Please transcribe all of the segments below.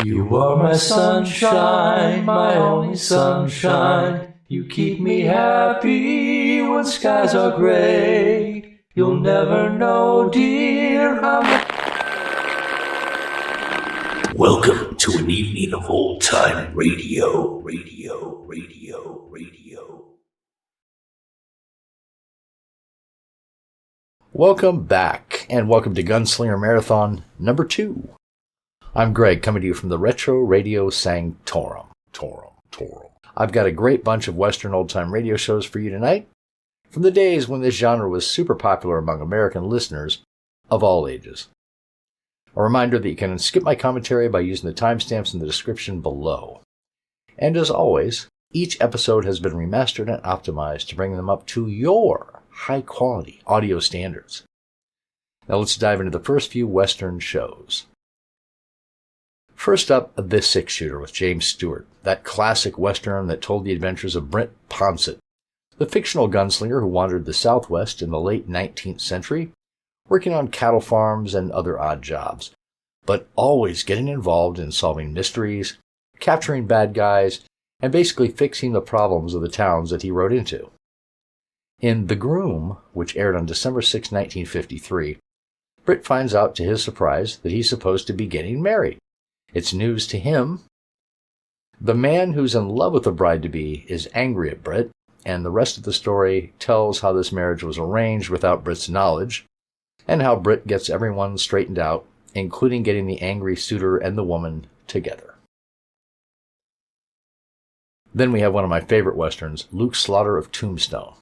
You are my sunshine, my only sunshine. You keep me happy when skies are gray. You'll never know, dear, how. Welcome to an evening of old-time radio. Welcome back, and welcome to Gunslinger Marathon number 2. I'm Greg, coming to you from the Retro Radio Sanctorum. I've got a great bunch of Western old-time radio shows for you tonight, from the days when this genre was super popular among American listeners of all ages. A reminder that you can skip my commentary by using the timestamps in the description below. And as always, each episode has been remastered and optimized to bring them up to your high-quality audio standards. Now let's dive into the first few Western shows. First up, The Six-Shooter with James Stewart, that classic Western that told the adventures of Brent Ponsett, the fictional gunslinger who wandered the Southwest in the late 19th century, working on cattle farms and other odd jobs, but always getting involved in solving mysteries, capturing bad guys, and basically fixing the problems of the towns that he rode into. In The Groom, which aired on December 6, 1953, Britt finds out to his surprise that he's supposed to be getting married. It's news to him. The man who's in love with the bride-to-be is angry at Britt, and the rest of the story tells how this marriage was arranged without Britt's knowledge, and how Britt gets everyone straightened out, including getting the angry suitor and the woman together. Then we have one of my favorite westerns, Luke Slaughter of Tombstone,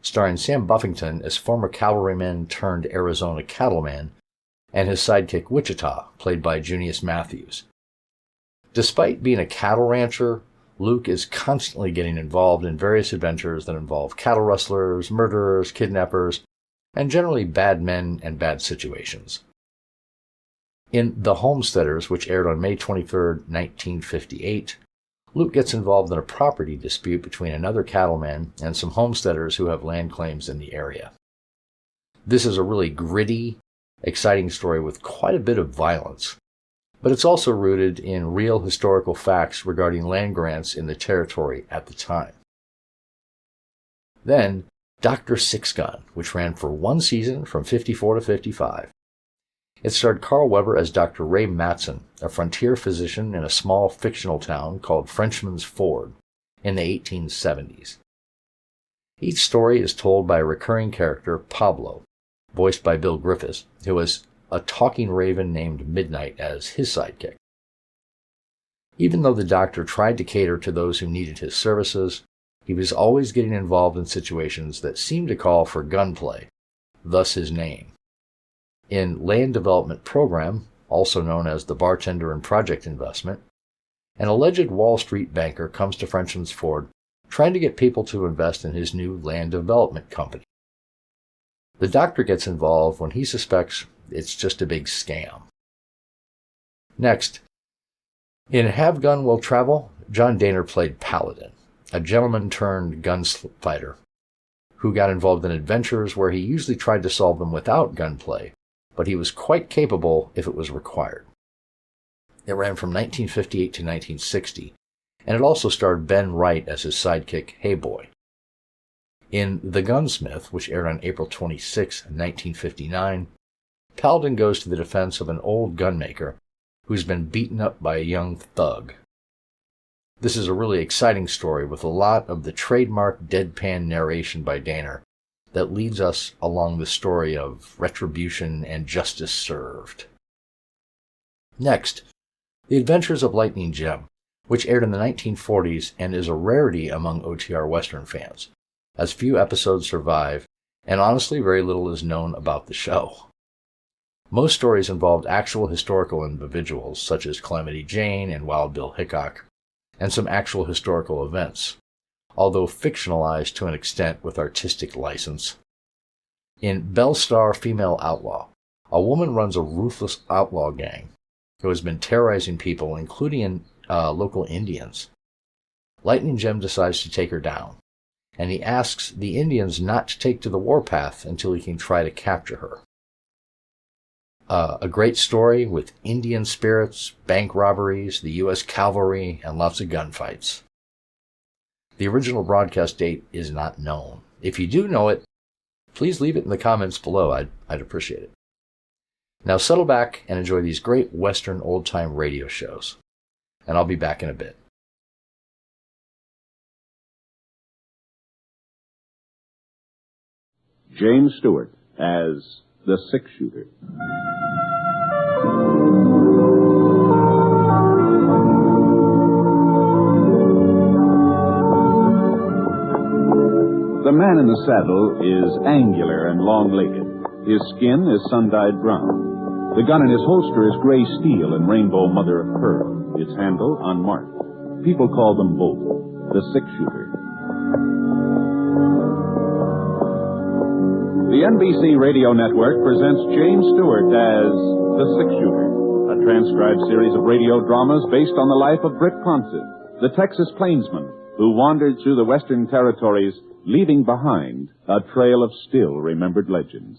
starring Sam Buffington as former cavalryman turned Arizona cattleman, and his sidekick Wichita, played by Junius Matthews. Despite being a cattle rancher, Luke is constantly getting involved in various adventures that involve cattle rustlers, murderers, kidnappers, and generally bad men and bad situations. In The Homesteaders, which aired on May 23, 1958, Luke gets involved in a property dispute between another cattleman and some homesteaders who have land claims in the area. This is a really gritty, exciting story with quite a bit of violence, but it's also rooted in real historical facts regarding land grants in the territory at the time. Then, Dr. Sixgun, which ran for one season from 54 to 55. It starred Carl Weber as Dr. Ray Matson, a frontier physician in a small fictional town called Frenchman's Ford in the 1870s. Each story is told by a recurring character, Pablo, voiced by Bill Griffiths, who has a talking raven named Midnight as his sidekick. Even though the doctor tried to cater to those who needed his services, he was always getting involved in situations that seemed to call for gunplay, thus his name. In Land Development Program, also known as The Bartender and Project Investment, an alleged Wall Street banker comes to Frenchman's Ford trying to get people to invest in his new land development company. The doctor gets involved when he suspects it's just a big scam. Next, in Have Gun Will Travel, John Daner played Paladin, a gentleman-turned-gunfighter who got involved in adventures where he usually tried to solve them without gunplay, but he was quite capable if it was required. It ran from 1958 to 1960, and it also starred Ben Wright as his sidekick, Hey Boy. In The Gunsmith, which aired on April 26, 1959, Paladin goes to the defense of an old gunmaker who's been beaten up by a young thug. This is a really exciting story with a lot of the trademark deadpan narration by Daner that leads us along the story of retribution and justice served. Next, The Adventures of Lightning Jim, which aired in the 1940s and is a rarity among OTR Western fans, as few episodes survive, and honestly very little is known about the show. Most stories involved actual historical individuals, such as Calamity Jane and Wild Bill Hickok, and some actual historical events, although fictionalized to an extent with artistic license. In Belle, Starr, Female Outlaw, a woman runs a ruthless outlaw gang who has been terrorizing people, including local Indians. Lightning Jim decides to take her down, and he asks the Indians not to take to the warpath until he can try to capture her. A great story with Indian spirits, bank robberies, the U.S. cavalry, and lots of gunfights. The original broadcast date is not known. If you do know it, please leave it in the comments below. I'd appreciate it. Now settle back and enjoy these great Western old-time radio shows. And I'll be back in a bit. James Stewart as the six-shooter. The man in the saddle is angular and long-legged. His skin is sun-dyed brown. The gun in his holster is gray steel and rainbow mother of pearl. Its handle unmarked. People call them both the six-shooter. The NBC Radio Network presents James Stewart as the six-shooter, a transcribed series of radio dramas based on the life of Britt Ponset, the Texas plainsman who wandered through the Western territories, leaving behind a trail of still-remembered legends.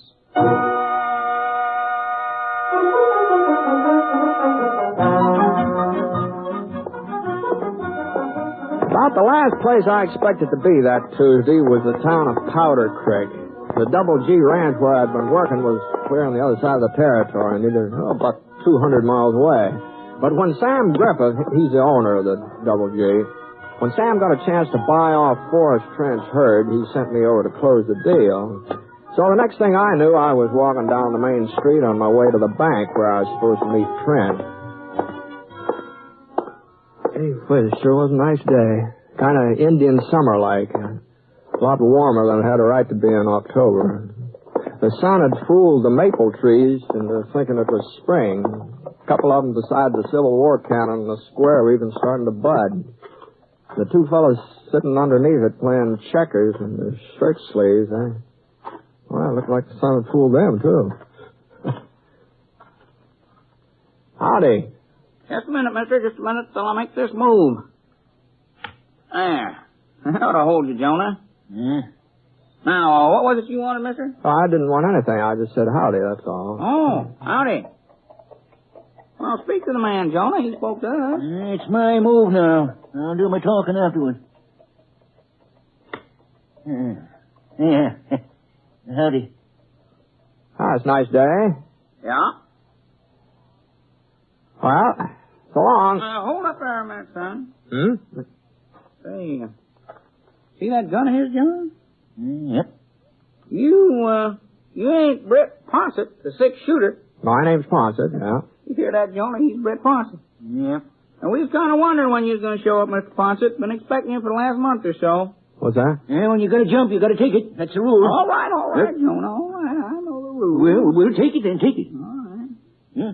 About the last place I expected to be that Tuesday was the town of Powder Creek. The Double G ranch where I'd been working was clear on the other side of the territory, about 200 miles away. But when Sam Griffith, he's the owner of the Double G, when Sam got a chance to buy off Forrest Trent's herd, he sent me over to close the deal. So the next thing I knew, I was walking down the main street on my way to the bank where I was supposed to meet Trent. Hey, well, it sure was a nice day. Kind of Indian summer-like. A lot warmer than it had a right to be in October. The sun had fooled the maple trees into thinking it was spring. A couple of them beside the Civil War cannon in the square were even starting to bud. The two fellows sitting underneath it playing checkers in their shirt sleeves, well, it looked like the sun had fooled them, too. Howdy. Just a minute, mister. Just a minute till I make this move. There. That ought to hold you, Jonah. Yeah. Now, what was it you wanted, mister? Oh, I didn't want anything. I just said howdy, that's all. Oh, howdy. Well, speak to the man, Jonah. He spoke to us. It's my move now. I'll do my talking afterward. Yeah. Howdy. It's a nice day. Yeah? Well, so long. Hold up there a minute, son. Hmm? Say, see that gun of his, John? Yep. You ain't Britt Ponset, the six-shooter. My name's Ponset, yeah. You hear that, Jonah? He's Britt Ponset. Yep. And we was kind of wondering when you was going to show up, Mr. Ponset. Been expecting you for the last month or so. What's that? Yeah, when you got to jump, you got to take it. That's the rule. All right, Jonah. All right, I know the rules. Well, we'll take it then. Take it. All right. Yeah.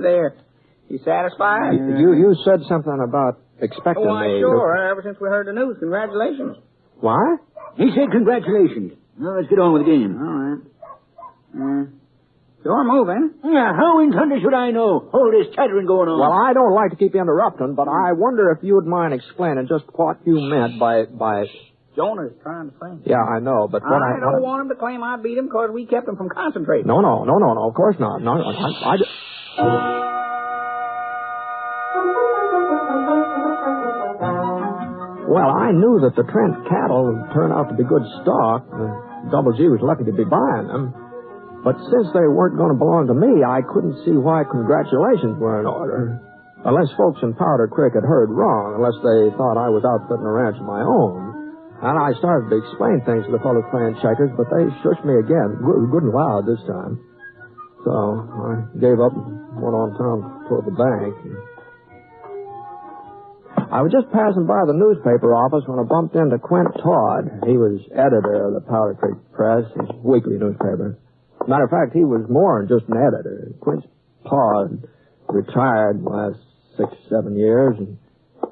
There. You satisfied? You said something about expecting Why, me. sure. Ever since we heard the news. Congratulations. What? He said congratulations. Now let's get on with the game. All right. Sure move, ain't it? Yeah, how in thunder should I know? All this chattering going on. Well, I don't like to keep interrupting, but I wonder if you would mind explaining just what you meant by... Jonah's trying to think. Yeah, I know, but what I don't want him to claim I beat him because we kept him from concentrating. No, of course not. No, I just... Well, I knew that the Trent cattle turned out to be good stock. The Double G was lucky to be buying them. But since they weren't going to belong to me, I couldn't see why congratulations were in order. Unless folks in Powder Creek had heard wrong, unless they thought I was outfitting a ranch of my own. And I started to explain things to the fellows playing checkers, but they shushed me again, good and loud this time. So I gave up and went on town toward the bank. I was just passing by the newspaper office when I bumped into Quint Todd. He was editor of the Powder Creek Press, his weekly newspaper. Matter of fact, he was more than just an editor. Quint Todd retired the last 6-7 years, and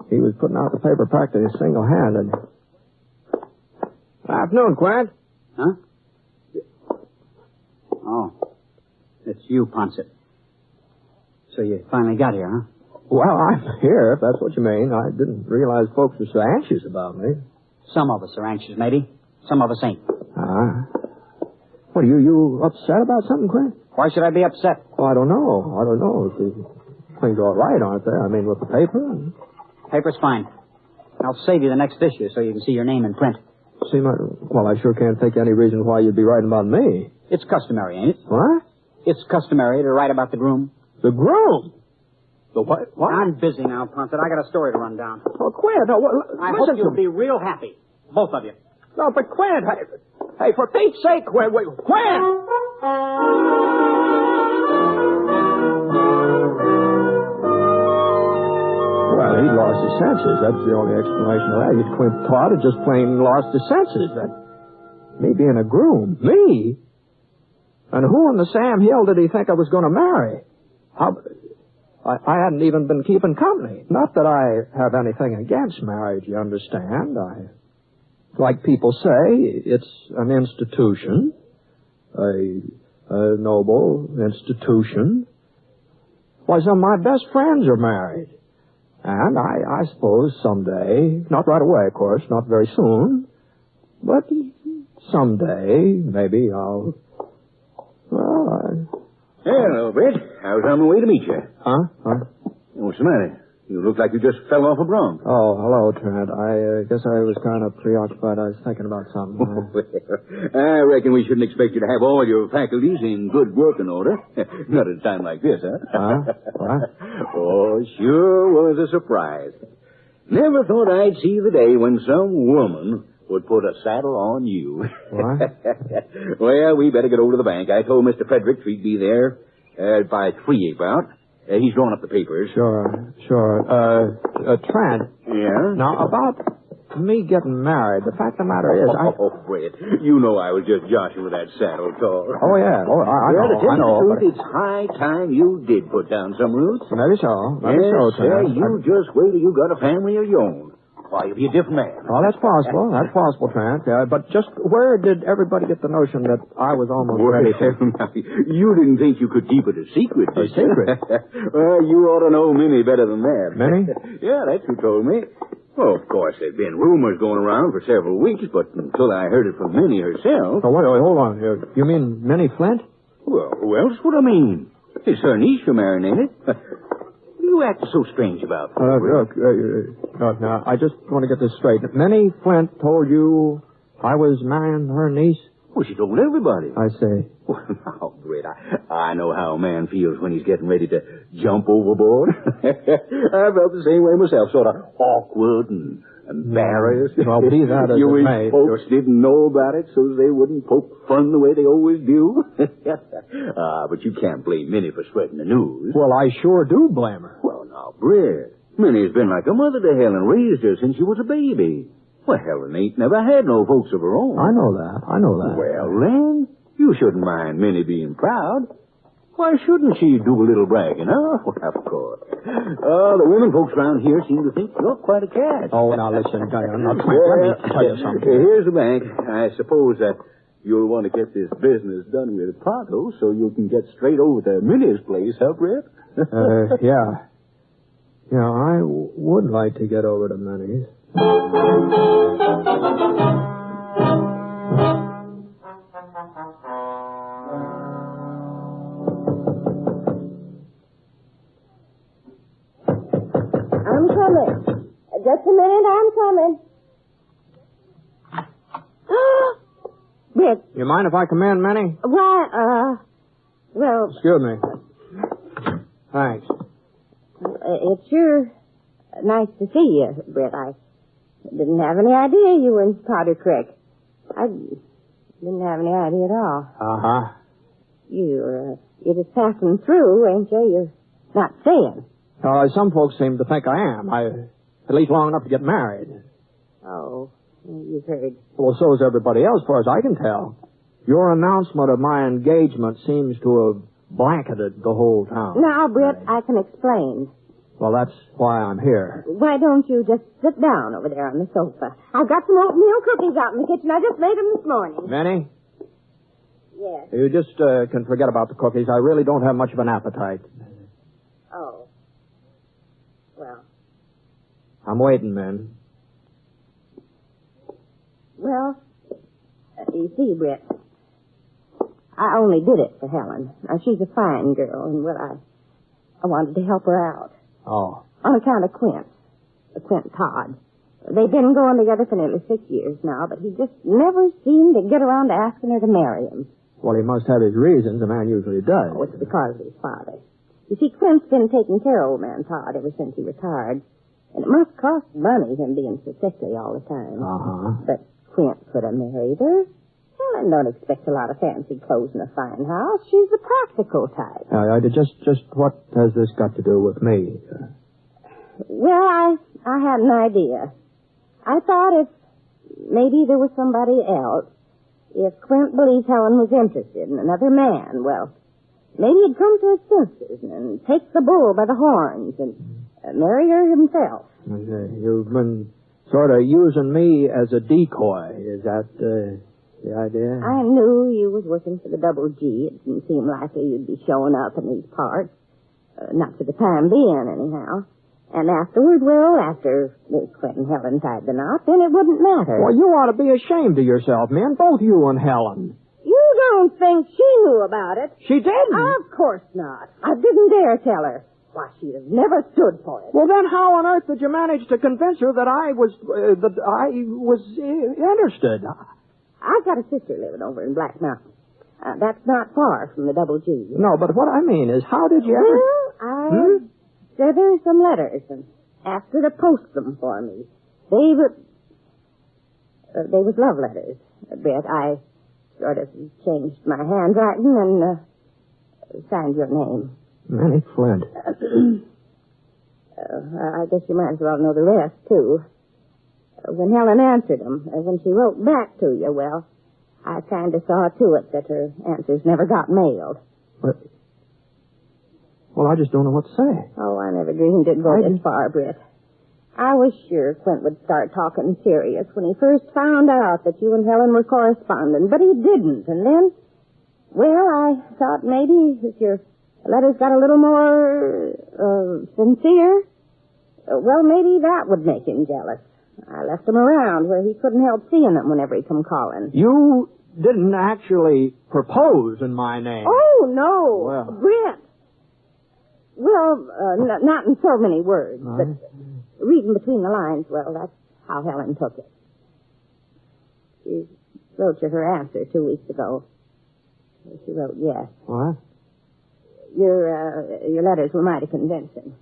he was putting out the paper practically single-handed. Afternoon, Quint. Huh? Oh. It's you, Ponset. So you finally got here, huh? Well, I'm here, if that's what you mean. I didn't realize folks were so anxious about me. Some of us are anxious, maybe. Some of us ain't. What, you upset about something, Quint? Why should I be upset? Oh, I don't know. Things are all right, aren't they? I mean, with the paper. Paper's fine. I'll save you the next issue so you can see your name in print. Well, I sure can't think of any reason why you'd be writing about me. It's customary, ain't it? What? It's customary to write about the groom. The groom? The what? I'm busy now, Ponset. I got a story to run down. Oh, Quint, I hope you'll be real happy. Both of you. No, but Quint, hey, for Pete's sake, Quint! Well, he lost his senses. That's the only explanation of that. Quint Todd had just plain lost his senses. Me being a groom. Me? And who in the Sam Hill did he think I was going to marry? I hadn't even been keeping company. Not that I have anything against marriage, you understand. Like people say, it's an institution, a noble institution. Why, some of my best friends are married. And I suppose someday, not right away, of course, not very soon, but someday, maybe I'll... Hello, Britt. I was on the way to meet you. Huh? What's the matter? You look like you just fell off a bronc. Oh, hello, Trent. I guess I was kind of preoccupied. I was thinking about something. I reckon we shouldn't expect you to have all your faculties in good working order. Not at a time like this, huh? What? Oh, sure was a surprise. Never thought I'd see the day when some woman would put a saddle on you. What? Well, we better get over to the bank. I told Mr. Frederick we'd be there by 3 about. He's drawing up the papers. Sure. Trent. Yeah? Now, about me getting married, the fact of the matter is, Oh, Fred, you know I was just joshing with that saddle talk. Oh, yeah. Oh, I Well, to tell you know. the truth, it's high time you did put down some roots. Maybe so, Yes, sir, Trent. you just wait till you got a family of your own. Why, you'll be a different man. Oh, that's possible. That's possible, Trent. But just where did everybody get the notion that I was almost ready to... You didn't think you could keep it a secret, did you? A secret? Well, you ought to know Minnie better than that. Minnie? Yeah, that's who told me. Well, of course, there'd been rumors going around for several weeks, but until I heard it from Minnie herself... Oh, wait, hold on. You mean Minnie Flint? Well, who else would I mean? It's her niece you're marrying, ain't it? You act so strange about it. Look, now, I just want to get this straight. Minnie Flint told you I was marrying her niece? Well, she told everybody. I see. Well, now, Britt, I know how a man feels when he's getting ready to jump overboard. I felt the same way myself, sort of awkward and embarrassed. Well, be that as you it wish may. folks didn't know about it so they wouldn't poke fun the way they always do. But you can't blame Minnie for spreading the news. Well, I sure do blame her. Well, now, Britt, Minnie's been like a mother to Helen, raised her since she was a baby. Well, Helen ain't never had no folks of her own. I know that. Well, then, you shouldn't mind Minnie being proud. Why shouldn't she do a little bragging, huh? Well, of course. The women folks around here seem to think you're quite a catch. Oh, now listen, let me tell you something. Here's the bank. I suppose that you'll want to get this business done with pronto so you can get straight over to Minnie's place, huh, Brett? Yeah. Yeah, I would like to get over to Minnie's. I'm coming. Just a minute, I'm coming. Britt. You mind if I come in, Minnie? Why, well... Excuse me. Thanks. It's sure nice to see you, Britt. I didn't have any idea you were in Powder Creek. I didn't have any idea at all. Uh-huh. You're just passing through, ain't you? You're not staying. Some folks seem to think I am. At least long enough to get married. Oh, you've heard. Well, so is everybody else, as far as I can tell. Your announcement of my engagement seems to have blanketed the whole town. Now, Britt, I can explain. Well, that's why I'm here. Why don't you just sit down over there on the sofa? I've got some oatmeal cookies out in the kitchen. I just made them this morning. Minnie? Yes. You just can forget about the cookies. I really don't have much of an appetite. Oh. Well. I'm waiting, Min. Well, you see, Britt, I only did it for Helen. Now, she's a fine girl, and, well, I wanted to help her out. Oh. On account of Quint Todd. They've been going together for nearly 6 years now, but he just never seemed to get around to asking her to marry him. Well, he must have his reasons. A man usually does. Oh, it's because of his father. You see, Quint's been taking care of old man Todd ever since he retired. And it must cost money, him being so sickly all the time. Uh-huh. But Quint could have married her. Helen don't expect a lot of fancy clothes in a fine house. She's the practical type. Just what has this got to do with me? Well, I had an idea. I thought if maybe there was somebody else, if Quint believes Helen was interested in another man, well, maybe he'd come to his senses and take the bull by the horns and marry her himself. You've been sort of using me as a decoy. Is that the idea? I knew you was working for the Double G. It didn't seem likely you'd be showing up in these parts. Not for the time being, anyhow. And afterward, well, after Quint and Helen tied the knot, then it wouldn't matter. Well, you ought to be ashamed of yourself, man. Both you and Helen. You don't think she knew about it? She didn't? Of course not. I didn't dare tell her. Why, she'd have never stood for it. Well, then how on earth did you manage to convince her that I was interested? I've got a sister living over in Black Mountain. That's not far from the Double G. No, but what I mean is, how did you ever... Well, I sent her some letters and asked her to post them for me. They was love letters a bit. I sort of changed my handwriting and signed your name. Manny Flint. I guess you might as well know the rest, too. When Helen answered them, when she wrote back to you, well, I kind of saw to it that her answers never got mailed. Well, I just don't know what to say. Oh, I never dreamed it'd go this far, Britt. I was sure Quint would start talking serious when he first found out that you and Helen were corresponding, but he didn't. And then, well, I thought maybe if your letters got a little more sincere, well, maybe that would make him jealous. I left him around where he couldn't help seeing them whenever he come calling. You didn't actually propose in my name. Oh, no. Well. Britt. Well, not in so many words, but reading between the lines, well, that's how Helen took it. She wrote you her answer 2 weeks ago. She wrote yes. What? Your letters were mighty convincing.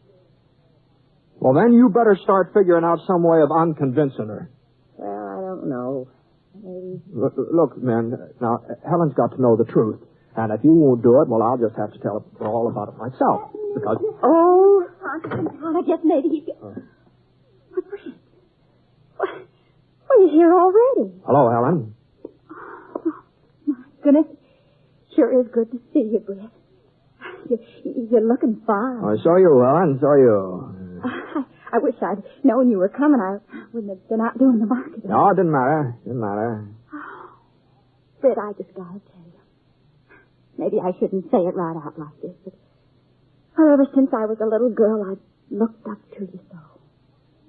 Well, then you better start figuring out some way of unconvincing her. Well, I don't know. Maybe. Look, man, now, Helen's got to know the truth. And if you won't do it, well, I'll just have to tell her all about it myself. Because... Oh, I guess maybe he... What, you're here already. Hello, Helen. Oh, my goodness. Sure is good to see you, Britt. You're looking fine. Oh, so you, Helen, so you. I wish I'd known you were coming. I wouldn't have been out doing the marketing. No, it didn't matter. Didn't matter. Oh, Britt, I just gotta tell you. Maybe I shouldn't say it right out like this, but ever since I was a little girl, I've looked up to you so.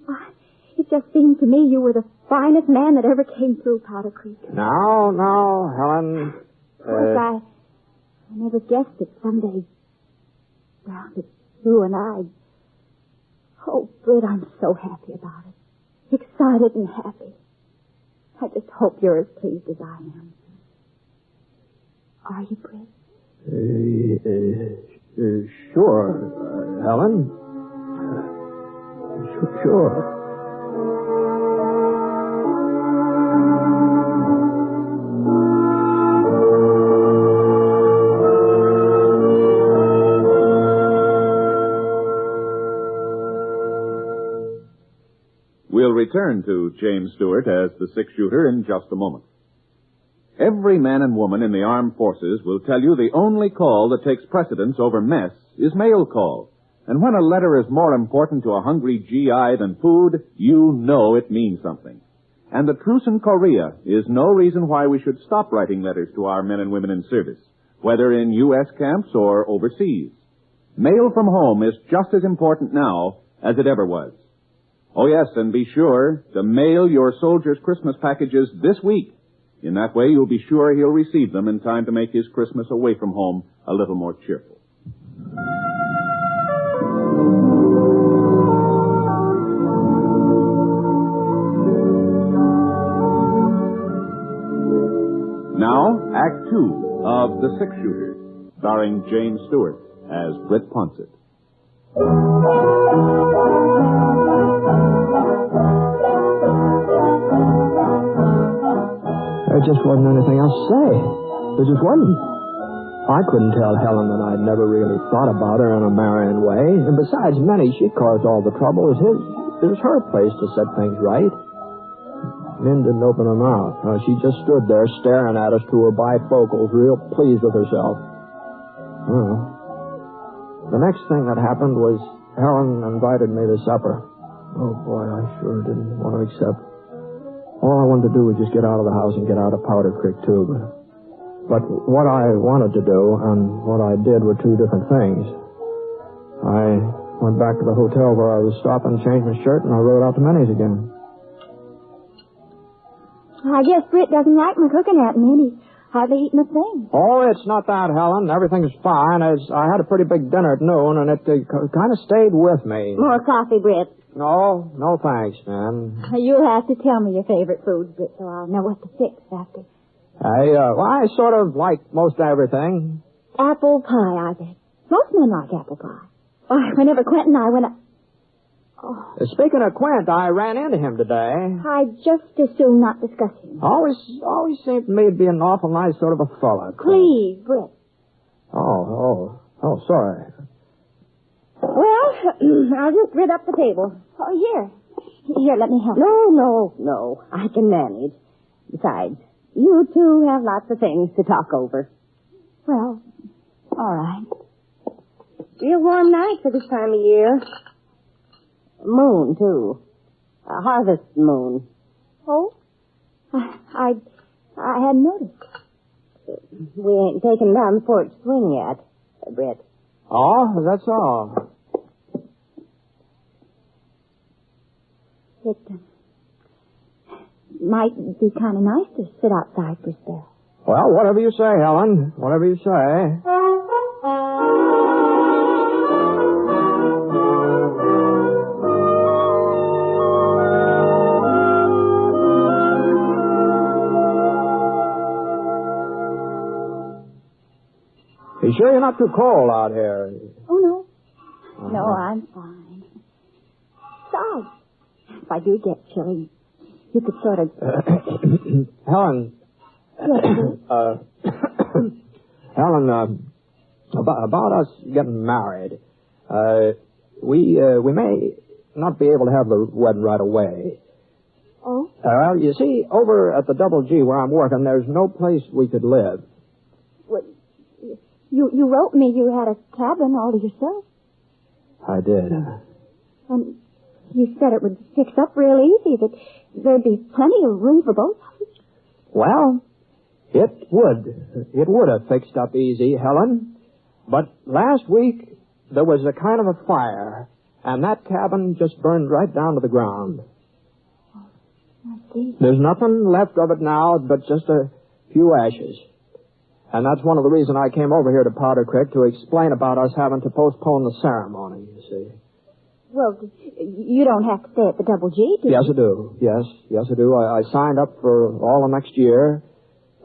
Why, it just seemed to me you were the finest man that ever came through Powder Creek. No, Helen. Of course, I never guessed that someday, well, that you and I... Oh, Britt, I'm so happy about it. Excited and happy. I just hope you're as pleased as I am. Are you, Britt? Sure, Helen. Sure. We'll return to James Stewart as the six-shooter in just a moment. Every man and woman in the armed forces will tell you the only call that takes precedence over mess is mail call. And when a letter is more important to a hungry GI than food, you know it means something. And the truce in Korea is no reason why we should stop writing letters to our men and women in service, whether in U.S. camps or overseas. Mail from home is just as important now as it ever was. Oh, yes, and be sure to mail your soldiers' Christmas packages this week. In that way, you'll be sure he'll receive them in time to make his Christmas away from home a little more cheerful. Now, Act 2 of The Six Shooter, starring Jane Stewart as Britt Ponsett. There just wasn't anything else to say. There just wasn't. I couldn't tell Helen that I'd never really thought about her in a marrying way. And besides, Minnie, she caused all the trouble. It was her place to set things right. Min didn't open her mouth. She just stood there staring at us through her bifocals, real pleased with herself. Well, the next thing that happened was Helen invited me to supper. Oh, boy, I sure didn't want to accept. All I wanted to do was just get out of the house and get out of Powder Creek, too. But what I wanted to do and what I did were two different things. I went back to the hotel where I was stopping, changed my shirt, and I rode out to Minnie's again. I guess Britt doesn't like my cooking at me, and he's hardly eaten a thing. Oh, it's not that, Helen. Everything's fine. I had a pretty big dinner at noon, and it kind of stayed with me. More coffee, Britt. No thanks, man. You'll have to tell me your favorite foods, Britt, so I'll know what to fix after. I sort of like most everything. Apple pie, I bet. Most men like apple pie. Whenever Quint and I went up... Oh. Speaking of Quint, I ran into him today. I'd just as soon not discuss him. Always seemed to me to be an awful nice sort of a fella. Please, Britt. Oh, sorry. Well, I'll just rid up the table. Oh, here, let me help. No, I can manage. Besides, you two have lots of things to talk over. Well, all right. Real warm night for this time of year. Moon, too. A harvest moon. Oh? I hadn't noticed. We ain't taken down the porch swing yet, Britt. Oh, that's all. It might be kind of nice to sit outside for a spell. Well, whatever you say, Helen. Whatever you say. You sure you're not too cold out here? Oh, no. No, I'm fine. Besides, if I do get chilly, you could sort of... Helen. Helen, about us getting married. We may not be able to have the wedding right away. Oh? Well, you see, over at the Double G where I'm working, there's no place we could live. What? You wrote me you had a cabin all to yourself. I did. And you said it would fix up real easy, that there'd be plenty of room for both of us. Well, it would have fixed up easy, Helen. But last week, there was a kind of a fire, and that cabin just burned right down to the ground. Oh, I see. There's nothing left of it now but just a few ashes. And that's one of the reasons I came over here to Powder Creek, to explain about us having to postpone the ceremony, you see. Well, you don't have to stay at the Double G, do you? Yes, I do. Yes, I do. I signed up for all of next year.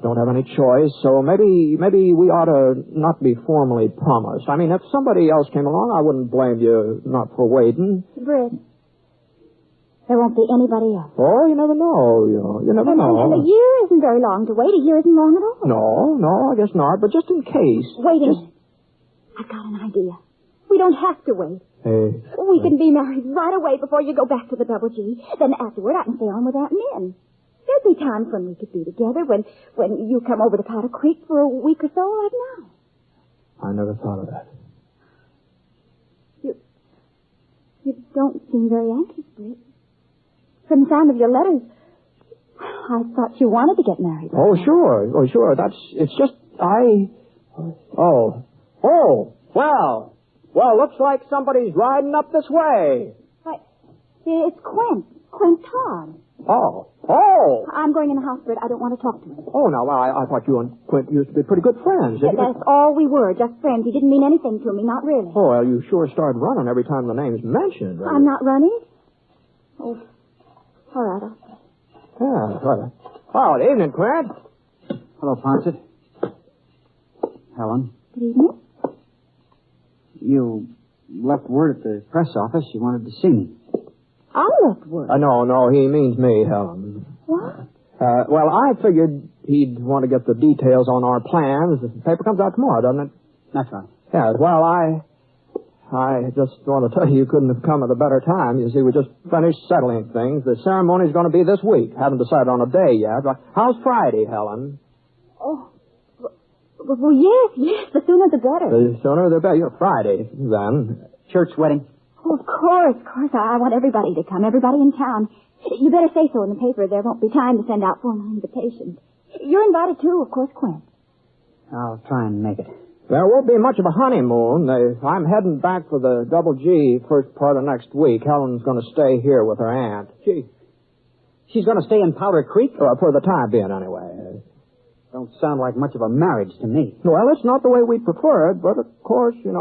Don't have any choice, so maybe we ought to not be formally promised. I mean, if somebody else came along, I wouldn't blame you not for waiting. Britt, there won't be anybody else. Oh, you never know. You never know. And a year isn't very long to wait. A year isn't long at all. No, I guess not. But just in case. Wait a minute. I've got an idea. We don't have to wait. Hey. We can be married right away before you go back to the Double G. Then afterward, I can stay on with Aunt Min. There'd be times when we could be together, when you come over to Powder Creek for a week or so, like now. I never thought of that. You don't seem very anxious, Britt. From the sound of your letters, I thought you wanted to get married. Oh, sure. It's just, Well, looks like somebody's riding up this way. It's Quint Todd. Oh. Oh! I'm going in the house, Britt. I don't want to talk to him. Oh, no, well, I thought you and Quint used to be pretty good friends. That's all we were, just friends. He didn't mean anything to me, not really. Oh, well, you sure started running every time the name's mentioned. Right? I'm not running. Oh, all right. Yeah, right. Oh, good evening, Quint. Hello, Ponset. Helen. Good evening. You left word at the press office you wanted to see me. I left word. No, he means me, Helen. What? Well, I figured he'd want to get the details on our plans. The paper comes out tomorrow, doesn't it? That's right. Yeah, well, I just want to tell you couldn't have come at a better time. You see, we just finished settling things. The ceremony's going to be this week. Haven't decided on a day yet. How's Friday, Helen? Oh, well, yes. The sooner the better. The sooner the better. Friday, then. Church wedding. Oh, of course. I want everybody to come, everybody in town. You better say so in the paper. There won't be time to send out formal invitations. You're invited, too, of course, Quint. I'll try and make it. There won't be much of a honeymoon. I'm heading back for the Double G first part of next week. Helen's going to stay here with her aunt. She's going to stay in Powder Creek? For the time being, anyway. Don't sound like much of a marriage to me. Well, it's not the way we prefer it, but of course, you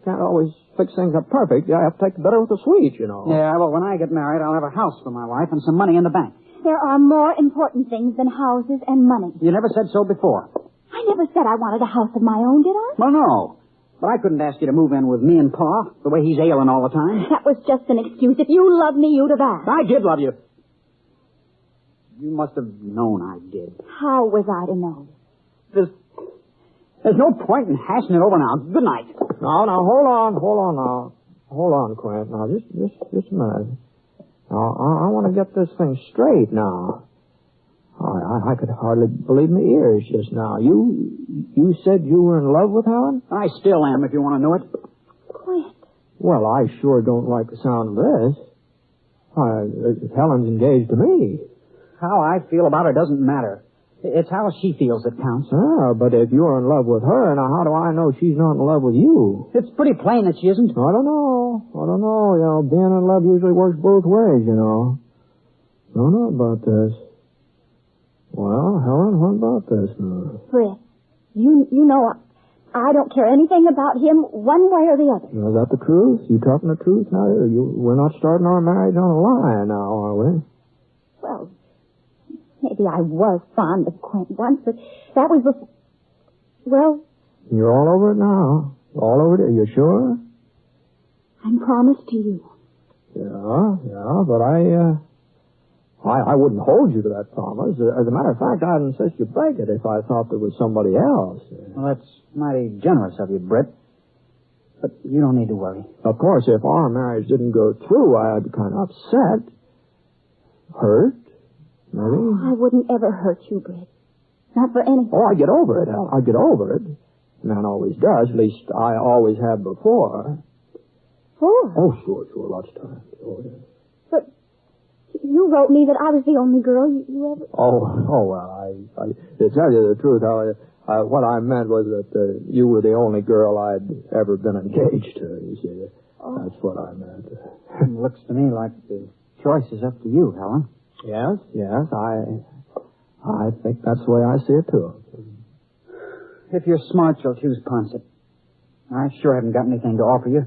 can't always fix things up perfect. You have to take the bitter with the sweet, Yeah, well, when I get married, I'll have a house for my wife and some money in the bank. There are more important things than houses and money. You never said so before. I never said I wanted a house of my own, did I? Well, no. But I couldn't ask you to move in with me and Pa, the way he's ailing all the time. That was just an excuse. If you loved me, you'd have asked. I did love you. You must have known I did. How was I to know? There's no point in hashing it over now. Good night. No, hold on now. Hold on, Quint. Now, just a minute. Now, I want to get this thing straight now. I could hardly believe my ears just now. You said you were in love with Helen? I still am, if you want to know it. Quint. Well, I sure don't like the sound of this. Helen's engaged to me. How I feel about her doesn't matter. It's how she feels that counts. But if you're in love with her, now how do I know she's not in love with you? It's pretty plain that she isn't. I don't know. Being in love usually works both ways, Don't know about this. Well, Helen, what about this now? Britt, you know I don't care anything about him one way or the other. Is that the truth? You talking the truth now? We're not starting our marriage on a lie now, are we? Well, maybe I was fond of Quint once, but that was before... Well... You're all over it now. All over it. Are you sure? I'm promised to you. Yeah, but I wouldn't hold you to that promise. As a matter of fact, I'd insist you break it if I thought there was somebody else. Well, that's mighty generous of you, Britt. But you don't need to worry. Of course, if our marriage didn't go through, I'd be kind of upset. Hurt. Maybe. I wouldn't ever hurt you, Britt. Not for anything. Oh, I'd get over it. I'd get over it. Man always does. At least I always have before. Sure. Oh, sure. Lots of times. Oh, yeah. But you wrote me that I was the only girl you ever... Oh, well, I to tell you the truth, what I meant was that you were the only girl I'd ever been engaged to, you see. Oh. That's what I meant. It looks to me like the choice is up to you, Helen. Yes, I think that's the way I see it, too. If you're smart, you'll choose Ponset. I sure haven't got anything to offer you.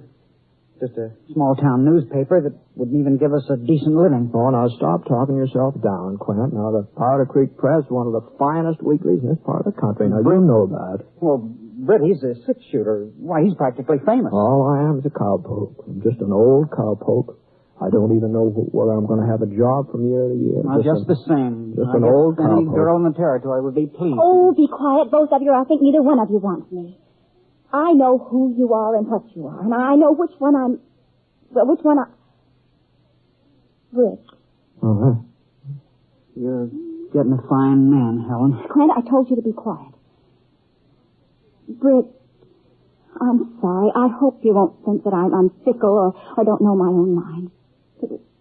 Just a small-town newspaper that wouldn't even give us a decent living. Oh, now stop talking yourself down, Quint. Now, the Powder Creek Press, one of the finest weeklies in this part of the country. Now, you know that. Well, Britt, he's a six-shooter. Why, he's practically famous. All I am is a cowpoke. I'm just an old cowpoke. I don't even know whether I'm going to have a job from year to year. Well, just the same. Just an old any cowpoke. girl in the territory would be pleased. Oh, be quiet, both of you. I think neither one of you wants me. I know who you are and what you are, and I know which one I'm... Well, which one I... Britt. Uh-huh. You're getting a fine man, Helen. Quint, I told you to be quiet. Britt, I'm sorry. I hope you won't think that I'm fickle or don't know my own mind.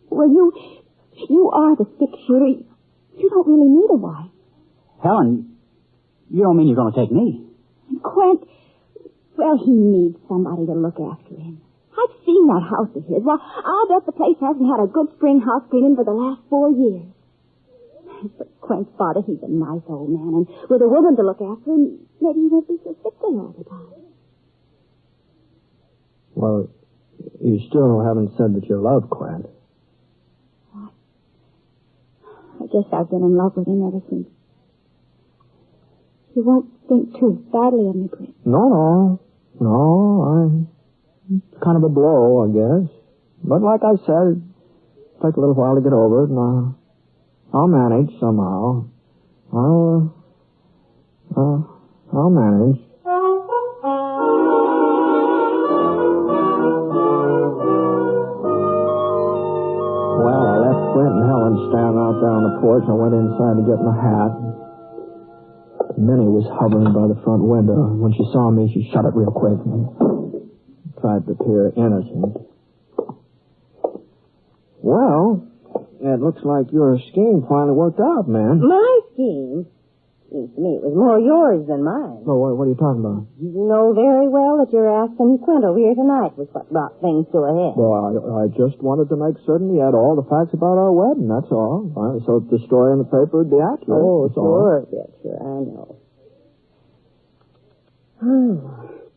Well, you are the six-shooter. You don't really need a wife. Helen, you don't mean you're going to take me? Quint, well, he needs somebody to look after him. I've seen seen that house of his. Well, I'll bet the place hasn't had a good spring house cleaning for the last 4 years. But Quint's father, he's a nice old man, and with a woman to look after him, maybe he won't be so sickly all the time. Well, you still haven't said that you love Quint. I guess I've been in love with him ever since. You won't think too badly of me, Brent. No. It's kind of a blow, I guess. But like I said, it'll take a little while to get over it, and I'll manage somehow. I'll manage. Well, I left Quint and Helen standing out there on the porch. I went inside to get my hat. Minnie was hovering by the front window. When she saw me, she shut it real quick and tried to appear innocent. Well, it looks like your scheme finally worked out, man. My scheme? Seems to me it was more yours than mine. Oh, what are you talking about? You know very well that your asking Quint over here tonight was what brought things to a head. Well, I just wanted to make certain he had all the facts about our wedding, that's all. So the story in the paper would be accurate. Oh, that's all. sure, I know.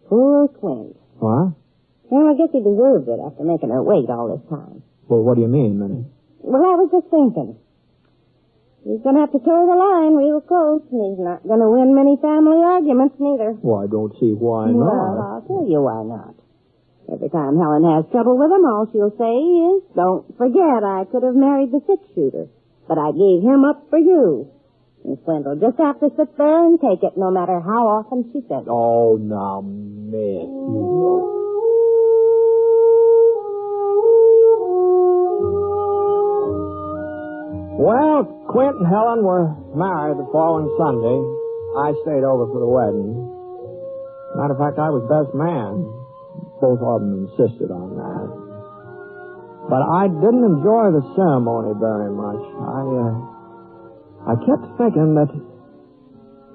Poor Quint. What? Well, I guess he deserves it after making her wait all this time. Well, what do you mean, Minnie? Well, I was just thinking. He's going to have to toe the line real close, and he's not going to win many family arguments, neither. Well, I don't see why not. Well, I'll tell you why not. Every time Helen has trouble with him, all she'll say is, "Don't forget I could have married the six-shooter, but I gave him up for you." And Quint will just have to sit there and take it, no matter how often she says it. Oh, now, Miss. Well, Quint and Helen were married the following Sunday. I stayed over for the wedding. Matter of fact, I was best man. Both of them insisted on that. But I didn't enjoy the ceremony very much. I kept thinking that,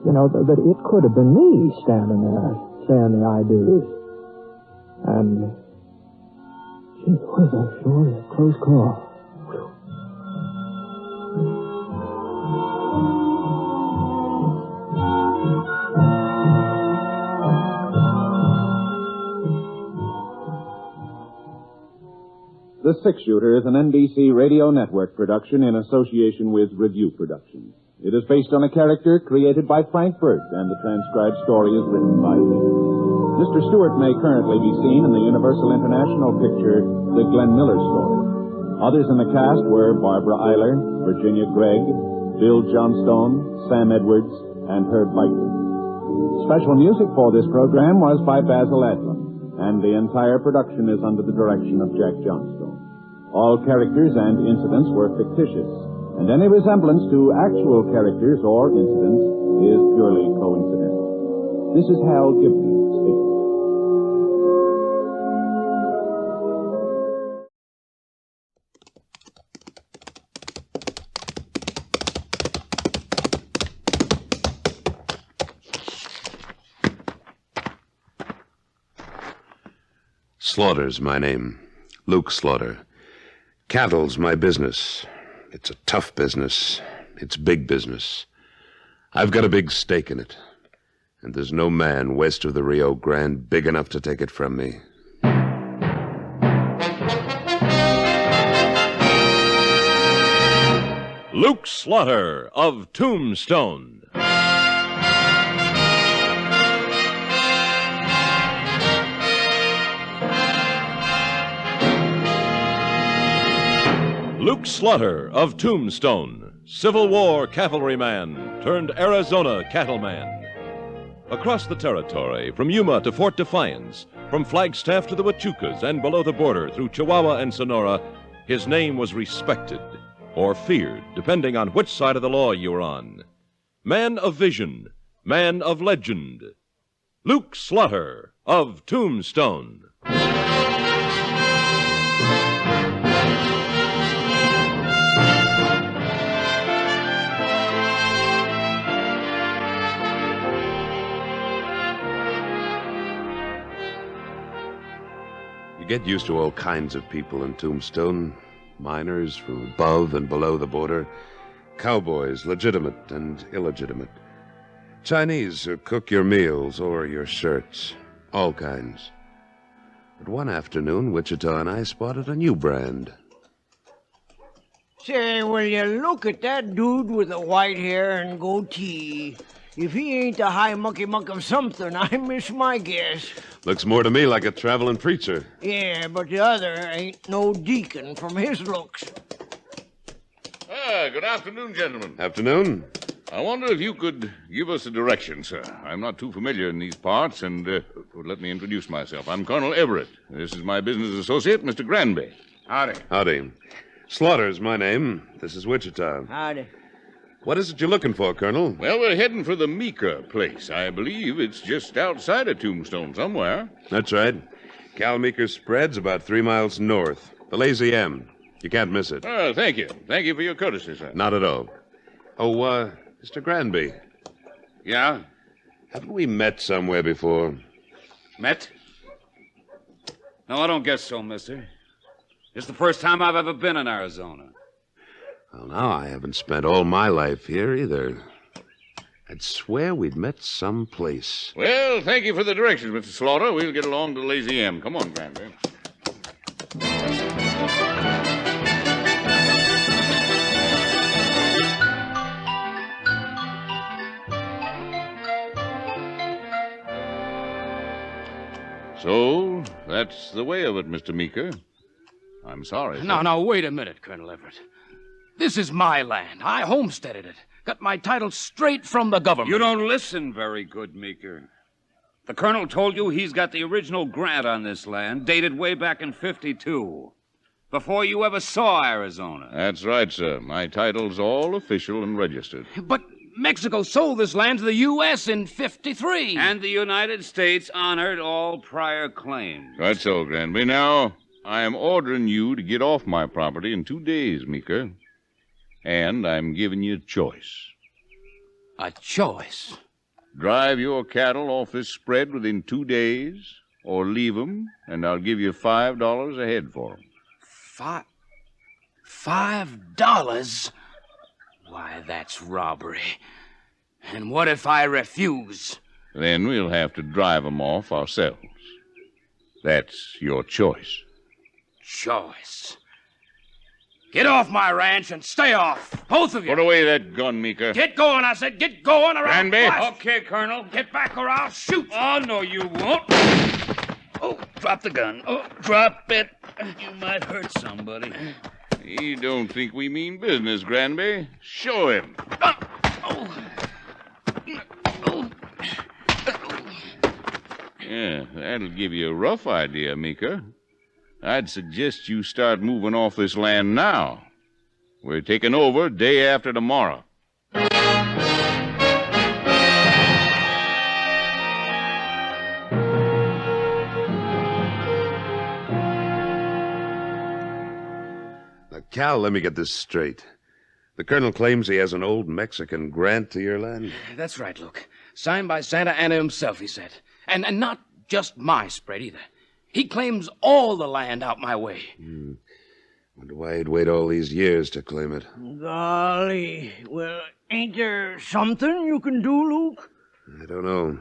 that it could have been me standing there saying the I do's. And, gee whiz, that sure is a close call. The Six-Shooter is an NBC radio network production in association with Review Productions. It is based on a character created by Frank Burt, and the transcribed story is written by him. Mr. Stewart may currently be seen in the Universal International picture, The Glenn Miller Story. Others in the cast were Barbara Eiler, Virginia Gregg, Bill Johnstone, Sam Edwards, and Herb Lightman. Special music for this program was by Basil Adlam, and the entire production is under the direction of Jack Johnstone. All characters and incidents were fictitious, and any resemblance to actual characters or incidents is purely coincidental. This is Hal Gibney speaking. Slaughter's my name. Luke Slaughter. Cattle's my business. It's a tough business. It's big business. I've got a big stake in it. And there's no man west of the Rio Grande big enough to take it from me. Luke Slaughter of Tombstone. Luke Slaughter of Tombstone, Civil War cavalryman turned Arizona cattleman. Across the territory, from Yuma to Fort Defiance, from Flagstaff to the Huachucas and below the border through Chihuahua and Sonora, his name was respected or feared, depending on which side of the law you were on. Man of vision, man of legend, Luke Slaughter of Tombstone. You get used to all kinds of people in Tombstone. Miners from above and below the border. Cowboys, legitimate and illegitimate. Chinese who cook your meals or your shirts. All kinds. But one afternoon, Wichita and I spotted a new brand. Say, will you look at that dude with the white hair and goatee? If he ain't the high mucky-muck of something, I miss my guess. Looks more to me like a traveling preacher. Yeah, but the other ain't no deacon from his looks. Good afternoon, gentlemen. Afternoon. I wonder if you could give us a direction, sir. I'm not too familiar in these parts, and let me introduce myself. I'm Colonel Everett. This is my business associate, Mr. Granby. Howdy. Howdy. Slaughter's my name. This is Wichita. Howdy. What is it you're looking for, Colonel? Well, we're heading for the Meeker place. I believe it's just outside of Tombstone somewhere. That's right. Cal Meeker's spread's about 3 miles north. The Lazy M. You can't miss it. Thank you. Thank you for your courtesy, sir. Not at all. Oh, Mr. Granby. Yeah? Haven't we met somewhere before? Met? No, I don't guess so, mister. It's the first time I've ever been in Arizona. Well, now, I haven't spent all my life here either. I'd swear we'd met someplace. Well, thank you for the directions, Mr. Slaughter. We'll get along to Lazy M. Come on, Granby. So, that's the way of it, Mr. Meeker. I'm sorry. No, wait a minute, Colonel Everett. This is my land. I homesteaded it. Got my title straight from the government. You don't listen very good, Meeker. The colonel told you he's got the original grant on this land, dated way back in 52, before you ever saw Arizona. That's right, sir. My title's all official and registered. But Mexico sold this land to the U.S. in 53. And the United States honored all prior claims. Right so, Granby. Now, I am ordering you to get off my property in 2 days, Meeker. And I'm giving you a choice. A choice? Drive your cattle off this spread within 2 days, or leave 'em, and I'll give you $5 a head for 'em. $5? Why, that's robbery. And what if I refuse? Then we'll have to drive 'em off ourselves. That's your choice. Choice? Get off my ranch and stay off, both of you. Put away that gun, Meeker. Get going, I said. Get going or I'll Granby. bust. Okay, Colonel. Get back or I'll shoot. Oh, no, you won't. Oh, drop the gun. Oh, drop it. You might hurt somebody. He don't think we mean business, Granby. Show him. Yeah, that'll give you a rough idea, Meeker. I'd suggest you start moving off this land now. We're taking over day after tomorrow. Now, Cal, let me get this straight. The colonel claims he has an old Mexican grant to your land? That's right, Luke. Signed by Santa Anna himself, he said. And not just my spread, either. He claims all the land out my way. Wonder why he'd wait all these years to claim it. Golly. Well, ain't there something you can do, Luke? I don't know.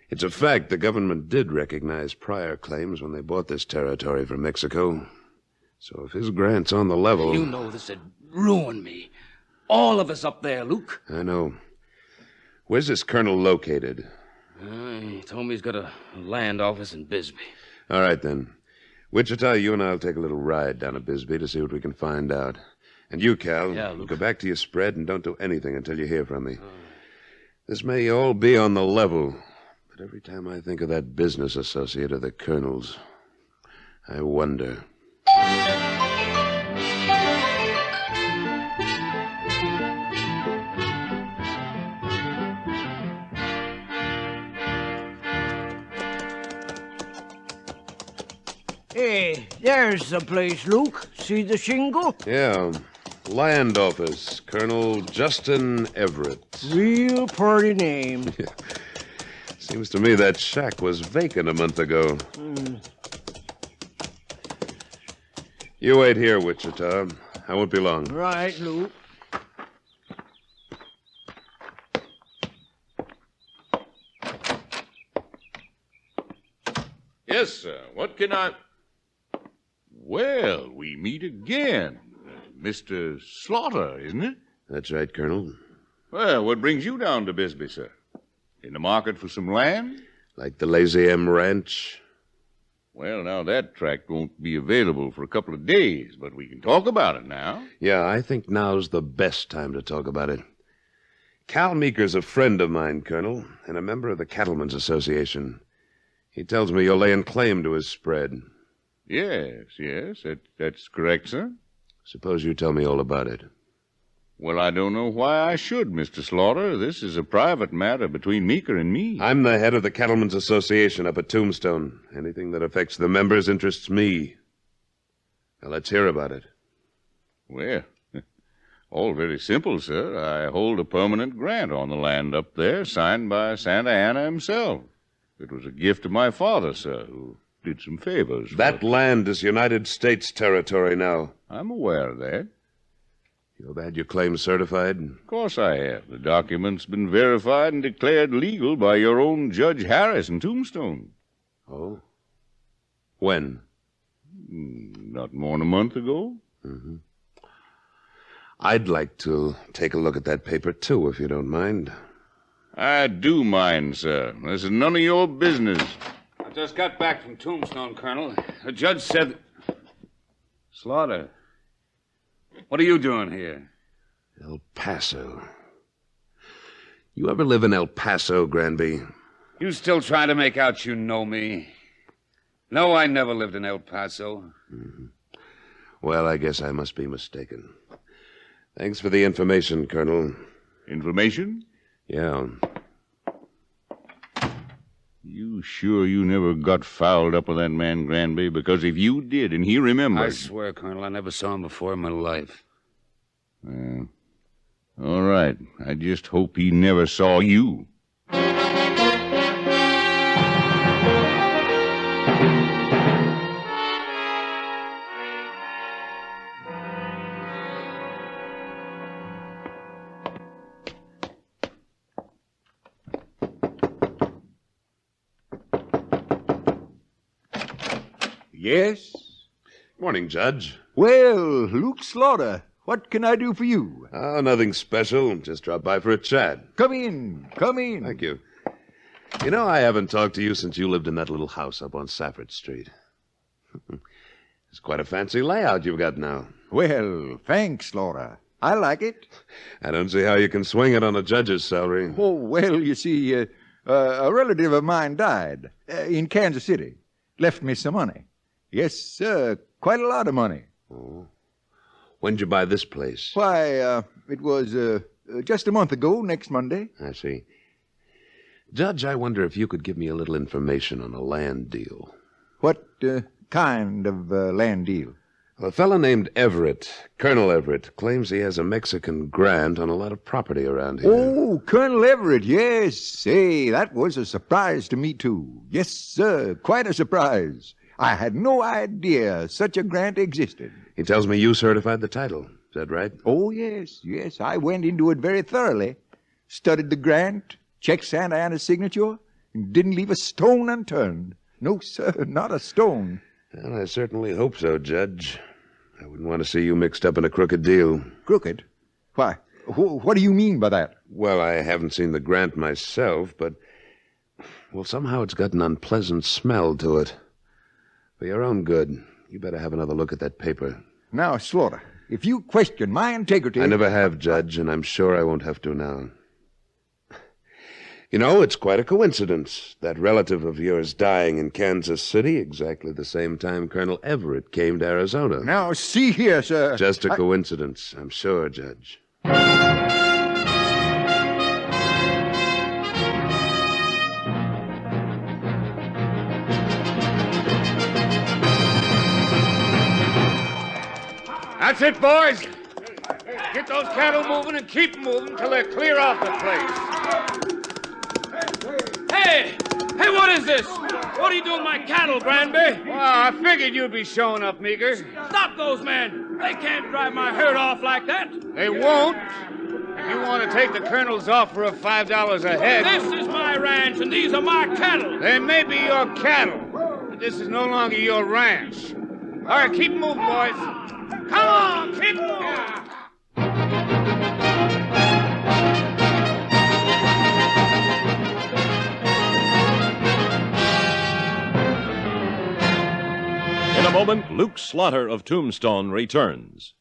It's a fact the government did recognize prior claims when they bought this territory from Mexico. So if his grant's on the level... You know this'd ruin me. All of us up there, Luke. I know. Where's this colonel located? He told me he's got a land office in Bisbee. All right, then. Wichita, you and I'll take a little ride down to Bisbee to see what we can find out. And you, Cal, Yeah, Luke. go back to your spread and don't do anything until you hear from me. This may all be on the level, but every time I think of that business associate of the colonel's, I wonder. Hey, there's the place, Luke. See the shingle? Yeah, land office, Colonel Justin Everett. Real pretty name. Seems to me that shack was vacant a month ago. You wait here, Wichita. I won't be long. Right, Luke. Yes, sir. What can I... Well, we meet again. Mr. Slaughter, isn't it? That's right, Colonel. Well, what brings you down to Bisbee, sir? In the market for some land? Like the Lazy M Ranch? Well, now, that tract won't be available for a couple of days, but we can talk about it now. Yeah, I think now's the best time to talk about it. Cal Meeker's a friend of mine, Colonel, and a member of the Cattlemen's Association. He tells me you're laying claim to his spread. Yes, that's correct, sir. Suppose you tell me all about it. Well, I don't know why I should, Mr. Slaughter. This is a private matter between Meeker and me. I'm the head of the Cattlemen's Association up at Tombstone. Anything that affects the members interests me. Now, let's hear about it. Well, all very simple, sir. I hold a permanent grant on the land up there, signed by Santa Anna himself. It was a gift of my father, sir, who did some favors. That land is United States territory now. I'm aware of that. You've had your claim certified? Of course I have. The document's been verified and declared legal by your own Judge Harris in Tombstone. Oh? When? Not more than a month ago. Mm-hmm. I'd like to take a look at that paper, too, if you don't mind. I do mind, sir. This is none of your business. I just got back from Tombstone, Colonel. The judge said... Slaughter, what are you doing here? El Paso. You ever live in El Paso, Granby? You still trying to make out you know me? No, I never lived in El Paso. Mm-hmm. Well, I guess I must be mistaken. Thanks for the information, Colonel. Information? Yeah. You sure you never got fouled up with that man, Granby? Because if you did, and he remembered... I swear, Colonel, I never saw him before in my life. Well, all right. I just hope he never saw you. Yes? Morning, Judge. Well, Luke Slaughter, what can I do for you? Oh, nothing special. Just dropped by for a chat. Come in. Thank you. You know, I haven't talked to you since you lived in that little house up on Safford Street. It's quite a fancy layout you've got now. Well, thanks, Slaughter. I like it. I don't see how you can swing it on a judge's salary. Oh, well, you see, a relative of mine died in Kansas City. Left me some money. Yes, sir, quite a lot of money. Oh. When'd you buy this place? Why, it was just a month ago, next Monday. I see. Judge, I wonder if you could give me a little information on a land deal. What kind of land deal? A fellow named Everett, Colonel Everett, claims he has a Mexican grant on a lot of property around here. Oh, Colonel Everett, yes. Say, that was a surprise to me, too. Yes, sir, quite a surprise. I had no idea such a grant existed. He tells me you certified the title. Is that right? Oh, yes. I went into it very thoroughly. Studied the grant, checked Santa Anna's signature, and didn't leave a stone unturned. No, sir, not a stone. Well, I certainly hope so, Judge. I wouldn't want to see you mixed up in a crooked deal. Crooked? Why, what do you mean by that? Well, I haven't seen the grant myself, but... Well, somehow it's got an unpleasant smell to it. For your own good, you better have another look at that paper. Now, Slaughter, if you question my integrity... I never have, Judge, and I'm sure I won't have to now. You know, it's quite a coincidence, that relative of yours dying in Kansas City exactly the same time Colonel Everett came to Arizona. Now, see here, sir. Just a coincidence, I'm sure, Judge. That's it, boys. Get those cattle moving and keep moving till they're clear off the place. Hey! Hey, what is this? What are you doing with my cattle, Granby? Well, I figured you'd be showing up, Meeker. Stop those men. They can't drive my herd off like that. They won't. If you want to take the Colonel's offer of $5 a head... This is my ranch, and these are my cattle. They may be your cattle, but this is no longer your ranch. All right, keep moving, boys. Come on, keep moving. In a moment, Luke Slaughter of Tombstone returns.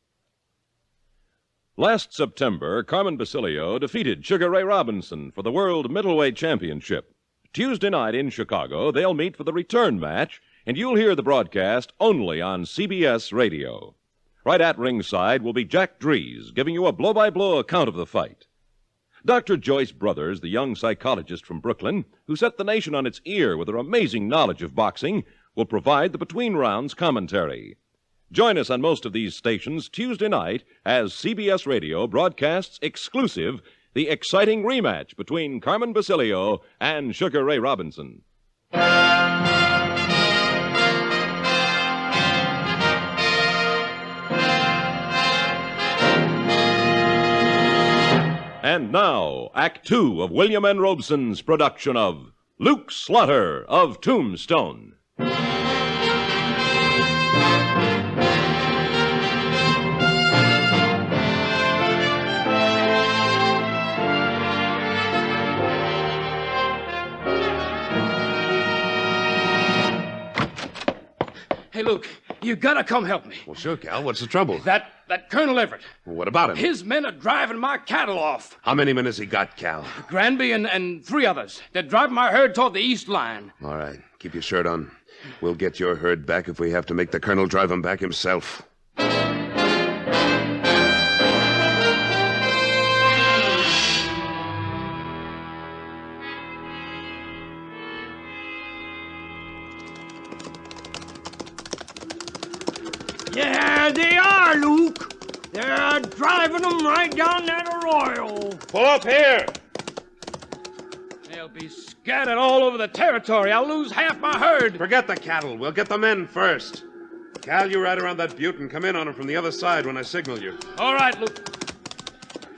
Last September, Carmen Basilio defeated Sugar Ray Robinson for the World Middleweight Championship. Tuesday night in Chicago, they'll meet for the return match, and you'll hear the broadcast only on CBS Radio. Right at ringside will be Jack Dries, giving you a blow-by-blow account of the fight. Dr. Joyce Brothers, the young psychologist from Brooklyn, who set the nation on its ear with her amazing knowledge of boxing, will provide the between-rounds commentary. Join us on most of these stations Tuesday night as CBS Radio broadcasts exclusive the exciting rematch between Carmen Basilio and Sugar Ray Robinson. And now, Act Two of William N. Robeson's production of Luke Slaughter of Tombstone. Hey, Luke, you gotta come help me. Well, sure, Cal. What's the trouble? That Colonel Everett. Well, what about him? His men are driving my cattle off. How many men has he got, Cal? Granby and 3 others. They're driving my herd toward the east line. All right. Keep your shirt on. We'll get your herd back if we have to make the Colonel drive him back himself. Yeah, they are, Luke. They're driving them right down that arroyo. Pull up here. They'll be scattered all over the territory. I'll lose half my herd. Forget the cattle. We'll get the men first. Cal, you ride around that butte and come in on them from the other side when I signal you. All right, Luke.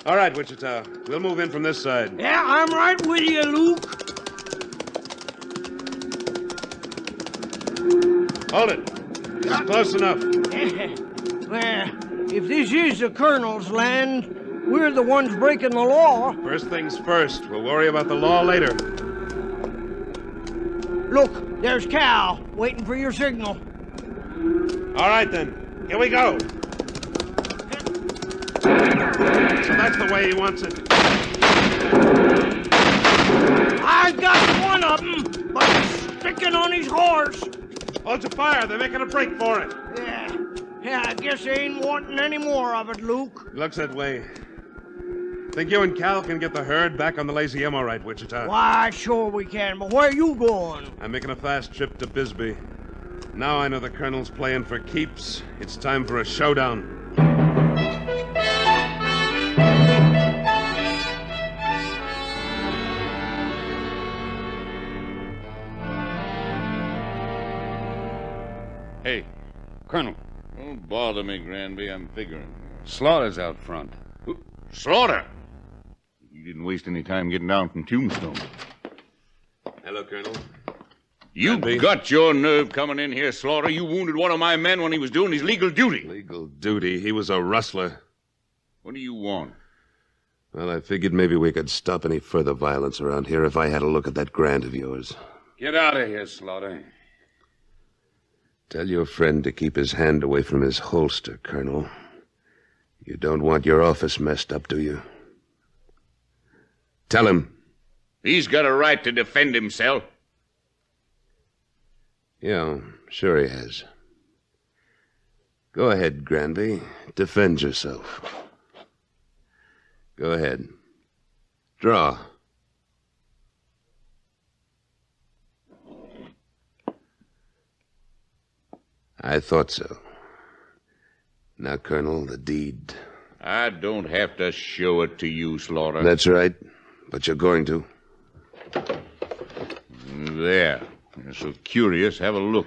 All right, Wichita. We'll move in from this side. Yeah, I'm right with you, Luke. Hold it. This is close enough. Well, if this is the Colonel's land, we're the ones breaking the law. First things first. We'll worry about the law later. Look, there's Cal, waiting for your signal. All right, then. Here we go. So that's the way he wants it. I got one of them, but he's sticking on his horse. Hold your fire. They're making a break for it. Yeah, I guess they ain't wanting any more of it, Luke. Looks that way. Think you and Cal can get the herd back on the Lazy M all right, Wichita? Why, sure we can, but where are you going? I'm making a fast trip to Bisbee. Now I know the Colonel's playing for keeps. It's time for a showdown. Hey, Colonel. Don't bother me, Granby. I'm figuring. Slaughter's out front. Slaughter? You didn't waste any time getting down from Tombstone. Hello, Colonel. You got your nerve coming in here, Slaughter. You wounded one of my men when he was doing his legal duty. Legal duty? He was a rustler. What do you want? Well, I figured maybe we could stop any further violence around here if I had a look at that grant of yours. Get out of here, Slaughter. Tell your friend to keep his hand away from his holster, Colonel. You don't want your office messed up, do you? Tell him. He's got a right to defend himself. Yeah, sure he has. Go ahead, Granby. Defend yourself. Go ahead. Draw. I thought so. Now, Colonel, the deed. I don't have to show it to you, Slaughter. That's right, but you're going to. There. you're so curious, have a look.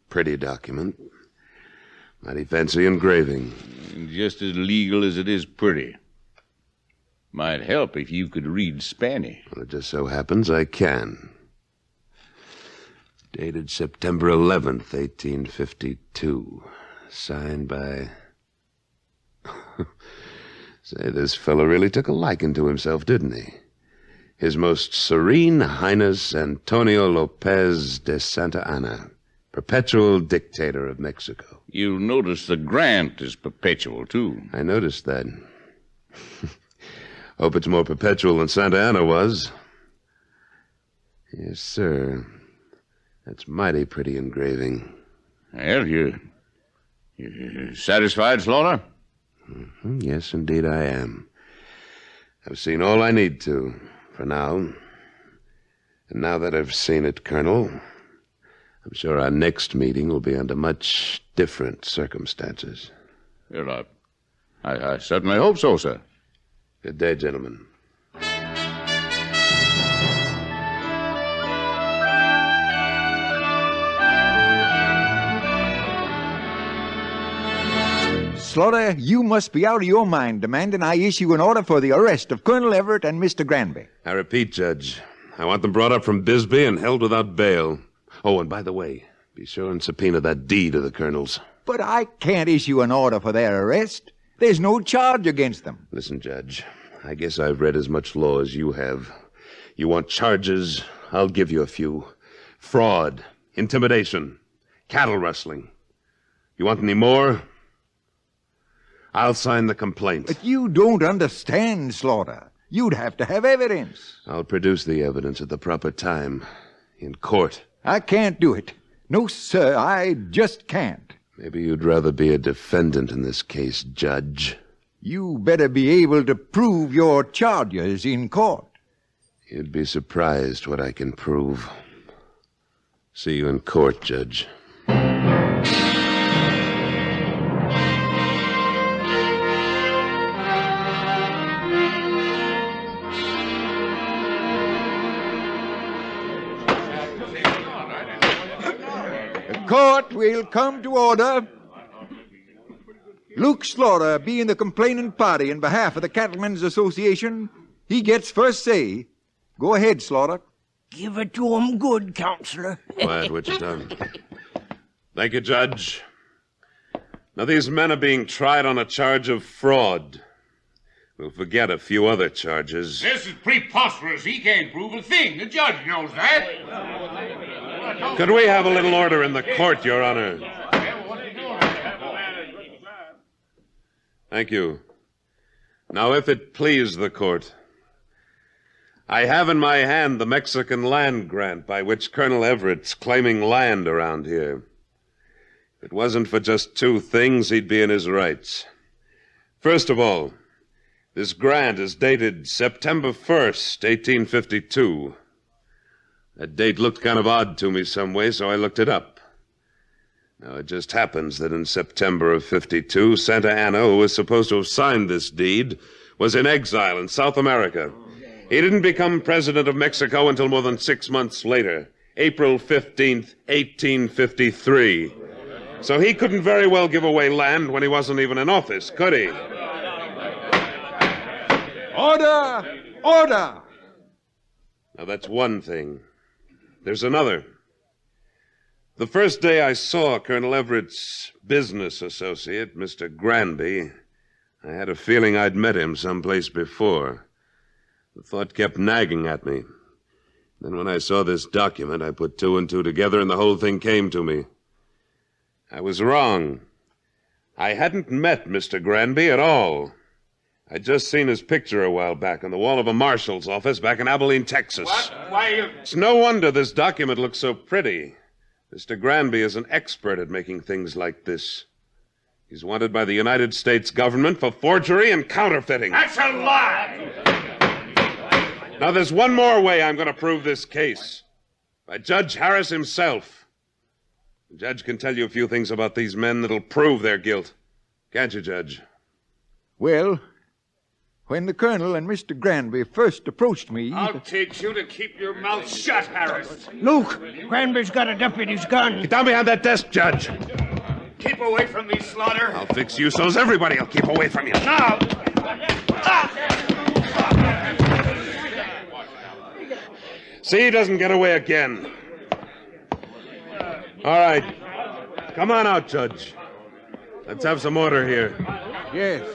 Pretty document. Mighty fancy engraving. Just as legal as it is pretty. Might help if you could read Spanish. Well, it just so happens I can. Dated September 11th, 1852. Signed by... Say, this fellow really took a liking to himself, didn't he? His Most Serene Highness Antonio Lopez de Santa Anna, perpetual dictator of Mexico. You'll notice the grant is perpetual, too. I noticed that. Hope it's more perpetual than Santa Anna was. Yes, sir. That's mighty pretty engraving. Well, you satisfied, Slaughter? Mm-hmm. Yes, indeed I am. I've seen all I need to, for now. And now that I've seen it, Colonel, I'm sure our next meeting will be under much different circumstances. Well, I certainly hope so, sir. Good day, gentlemen. Slaughter, you must be out of your mind demanding I issue an order for the arrest of Colonel Everett and Mr. Granby. I repeat, Judge, I want them brought up from Bisbee and held without bail. Oh, and by the way, be sure and subpoena that deed of the Colonel's. But I can't issue an order for their arrest. There's no charge against them. Listen, Judge, I guess I've read as much law as you have. You want charges? I'll give you a few. Fraud, intimidation, cattle rustling. You want any more? I'll sign the complaint. But you don't understand, Slaughter. You'd have to have evidence. I'll produce the evidence at the proper time. In court. I can't do it. No, sir, I just can't. Maybe you'd rather be a defendant in this case, Judge. You better be able to prove your charges in court. You'd be surprised what I can prove. See you in court, Judge. Court will come to order. Luke Slaughter being the complaining party in behalf of the Cattlemen's Association, he gets first say. Go ahead, Slaughter. Give it to 'em good, Counselor. Quiet, Wichita. Thank you, Judge. Now, these men are being tried on a charge of fraud. We'll forget a few other charges. This is preposterous. He can't prove a thing. The judge knows that. Could we have a little order in the court, Your Honor? Thank you. Now, if it please the court, I have in my hand the Mexican land grant by which Colonel Everett's claiming land around here. If it wasn't for just two things, he'd be in his rights. First of all, this grant is dated September 1st, 1852. That date looked kind of odd to me some way, so I looked it up. Now, it just happens that in September of 52, Santa Anna, who was supposed to have signed this deed, was in exile in South America. He didn't become president of Mexico until more than 6 months later, April 15th, 1853. So he couldn't very well give away land when he wasn't even in office, could he? Order! Order! Now, that's one thing. There's another. The first day I saw Colonel Everett's business associate, Mr. Granby, I had a feeling I'd met him someplace before. The thought kept nagging at me. Then when I saw this document, I put two and two together and the whole thing came to me. I was wrong. I hadn't met Mr. Granby at all. I'd just seen his picture a while back on the wall of a marshal's office back in Abilene, Texas. What? Why, It's no wonder this document looks so pretty. Mr. Granby is an expert at making things like this. He's wanted by the United States government for forgery and counterfeiting. That's a lie! Now, there's one more way I'm going to prove this case. By Judge Harris himself. The judge can tell you a few things about these men that'll prove their guilt. Can't you, Judge? Well, When the colonel and Mr. Granby first approached me... I'll teach you to keep your mouth shut, Harris. Luke, Granby's got a deputy's gun. Get down behind that desk, Judge. Keep away from me, Slaughter. I'll fix you so's everybody will keep away from you. Now! See he doesn't get away again. All right. Come on out, Judge. Let's have some order here. Yes.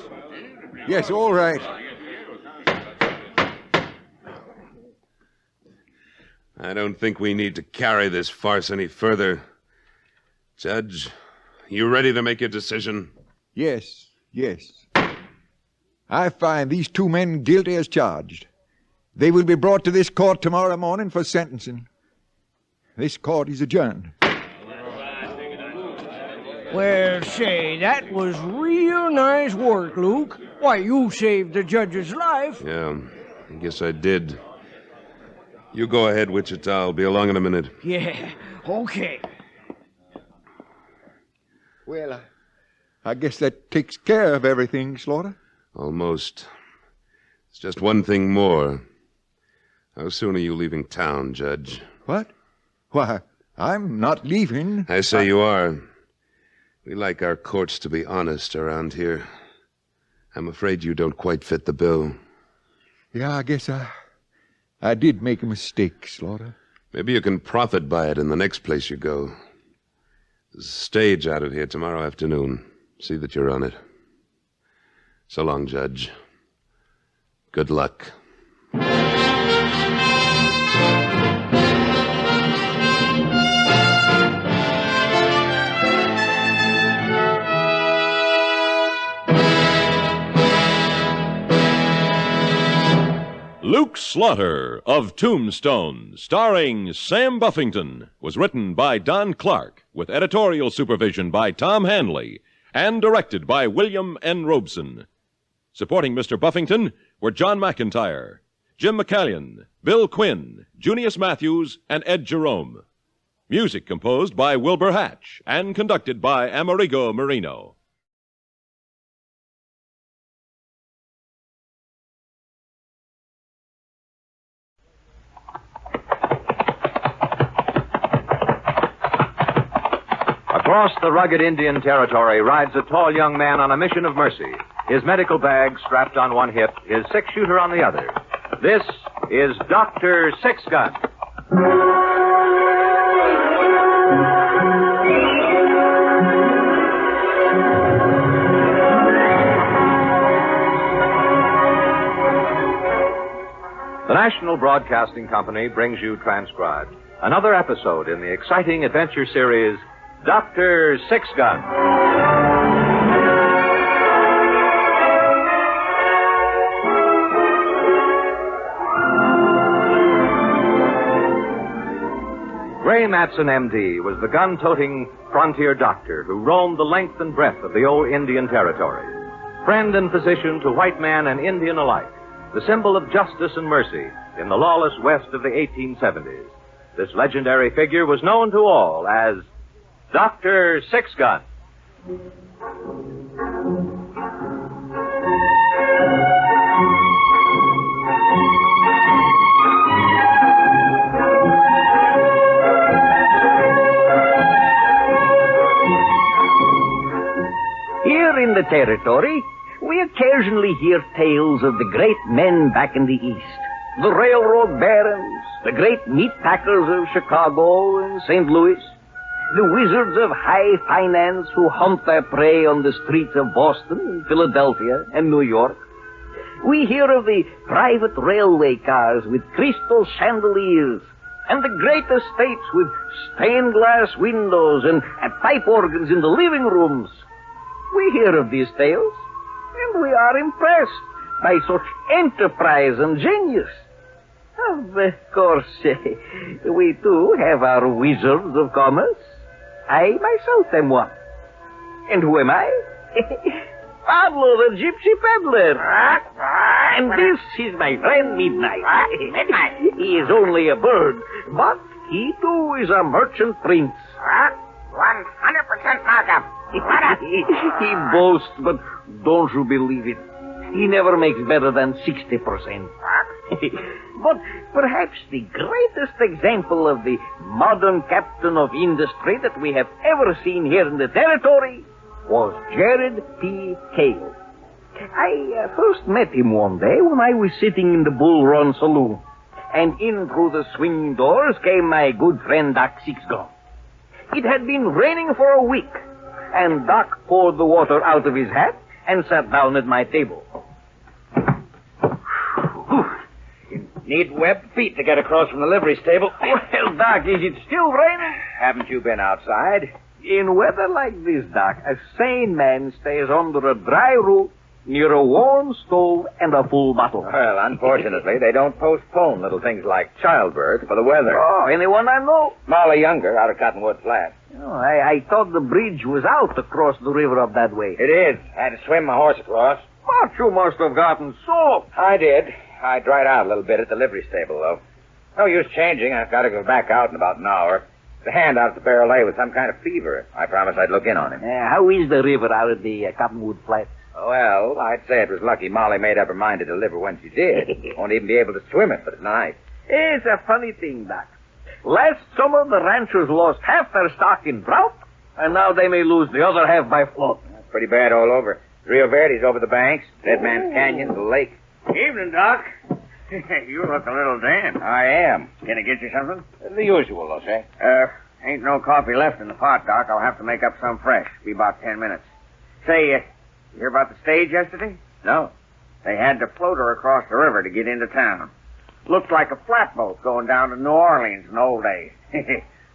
Yes, all right. I don't think we need to carry this farce any further. Judge, you ready to make your decision? Yes, yes. I find these two men guilty as charged. They will be brought to this court tomorrow morning for sentencing. This court is adjourned. Well, say, that was real nice work, Luke. Why, you saved the judge's life. Yeah, I guess I did. You go ahead, Wichita. I'll be along in a minute. Yeah, okay. Well, I guess that takes care of everything, Slaughter. Almost. It's just one thing more. How soon are you leaving town, Judge? What? Why, I'm not leaving. I say you are. We like our courts to be honest around here. I'm afraid you don't quite fit the bill. Yeah, I guess I did make a mistake, Slaughter. Maybe you can profit by it in the next place you go. There's a stage out of here tomorrow afternoon. See that you're on it. So long, Judge. Good luck. Luke Slaughter of Tombstone, starring Sam Buffington, was written by Don Clark, with editorial supervision by Tom Hanley, and directed by William N. Robeson. Supporting Mr. Buffington were John McIntyre, Jim McCallion, Bill Quinn, Junius Matthews, and Ed Jerome. Music composed by Wilbur Hatch and conducted by Amerigo Marino. Across the rugged Indian territory rides a tall young man on a mission of mercy, his medical bag strapped on one hip, his six-shooter on the other. This is Dr. Sixgun. The National Broadcasting Company brings you transcribed another episode in the exciting adventure series Dr. Sixgun. Ray Matson, M.D., was the gun-toting frontier doctor who roamed the length and breadth of the old Indian territory. Friend and physician to white man and Indian alike, the symbol of justice and mercy in the lawless west of the 1870s. This legendary figure was known to all as Dr. Sixgun. Here in the territory, we occasionally hear tales of the great men back in the East. The railroad barons, the great meat packers of Chicago and St. Louis, the wizards of high finance who hunt their prey on the streets of Boston, Philadelphia, and New York. We hear of the private railway cars with crystal chandeliers, and the great estates with stained glass windows and pipe organs in the living rooms. We hear of these tales, and we are impressed by such enterprise and genius. Of course, we too have our wizards of commerce. I myself am one. And who am I? Pablo, the gypsy peddler. And this is my friend Midnight. Midnight? He is only a bird, but he too is a merchant prince. 100% markup. He boasts, but don't you believe it. he never makes better than 60%. But perhaps the greatest example of the modern captain of industry that we have ever seen here in the territory was Jared P. Cale. I first met him one day when I was sitting in the Bull Run Saloon, and in through the swing doors came my good friend Doc Sixgun. It had been raining for a week, and Doc poured the water out of his hat and sat down at my table. Need webbed feet to get across from the livery stable. Well, Doc, is it still raining? Haven't you been outside? In weather like this, Doc, a sane man stays under a dry roof near a warm stove and a full bottle. Well, unfortunately, they don't postpone little things like childbirth for the weather. Oh, anyone I know? Molly Younger out of Cottonwood Flat. Oh, I thought the bridge was out across the river up that way. It is. I had to swim my horse across. But you must have gotten soaked. I did. I dried out a little bit at the livery stable, though. No use changing. I've got to go back out in about an hour. The hand out at the barrel lay with some kind of fever. I promised I'd look in on him. How is the river out at the Cottonwood Flats? Well, I'd say it was lucky Molly made up her mind to deliver when she did. Won't even be able to swim it for tonight. It's a funny thing, Doc. Last summer, the ranchers lost half their stock in drought, and now they may lose the other half by flood. That's pretty bad all over. Rio Verde's over the banks, Dead Man's Canyon, the lake. Evening, Doc. You look a little damp. I am. Can I get you something? The usual, I'll say. Ain't no coffee left in the pot, Doc. I'll have to make up some fresh. Be about 10 minutes. Say, you hear about the stage yesterday? No. They had to float her across the river to get into town. Looked like a flatboat going down to New Orleans in old days.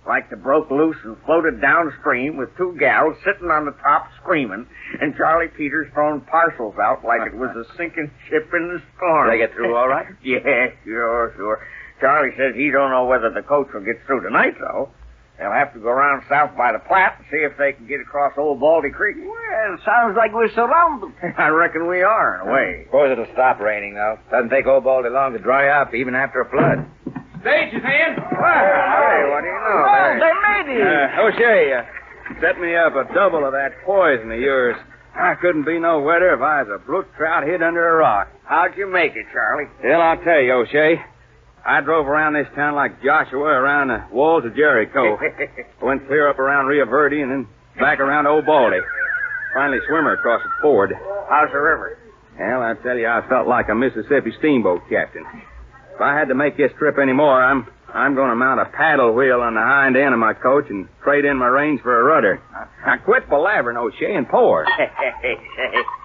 Like they broke loose and floated downstream with two gals sitting on the top screaming, and Charlie Peters throwing parcels out like it was a sinking ship in the storm. Did they get through all right? Yeah, sure. Charlie says he don't know whether the coach will get through tonight, though. They'll have to go around south by the Platte and see if they can get across Old Baldy Creek. Well, sounds like we're surrounded. I reckon we are, in a way. Suppose it'll stop raining, though. Doesn't take Old Baldy long to dry up, even after a flood. Stage is in. Hey, what do you know? Well, they made it. O'Shea, set me up a double of that poison of yours. I couldn't be no wetter if I was a brook trout hid under a rock. How'd you make it, Charlie? Well, I'll tell you, O'Shea. I drove around this town like Joshua around the walls of Jericho. Went clear up around Rio Verde and then back around Old Baldy. Finally swimmer across the ford. How's the river? Well, I tell you, I felt like a Mississippi steamboat captain. If I had to make this trip anymore, I'm going to mount a paddle wheel on the hind end of my coach and trade in my reins for a rudder. Now, quit palavering, O'Shea, and pour.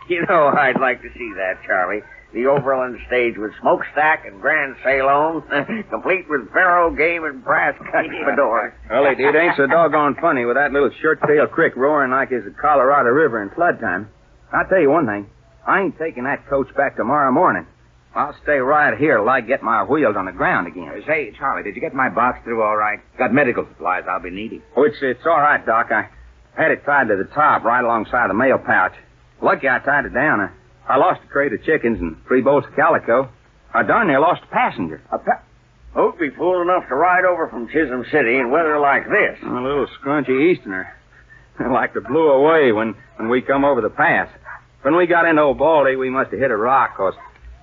You know, I'd like to see that, Charlie. The overland stage with smokestack and grand salon, complete with faro game and brass cut fedora. Well, it ain't so doggone funny with that little shirt-tail creek roaring like it's the Colorado River in flood time. I'll tell you one thing. I ain't taking that coach back tomorrow morning. I'll stay right here till I get my wheels on the ground again. Say, Charlie, did you get my box through all right? Got medical supplies I'll be needing. Oh, it's all right, Doc. I had it tied to the top right alongside the mail pouch. Lucky I tied it down. I lost a crate of chickens and 3 bolts of calico. I darn near lost a passenger. Who'd be fool enough to ride over from Chisholm City in weather like this? A little scrunchy Easterner. Like to blew away when we come over the pass. When we got into Old Baldy, we must have hit a rock, 'cause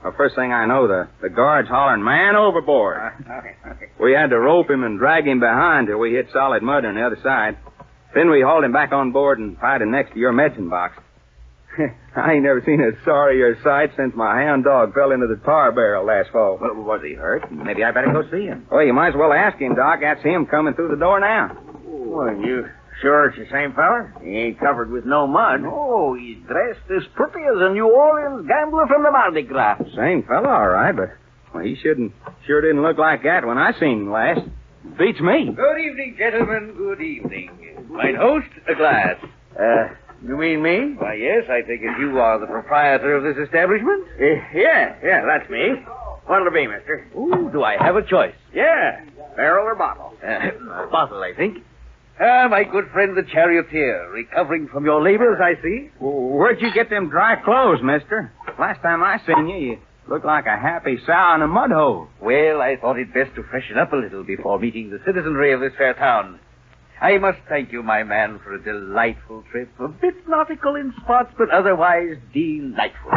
the first thing I know, the guards hollering, "Man overboard." We had to rope him and drag him behind till we hit solid mud on the other side. Then we hauled him back on board and tied him next to your medicine box. I ain't never seen a sorrier sight since my hound dog fell into the tar barrel last fall. Well, was he hurt? Maybe I better go see him. Well, you might as well ask him, Doc. That's him coming through the door now. Well, you sure it's the same fella? He ain't covered with no mud. Oh, he's dressed as pretty as a New Orleans gambler from the Mardi Gras. Same fella, all right, but he sure didn't look like that when I seen him last. Beats me. Good evening, gentlemen. Good evening. Mine host, a glass. You mean me? Why, yes, I think if you are the proprietor of this establishment. Yeah, that's me. What'll it be, mister? Ooh, do I have a choice? Yeah, barrel or bottle? Bottle, I think. My good friend the charioteer, recovering from your labors, I see. Where'd you get them dry clothes, mister? Last time I seen you looked like a happy sow in a mud hole. Well, I thought it best to freshen up a little before meeting the citizenry of this fair town. I must thank you, my man, for a delightful trip. A bit nautical in spots, but otherwise delightful.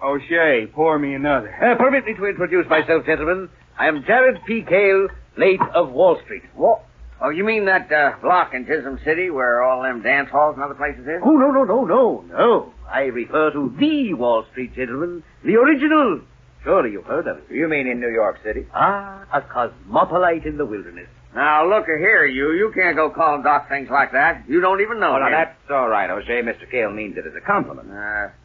O'Shea, pour me another. Permit me to introduce myself, gentlemen. I am Jared P. Cale, late of Wall Street. What? Oh, you mean that block in Chisholm City where all them dance halls and other places is? Oh, no. I refer to the Wall Street, gentlemen. The original. Surely you've heard of it. You mean in New York City? A cosmopolite in the wilderness. Now, look here, you can't go calling Doc things like that. You don't even know Oh, now him. that's all right, O'Shea. Mr. Cale means it as a compliment.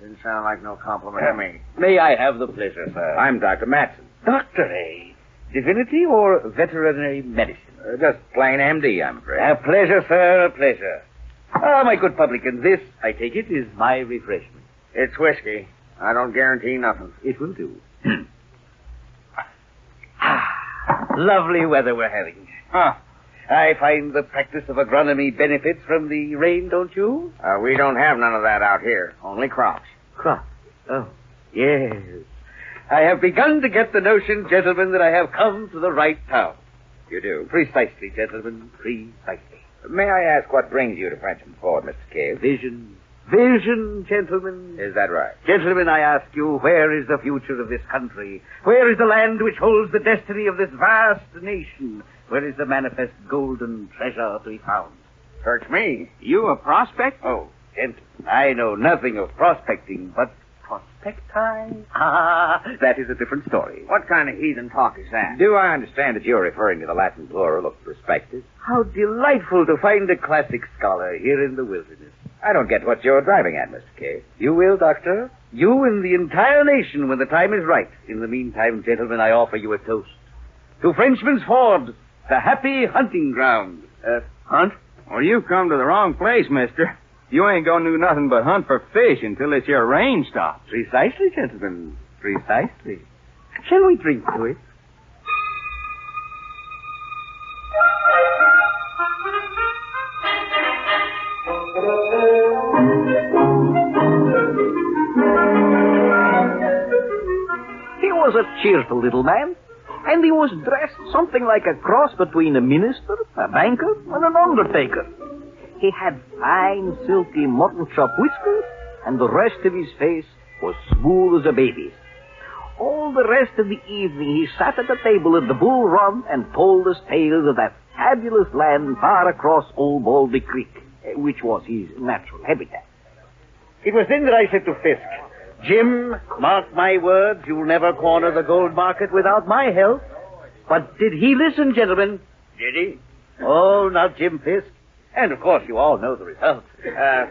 Didn't sound like no compliment to me. May I have the pleasure, sir? I'm Dr. Matson. Doctor, Divinity or veterinary medicine? Just plain MD, I'm afraid. A pleasure, sir, a pleasure. My good publican, this, I take it, is my refreshment. It's whiskey. I don't guarantee nothing. It will do. Lovely weather we're having. I find the practice of agronomy benefits from the rain, don't you? We don't have none of that out here. Only crops. Crops? Oh, yes. I have begun to get the notion, gentlemen, that I have come to the right town. You do? Precisely, gentlemen, precisely. May I ask what brings you to Frenchman Ford, Mr. Cale? Vision. Vision, gentlemen. Is that right? Gentlemen, I ask you, where is the future of this country? Where is the land which holds the destiny of this vast nation? Where is the manifest golden treasure to be found? Search me. You a prospect? Oh, gentlemen, I know nothing of prospecting, but prospecti? That is a different story. What kind of heathen talk is that? Do I understand that you're referring to the Latin plural of prospectus? How delightful to find a classic scholar here in the wilderness. I don't get what you're driving at, Mr. Cale. You will, Doctor. You and the entire nation when the time is right. In the meantime, gentlemen, I offer you a toast. To Frenchman's Ford, the happy hunting ground. Hunt? Well, you've come to the wrong place, mister. You ain't gonna do nothing but hunt for fish until this here rain stops. Precisely, gentlemen. Precisely. Shall we drink to it? He was a cheerful little man, and he was dressed something like a cross between a minister, a banker, and an undertaker. He had fine, silky mutton chop whiskers, and the rest of his face was smooth as a baby's. All the rest of the evening he sat at the table at the Bull Run and told us tales of that fabulous land far across Old Baldy Creek, which was his natural habitat. It was then that I said to Fisk, Jim, mark my words, you'll never corner the gold market without my help. But did he listen, gentlemen? Did he? Oh, not Jim Fisk. And, of course, you all know the result. Yeah,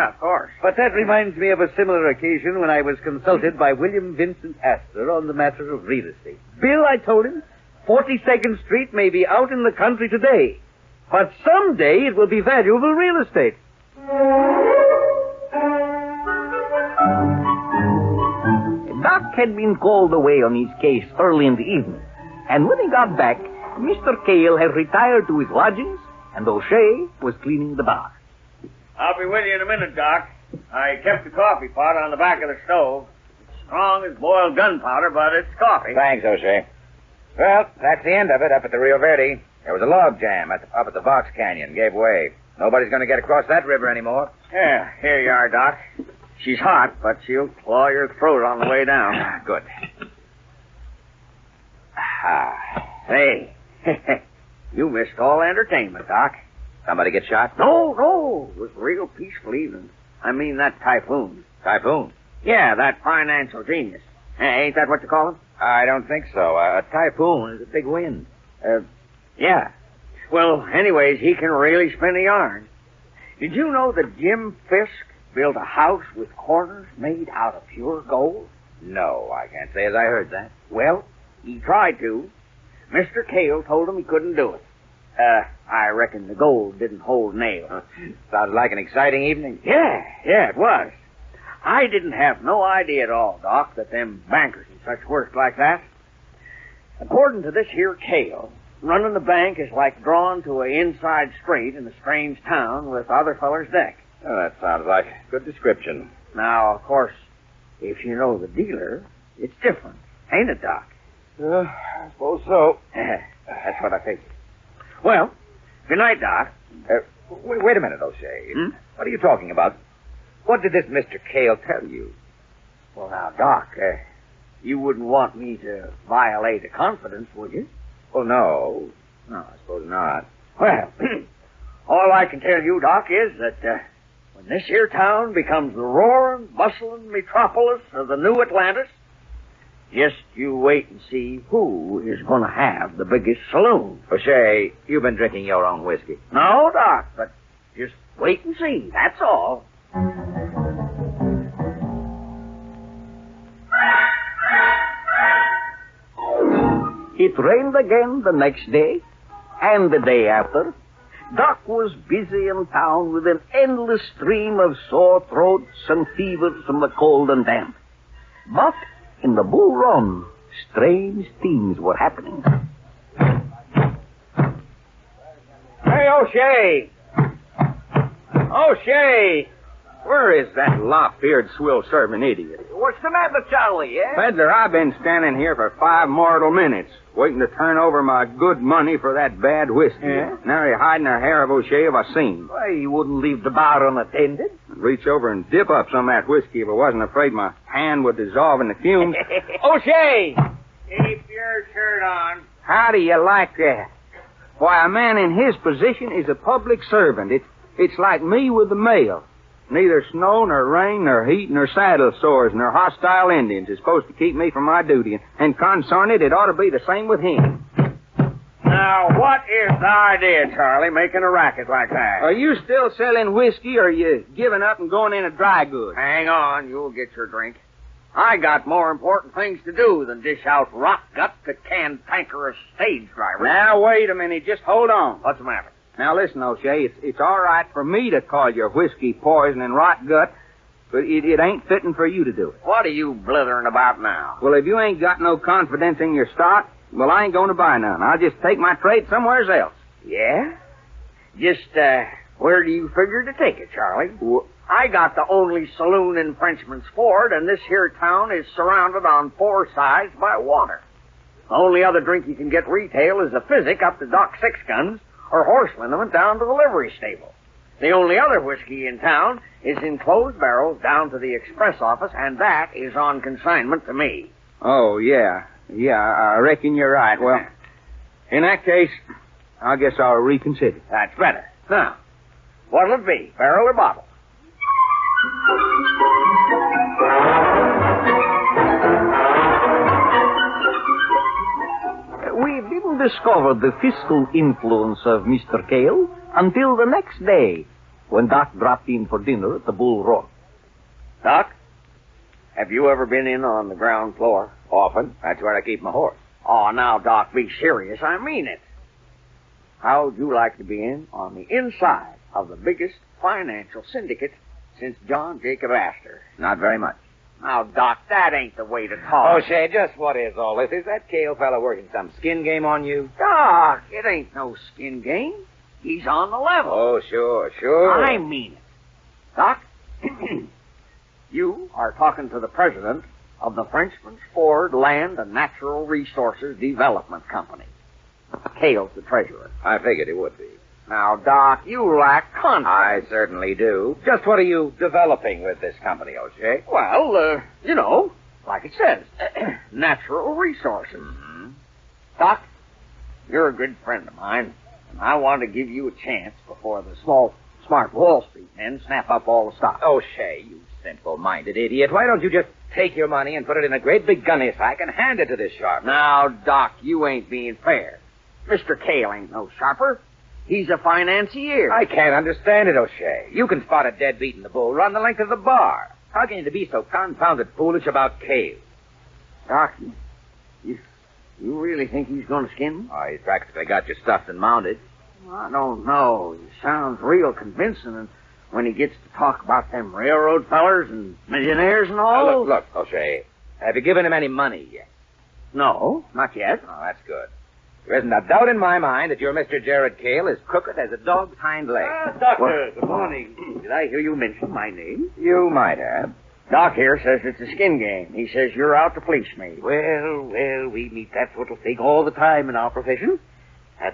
of course. But that reminds me of a similar occasion when I was consulted by William Vincent Astor on the matter of real estate. Bill, I told him, 42nd Street may be out in the country today, but someday it will be valuable real estate. Doc had been called away on his case early in the evening, and when he got back, Mr. Cale had retired to his lodgings, and O'Shea was cleaning the bar. I'll be with you in a minute, Doc. I kept the coffee pot on the back of the stove. It's strong as boiled gunpowder, but it's coffee. Thanks, O'Shea. Well, that's the end of it up at the Rio Verde. There was a log jam up at the Box Canyon. Gave way. Nobody's going to get across that river anymore. Yeah, here you are, Doc. She's hot, but she'll claw your throat on the way down. Good. Hey, you missed all entertainment, Doc. Somebody get shot? No. It was a real peaceful evening. I mean that typhoon. Typhoon? Yeah, that financial genius. Ain't that what you call him? I don't think so. A typhoon is a big wind. Yeah. Well, anyways, he can really spin a yarn. Did you know that Jim Fisk built a house with corners made out of pure gold? No, I can't say as I heard that. Well, he tried to. Mr. Cale told him he couldn't do it. I reckon the gold didn't hold nail. Sounds like an exciting evening. Yeah, it was. I didn't have no idea at all, Doc, that them bankers and such worked like that. According to this here Cale, running the bank is like drawn to a inside straight in a strange town with other fellers' deck. Oh, that sounds like a good description. Now, of course, if you know the dealer, it's different. Ain't it, Doc? I suppose so. That's what I figured. Well, Good night, Doc. Wait a minute, O'Shea. What are you talking about? What did this Mr. Cale tell you? Well, now, Doc, you wouldn't want me to violate a confidence, would you? Well, no. No, I suppose not. Well, all I can tell you, Doc, is that when this here town becomes the roaring, bustling metropolis of the new Atlantis, just you wait and see who is going to have the biggest saloon. O'Shea, you've been drinking your own whiskey. No, Doc, but just wait and see, that's all. It rained again the next day, and the day after. Doc was busy in town with an endless stream of sore throats and fevers from the cold and damp. But in the Bull Run, strange things were happening. Hey, O'Shea! O'Shea! Where is that lop-eared, swill-serving idiot? What's the matter, Charlie, eh? Peddler, I've been standing here for 5 mortal minutes, waiting to turn over my good money for that bad whiskey. Yeah? Now you're hiding a hair of O'Shea if I seen. Why, you wouldn't leave the bar unattended. I'd reach over and dip up some of that whiskey if I wasn't afraid my hand would dissolve in the fumes. O'Shea! Keep your shirt on. How do you like that? Why, a man in his position is a public servant. It's like me with the mail. Neither snow, nor rain, nor heat, nor saddle sores, nor hostile Indians is supposed to keep me from my duty. And consarn it ought to be the same with him. Now, what is the idea, Charlie, making a racket like that? Are you still selling whiskey, or are you giving up and going into dry goods? Hang on, you'll get your drink. I got more important things to do than dish out rot gut to cantankerous stage drivers. Now, wait a minute. Just hold on. What's the matter? Now, listen, O'Shea, it's all right for me to call your whiskey poison and rot gut, but it ain't fitting for you to do it. What are you blithering about now? Well, if you ain't got no confidence in your stock, well, I ain't going to buy none. I'll just take my trade somewhere else. Yeah? Just, where do you figure to take it, Charlie? I got the only saloon in Frenchman's Ford, and this here town is surrounded on 4 sides by water. The only other drink you can get retail is a physic up to Doc Sixgun's, or horse liniment down to the livery stable. The only other whiskey in town is in closed barrels down to the express office, and that is on consignment to me. Oh, yeah. Yeah, I reckon you're right. Well, in that case, I guess I'll reconsider. That's better. Now, what'll it be, barrel or bottle? We didn't discover the fiscal influence of Mr. Cale until the next day, when Doc dropped in for dinner at the Bull Run. Doc, have you ever been in on the ground floor? Often. That's where I keep my horse. Oh, now, Doc, be serious. I mean it. How'd you like to be in on the inside of the biggest financial syndicate since John Jacob Astor? Not very much. Now, Doc, that ain't the way to talk. O'Shea, just what is all this? Is that Cale fellow working some skin game on you? Doc, it ain't no skin game. He's on the level. Oh, sure. I mean it. Doc, you are talking to the president of the Frenchman's Ford Land and Natural Resources Development Company. Cale's the treasurer. I figured it would be. Now, Doc, you lack confidence. I certainly do. Just what are you developing with this company, O'Shea? Well, you know, like it says, natural resources. Mm-hmm. Doc, you're a good friend of mine, and I want to give you a chance before the smart Wall Street men snap up all the stock. O'Shea, you simple-minded idiot. Why don't you just take your money and put it in a great big gunny sack and hand it to this sharp? Now, Doc, you ain't being fair. Mr. Cale ain't no sharper. He's a financier. I can't understand it, O'Shea. You can spot a deadbeat in the Bull Run the length of the bar. How can you be so confounded foolish about Cale? Doc, you really think he's going to skin me? Oh, he's practically got you stuffed and mounted. I don't know. He sounds real convincing, and when he gets to talk about them railroad fellers and millionaires and all... Look, O'Shea. Have you given him any money yet? No, not yet. Oh, that's good. There isn't a doubt in my mind that your Mr. Jared Cale is crooked as a dog's hind leg. Doctor, good morning. Did I hear you mention my name? You might have. Doc here says it's a skin game. He says you're out to fleece me. Well, we meet that sort of thing all the time in our profession.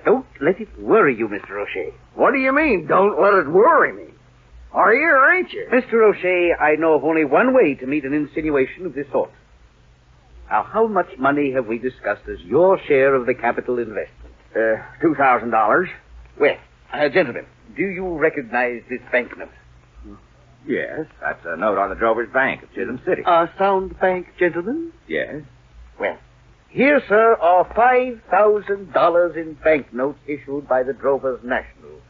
Don't let it worry you, Mr. O'Shea. What do you mean, don't let it worry me? Are you or ain't you? Mr. O'Shea, I know of only one way to meet an insinuation of this sort. Now, how much money have we discussed as your share of the capital investment? $2,000. Well, gentlemen, do you recognize this banknote? Yes, that's a note on the Drover's Bank of Chisholm City. A sound bank, gentlemen? Yes. Well, here, sir, are $5,000 in banknotes issued by the Drovers National.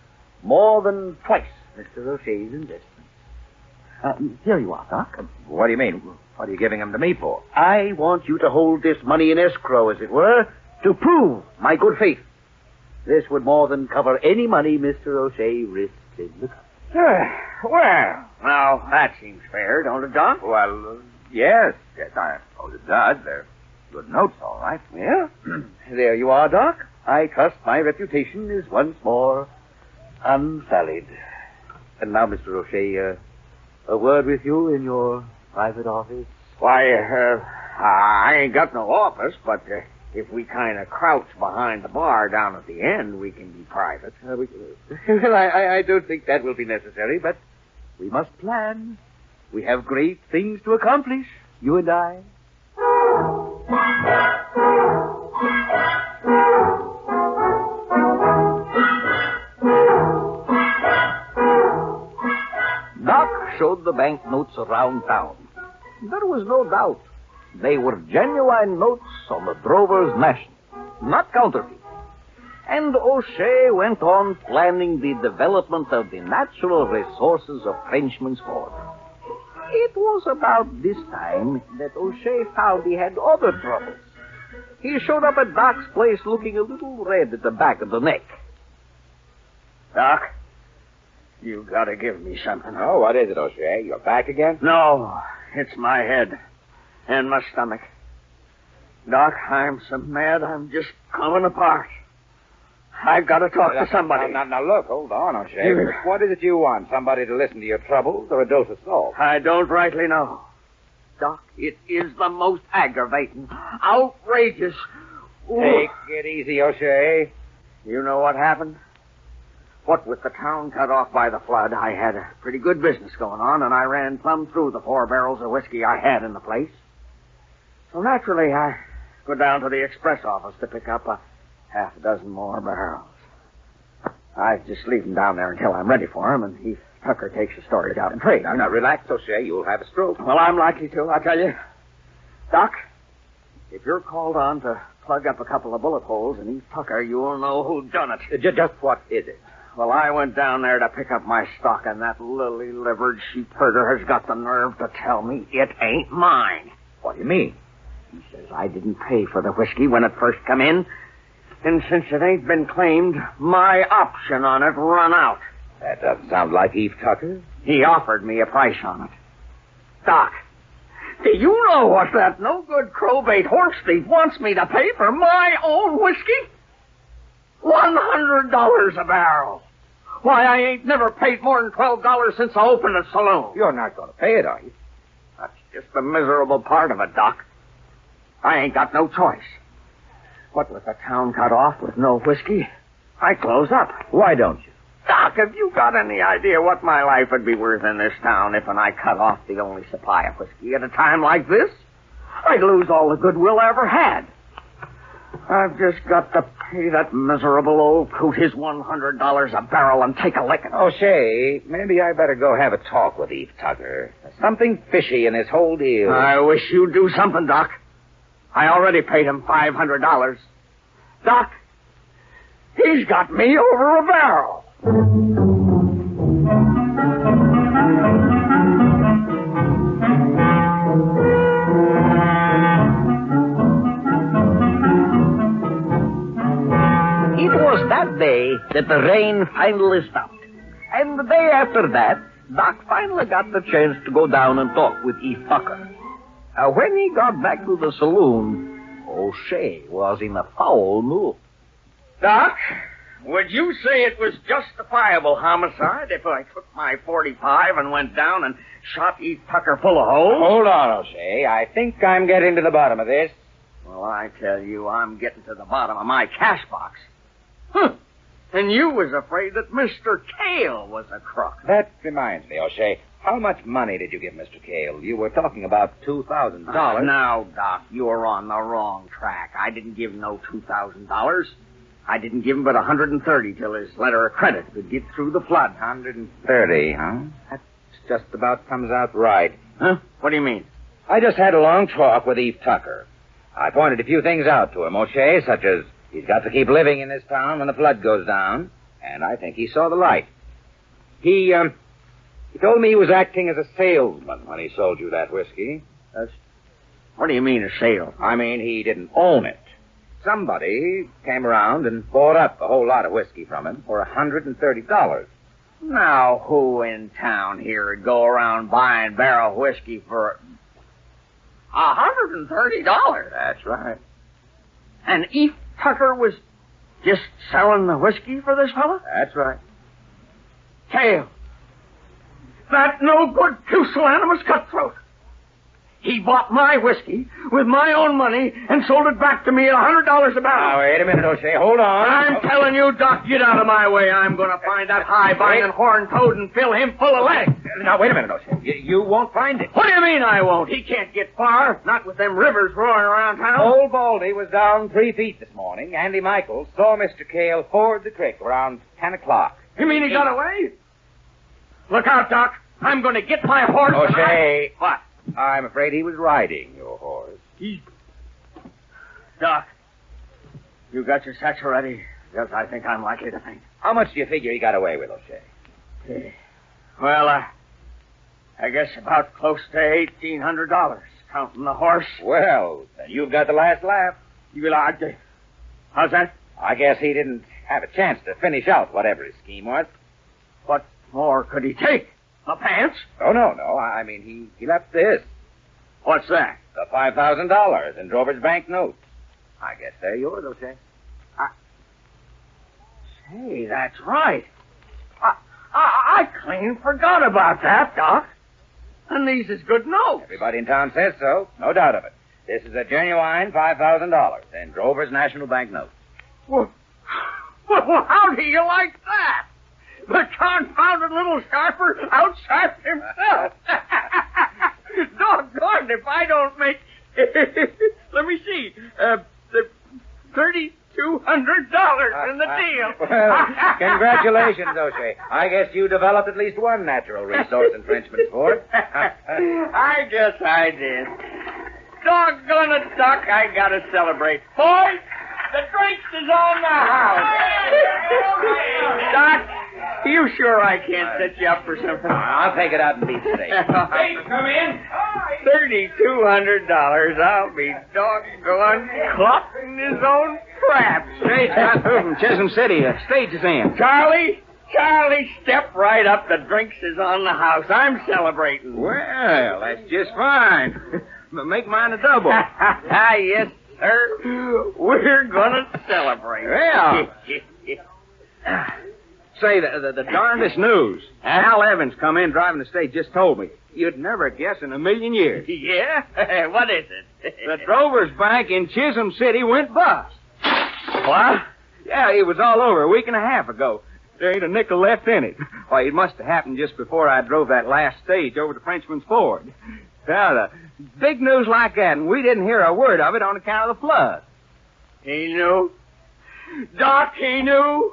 More than twice Mr. O'Shea's investment. Here you are, Doc. What do you mean? What are you giving them to me for? I want you to hold this money in escrow, as it were, to prove my good faith. This would more than cover any money Mr. O'Shea risks in the country. Well, now, that seems fair, don't it, Doc? Well, yes. Yes, I suppose it does. They're good notes, all right. Yeah? There you are, Doc. I trust my reputation is once more unsullied. And now, Mr. O'Shea, a word with you in your private office. Why, I ain't got no office, but if we kind of crouch behind the bar down at the end, we can be private. Well, I don't think that will be necessary, but we must plan. We have great things to accomplish, you and I. Doc showed the banknotes around town. There was no doubt. They were genuine notes on the Drovers National, not counterfeit. And O'Shea went on planning the development of the natural resources of Frenchman's Ford. It was about this time that O'Shea found he had other troubles. He showed up at Doc's place looking a little red at the back of the neck. Doc, you gotta give me something. Oh, what is it, O'Shea? You're back again? No, it's my head and my stomach. Doc, I'm so mad I'm just coming apart. I've got to talk to somebody. Now, look, hold on, O'Shea. What is it you want? Somebody to listen to your troubles or a dose of salt? I don't rightly know. Doc, it is the most aggravating, outrageous... Take it easy, O'Shea. You know what happened? What with the town cut off by the flood, I had a pretty good business going on, and I ran plumb through the 4 barrels of whiskey I had in the place. So naturally, I go down to the express office to pick up a half a dozen more barrels. I just leave them down there until I'm ready for them, and Heath Tucker takes the storage out and trade. Now, relax, O'Shea. You'll have a stroke. Well, I'm likely to, I tell you. Doc, if you're called on to plug up a couple of bullet holes in Heath Tucker, you'll know who done it. Just what is it? Well, I went down there to pick up my stock, and that lily-livered sheep herder has got the nerve to tell me it ain't mine. What do you mean? He says I didn't pay for the whiskey when it first come in, and since it ain't been claimed, my option on it run out. That doesn't sound like Eve Tucker. He offered me a price on it. Doc, do you know what that no-good crowbait horse thief wants me to pay for my own whiskey? $100 a barrel. Why, I ain't never paid more than $12 since I opened a saloon. You're not going to pay it, are you? That's just the miserable part of it, Doc. I ain't got no choice. What with the town cut off with no whiskey, I close up. Why don't you? Doc, have you got any idea what my life would be worth in this town if I cut off the only supply of whiskey at a time like this? I'd lose all the goodwill I ever had. I've just got to pay that miserable old coot his $100 a barrel and take a licking. O'Shea, maybe I better go have a talk with Eve Tucker. There's something fishy in this whole deal. I wish you'd do something, Doc. I already paid him $500. Doc, he's got me over a barrel. It was that day that the rain finally stopped. And the day after that, Doc finally got the chance to go down and talk with Eve Tucker. When he got back to the saloon, O'Shea was in a foul mood. Doc, would you say it was justifiable homicide if I took my .45 and went down and shot Eve Tucker full of holes? Hold on, O'Shea. I think I'm getting to the bottom of this. Well, I tell you, I'm getting to the bottom of my cash box. Huh. And you was afraid that Mr. Cale was a crook. That reminds me, O'Shea. How much money did you give Mr. Cale? You were talking about $2,000. Now, Doc, you're on the wrong track. I didn't give him no $2,000. I didn't give him but $130 till his letter of credit could get through the flood. $130, huh? That just about comes out right. Huh? What do you mean? I just had a long talk with Eve Tucker. I pointed a few things out to him, O'Shea, such as he's got to keep living in this town when the flood goes down, and I think he saw the light. He told me he was acting as a salesman when he sold you that whiskey. What do you mean, a sale? I mean, he didn't own it. Somebody came around and bought up a whole lot of whiskey from him for $130. Now, who in town here would go around buying barrel whiskey for $130? That's right. And Eve Tucker was just selling the whiskey for this fella? That's right. Cale, that no-good pusillanimous cutthroat. He bought my whiskey with my own money and sold it back to me at $100 a barrel. Now, wait a minute, O'Shea. Hold on. I'm telling you, Doc, get out of my way. I'm going to find that high-binding horn toad and fill him full of lead. Now, wait a minute, O'Shea. You won't find it. What do you mean I won't? He can't get far. Not with them rivers roaring around town. Old Baldy was down 3 feet this morning. Andy Michaels saw Mr. Cale ford the creek around 10 o'clock. You mean he got away? Look out, Doc. I'm going to get my horse. O'Shea. What? I'm afraid he was riding your horse. Doc, you got your satchel ready? Yes, I think I'm likely to faint. How much do you figure he got away with, O'Shea? Well, I guess about close to $1,800, counting the horse. Well, then you've got the last laugh. How's that? I guess he didn't have a chance to finish out whatever his scheme was. What more could he take? The pants? Oh, no. I mean, he left this. What's that? The $5,000 in Drover's bank notes. I guess they're yours, O'Shea. Say, that's right. I clean forgot about that, Doc. And these is good notes. Everybody in town says so. No doubt of it. This is a genuine $5,000 in Drover's National Bank notes. Well, how do you like that? The confounded little sharper outsharped himself. Doggone if I don't make... Let me see. $3,200 in the deal. Well, congratulations, O'Shea. I guess you developed at least one natural resource infringement for it. I guess I did. Doggone it, Doc, I gotta celebrate. Boys, the drinks is on the house. Doc, you sure I can't set you up for something? I'll take it out and beat steak. Hey, come in. $3,200. I'll be doggone clocking his own crap. Stage got through from Chisholm City. Stage is in. Charlie, step right up. The drinks is on the house. I'm celebrating. Well, that's just fine. But make mine a double. Yes, sir. We're gonna celebrate. Well. Say, the darndest news. Al Evans come in driving the stage, just told me. You'd never guess in a million years. Yeah? What is it? The Drover's Bank in Chisholm City went bust. What? Yeah, it was all over a week and a half ago. There ain't a nickel left in it. Why, it must have happened just before I drove that last stage over to Frenchman's Ford. Now, the big news like that, and we didn't hear a word of it on account of the flood. He knew. Doc, he knew.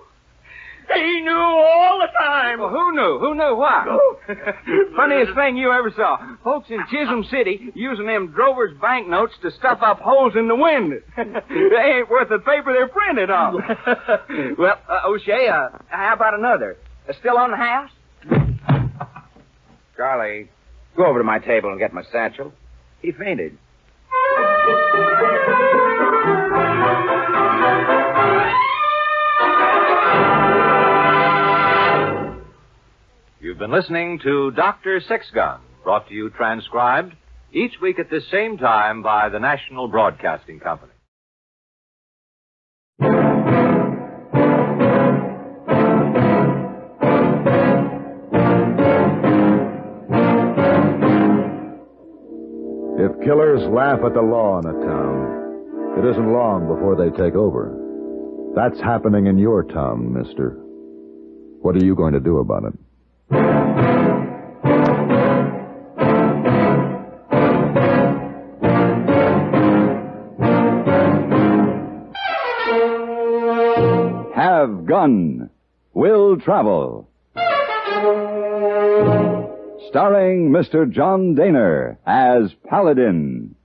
He knew all the time. Well, who knew? Who knew what? Funniest thing you ever saw. Folks in Chisholm City using them Drover's banknotes to stuff up holes in the window. They ain't worth the paper they're printed on. Well, O'Shea, how about another? Still on the house? Charlie, go over to my table and get my satchel. He fainted. You've been listening to Dr. Sixgun, brought to you transcribed each week at this same time by the National Broadcasting Company. If killers laugh at the law in a town, it isn't long before they take over. That's happening in your town, mister. What are you going to do about it? Have Gun Will Travel. Starring Mr. John Daner as Paladin.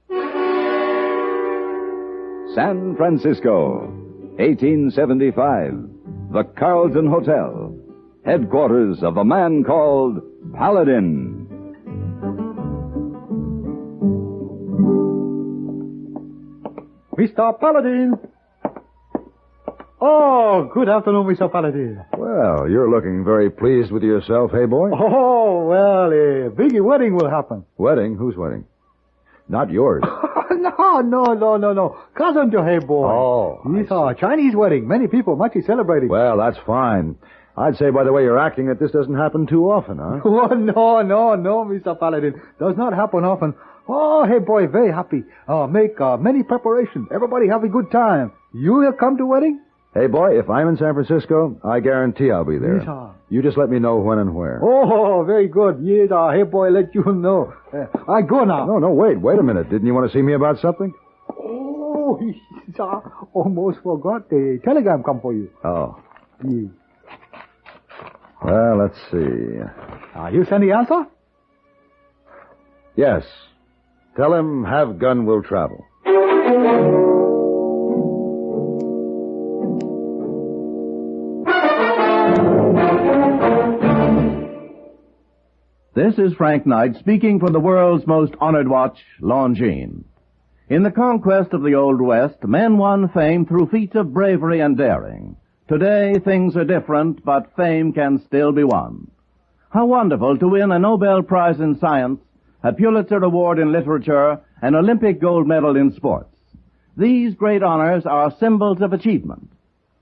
San Francisco, 1875. The Carlton Hotel, headquarters of a man called Paladin. Mr. Paladin! Oh, good afternoon, Mr. Paladin. Well, you're looking very pleased with yourself, hey boy? Oh, well, a big wedding will happen. Wedding? Whose wedding? Not yours. No. Cousin to hey boy. Oh. It's a Chinese wedding. Many people much celebrating. Well, that's fine. I'd say by the way you're acting that this doesn't happen too often, huh? Oh, no, Mr. Paladin. Does not happen often. Oh, hey boy, very happy. Make many preparations. Everybody have a good time. You will come to wedding? Hey boy, if I'm in San Francisco, I guarantee I'll be there. Yes, sir. You just let me know when and where. Oh, very good. Yes, hey boy, let you know. I go now. No, wait a minute. Didn't you want to see me about something? Oh, I almost forgot. The telegram come for you. Oh. Yeah. Well, let's see. You send the answer? Yes. Tell him Have Gun Will Travel. This is Frank Knight speaking for the world's most honored watch, Longines. In the conquest of the Old West, men won fame through feats of bravery and daring. Today, things are different, but fame can still be won. How wonderful to win a Nobel Prize in Science, a Pulitzer Award in Literature, an Olympic gold medal in sports. These great honors are symbols of achievement.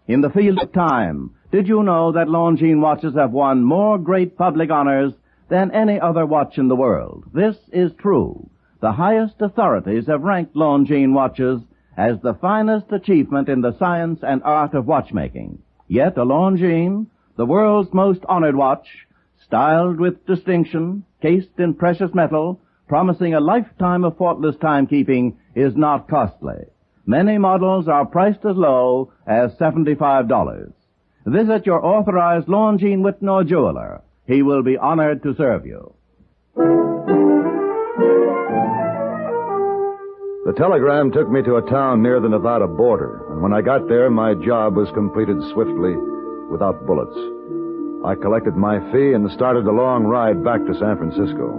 In the field of time, did you know that Longines watches have won more great public honors than any other watch in the world? This is true. The highest authorities have ranked Longines watches as the finest achievement in the science and art of watchmaking. Yet a Longines, the world's most honored watch, styled with distinction, cased in precious metal, promising a lifetime of faultless timekeeping, is not costly. Many models are priced as low as $75. Visit your authorized Longines Whitnor jeweler. He will be honored to serve you. The telegram took me to a town near the Nevada border, and when I got there, my job was completed swiftly, without bullets. I collected my fee and started the long ride back to San Francisco.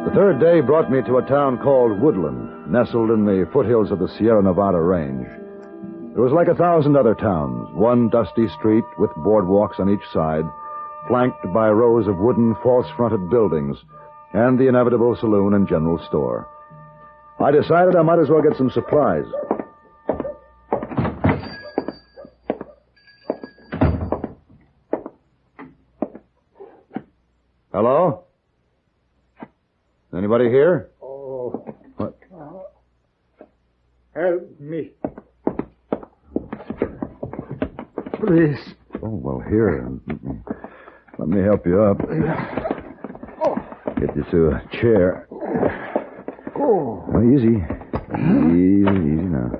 The third day brought me to a town called Woodland, nestled in the foothills of the Sierra Nevada range. It was like 1,000 other towns, one dusty street with boardwalks on each side, flanked by rows of wooden false-fronted buildings, and the inevitable saloon and general store. I decided I might as well get some supplies. Hello? Anybody here? Oh. What? Help me. Please. Oh, well, here. Let me help you up. Get you to a chair. Oh. Well, easy. Easy now.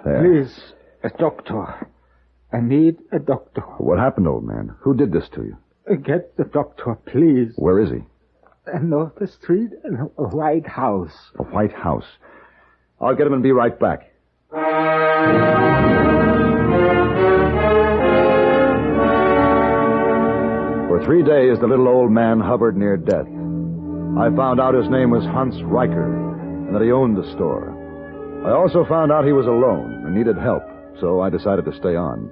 There. Please, a doctor. I need a doctor. What happened, old man? Who did this to you? Get the doctor, please. Where is he? North the street, a white house. A white house. I'll get him and be right back. For 3 days, the little old man hovered near death. I found out his name was Hans Riker, and that he owned the store. I also found out he was alone and needed help, so I decided to stay on.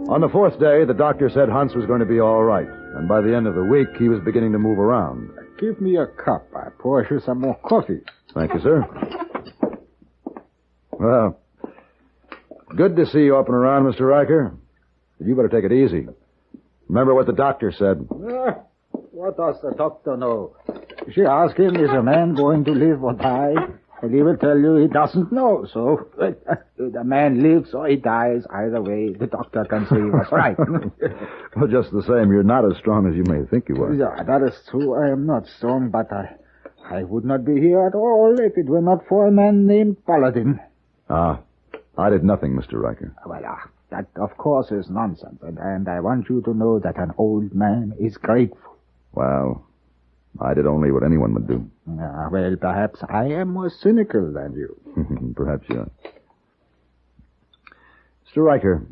On the 4th day, the doctor said Hans was going to be all right, and by the end of the week, he was beginning to move around. Give me a cup. I pour you some more coffee. Thank you, sir. Well, good to see you up and around, Mr. Riker. But you better take it easy. Remember what the doctor said. What does the doctor know? She asked him, is a man going to live or die? And he will tell you he doesn't know. So the man lives or he dies. Either way, the doctor can say he was right. Well, just the same, you're not as strong as you may think you are. Yeah, that is true. I am not strong, but I would not be here at all if it were not for a man named Paladin. Ah, I did nothing, Mr. Riker. Well, that, of course, is nonsense. And I want you to know that an old man is grateful. Well, I did only what anyone would do. Well, perhaps I am more cynical than you. Perhaps you are. Mr. Riker,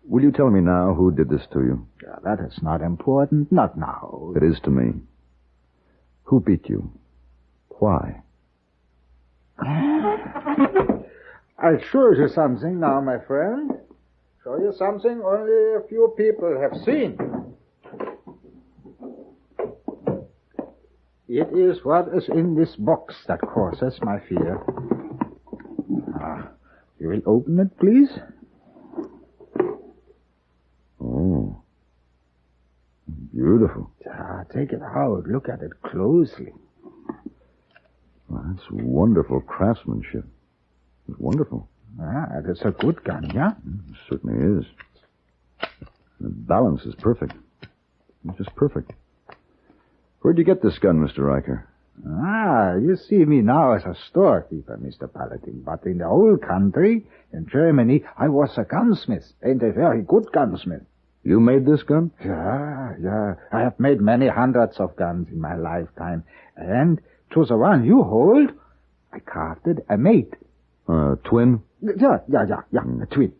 will you tell me now who did this to you? That is not important. Not now. It is to me. Who beat you? Why? I'll show you something now, my friend. Show you something only a few people have seen. It is what is in this box that causes my fear. You will open it, please? Oh. Beautiful. Take it out. Look at it closely. Well, that's wonderful craftsmanship. It's wonderful. It is a good gun, yeah? It certainly is. The balance is perfect. It's just perfect. Where'd you get this gun, Mr. Riker? You see me now as a storekeeper, Mr. Paladin. But in the old country, in Germany, I was a gunsmith, and a very good gunsmith. You made this gun? Yeah. I have made many hundreds of guns in my lifetime. And to the one you hold, I crafted a mate. Twin? Yeah, a twin.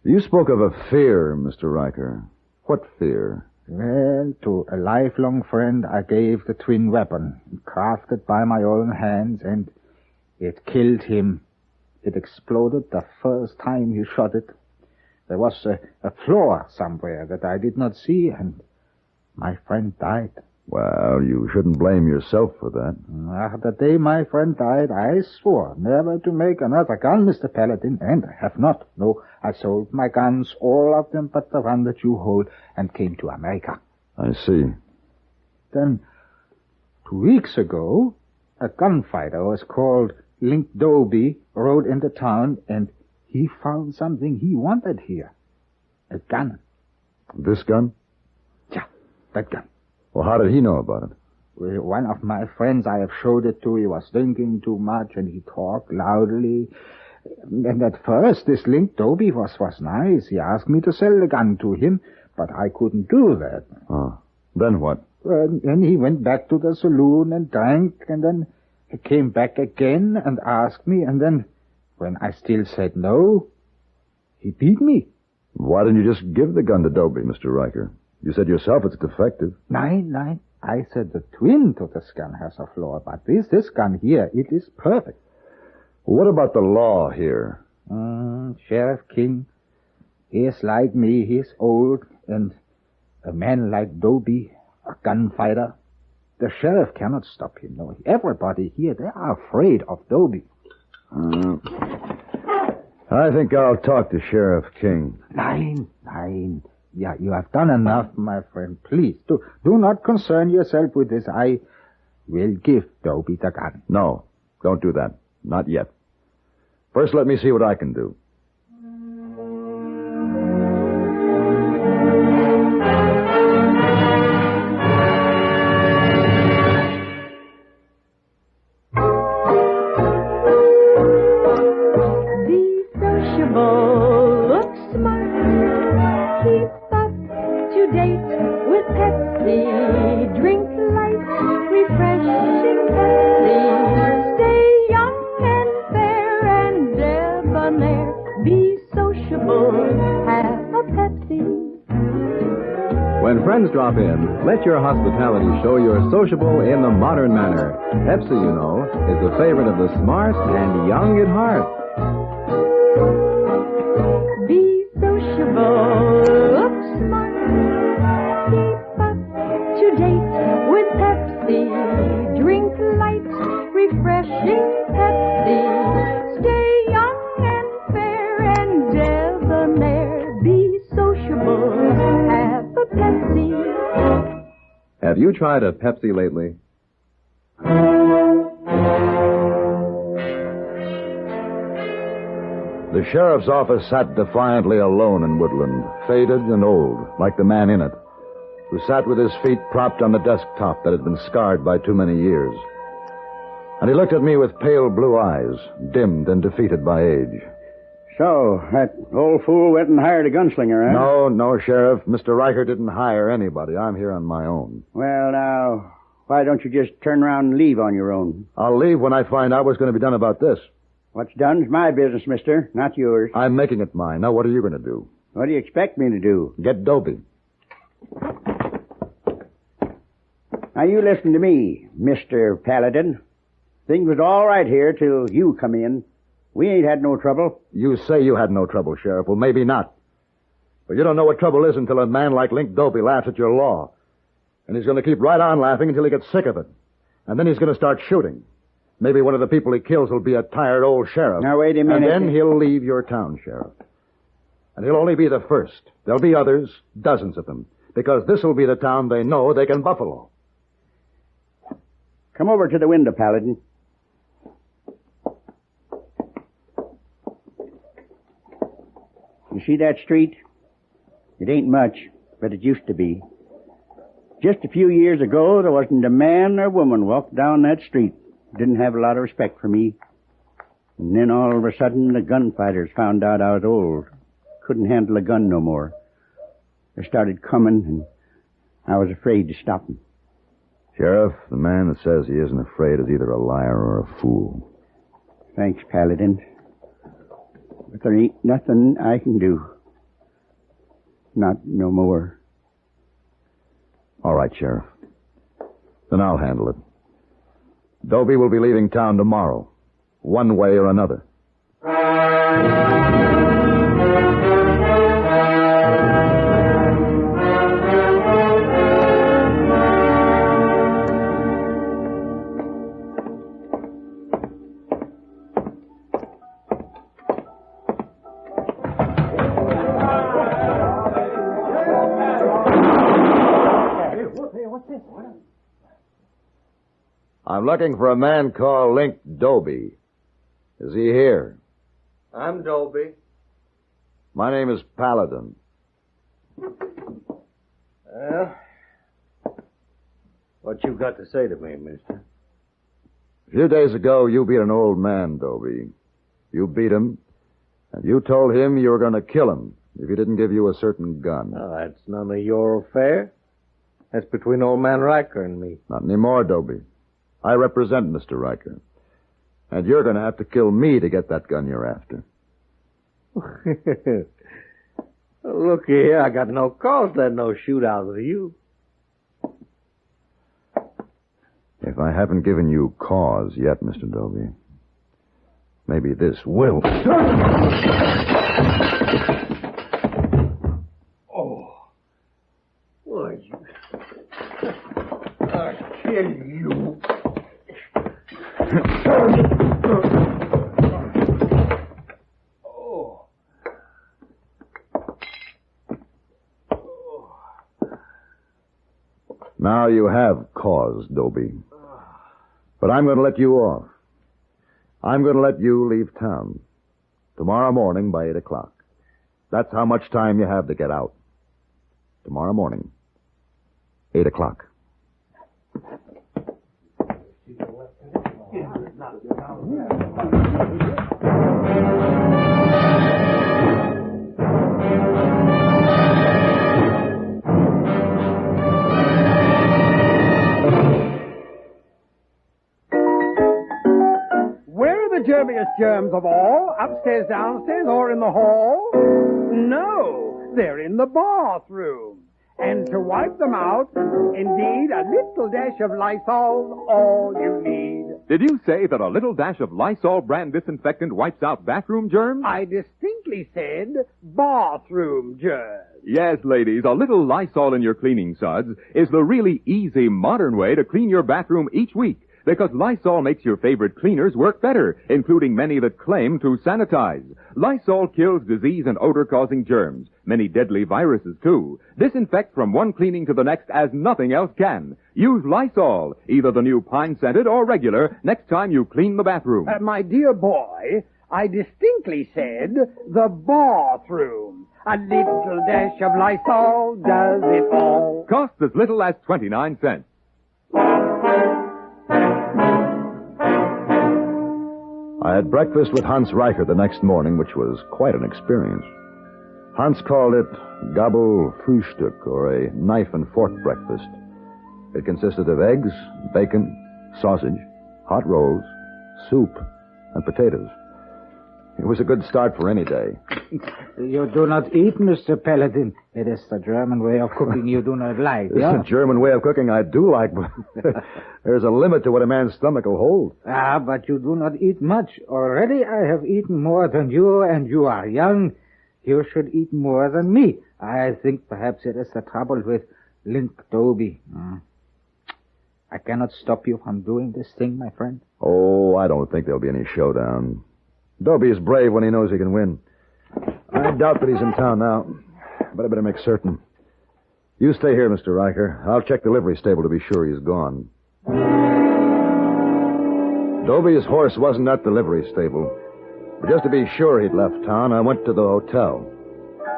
You spoke of a fear, Mr. Riker. What fear? Well, to a lifelong friend, I gave the twin weapon, crafted by my own hands, and it killed him. It exploded the first time he shot it. There was a flaw somewhere that I did not see, and my friend died. Well, you shouldn't blame yourself for that. The day my friend died, I swore never to make another gun, Mr. Paladin, and I have not. No, I sold my guns, all of them but the one that you hold, and came to America. I see. Then, 2 weeks ago, a gunfighter was called Link Dobie rode into town, and he found something he wanted here. A gun. This gun? Yeah, that gun. Well, how did he know about it? Well, one of my friends I have showed it to, he was drinking too much, and he talked loudly. And at first, this Link Dobie was nice. He asked me to sell the gun to him, but I couldn't do that. Then what? Then he went back to the saloon and drank, and then he came back again and asked me, and then, when I still said no, he beat me. Why didn't you just give the gun to Dobie, Mr. Riker? You said yourself it's defective. Nein. I said the twin to this gun has a flaw, but this gun here, it is perfect. What about the law here? Sheriff King, he is like me. He is old, and a man like Dobie, a gunfighter, the sheriff cannot stop him. No, everybody here, they are afraid of Dobie. I think I'll talk to Sheriff King. Nein. Yeah, you have done enough, my friend. Please, do not concern yourself with this. I will give Dobie the gun. No, don't do that. Not yet. First, let me see what I can do. Be sociable, look smart, keep up to date with Pepsi, drink light, refreshing Pepsi, stay young and fair and debonair, be sociable, have a Pepsi. When friends drop in, let your hospitality show you're sociable in the modern manner. Pepsi, you know, is the favorite of the smart and young at heart. Be sociable, look smart, keep up to date with Pepsi, drink light, refreshing Pepsi, stay young and fair and debonair, be sociable, have a Pepsi. Have you tried a Pepsi lately? The sheriff's office sat defiantly alone in Woodland, faded and old, like the man in it, who sat with his feet propped on the desktop that had been scarred by too many years. And he looked at me with pale blue eyes, dimmed and defeated by age. So, that old fool went and hired a gunslinger, huh? No, Sheriff. Mr. Riker didn't hire anybody. I'm here on my own. Well, now, why don't you just turn around and leave on your own? I'll leave when I find out what's going to be done about this. What's done's my business, mister, not yours. I'm making it mine. Now, what are you going to do? What do you expect me to do? Get Dobie. Now, you listen to me, Mr. Paladin. Things was all right here till you come in. We ain't had no trouble. You say you had no trouble, Sheriff. Well, maybe not. But you don't know what trouble is until a man like Link Dobie laughs at your law. And he's going to keep right on laughing until he gets sick of it. And then he's going to start shooting. Maybe one of the people he kills will be a tired old sheriff. Now, wait a minute. And then he'll leave your town, Sheriff. And he'll only be the first. There'll be others, dozens of them. Because this'll be the town they know they can buffalo. Come over to the window, Paladin. You see that street? It ain't much, but it used to be. Just a few years ago, there wasn't a man or woman walked down that street who didn't have a lot of respect for me. And then all of a sudden, the gunfighters found out I was old. Couldn't handle a gun no more. They started coming, and I was afraid to stop them. Sheriff, the man that says he isn't afraid is either a liar or a fool. Thanks, Paladin. But there ain't nothing I can do. Not no more. All right, Sheriff. Then I'll handle it. Dobie will be leaving town tomorrow, one way or another. I'm looking for a man called Link Dobie. Is he here? I'm Dobie. My name is Paladin. Well, what you got to say to me, mister? A few days ago, you beat an old man, Dobie. You beat him, and you told him you were going to kill him if he didn't give you a certain gun. Oh, that's none of your affair. That's between old man Riker and me. Not anymore, Dobie. I represent Mr. Riker. And you're going to have to kill me to get that gun you're after. Look here, I got no cause to have no shootout with you. If I haven't given you cause yet, Mr. Dobie, maybe this will. Oh. Why, you... I'll kill you. Now you have cause, Dobie. But I'm going to let you off. I'm going to let you leave town. Tomorrow morning by 8 o'clock. That's how much time you have to get out. Tomorrow morning, 8 o'clock. Germiest germs of all, upstairs, downstairs, or in the hall? No, they're in the bathroom. And to wipe them out, indeed, a little dash of Lysol's all you need. Did you say that a little dash of Lysol brand disinfectant wipes out bathroom germs? I distinctly said bathroom germs. Yes, ladies, a little Lysol in your cleaning suds is the really easy, modern way to clean your bathroom each week. Because Lysol makes your favorite cleaners work better, including many that claim to sanitize. Lysol kills disease and odor-causing germs, many deadly viruses, too. Disinfects from one cleaning to the next as nothing else can. Use Lysol, either the new pine-scented or regular, next time you clean the bathroom. My dear boy, I distinctly said the bathroom. A little dash of Lysol does it all. Costs as little as 29 cents. I had breakfast with Hans Reicher the next morning, which was quite an experience. Hans called it Gabel Frühstück, or a knife and fork breakfast. It consisted of eggs, bacon, sausage, hot rolls, soup, and potatoes. It was a good start for any day. You do not eat, Mr. Paladin. It is the German way of cooking you do not like, It's yeah? a German way of cooking I do like, but there's a limit to what a man's stomach will hold. Ah, but you do not eat much. Already I have eaten more than you, and you are young. You should eat more than me. I think perhaps it is the trouble with Link Dobie. I cannot stop you from doing this thing, my friend. Oh, I don't think there'll be any showdown. Dobie is brave when he knows he can win. I doubt that he's in town now, but I better make certain. You stay here, Mr. Reicher. I'll check the livery stable to be sure he's gone. Dobie's horse wasn't at the livery stable. But just to be sure he'd left town, I went to the hotel.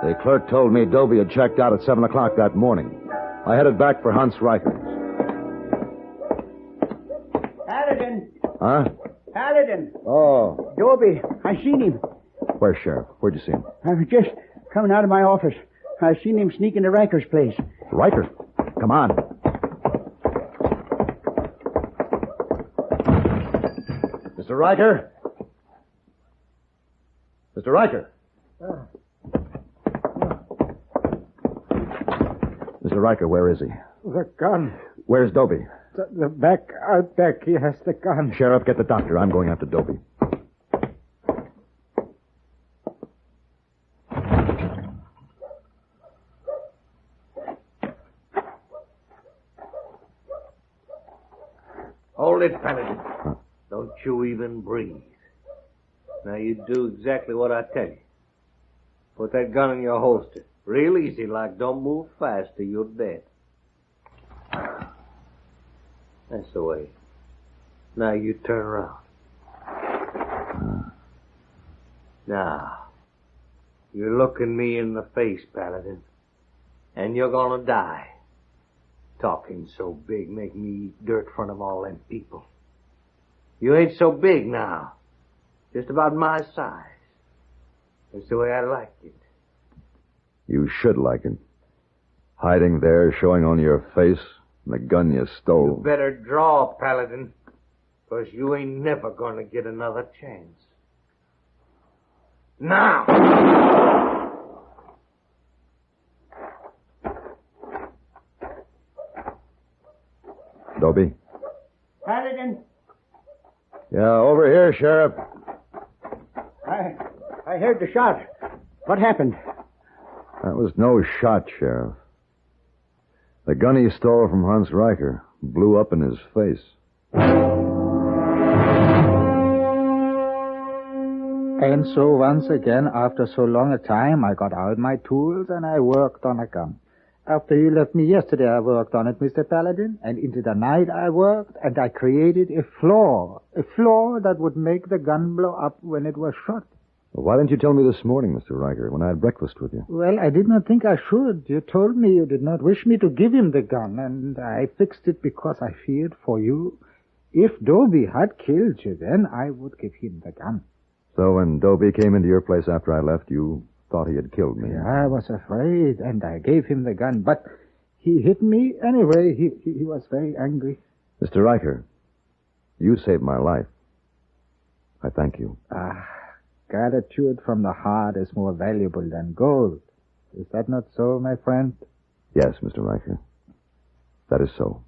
The clerk told me Dobie had checked out at 7 o'clock that morning. I headed back for Hans Reicher's. Paladin! Huh? Paladin! Oh. Dobie, I seen him. Where's Sheriff? Where'd you see him? I was just coming out of my office. I seen him sneak into Riker's place. Riker? Come on. Mr. Riker? Mr. Riker? Mr. Riker, where is he? The gun. Where's Dobie? The back, out back, he has the gun. Sheriff, get the doctor. I'm going after Dobie. Hold it, Paladin. Don't you even breathe. Now you do exactly what I tell you. Put that gun in your holster. Real easy, like don't move fast or you're dead. That's the way. Now you turn around. Now, you're looking me in the face, Paladin. And you're gonna die. Talking so big make me eat dirt in front of all them people. You ain't so big now. Just about my size. That's the way I like it. You should like it. Hiding there, showing on your face, the gun you stole. You better draw, Paladin, 'cause you ain't never gonna get another chance. Now! Dobie? Paladin, Yeah, over here, Sheriff. I heard the shot. What happened? That was no shot, Sheriff. The gun he stole from Hans Reicher blew up in his face. And so once again, after so long a time, I got out my tools and I worked on a gun. After you left me yesterday, I worked on it, Mr. Paladin, and into the night I worked, and I created a flaw that would make the gun blow up when it was shot. Well, why didn't you tell me this morning, Mr. Reicher, when I had breakfast with you? Well, I did not think I should. You told me you did not wish me to give him the gun, and I fixed it because I feared for you. If Dobie had killed you, then I would give him the gun. So when Dobie came into your place after I left, you thought he had killed me? Yeah, I was afraid, and I gave him the gun, but he hit me anyway. He was very angry. Mr. Reicher, you saved my life. I thank you. Gratitude from the heart is more valuable than gold. Is that not so, my friend? Yes, Mr. Reicher. That is so.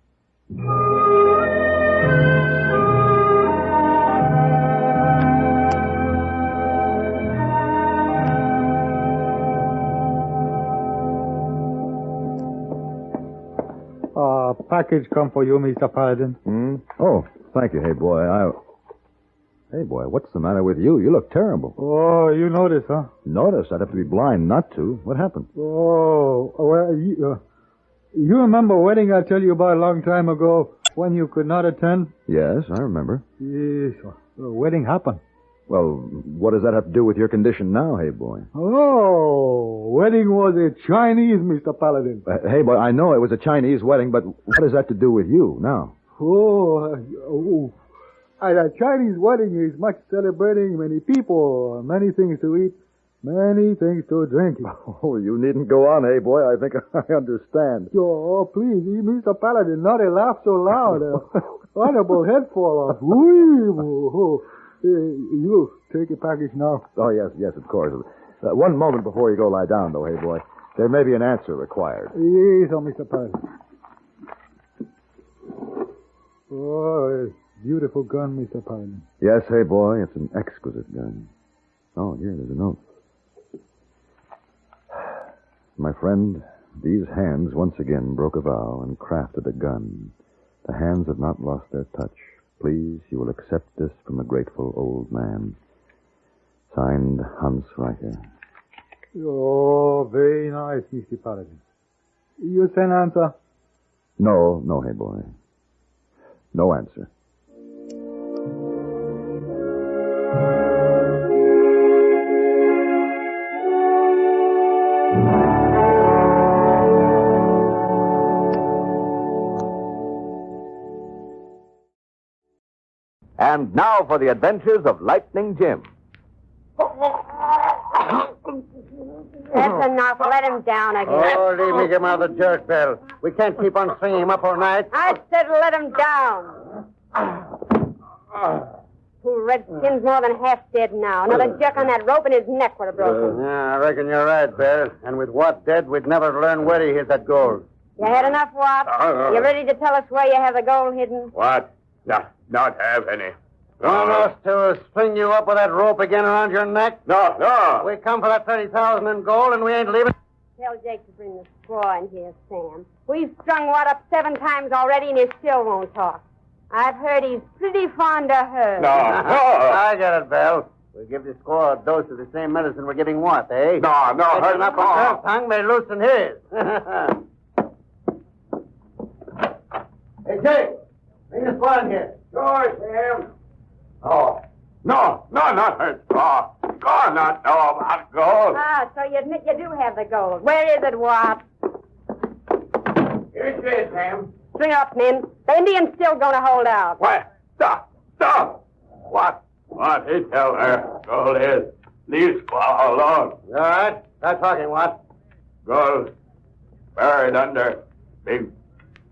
Package come for you, Mr. Paladin. Oh, thank you. Hey, boy, Hey, boy, what's the matter with you? You look terrible. Oh, you noticed, huh? Notice? I'd have to be blind not to. What happened? Oh, well, you remember a wedding I tell you about a long time ago when you could not attend? Yes, I remember. Yes, the wedding happened. Well, what does that have to do with your condition now, hey boy? Oh, wedding was a Chinese, Mr. Paladin. Hey boy, I know it was a Chinese wedding, but what has that to do with you now? At a Chinese wedding is much celebrating, many people, many things to eat, many things to drink. Oh, you needn't go on, hey boy. I think I understand. Oh, please, Mr. Paladin, not a laugh so loud. Honorable head fall off. You take a package now. Oh, yes, of course. One moment before you go lie down, though, hey boy. There may be an answer required. Yes, Mr. Paladin. Oh, beautiful gun, Mr. Paladin. Yes, hey boy, it's an exquisite gun. Oh, here, there's a note. My friend, these hands once again broke a vow and crafted a gun. The hands have not lost their touch. Please, you will accept this from a grateful old man. Signed, Hans Reicher. Oh, very nice, Mr. Paladin. You send answer? No, hey boy. No answer. And now for the adventures of Lightning Jim. That's enough. Let him down again. Oh, leave me get him out of the jerk, Belle. We can't keep on swinging him up all night. I said let him down. Two redskins more than half dead now. Another jerk on that rope and his neck would have broken. Yeah, I reckon you're right, Belle. And with Watt dead, we'd never learn where he hid that gold. You had enough, Watt? You ready to tell us where you have the gold hidden? What? Not have any. Want us to string you up with that rope again around your neck? No. We come for that 30,000 in gold, and we ain't leaving. Tell Jake to bring the squaw in here, Sam. We've strung Watt up 7 times already, and he still won't talk. I've heard he's pretty fond of her. No. I get it, Belle. We'll give the squaw a dose of the same medicine we're giving Watt, eh? No. Her up on her tongue may loosen his. Hey, Jake, bring the squaw in here. Sure, Sam. Oh. No, not her squaw. Squaw not know about gold. Ah, so you admit you do have the gold. Where is it, Watt? Here it is, Sam. String up, men. The Indian's still going to hold out. What? Stop. What he tell her gold is? Leave squaw alone. All right. Start talking, Watt. Gold buried under big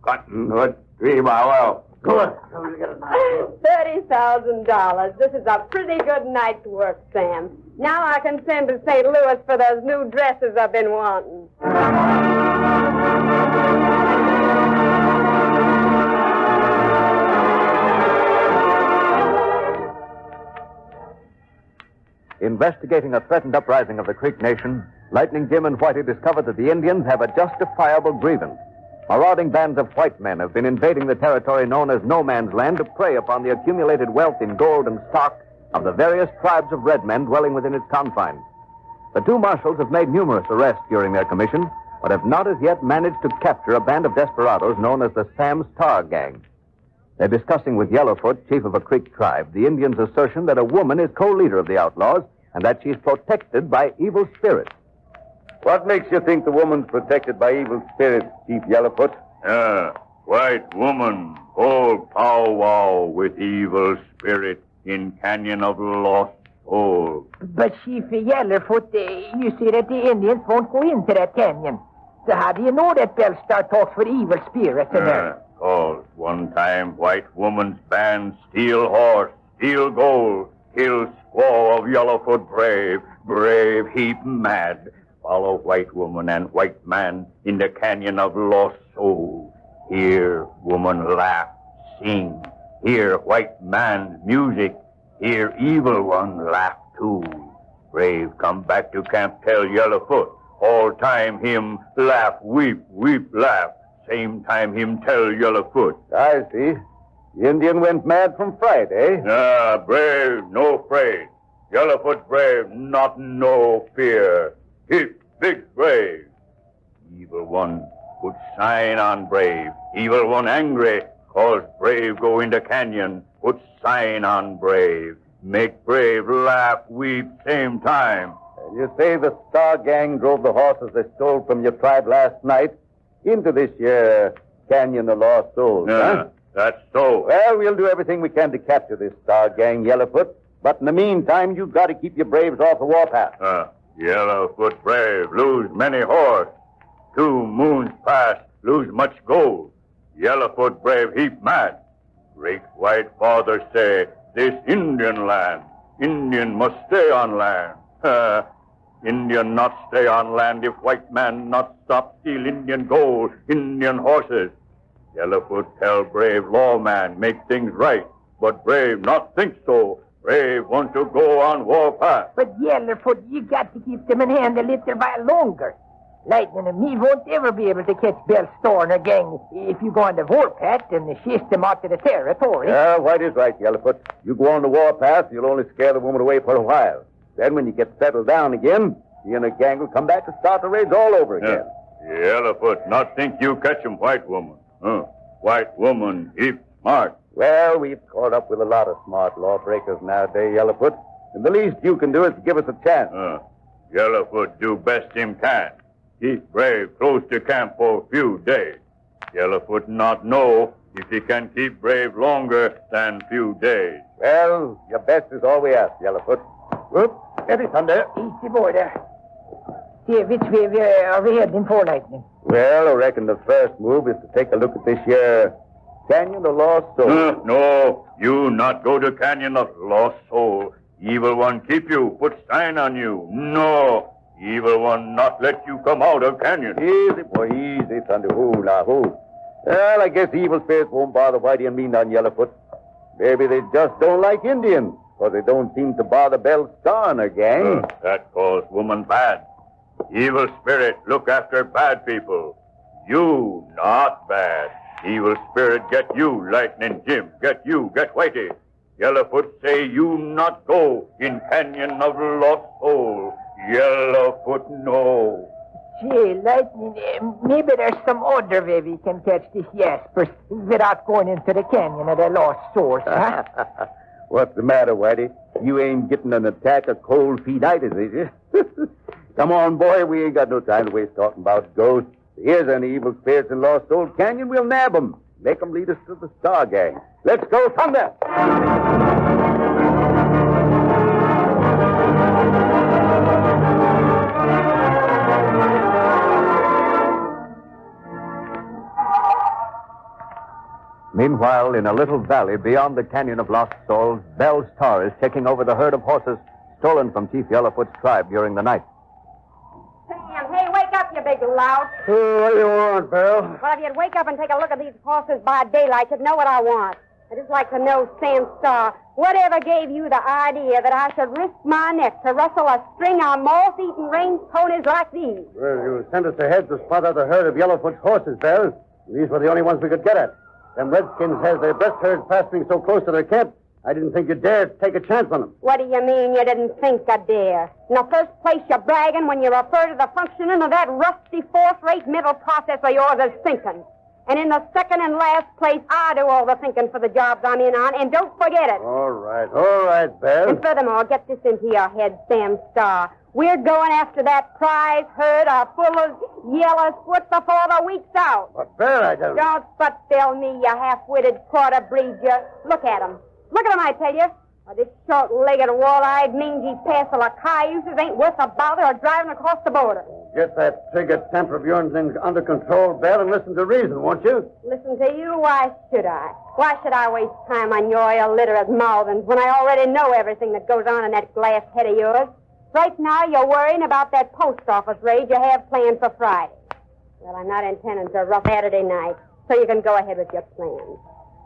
cottonwood tree by well. Good. $30,000. This is a pretty good night's work, Sam. Now I can send to St. Louis for those new dresses I've been wanting. Investigating a threatened uprising of the Creek Nation, Lightning Jim and Whitey discovered that the Indians have a justifiable grievance. Marauding bands of white men have been invading the territory known as No Man's Land to prey upon the accumulated wealth in gold and stock of the various tribes of red men dwelling within its confines. The two marshals have made numerous arrests during their commission, but have not as yet managed to capture a band of desperados known as the Sam's Tar Gang. They're discussing with Yellowfoot, chief of a Creek tribe, the Indians' assertion that a woman is co-leader of the outlaws and that she's protected by evil spirits. What makes you think the woman's protected by evil spirits, Chief Yellowfoot? White woman, whole powwow with evil spirit in Canyon of Lost Souls. But Chief Yellowfoot, you say that the Indians won't go into that canyon. So how do you know that Belle Starr talks with evil spirits in there? Cause one time white woman's band steal horse, steal gold, kill squaw of Yellowfoot brave heap mad. Follow white woman and white man in the Canyon of Lost Souls. Hear woman laugh, sing. Hear white man's music. Hear evil one laugh too. Brave come back to camp, tell Yellowfoot. All time him laugh, weep, laugh. Same time him tell Yellowfoot. I see. The Indian went mad from fright, eh? Brave, no afraid. Yellowfoot brave, not no fear. Heap big brave. Evil one put sign on brave. Evil one angry, cause brave go into canyon, put sign on brave. Make brave laugh, weep, same time. And you say the Starr gang drove the horses they stole from your tribe last night into this here Canyon of Lost Souls, huh? That's so. Well, we'll do everything we can to capture this Starr gang, Yellowfoot. But in the meantime, you've got to keep your braves off the warpath. Yellowfoot brave, lose many horse. 2 moons pass, lose much gold. Yellowfoot brave heap mad. Great white father say, this Indian land. Indian must stay on land. Indian not stay on land if white man not stop steal Indian gold, Indian horses. Yellowfoot tell brave lawman make things right, but brave not think so. Brave want to go on warpath. But Yellowfoot, you got to keep them in hand a little while longer. Lightning and me won't ever be able to catch Belle, Starr and her gang if you go on the warpath and chase them out to the territory. Yeah, White is right, Yellowfoot. You go on the warpath, you'll only scare the woman away for a while. Then when you get settled down again, you and her gang will come back to start the raids all over again. Yellowfoot not think you catch 'em, white woman. White woman, heap smart. Well, we've caught up with a lot of smart lawbreakers nowadays, Yellowfoot. And the least you can do is give us a chance. Yellowfoot do best him can. Keep brave close to camp for a few days. Yellowfoot not know if he can keep brave longer than few days. Well, your best is all we ask, Yellowfoot. Whoop, steady, Thunder. Easy boy there. See, which way are we heading for, Lightning? Well, I reckon the first move is to take a look at this here Canyon of Lost Soul. No, you not go to Canyon of Lost Soul. Evil one keep you, put sign on you. No, evil one not let you come out of Canyon. Easy, boy, easy, Thunder. Hoo. Well, I guess evil spirits won't bother Whitey and me none, Yellowfoot. Maybe they just don't like Indians, or they don't seem to bother Belle, Starr and her gang. That calls woman bad. Evil spirit look after bad people. You not bad. Evil spirit get you, Lightning Jim. Get you, get Whitey. Yellowfoot say you not go in Canyon of Lost Soul. Yellowfoot no. Gee, Lightning, maybe there's some other way we can catch this Jaspers without going into the Canyon of the Lost Souls, huh? What's the matter, Whitey? You ain't getting an attack of cold feetitis, is you? Come on, boy, we ain't got no time to waste talking about ghosts. If here's any evil spirits in Lost Soul Canyon, we'll nab 'em. Make 'em lead us to the Starr gang. Let's go, Thunder! Meanwhile, in a little valley beyond the Canyon of Lost Souls, Belle, Starr is taking over the herd of horses stolen from Chief Yellowfoot's tribe during the night. Sam, hey, wake up, you big lout. What do you want, Belle? Well, if you'd wake up and take a look at these horses by daylight, you'd know what I want. I'd just like to know, Sam Starr, whatever gave you the idea that I should risk my neck to rustle a string of moth-eaten range ponies like these? Well, you sent us ahead to spot out the herd of Yellowfoot's horses, Belle. These were the only ones we could get at. Them redskins has their best herds pasturing so close to their camp, I didn't think you'd dare take a chance on them. What do you mean you didn't think I'd dare? In the first place, you're bragging when you refer to the functioning of that rusty fourth-rate mental process of yours as thinking. And in the second and last place, I do all the thinking for the jobs I'm in on, and don't forget it. All right, Belle. And furthermore, get this into your head, Sam Starr. We're going after that prize herd full of Yellowfoot before the week's out. But, Belle, I don't... Don't but-tell me, you half-witted quarter-breed, you. Look at 'em. Look at 'em, I tell you. This short-legged, wall-eyed, mangy parcel of cayuses ain't worth a bother of driving across the border. Get that trigger temper of yours under control, Belle, and listen to reason, won't you? Listen to you? Why should I? Why should I waste time on your illiterate mouthings when I already know everything that goes on in that glass head of yours? Right now, you're worrying about that post office raid you have planned for Friday. Well, I'm not intending to rough Saturday night, so you can go ahead with your plans.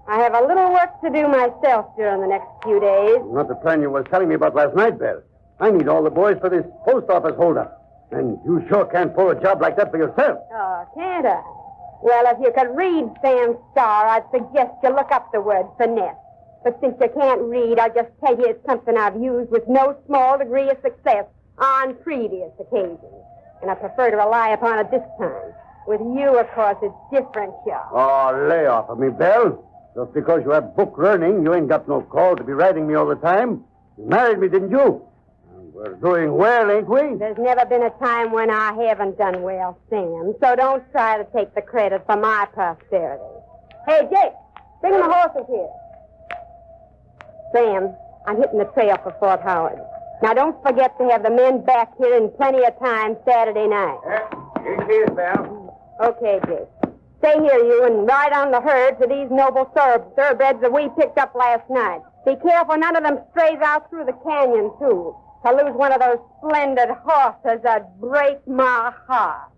I have a little work to do myself during the next few days. Not the plan you was telling me about last night, Belle. I need all the boys for this post office holdup. And you sure can't pull a job like that for yourself. Oh, can't I? Well, if you could read, Sam Starr, I'd suggest you look up the word finesse. But since you can't read, I'll just tell you it's something I've used with no small degree of success on previous occasions. And I prefer to rely upon it this time. With you, of course, it's different, Chuck. Oh, lay off of me, Belle. Just because you have book learning, you ain't got no call to be writing me all the time. You married me, didn't you? We're doing well, ain't we? There's never been a time when I haven't done well, Sam. So don't try to take the credit for my prosperity. Hey, Jake, bring the horses here. Sam, I'm hitting the trail for Fort Howard. Now, don't forget to have the men back here in plenty of time Saturday night. Here she is, Belle. Okay, Jake. Stay here, you, and ride on the herd to these noble thoroughbreds that we picked up last night. Be careful none of them strays out through the canyon, too. To lose one of those splendid horses that'd break my heart.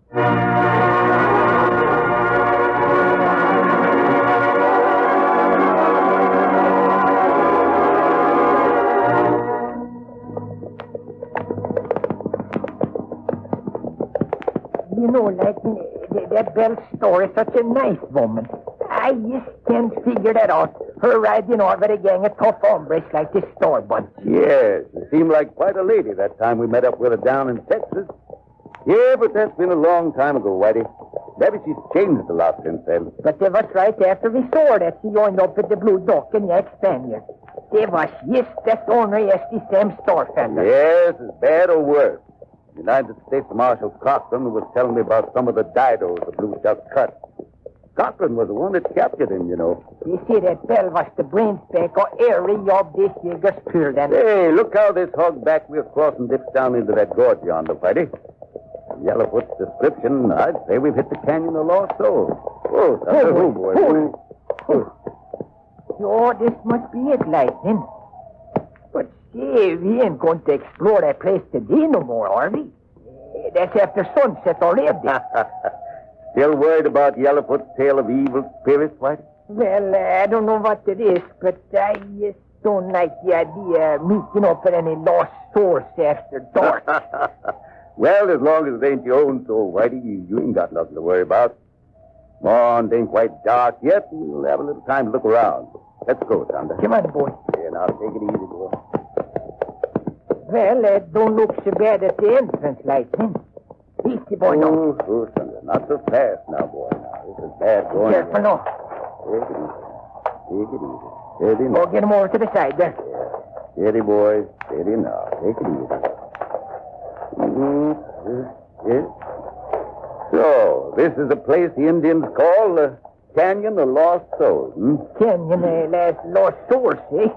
You know, like, that Belle Starr is such a nice woman. I just can't figure that out. Her riding over a gang of tough hombres like this Starr bunch. Yes, you seemed like quite a lady that time we met up with her down in Texas. Yeah, but that's been a long time ago, Whitey. Maybe she's changed a lot since then. But they was right after we saw that she joined up at the Blue Duck in the Spaniard. They was just as ornery as the same Starr fella. Yes, as bad or worse. United States Marshal Cochran was telling me about some of the didos the Blue Duck cut. Cochran was the one that captured him, you know. You see, that Belle was the brain speck or every job this nigger's pulled them. Hey, look how this hogback we're crossing dips down into that gorge yonder, Whitey. Yellowfoot's description, I'd say we've hit the canyon of lost souls. Oh, that's a boy. Oh, this must be it, Lightning. But see, we ain't going to explore that place today no more, are we? That's after sunset already. Still worried about Yellowfoot's tale of evil spirits, Whitey? Well, I don't know what it is, but I just don't like the idea of meeting up at any lost source after dark. Well, as long as it ain't your own soul, Whitey, you ain't got nothing to worry about. Come on, it ain't quite dark yet. We'll have a little time to look around. Let's go, Thunder. Come on, boy. Yeah, now take it easy, boy. Well, it don't look so bad at the entrance, Lightning. Easy, boy, now. Oh, Thunder, not so fast now, boy. Now, this is bad going. Careful, now. Take it easy. Take it easy. Steady now. Oh, get him over to the side there. Yeah. Steady, boy. Steady now. Take it easy. Yes. So, this is a place the Indians call the Canyon of Lost Souls, Canyon of Lost Souls, eh?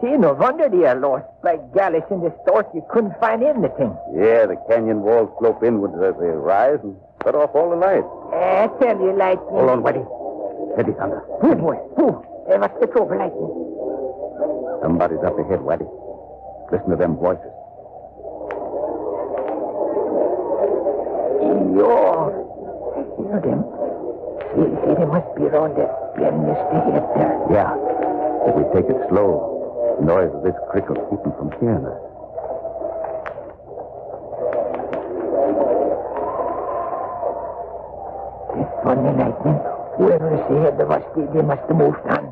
See, no wonder they are lost. Like Gallus in the stork, you couldn't find anything. Yeah, the canyon walls slope inwards as they rise and cut off all the light. I tell you, Lightning. Hold on, Whitey. Steady, Thunder. Good boy. What's the trouble, Lightning? Somebody's up ahead, Whitey. Listen to them voices. Yo, I hear them. See, they must be around that bend just ahead there. Yeah. If we take it slow, the noise of this creek will keep them from hearing us. It's funny, Lightning. Whoever is ahead of us, they must have moved on.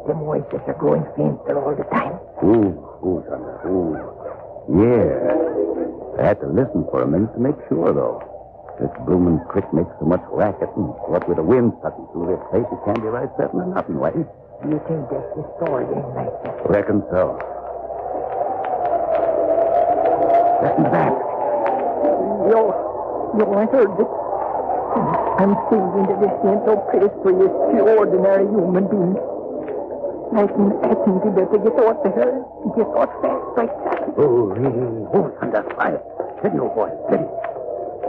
The voices are growing fainter all the time. Ooh, Thunder. Ooh. Yeah. I had to listen for a minute to make sure, though. This bloomin' creek makes so much racket, and what with the wind sucking through this place, it can't be right certain of nothing, Whitey. Do you think that's the story, ain't Lightning? Reckon so. Listen to that. Yo, I heard it. I'm thinking that this ain't no place for you ordinary human beings. Lightning, I think you better get out of here and get out fast like that. Oh, Thunder, quiet. Steady, old boy, steady.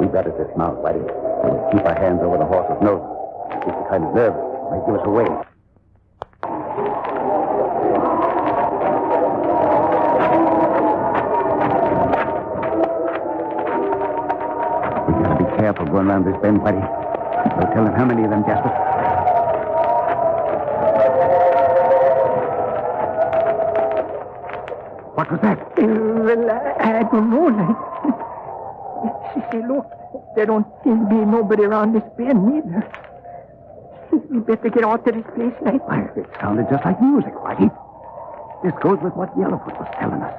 We better dismount, Whitey. We'll keep our hands over the horse's nose. If you're kind of nervous, it might give us away. We gotta be careful going around this bend, Whitey. No telling how many of them, Jasper. What was that? Well, I don't know, Lightning. See, look, there don't seem to be nobody around this bend neither. We better get out of this place, Lightning. It sounded just like music, Whitey. This goes with what Yellowfoot was telling us.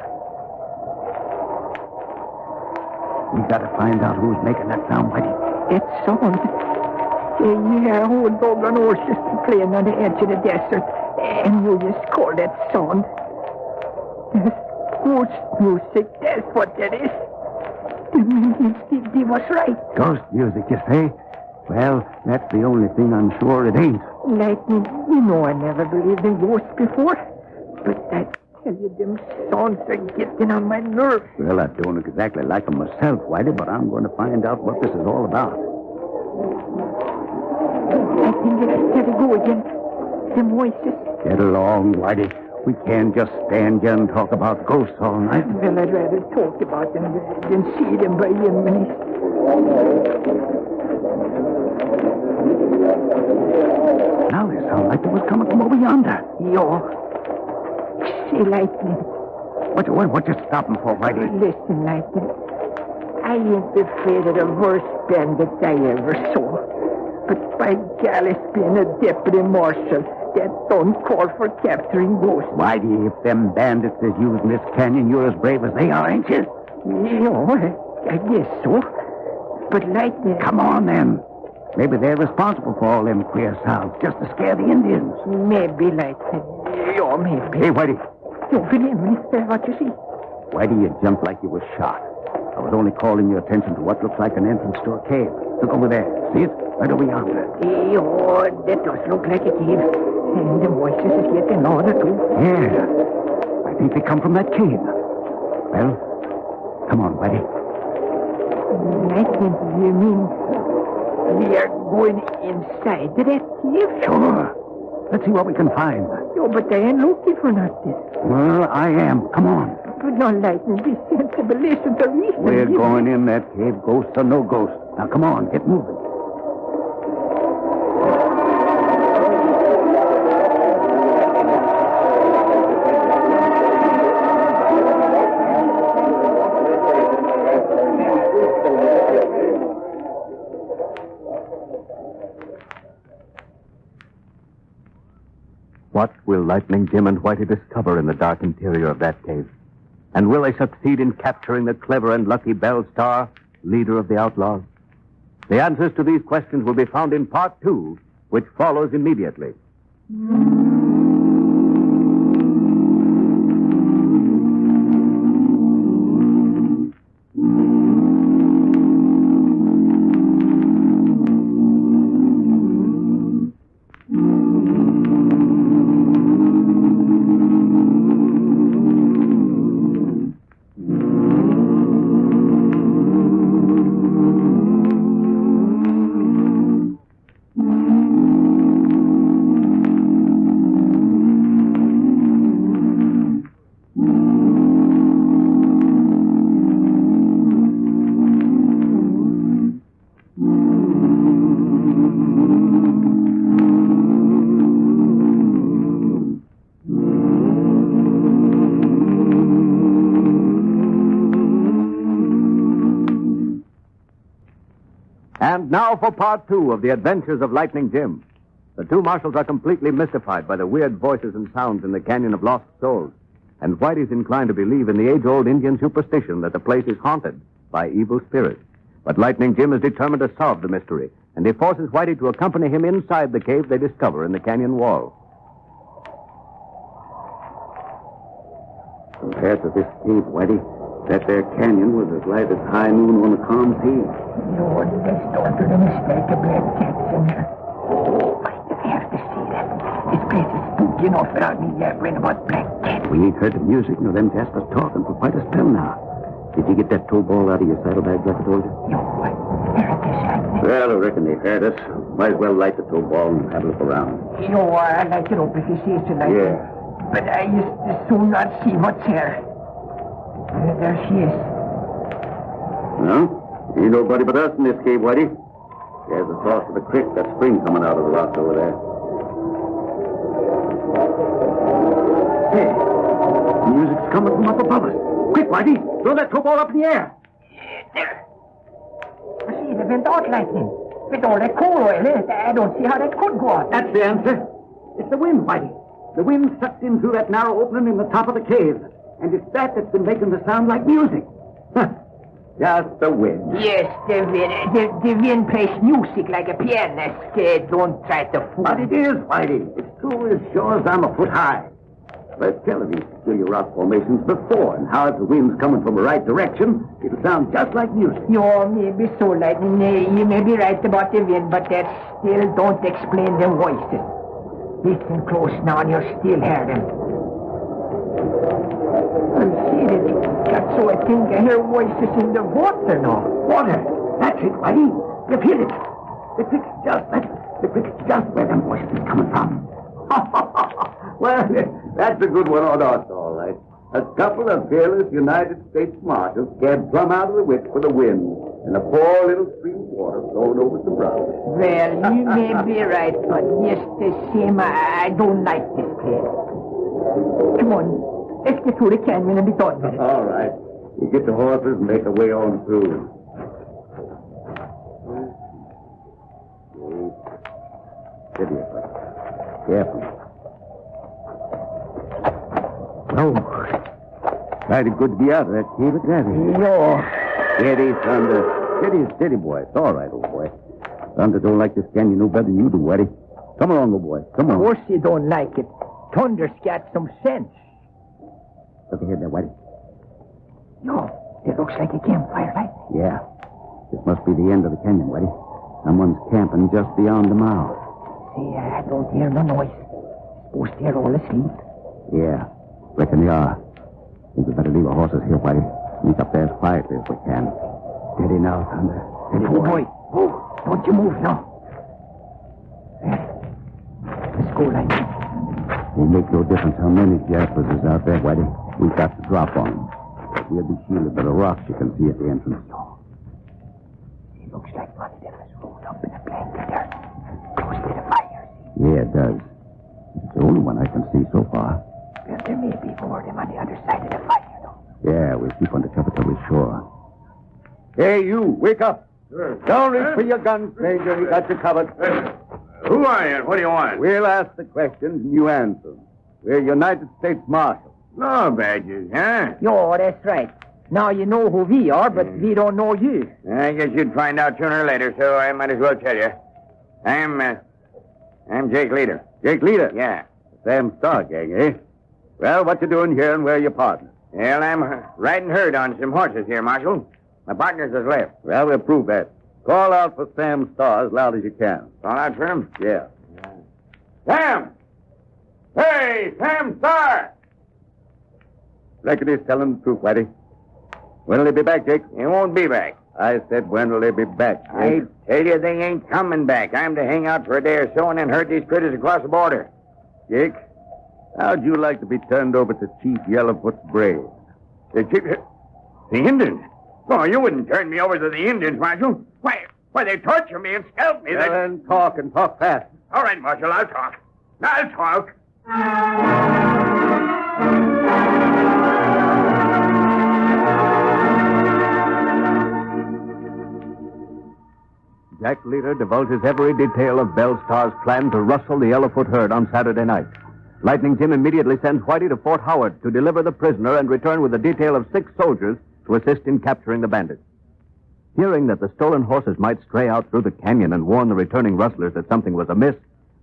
We gotta find out who's making that sound, Whitey. That sound? Yeah, old dog on horses playing on the edge of the desert. And you just call that sound. Ghost music, that's what that is. He was right. Ghost music, you say? Well, that's the only thing I'm sure it ain't. Lightning, you know I never believed in ghosts before. But I tell you, them sounds are getting on my nerves. Well, I don't exactly like them myself, Whitey, but I'm going to find out what this is all about. I think it's got to go again. Them voices. Get along, Whitey. We can't just stand here and talk about ghosts all night. Well, I'd rather talk about them than see them by enemies. Now they sound like they was coming from over yonder. Yo. Say, Lightning. What you stopping for, Whitey? Listen, Lightning. I ain't afraid of the worst bandit I ever saw. But by golly, being a deputy marshal, that don't call for capturing ghosts. Whitey, if them bandits is using this canyon, you're as brave as they are, ain't you? Yeah, I guess so. But Lightning... Come on, then. Maybe they're responsible for all them queer sounds, just to scare the Indians. Maybe, Lightning. Yeah, maybe. Hey, Whitey. Don't believe me. What you see? Whitey, you jumped like you was shot. I was only calling your attention to what looks like an entrance to a cave. Look over there. See it? Right over yonder. Oh, that does look like a cave. And the voices is getting louder, too. Yeah. I think they come from that cave. Well, come on, Whitey. Lightning, you mean we are going inside that cave? Sure. Let's see what we can find. Oh, but I ain't looking for nothing. Well, I am. Come on. But no, Lightning, be sensible. Listen to reason. We're going in that cave, ghosts or no ghosts. Now, come on, get moving. What will Lightning Jim and Whitey discover in the dark interior of that cave? And will they succeed in capturing the clever and lucky Belle Starr, leader of the outlaws? The answers to these questions will be found in Part 2, which follows immediately. And now for Part 2 of the Adventures of Lightning Jim. The two marshals are completely mystified by the weird voices and sounds in the Canyon of Lost Souls, and Whitey's inclined to believe in the age-old Indian superstition that the place is haunted by evil spirits. But Lightning Jim is determined to solve the mystery, and he forces Whitey to accompany him inside the cave they discover in the canyon wall. Compared to this cave, Whitey, that there canyon was as light as high noon on a calm sea. Lord, they started a mistake of black cats in there. Oh, I have to see that. This place is spooky enough without me yabbering about black cats. We ain't heard the music nor them Jaspers talking for quite a spell now. Did you get that tow ball out of your saddlebag like I told you? No, I heard this happening. Well, I reckon they heard us. Might as well light the tow ball and have a look around. No, I'd like it up if you see it tonight. Yeah. But I just as soon not see what's here. There she is. No? Ain't nobody but us in this cave, Whitey. There's the source of the creek, that spring coming out of the rocks over there. Hey, the music's coming from up above us. Quick, Whitey, throw that tow ball up in the air. There. See, they went out lightning. With all that coal oil in it, I don't see how that could go out. That's the answer. It's the wind, Whitey. The wind sucked in through that narrow opening in the top of the cave. And it's that that's been making the sound like music. Just the wind. Yes, the wind. The wind plays music like a pianist. Don't try to fool. But it is, Whitey. It's true as sure as I'm a foot high. Let's tell these peculiar rock formations before, and how if the wind's coming from the right direction, it'll sound just like music. You may be so, Lightning. You may be right about the wind, but that still don't explain the voices. Listen close now, and you'll still hear them. I see that. Got so I think I hear voices in the water now. Water! That's it, Whitey. You feel it. It's just where them voices is coming from. Well, that's a good one on us, all right. A couple of fearless United States Marshals scared plumb out of the wits for the wind, and a poor little stream of water flowed over some rocks. Well, you may be right, but just the same, I don't like this place. Come on, let's get through the canyon and be done with it. All right. You get the horses and make our way on through. Steady it, buddy. Careful. Oh, mighty good to be out of that cave at that. Steady, Thunder. Steady, boy. It's all right, old boy. Thunder don't like this canyon no better than you do, Whitey. Come along, old boy. Come on. Of course you don't like it. Thunder's got some sense. Look ahead there, Whitey. It looks like a campfire, right? Yeah. This must be the end of the canyon, Whitey. Someone's camping just beyond the mouth. See, I don't hear no noise. Suppose they're all asleep. Yeah. Reckon they are. Think we better leave our horses here, Whitey. Sneak up there as quietly as we can. Steady now, Thunder. Steady, boy. Oh, don't you move now. Let's go, Lightning. Won't make no difference how many jaspers is out there, Whitey. We've got to drop on them. We'll be shielded by the rocks you can see at the entrance. It looks like one of them is rolled up in a blanket there. Close to the fire. Yeah, it does. It's the only one I can see so far. Well, there may be more of them on the other side of the fire, though. Yeah, we'll keep under cover till we're sure. Hey, you, wake up. Don't reach for your gun, stranger. We got you covered. Who are you? What do you want? We'll ask the questions and you answer them. We're United States Marshals. No badges, huh? That's right. Now you know who we are, but we don't know you. I guess you'd find out sooner or later, so I might as well tell you. I'm Jake Leader. Jake Leader? Yeah. Sam Starr gang, eh? Well, what you doing here and where your partner? Well, I'm riding herd on some horses here, Marshal. My partners has left. Well, we'll prove that. Call out for Sam Starr as loud as you can. Call out for him? Yeah. Sam! Hey, Sam Starr! Reckon he's telling the truth, Whitey. When'll he be back, Jake? He won't be back. I said, when will they be back, Jake? I tell you, they ain't coming back. I'm to hang out for a day or so and then herd these critters across the border. Jake, how'd you like to be turned over to Chief Yellowfoot's brave? The Indians? Oh, you wouldn't turn me over to the Indians, Marshal. Why, they torture me and scalp me. Well, then talk and talk fast. All right, Marshal, I'll talk. I'll talk. Jack Leader divulges every detail of Belle Starr's plan to rustle the Yellowfoot herd on Saturday night. Lightning Jim immediately sends Whitey to Fort Howard to deliver the prisoner and return with a detail of 6 soldiers to assist in capturing the bandits. Hearing that the stolen horses might stray out through the canyon and warn the returning rustlers that something was amiss,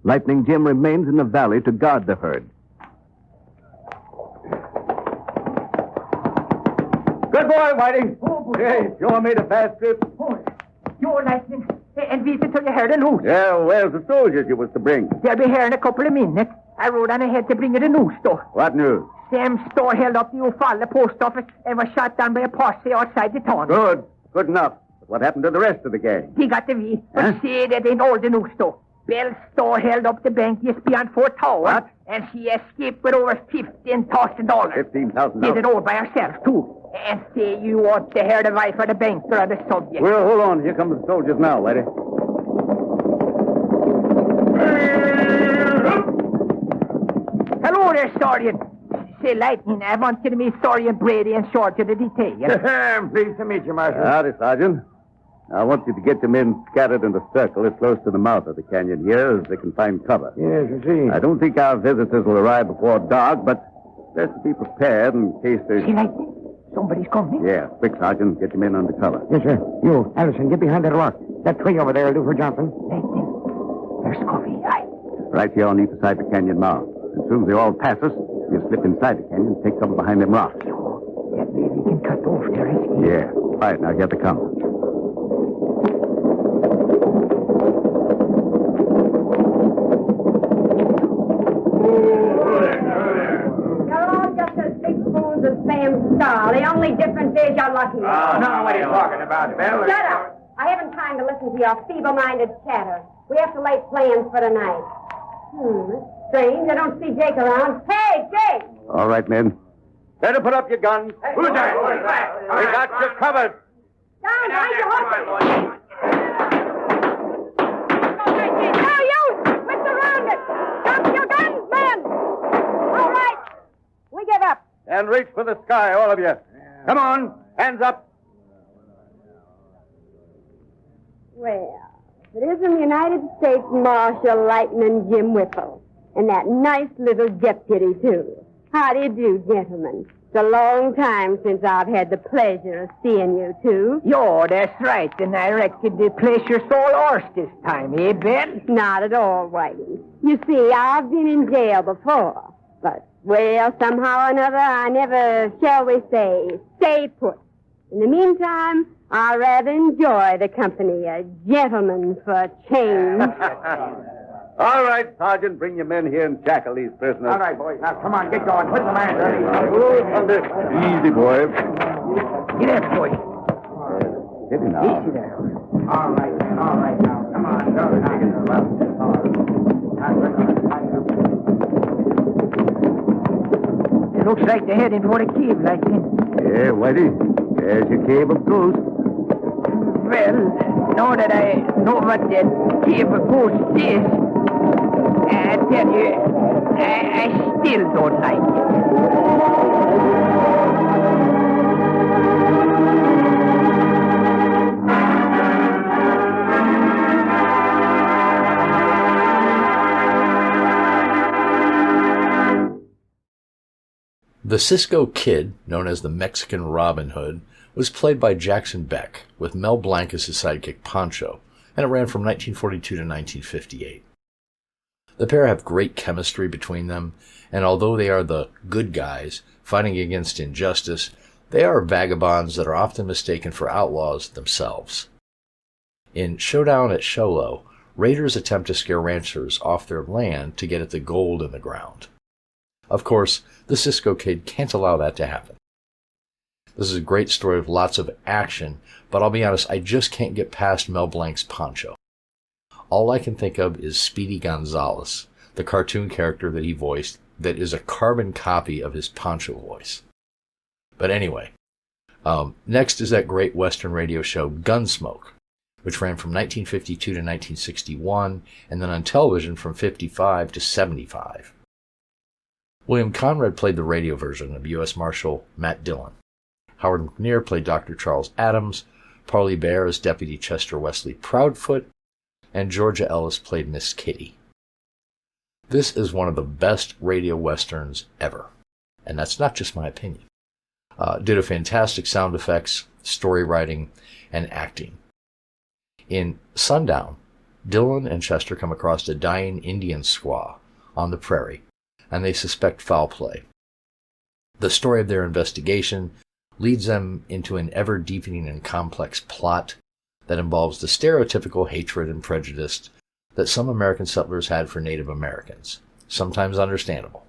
Lightning Jim remains in the valley to guard the herd. Good boy, Whitey. Oh, boy. Hey, sure made a fast trip. You're Lightning. And we till you heard the news. Yeah, where's the soldiers you was to bring? They'll be here in a couple of minutes. I rode on ahead to bring you the news, though. What news? Sam Starr held up the Ufala post office and was shot down by a posse outside the town. Good. Good enough. But what happened to the rest of the gang? He got the V. But see, that ain't all the news, though. Belle Starr held up the bank just beyond Fort Howard. What? And she escaped with over $15,000. $15,000? Did it all by herself, too. And say you ought to hear the wife of the banker on the subject. Well, hold on. Here come the soldiers now, Whitey. Hello there, Sergeant. Say, Lightning, I want you to meet Sergeant Brady and Short to the detail. I'm pleased to meet you, Marshal. Howdy, Sergeant. I want you to get the men scattered in a circle as close to the mouth of the canyon here as they can find cover. Yes, I see. I don't think our visitors will arrive before dark, but let's be prepared in case there's... See, Lightning, somebody's coming. Yeah, quick, Sergeant. Get your men under cover. Yes, sir. You, Allison, get behind that rock. That tree over there will do for Johnson. Lightning, there's coffee, right? Right here on either side of the canyon mouth. As soon as they all pass us, You slip inside the canyon and take cover behind them rocks. That way we can cut off the rest. Yeah. All right, now get the come. The same Starr. The only difference is you're lucky. Oh, no, what are you talking about, Belle? Shut up! I haven't time to listen to your feeble-minded chatter. We have to lay plans for tonight. That's strange. I don't see Jake around. Hey, Jake! All right, men. Better put up your guns. Hey, Who's that? We got you covered. Down, find your horses! No use! We're surrounded! Drop your guns, men! All right. We give up. And reach for the sky, all of you. Come on, hands up. Well, it isn't the United States Marshal Lightning Jim Whipple. And that nice little deputy, too. How do you do, gentlemen? It's a long time since I've had the pleasure of seeing you two. Yo, that's right. And I reckon the pleasure's all ours this time, eh, Ben? Not at all, Whitey. You see, I've been in jail before. But, well, somehow or another, I never, shall we say, stay put. In the meantime, I rather enjoy the company of gentlemen for a change. All right, Sergeant, bring your men here and shackle these prisoners. All right, boys. Now, come on, get going. Put the man ready. Easy, boy. Get up, boy. Steady now. Easy there. All right, man. All right, now. Come on. Go. It looks like they're heading for the cave, like it. Yeah, Whitey. There's your cave of ghosts. Well, now that I know what that cave of ghosts is, I tell you, I still don't like it. The Cisco Kid, known as the Mexican Robin Hood, was played by Jackson Beck, with Mel Blanc as his sidekick Pancho, and it ran from 1942 to 1958. The pair have great chemistry between them, and although they are the good guys fighting against injustice, they are vagabonds that are often mistaken for outlaws themselves. In Showdown at Showlow, raiders attempt to scare ranchers off their land to get at the gold in the ground. Of course, the Cisco Kid can't allow that to happen. This is a great story with lots of action, but I'll be honest, I just can't get past Mel Blanc's Pancho. All I can think of is Speedy Gonzales, the cartoon character that he voiced that is a carbon copy of his Pancho voice. But anyway, next is that great Western radio show Gunsmoke, which ran from 1952 to 1961, and then on television from 55 to 75. William Conrad played the radio version of U.S. Marshal Matt Dillon. Howard McNear played Dr. Charles Adams, Parley Bear as Deputy Chester Wesley Proudfoot, and Georgia Ellis played Miss Kitty. This is one of the best radio westerns ever, and that's not just my opinion. Due to fantastic sound effects, story writing, and acting. In Sundown, Dillon and Chester come across a dying Indian squaw on the prairie, and they suspect foul play. The story of their investigation leads them into an ever-deepening and complex plot that involves the stereotypical hatred and prejudice that some American settlers had for Native Americans, sometimes understandable,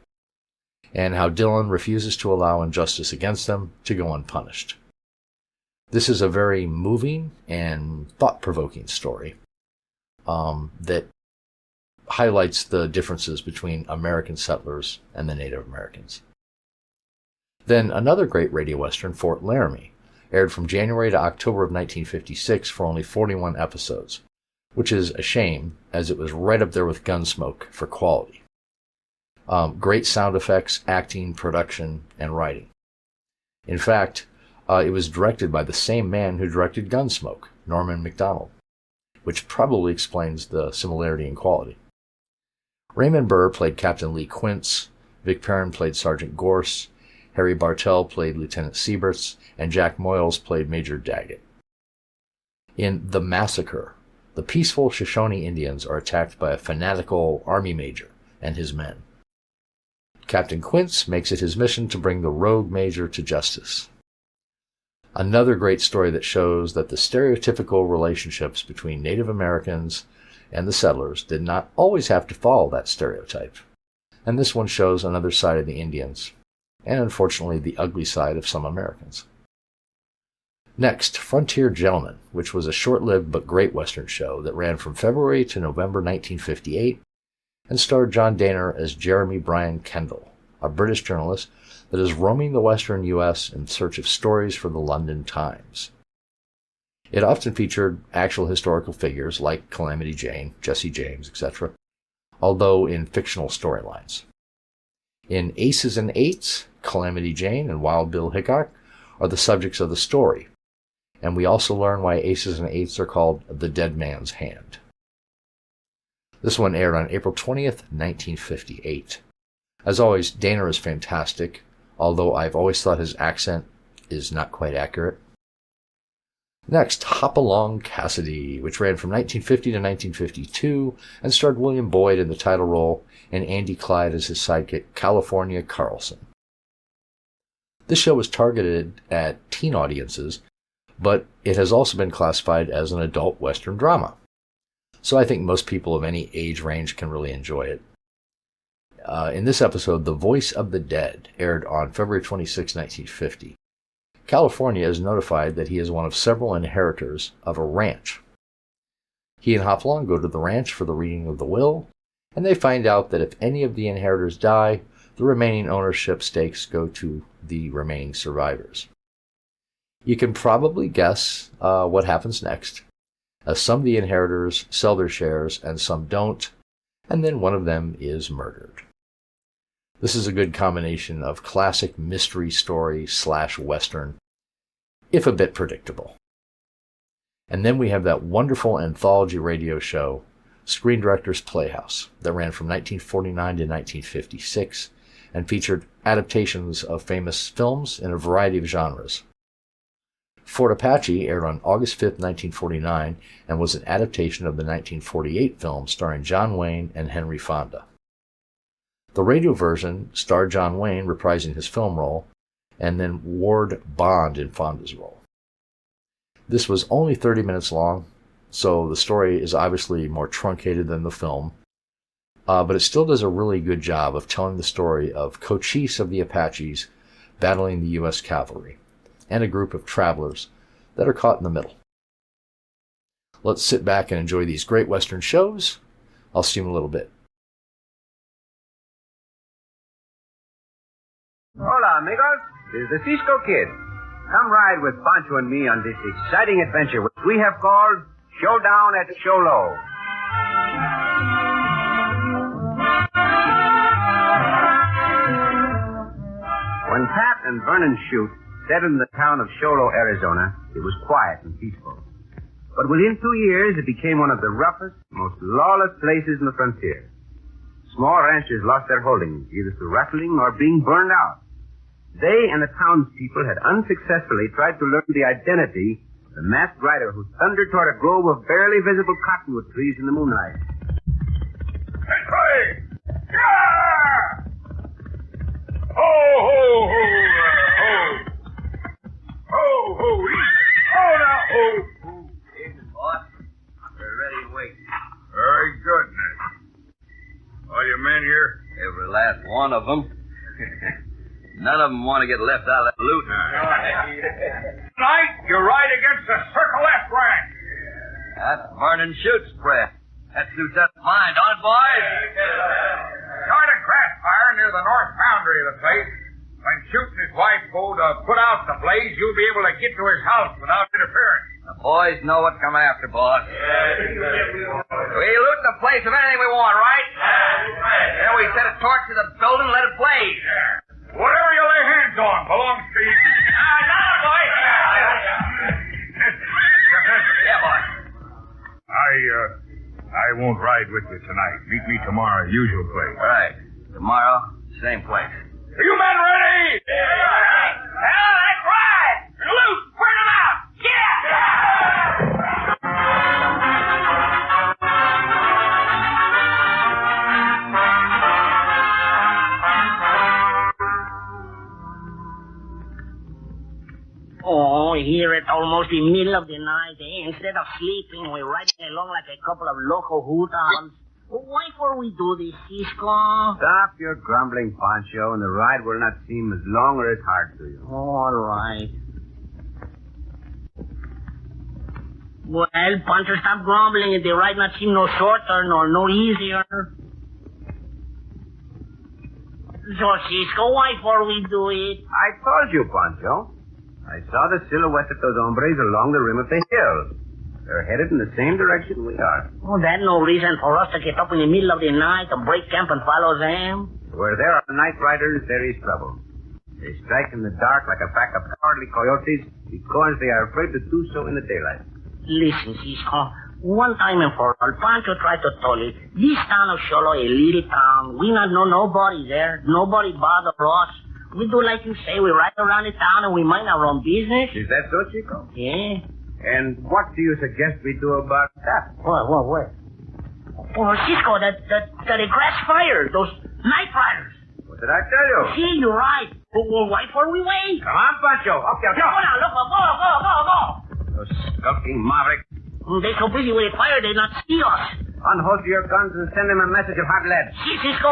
and how Dillon refuses to allow injustice against them to go unpunished. This is a very moving and thought-provoking story that highlights the differences between American settlers and the Native Americans. Then another great radio western, Fort Laramie, aired from January to October of 1956 for only 41 episodes, which is a shame as it was right up there with Gunsmoke for quality. Great sound effects, acting, production, and writing. In fact, it was directed by the same man who directed Gunsmoke, Norman Macdonald, which probably explains the similarity in quality. Raymond Burr played Captain Lee Quince, Vic Perrin played Sergeant Gorse, Harry Bartell played Lieutenant Sieberts, and Jack Moyles played Major Daggett. In The Massacre, the peaceful Shoshone Indians are attacked by a fanatical army major and his men. Captain Quince makes it his mission to bring the rogue major to justice. Another great story that shows that the stereotypical relationships between Native Americans and the settlers did not always have to follow that stereotype. And this one shows another side of the Indians, and unfortunately the ugly side of some Americans. Next, Frontier Gentlemen, which was a short-lived but great Western show that ran from February to November 1958 and starred John Dehner as Jeremy Bryan Kendall, a British journalist that is roaming the western U.S. in search of stories for the London Times. It often featured actual historical figures like Calamity Jane, Jesse James, etc., although in fictional storylines. In Aces and Eights, Calamity Jane and Wild Bill Hickok are the subjects of the story, and we also learn why Aces and Eights are called The Dead Man's Hand. This one aired on April 20th, 1958. As always, Dehner is fantastic, although I've always thought his accent is not quite accurate. Next, Hopalong Cassidy, which ran from 1950 to 1952 and starred William Boyd in the title role and Andy Clyde as his sidekick, California Carlson. This show was targeted at teen audiences, but it has also been classified as an adult Western drama. So I think most people of any age range can really enjoy it. In this episode, The Voice of the Dead aired on February 26, 1950. California is notified that he is one of several inheritors of a ranch. He and Hopalong go to the ranch for the reading of the will, and they find out that if any of the inheritors die, the remaining ownership stakes go to the remaining survivors. You can probably guess what happens next, as some of the inheritors sell their shares and some don't, and then one of them is murdered. This is a good combination of classic mystery story / Western, if a bit predictable. And then we have that wonderful anthology radio show, Screen Director's Playhouse, that ran from 1949 to 1956 and featured adaptations of famous films in a variety of genres. Fort Apache aired on August 5, 1949, and was an adaptation of the 1948 film starring John Wayne and Henry Fonda. The radio version starred John Wayne reprising his film role, and then Ward Bond in Fonda's role. This was only 30 minutes long, so the story is obviously more truncated than the film, but it still does a really good job of telling the story of Cochise of the Apaches battling the U.S. cavalry, and a group of travelers that are caught in the middle. Let's sit back and enjoy these great Western shows. I'll see you in a little bit. Hola, amigos. This is the Cisco Kid. Come ride with Pancho and me on this exciting adventure which we have called Showdown at Showlow. When Pat and Vernon Shute settled in the town of Showlow, Arizona, it was quiet and peaceful. But within 2 years, it became one of the roughest, most lawless places in the frontier. Small ranchers lost their holdings, either through rustling or being burned out. They and the townspeople had unsuccessfully tried to learn the identity of the masked rider who thundered toward a grove of barely visible cottonwood trees in the moonlight. Hey! Yeah! Ho, ho, ho, ho! Ho, ho, oh, now, ho, ho! Evening, boss. We're ready and waiting. Very good, Nick. All your men here? Every last one of them. None of them want to get left out of that loot. Tonight, you ride against the Circle F ranch. That's Vernon Shute's press. That suits us fine, don't it, boys? Start a grass fire near the north boundary of the place. When Shute and his wife go to put out the blaze, you'll be able to get to his house without interference. The boys know what come after, boss. We loot the place of anything we want, right? Then we set a torch to the building and let it blaze. Whatever you lay hands on belongs to you. boys. Yeah, boys. I won't ride with you tonight. Meet me tomorrow, usual place. All right. Tomorrow, same place. Are you men ready? Well, that's right. Loot, burn them out. Yeah. be middle of the night, eh? Instead of sleeping, we're riding along like a couple of local hootowns. Why for we do this, Cisco? Stop your grumbling, Pancho, and the ride will not seem as long or as hard to you. All right. Well, Pancho, stop grumbling. The ride not seem no shorter nor no easier. So, Cisco, why for we do it? I told you, Pancho. I saw the silhouette of those hombres along the rim of the hill. They're headed in the same direction we are. Oh, that's no reason for us to get up in the middle of the night and break camp and follow them. Where there are night riders, there is trouble. They strike in the dark like a pack of cowardly coyotes because they are afraid to do so in the daylight. Listen, Cisco. One time and for all, Pancho tried to tell you, this town of Showlow is a little town. We not know nobody there. Nobody bother us. We do like you say. We ride around the town and we mind our own business. Is that so, Chico? Yeah. And what do you suggest we do about that? What? Oh, Cisco, that grass fire, those night riders. What did I tell you? See, you're right. Well, why for we wait? Come on, Pancho. Up there, go. Go now, look, go. Those skulking mavericks. They're so busy with the fire, they not see us. Unholster your guns and send them a message of hot lead. See, Cisco.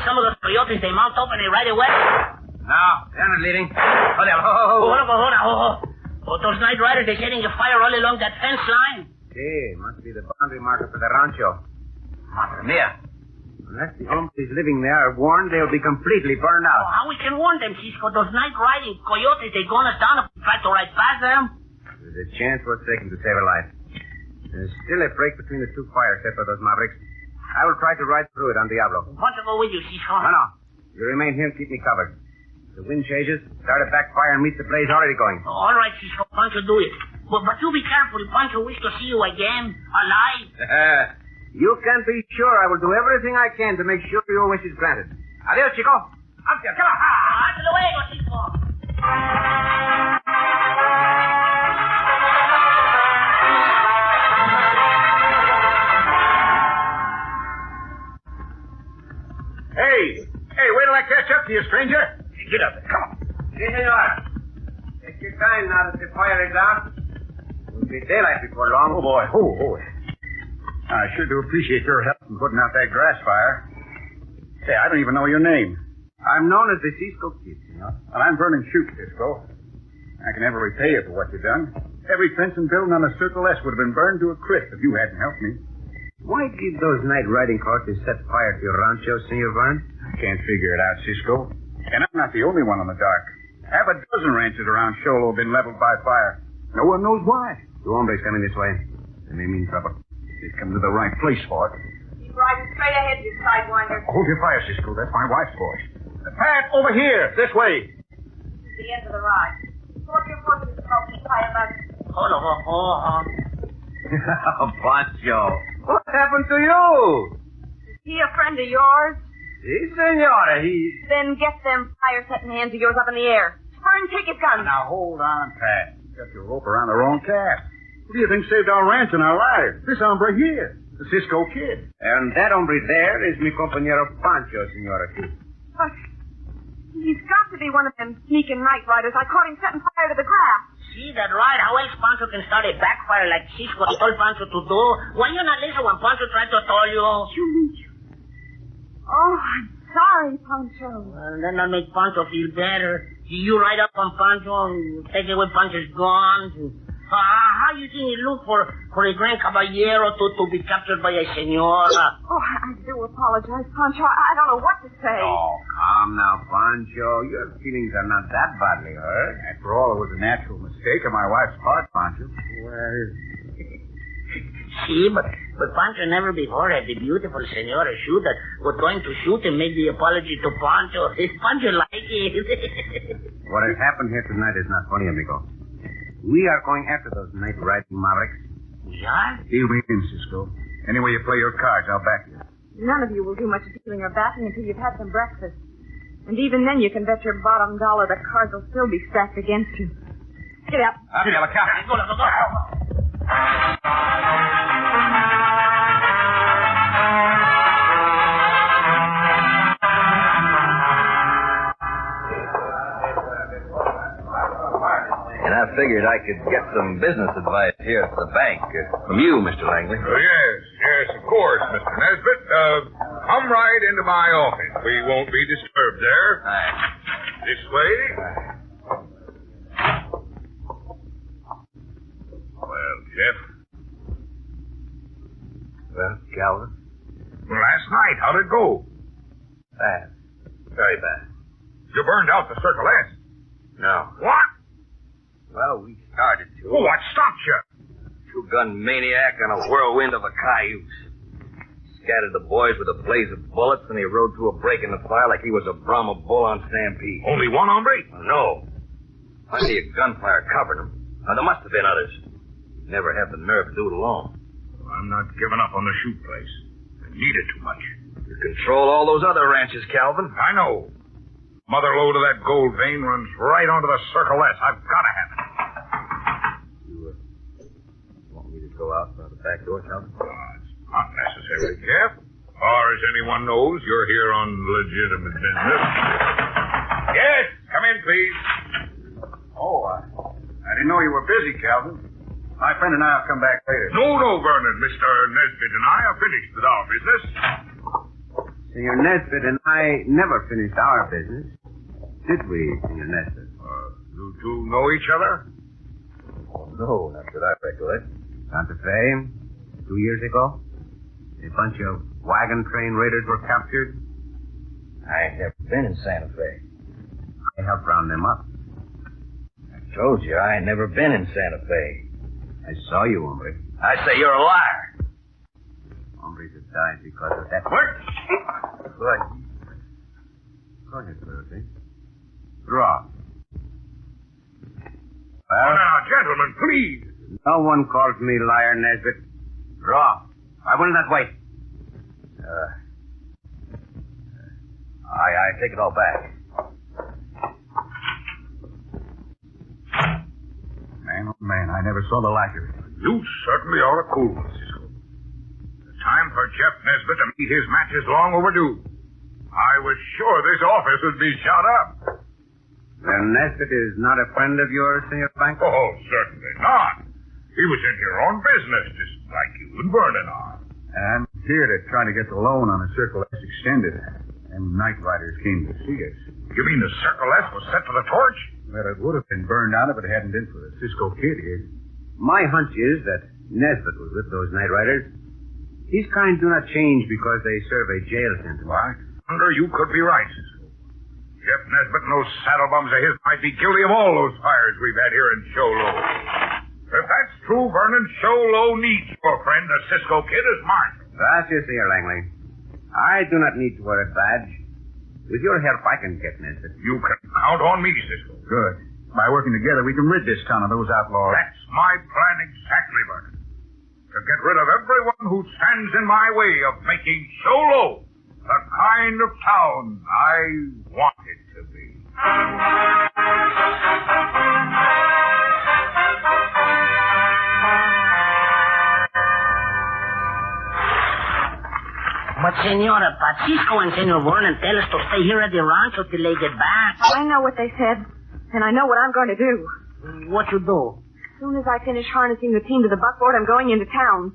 Some of those coyotes, they mount up and they ride away. No, they're not leading. Hold on. Oh, those night riders, they're setting a fire all along that fence line. Okay, must be the boundary marker for the rancho. Madre mia. Unless the hombres living there are warned, they'll be completely burned out. Oh, how we can warn them, Cisco? Those night riding coyotes, they gun us down if we try to ride past them. There's a chance worth taking to save a life. There's still a break between the two fires set by those mavericks. I will try to ride through it on Diablo. Want to go with you, Cisco? No. You remain here and keep me covered. If the wind changes, start a backfire and meet the blaze already going. Oh, all right, Cisco. Pancho, do it. But you be careful. Pancho wish to see you again, alive. You can be sure I will do everything I can to make sure your wish is granted. Adios, Chico. Up there, come on. Hasta luego, Cisco. Hey, wait till I catch up to you, stranger. Get up there, come on. Si, senor. Take your time now that the fire is out. It'll be daylight before long. Oh, boy. I sure do appreciate your help in putting out that grass fire. Say, I don't even know your name. I'm known as the Cisco Kid, senor. Well, I'm Vernon Shute, Cisco. I can never repay you for what you've done. Every fence and building on the Circle S would have been burned to a crisp if you hadn't helped me. Why did those night riding horses set fire to your rancho, Senor Vern? I can't figure it out, Cisco. And I'm not the only one in the dark. Half a dozen ranches around Showlow have been leveled by fire. No one knows why. Two hombres coming this way. They may mean trouble. They've come to the right place for it. Keep riding straight ahead, you sidewinder. Hold your fire, Cisco. That's my wife's voice. Pat, over here. This way. This is the end of the ride. Hold your horses, Smoky. Tie him up. Hold on. Pancho, what happened to you? Is he a friend of yours? Si, senora, Then get them fire-setting hands of yours up in the air. Spur and take his gun. Now, hold on, Pat. You got your rope around the wrong calf. Who do you think saved our ranch and our lives? This hombre here, the Cisco Kid. And that hombre there is mi compañero Pancho, senora. But he's got to be one of them sneaking night riders. I caught him setting fire to the grass. See that right? How else Pancho can start a backfire like Cisco told Pancho to do? Why you not listen when Pancho tried to tell you? Oh, I'm sorry, Pancho. Well, then I'll make Pancho feel better. You ride up on Pancho and take away Pancho's guns. How you think he look for a gran caballero to be captured by a senora? Oh, I do apologize, Pancho. I don't know what to say. Oh, calm now, Pancho. Your feelings are not that badly hurt. After all, it was a natural mistake on my wife's part, Pancho. Well, see, but Pancho never before had the beautiful senora shoot that was going to shoot and make the apology to Pancho. Pancho like it. What has happened here tonight is not funny, amigo. We are going after those night riding mavericks. We are? Deal me in, Cisco. Any way you play your cards, I'll back you. None of you will do much dealing or backing until you've had some breakfast. And even then, you can bet your bottom dollar the cards will still be stacked against you. Get up. Up, yellow cap. Go. Enough figured I could get some business advice here at the bank. From you, Mr. Langley. Yes, of course, Mr. Nesbitt. Come right into my office. We won't be disturbed there. This way. Well, Jeff? Well, Calvin? Last night, how'd it go? Bad. Very bad. You burned out the Circle S. No. What? Well, we started to. Well, what stopped you? Two-gun maniac on a whirlwind of a cayuse. Scattered the boys with a blaze of bullets, and he rode through a break in the fire like he was a Brahma bull on stampede. Only one hombre? No. Plenty of gunfire covered him. Now, there must have been others. Never have the nerve to do it alone. I'm not giving up on the shoot place. I need it too much. You control all those other ranches, Calvin. I know. Mother lode of that gold vein runs right onto the Circle S. I've got to have it. You want me to go out by the back door, Calvin? It's not necessary, Jeff. As far as anyone knows, you're here on legitimate business. Yes, come in, please. Oh, I didn't know you were busy, Calvin. My friend and I will come back later. No, Vernon. Mr. Nesbitt and I are finished with our business. Senor Nesbitt and I never finished our business. Did we, Senor Nesbitt? You two know each other? Oh, no, not that I recollect. Santa Fe, 2 years ago, a bunch of wagon train raiders were captured. I ain't never been in Santa Fe. I helped round them up. I told you, I ain't never been in Santa Fe. I saw you, hombre. I say you're a liar. Hombres have died because of that. What? Good. Go ahead, Lucy. Draw. Well, now, gentlemen, please. No one calls me liar, Nesbitt. Draw. I will not wait. I take it all back. Man, oh man, I never saw the like of it. You certainly are a cool one, Cisco. The time for Jeff Nesbitt to meet his match is long overdue. I was sure this office would be shot up. Then Nesbitt is not a friend of yours, Senor Banker? Oh, certainly not. He was in here on business, just like you and Vernon are. I'm here to try to get the loan on the Circle S extended. And night riders came to see us. You mean the Circle S was set for the torch? Well, it would have been burned out if it hadn't been for the Cisco kid here. My hunch is that Nesbitt was with those night riders. These kinds do not change because they serve a jail sentence. What? Under, you could be right, Cisco. Jeff Nesbitt and those saddle bums of his might be guilty of all those fires we've had here in Showlow. If that's true, Vernon, Showlow needs your friend, the Cisco kid, as marshal. Gracias, Senor Langley. I do not need to wear a badge. With your help, I can get Nesbitt. You can count on me, Cisco. Good. By working together, we can rid this town of those outlaws. That's my plan exactly, Vernon. To get rid of everyone who stands in my way of making Showlow the kind of town I want it to be. But, Senora, Cisco and Senor Vernon tell us to stay here at the rancho till they get back. I know what they said, and I know what I'm going to do. What you do? As soon as I finish harnessing the team to the buckboard, I'm going into town.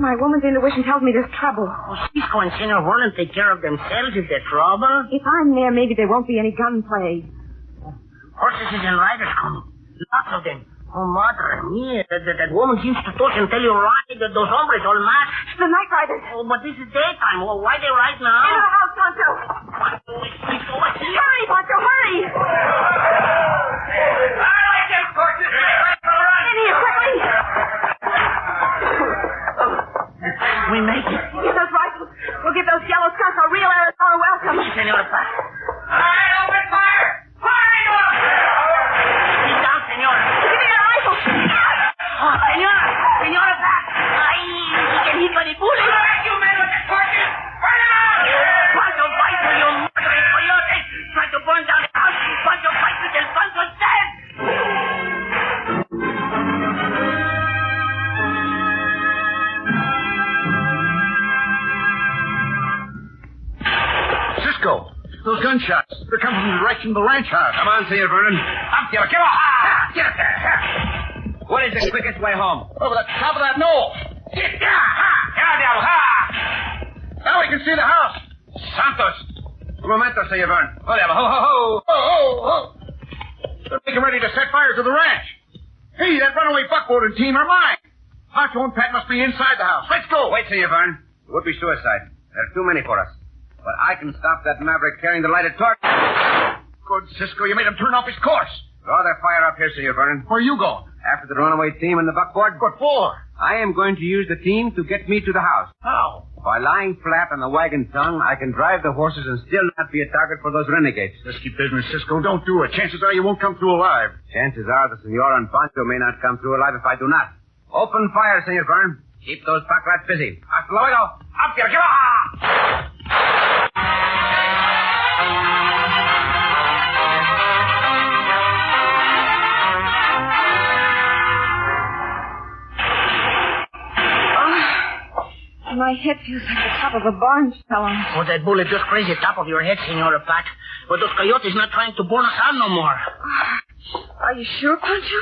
My woman's intuition tells me there's trouble. Oh, Cisco and Senor Vernon take care of themselves if there's trouble. If I'm there, maybe there won't be any gunplay. Horses and riders coming. Lots of them. Oh, madre mia. That woman seems to talk and tell you right that those hombres all mad. The night riders. Oh, but this is daytime. Well, why they right now? Into the house, Pancho. Cisco, what's here? Hurry, Pancho, hurry. I like them horses. In here, quickly. We make it. Get those rifles. We'll give those yellow skunks a real Arizona welcome. Si, Senora Paz. All right, open fire. Fire! Sit down, Senora. Give me that rifle. Oh, Senora Paz. Ay, he can hit by the bullet. You men with the torches. Burn them out. Pancho, fight for your madre coyote. Try to burn down the house. Pancho, fight with el Pancho's dead. Cisco, those gunshots. They're coming from the direction of the ranch house. Come on, Senor Vernon. Up, get on. Get up there. Where's the quickest way home? Over the top of that knoll. Now we can see the house. Santos. Un momento, Senor Vern. Oh, yeah, ho. They're making ready to set fire to the ranch. Hey, that runaway buckboarding team are mine. Pancho and Pat must be inside the house. Let's go. Wait, Senor Vern. It would be suicide. There are too many for us. But I can stop that maverick carrying the lighted torch. Good, Cisco. You made him turn off his course. Draw their fire up here, Senor Vernon. Where are you going? After the runaway team and the buckboard. What for? I am going to use the team to get me to the house. How? By lying flat on the wagon tongue, I can drive the horses and still not be a target for those renegades. Risky business, Cisco. Don't do it. Chances are you won't come through alive. Chances are the Senor and Pancho may not come through alive if I do not. Open fire, Senor Vern. Keep those pack rats busy. Hasta luego. Up here. My head feels like the top of a barn shell. Oh, that bullet just grazed the top of your head, Senora Pat. But those coyotes not trying to burn us out no more. Are you sure, Pancho?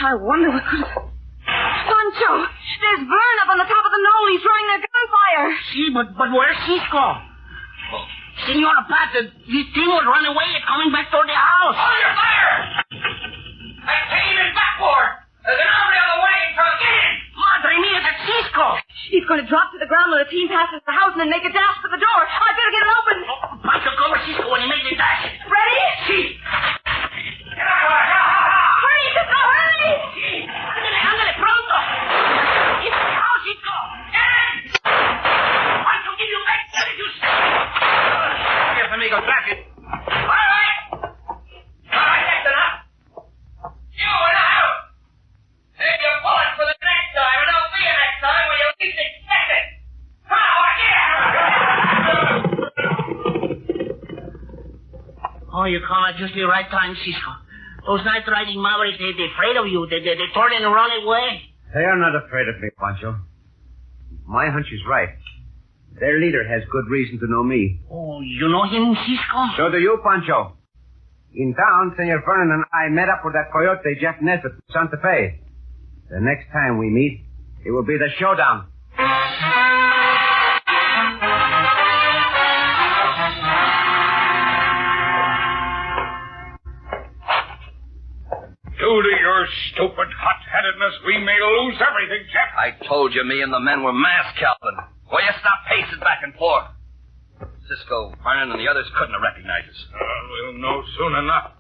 I wonder what could have... Pancho! There's Vern up on the top of the knoll. He's throwing their gunfire. See, but where's Cisco? Senora Pat, this team was run away and coming back toward the house. Hold your fire! That team is backboard. There's an army on the way. Try to get in. Madre mia, that's Cisco. He's going to drop to the ground when the team passes the house and then make a dash for the door. I better get it open. Pancho, cover Cisco when he makes the dash. Ready? Si. Hurry, Cisco, hurry! Si. Ándale, pronto. It's the house, Cisco. Get in. Pancho, give you back. Yes, amigo, track it. All right, that's enough. You and out. Save your bullet for the next time, and I'll see you next time when you least expect it. Come on, Oh, you come at just the right time, Cisco. Those night riding mavericks, they're afraid of you. They turn and run away. They are not afraid of me, Pancho. My hunch is right. Their leader has good reason to know me. Oh, you know him, Cisco? So do you, Pancho. In town, Senor Vernon and I met up with that coyote, Jeff Nesbitt, from Santa Fe. The next time we meet, it will be the showdown. Due to your stupid hot-headedness, we may lose everything, Jeff. I told you me and the men were masked, Calvin. Will you stop pacing back and forth? Cisco, Vernon, and the others couldn't have recognized us. We'll know soon enough.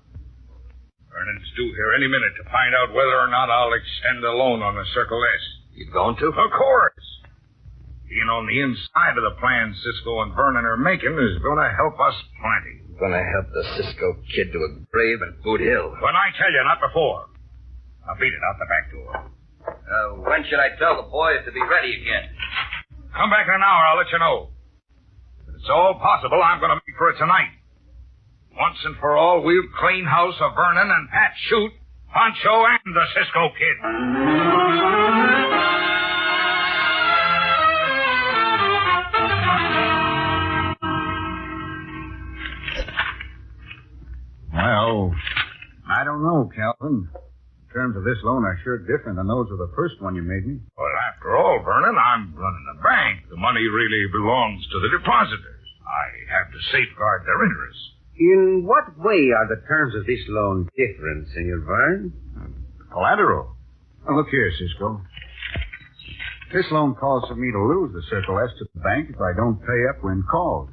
Vernon's due here any minute to find out whether or not I'll extend a loan on the Circle S. You going to? Of course. Being on the inside of the plan Cisco and Vernon are making is going to help us plenty. Going to help the Cisco kid to a grave in Boot Hill. When I tell you, not before. I'll beat it out the back door. When should I tell the boys to be ready again? Come back in an hour, I'll let you know. If it's all possible, I'm going to make for it tonight. Once and for all, we'll clean house of Vernon and Pat shoot Pancho and the Cisco kid. Well, I don't know, Calvin. The terms of this loan are sure different than those of the first one you made me. Well, after all, Vernon, I'm running a bank. The money really belongs to the depositors. I have to safeguard their interests. In what way are the terms of this loan different, Senor Vern? Collateral. Now, look here, Cisco. This loan calls for me to lose the Circle S to the bank if I don't pay up when called.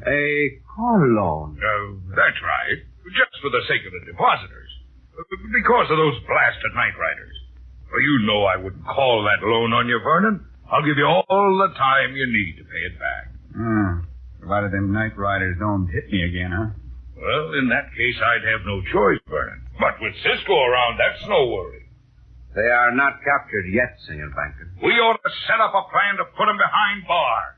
A call loan? That's right. Just for the sake of the depositors. Because of those blasted night riders. Well, you know I wouldn't call that loan on you, Vernon. I'll give you all the time you need to pay it back. Provided them night riders don't hit me again, huh? Well, in that case, I'd have no choice, Vernon. But with Cisco around, that's no worry. They are not captured yet, Senor Banker. We ought to set up a plan to put them behind bars.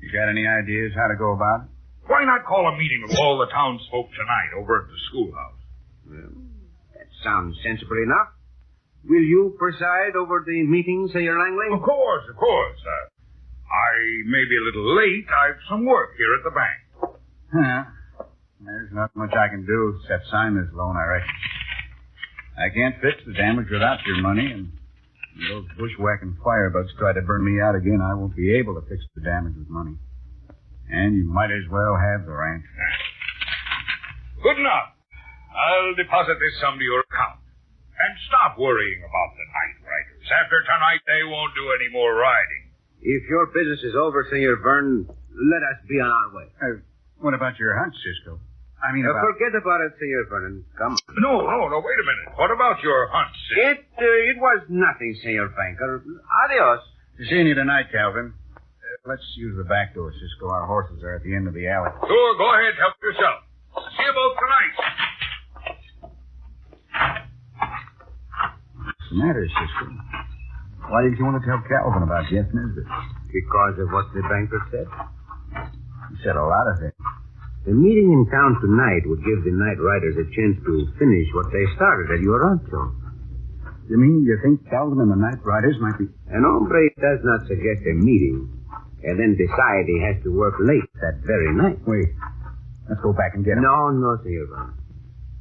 You got any ideas how to go about it? Why not call a meeting of all the townsfolk tonight over at the schoolhouse? Well, that sounds sensible enough. Will you preside over the meeting, Senor Langley? Of course. I may be a little late. I've some work here at the bank. Huh. There's not much I can do except sign this loan, I reckon. I can't fix the damage without your money, and when those bushwhacking firebugs try to burn me out again, I won't be able to fix the damage with money. And you might as well have the ranch. Good enough. I'll deposit this sum to your account. And stop worrying about the night riders. After tonight, they won't do any more riding. If your business is over, Senor Vernon, let us be on our way. What about your hunt, Cisco? I mean, forget about it, Senor Vernon. Come on. No, wait a minute. What about your hunt, Cisco? It was nothing, Senor Banker. Adios. Seeing you tonight, Calvin. Let's use the back door, Cisco. Our horses are at the end of the alley. Sure, go ahead. Help yourself. See you both tonight. What's the matter, Cisco? Why did you want to tell Calvin about Jeff Nesbitt? Because of what the banker said? He said a lot of things. The meeting in town tonight would give the night riders a chance to finish what they started at your rancho. You mean you think Calvin and the night riders might be... An hombre does not suggest a meeting and then decide he has to work late that very night. Wait. Let's go back and get him. No, Senor Vernon.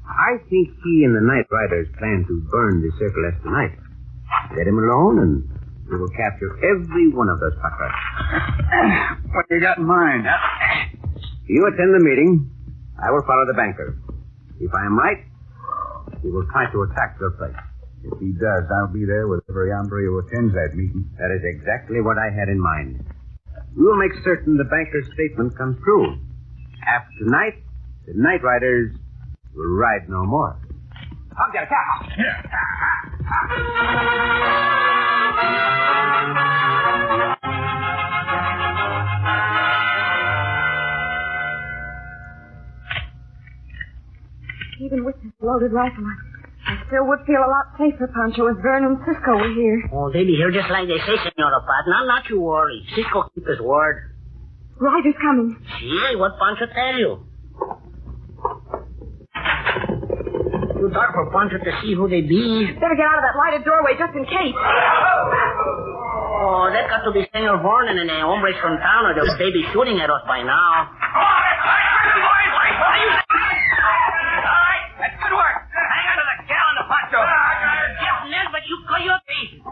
I think he and the night riders plan to burn the Circle S tonight. Let him alone, and we will capture every one of those fuckers. What you got in mind? You attend the meeting. I will follow the banker. If I am right, he will try to attack your place. If he does, I'll be there with every hombre who attends that meeting. That is exactly what I had in mind. We will make certain the banker's statement comes true. After tonight, the night riders will ride no more. Come, get a cat. Even with this loaded rifle, I still would feel a lot safer, Pancho, if Vern and Cisco were here. Oh, they be here just like they say, Senora Pat. Not you worry. Cisco keep his word. Riders coming. See, what Pancho tell you? Too dark for Pancho to see who they be. Better get out of that lighted doorway just in case. Oh, that got to be Senor Vernon and the hombres from town, or they'll be shooting at us by now.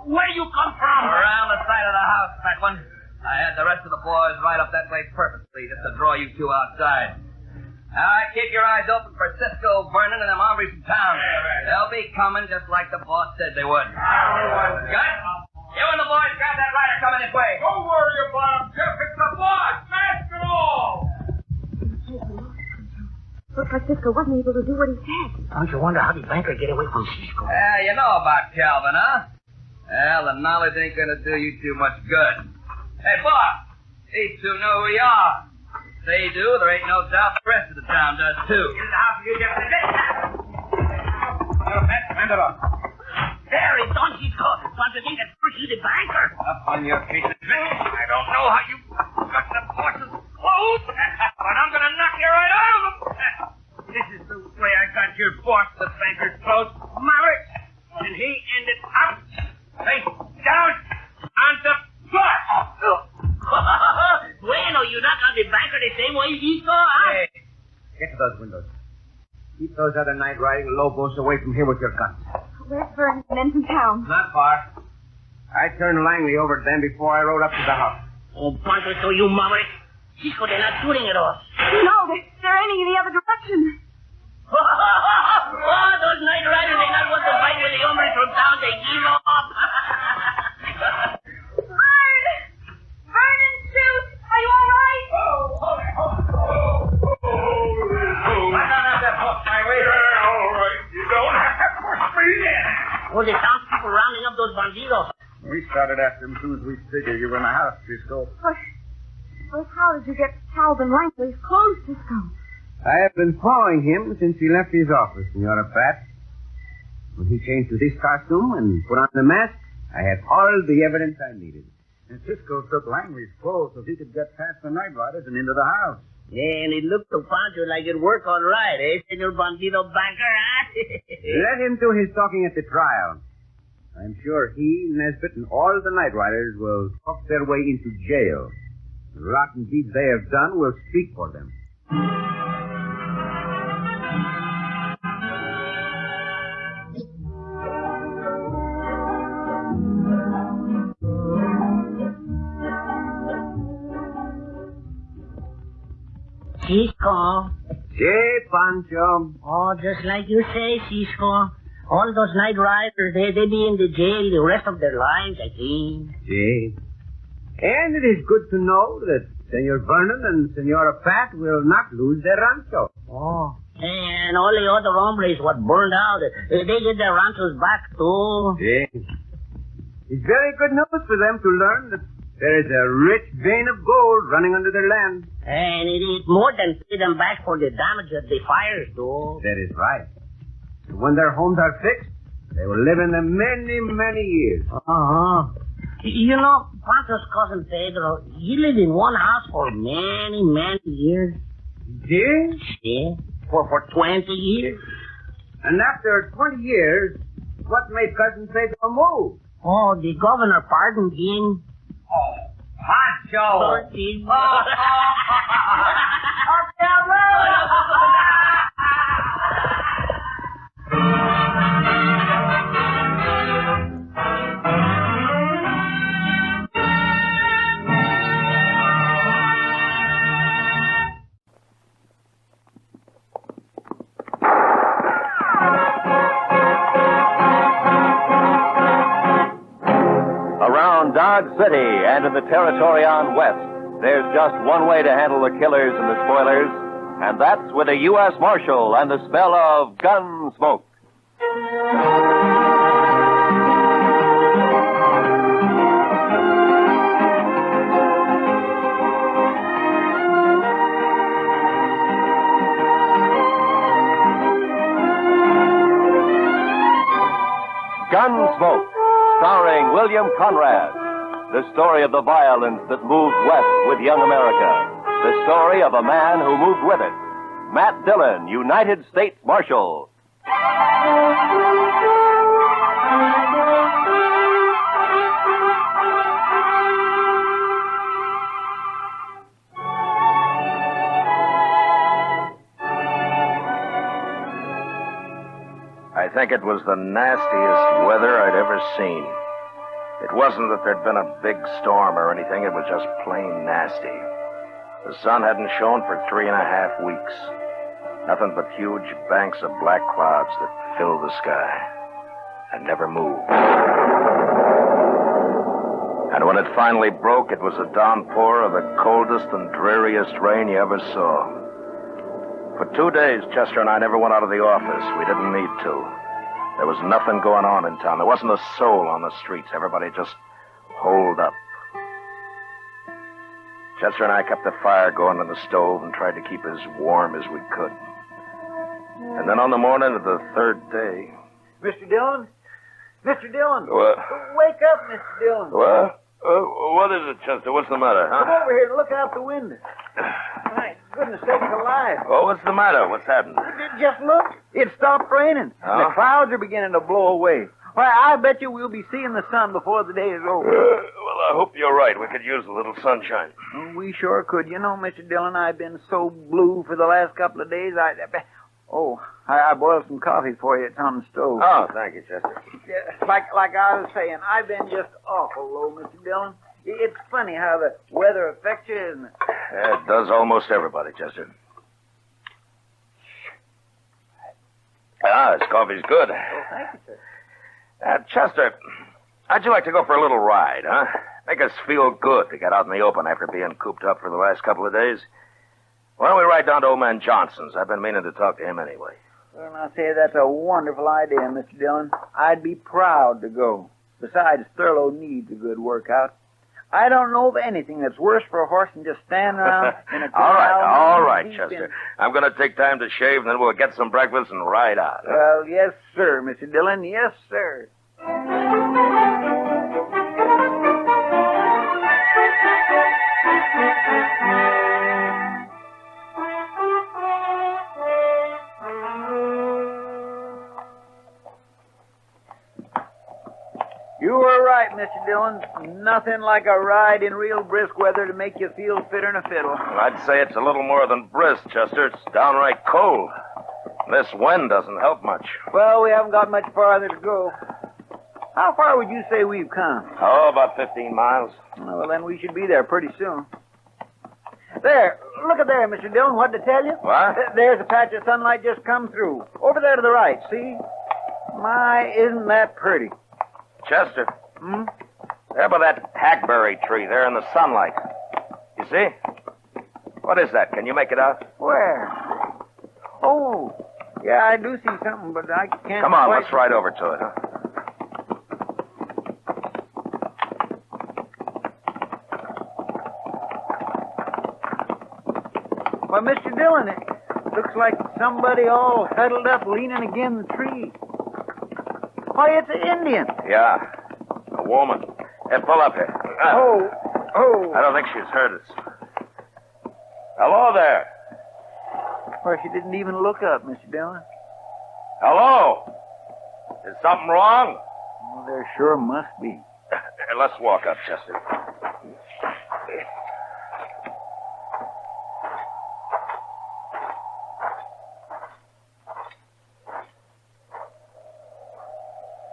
Where you come from? Around the side of the house, that one. I had the rest of the boys ride up that place purposely just to draw you two outside. All right, keep your eyes open for Cisco, Vernon, and them hombres from town. They'll be coming just like the boss said they would. Gus, you and the boys grab that rider coming this way. Don't worry about him, Jeff. It's the boss. Mask and all. Looks like Cisco wasn't able to do what he said. Don't you wonder how the banker get away from Cisco? You know about Calvin, huh? Well, the knowledge ain't gonna do you too much good. Hey, boss, these two know who you are. If they do, there ain't no doubt the rest of the town does, too. Get in the house, you Jeff. Hand it up. There, it's on Cisco. Don't you think that's pretty the banker? Up on your feet, I don't know how you got the boss's clothes, but I'm gonna knock you right out of them. This is the way I got your boss, the banker's clothes. Maverick, and he ended up face down on the floor. Bueno, you knock out the banker the same way Cisco, huh? Hey, get to those windows. Keep those other night riding lobos away from here with your guns. Where's Vern and men from town? Not far. I turned Langley over to them before I rode up to the house. Oh, Pancho, so you maverick. Cisco, they're not shooting at us. No, they're aiming in the other direction. Oh, those night riders, they not want to fight with the hombres from town. They give up. Vern and Shoot, are you all right? Hold it. I don't have that book, my way. All right. You don't have to push me in. Oh, the townspeople rounding up those bandidos. We started after him as soon as we figured you were in the house, Cisco. Well, how did you get Calvin Langley's clothes, Cisco? I have been following him since he left his office, Senora Pat. When he changed to this costume and put on the mask, I had all the evidence I needed. And Cisco took Langley's clothes so he could get past the night riders and into the house. Yeah, and it looked to Pancho like it worked all right, eh, Senor Bandido Banker, huh? Let him do his talking at the trial. I'm sure he, Nesbitt, and all the night riders will talk their way into jail. The rotten deeds they have done will speak for them. Cisco. Say, Pancho. Oh, just like you say, Cisco. All those night riders, they be in the jail the rest of their lives, I think. See. And it is good to know that Senor Vernon and Senora Pat will not lose their rancho. Oh. And all the other hombres what burned out, they get their ranchos back, too. See. It's very good news for them to learn that there is a rich vein of gold running under their land. And it is more than pay them back for the damage that the fires do. That is right. And when their homes are fixed, they will live in them many, many years. Uh-huh. You know, Pancho's cousin Pedro, he lived in one house for many, many years. Did? Yeah, for 20 years. And after 20 years, what made Cousin Pedro move? Oh, the governor pardoned him. Oh, Pancho! Around Dodge City and in the territory on west, there's just one way to handle the killers and the spoilers, and that's with a U.S. Marshal and the smell of Gunsmoke. Gunsmoke, starring William Conrad. The story of the violence that moved west with young America. The story of a man who moved with it. Matt Dillon, United States Marshal. I think it was the nastiest weather I'd ever seen. It wasn't that there'd been a big storm or anything. It was just plain nasty. The sun hadn't shone for 3.5 weeks. Nothing but huge banks of black clouds that filled the sky and never moved. And when it finally broke, it was a downpour of the coldest and dreariest rain you ever saw. For 2 days, Chester and I never went out of the office. We didn't need to. There was nothing going on in town. There wasn't a soul on the streets. Everybody just holed up. Chester and I kept the fire going on the stove and tried to keep as warm as we could. And then on the morning of the third day... Mr. Dillon? Mr. Dillon? What? Wake up, Mr. Dillon. What? What is it, Chester? What's the matter, huh? Come over here and look out the window. My goodness sakes alive. Oh, what's the matter? What's happened? Just look. It stopped raining. Oh? The clouds are beginning to blow away. Why, I bet you we'll be seeing the sun before the day is over. Well, I hope you're right. We could use a little sunshine. We sure could. You know, Mr. Dillon, I've been so blue for the last couple of days. I boiled some coffee for you. It's on the stove. Oh, thank you, Chester. Yeah, like I was saying, I've been just awful low, Mr. Dillon. It's funny how the weather affects you, isn't it? Yeah, it does almost everybody, Chester. Ah, this coffee's good. Oh, thank you, sir. Chester, how'd you like to go for a little ride, huh? Make us feel good to get out in the open after being cooped up for the last couple of days. Why don't we ride down to old man Johnson's? I've been meaning to talk to him anyway. Well, I'll tell you, that's a wonderful idea, Mr. Dillon. I'd be proud to go. Besides, Thurlow needs a good workout. I don't know of anything that's worse for a horse than just standing around in a all right, Chester. I'm going to take time to shave, and then we'll get some breakfast and ride out. Well, yes, sir, Mr. Dillon. Yes, sir. You were right, Mr. Dillon. Nothing like a ride in real brisk weather to make you feel fitter than a fiddle. I'd say it's a little more than brisk, Chester. It's downright cold. This wind doesn't help much. Well, we haven't got much farther to go. How far would you say we've come? Oh, about 15 miles. Well, then we should be there pretty soon. There, look at there, Mr. Dillon. What'd I tell you? What? There's a patch of sunlight just come through. Over there to the right, see? My, isn't that pretty? Chester. Hmm? There by that hackberry tree there in the sunlight. You see? What is that? Can you make it out? Where? Oh, yeah, I do see something, but I can't... Come on, quite... let's ride over to it, huh? Well, Mr. Dillon, it looks like somebody all huddled up leaning against the tree. Why, it's an Indian. Yeah, a woman. Hey, pull up here. Oh. I don't think she's heard us. Hello there. Well, she didn't even look up, Mr. Dillon. Hello. Is something wrong? Well, there sure must be. Hey, let's walk up, Chester.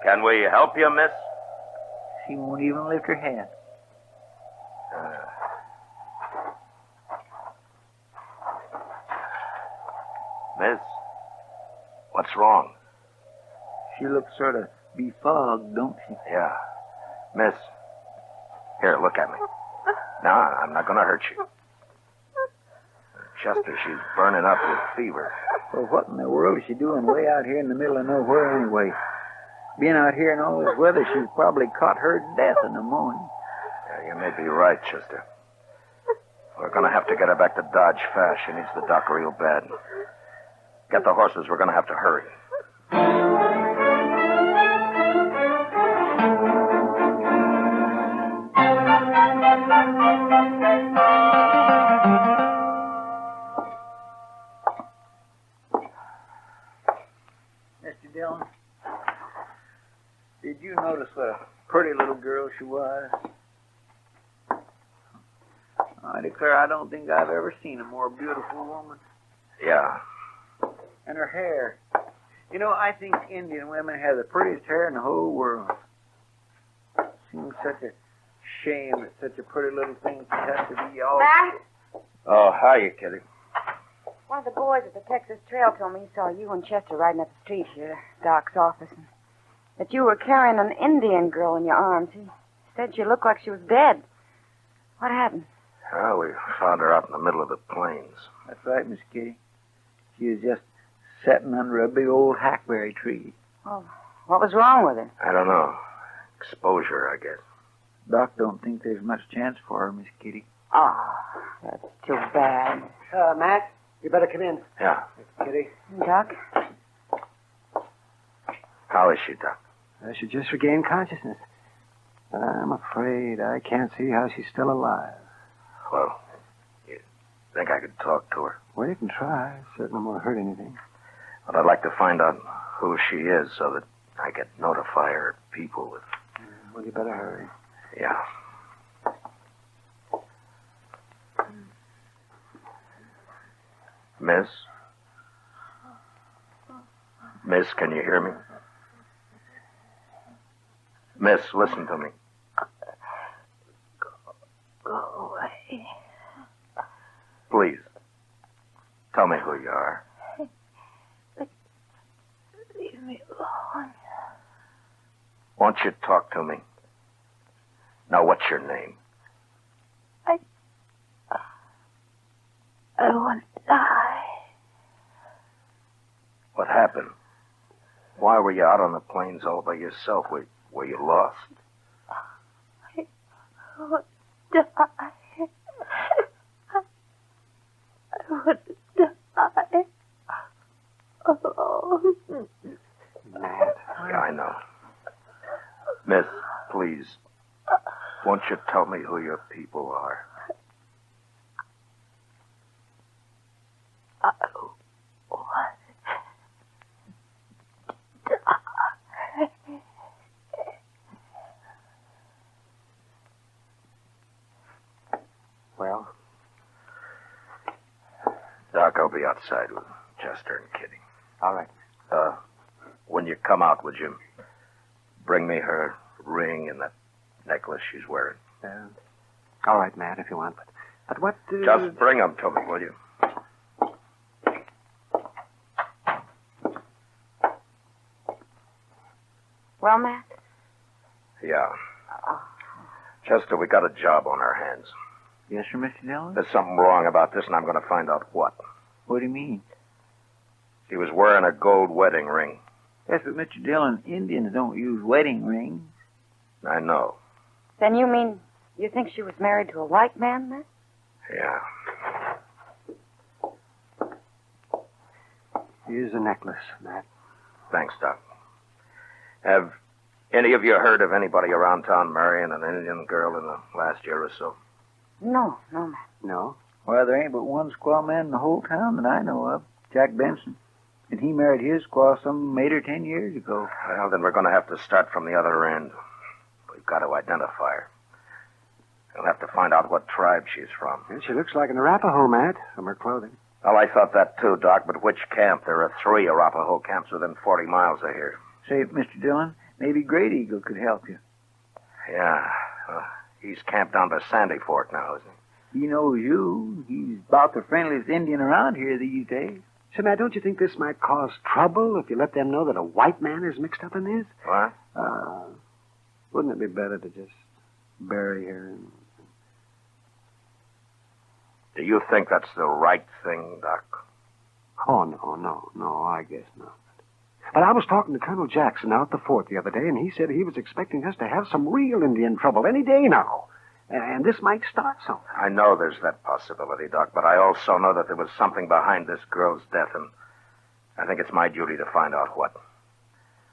Can we help you, miss? She won't even lift her head. Miss, what's wrong? She looks sort of befogged, don't she? Yeah. Miss, here, look at me. No, I'm not going to hurt you. Chester, she's burning up with fever. Well, what in the world is she doing way out here in the middle of nowhere anyway? Being out here in all this weather, she's probably caught her death in the morning. Yeah, you may be right, Chester. We're going to have to get her back to Dodge fast. She needs the doc real bad. Get the horses. We're going to have to hurry. Mr. Dillon, did you notice what a pretty little girl she was? I declare I don't think I've ever seen a more beautiful woman. Yeah. And her hair. You know, I think Indian women have the prettiest hair in the whole world. Seems such a shame that such a pretty little thing has to be all... Matt? Oh, hiya, Kitty. One of the boys at the Texas Trail told me he saw you and Chester riding up the street here, Doc's office, and that you were carrying an Indian girl in your arms. He said she looked like she was dead. What happened? Well, we found her out in the middle of the plains. That's right, Miss Kitty. She was just sitting under a big old hackberry tree. Well, what was wrong with her? I don't know. Exposure, I guess. Doc don't think there's much chance for her, Miss Kitty. Oh, that's too bad. Matt, you better come in. Yeah. Kitty. Doc? How is she, Doc? She just regained consciousness. But I'm afraid I can't see how she's still alive. Well, you think I could talk to her? Well, you can try. Certainly won't hurt anything. But I'd like to find out who she is so that I could notify her people if... Well, you better hurry. Yeah. Miss? Miss, can you hear me? Miss, listen to me. Go away. Please. Tell me who you are. Leave me alone. Won't you talk to me? Now, what's your name? I want to die. What happened? Why were you out on the plains all by yourself? Were you lost? I want to die. I want to die. Alone. Matt. Yeah, I know. Miss, please. Won't you tell me who your people are? I want to die. Well? Doc, I'll be outside with Chester and Kitty. All right. When you come out, would you bring me her ring and that necklace she's wearing? All right, Matt, if you want, but But what... Just bring them to me, will you? Well, Matt? Yeah. Chester, we got a job on our hands. Yes, sir, Mr. Dillon? There's something wrong about this, and I'm going to find out what. What do you mean? He was wearing a gold wedding ring. Yes, but Mr. Dillon, Indians don't use wedding rings. I know. Then you mean you think she was married to a white man, Matt? Yeah. Here's a necklace, Matt. Thanks, Doc. Have any of you heard of anybody around town marrying an Indian girl in the last year or so? No, Matt. No? Well, there ain't but one squaw man in the whole town that I know of, Jack Benson. And he married his squaw some 8 or 10 years ago. Well, then we're going to have to start from the other end. We've got to identify her. We'll have to find out what tribe she's from. Well, she looks like an Arapaho, Matt, from her clothing. Well, I thought that too, Doc, but which camp? There are 3 Arapaho camps within 40 miles of here. Say, Mr. Dillon, maybe Great Eagle could help you. Yeah. He's camped down by Sandy Fork now, isn't he? He knows you. He's about the friendliest Indian around here these days. Say, Matt, don't you think this might cause trouble if you let them know that a white man is mixed up in this? What? Wouldn't it be better to just bury her? Do you think that's the right thing, Doc? Oh, no, I guess not. But I was talking to Colonel Jackson out at the fort the other day, and he said he was expecting us to have some real Indian trouble any day now. And this might start something. I know there's that possibility, Doc, but I also know that there was something behind this girl's death, and I think it's my duty to find out what.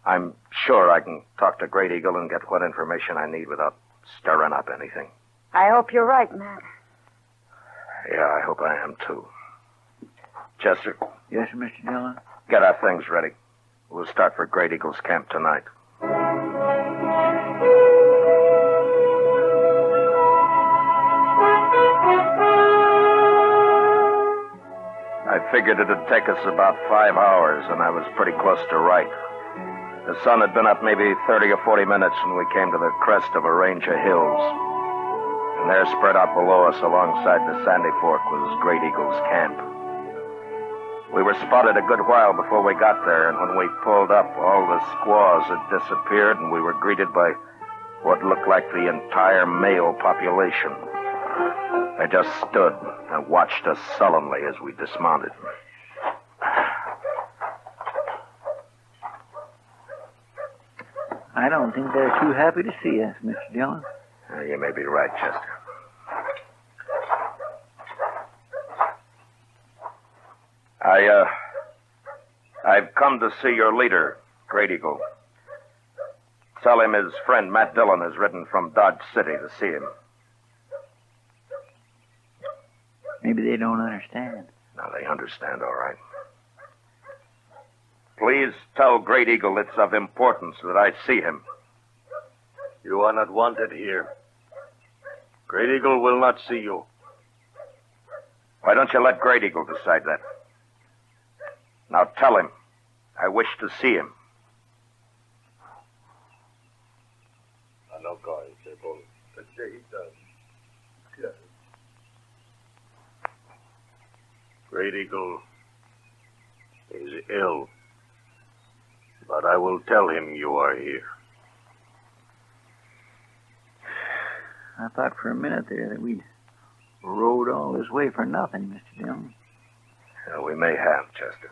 I'm sure I can talk to Great Eagle and get what information I need without stirring up anything. I hope you're right, Matt. Yeah, I hope I am, too. Chester? Yes, Mr. Dillon? Get our things ready. We'll start for Great Eagle's camp tonight. I figured it'd take us about 5 hours, and I was pretty close to right. The sun had been up maybe 30 or 40 minutes when we came to the crest of a range of hills. And there, spread out below us alongside the Sandy Fork, was Great Eagle's camp. We were spotted a good while before we got there, and when we pulled up, all the squaws had disappeared, and we were greeted by what looked like the entire male population. They just stood and watched us sullenly as we dismounted. I don't think they're too happy to see us, Mr. Dillon. You may be right, Chester. I've come to see your leader, Great Eagle. Tell him his friend Matt Dillon has ridden from Dodge City to see him. Maybe they don't understand. No, they understand, all right. Please tell Great Eagle it's of importance that I see him. You are not wanted here. Great Eagle will not see you. Why don't you let Great Eagle decide that? Now tell him I wish to see him. I know, guys. They're both. Let's say he does. Yes. Great Eagle is ill, but I will tell him you are here. I thought for a minute there that we'd rode all this way for nothing, Mr. Dillon. Yeah, we may have, Chester.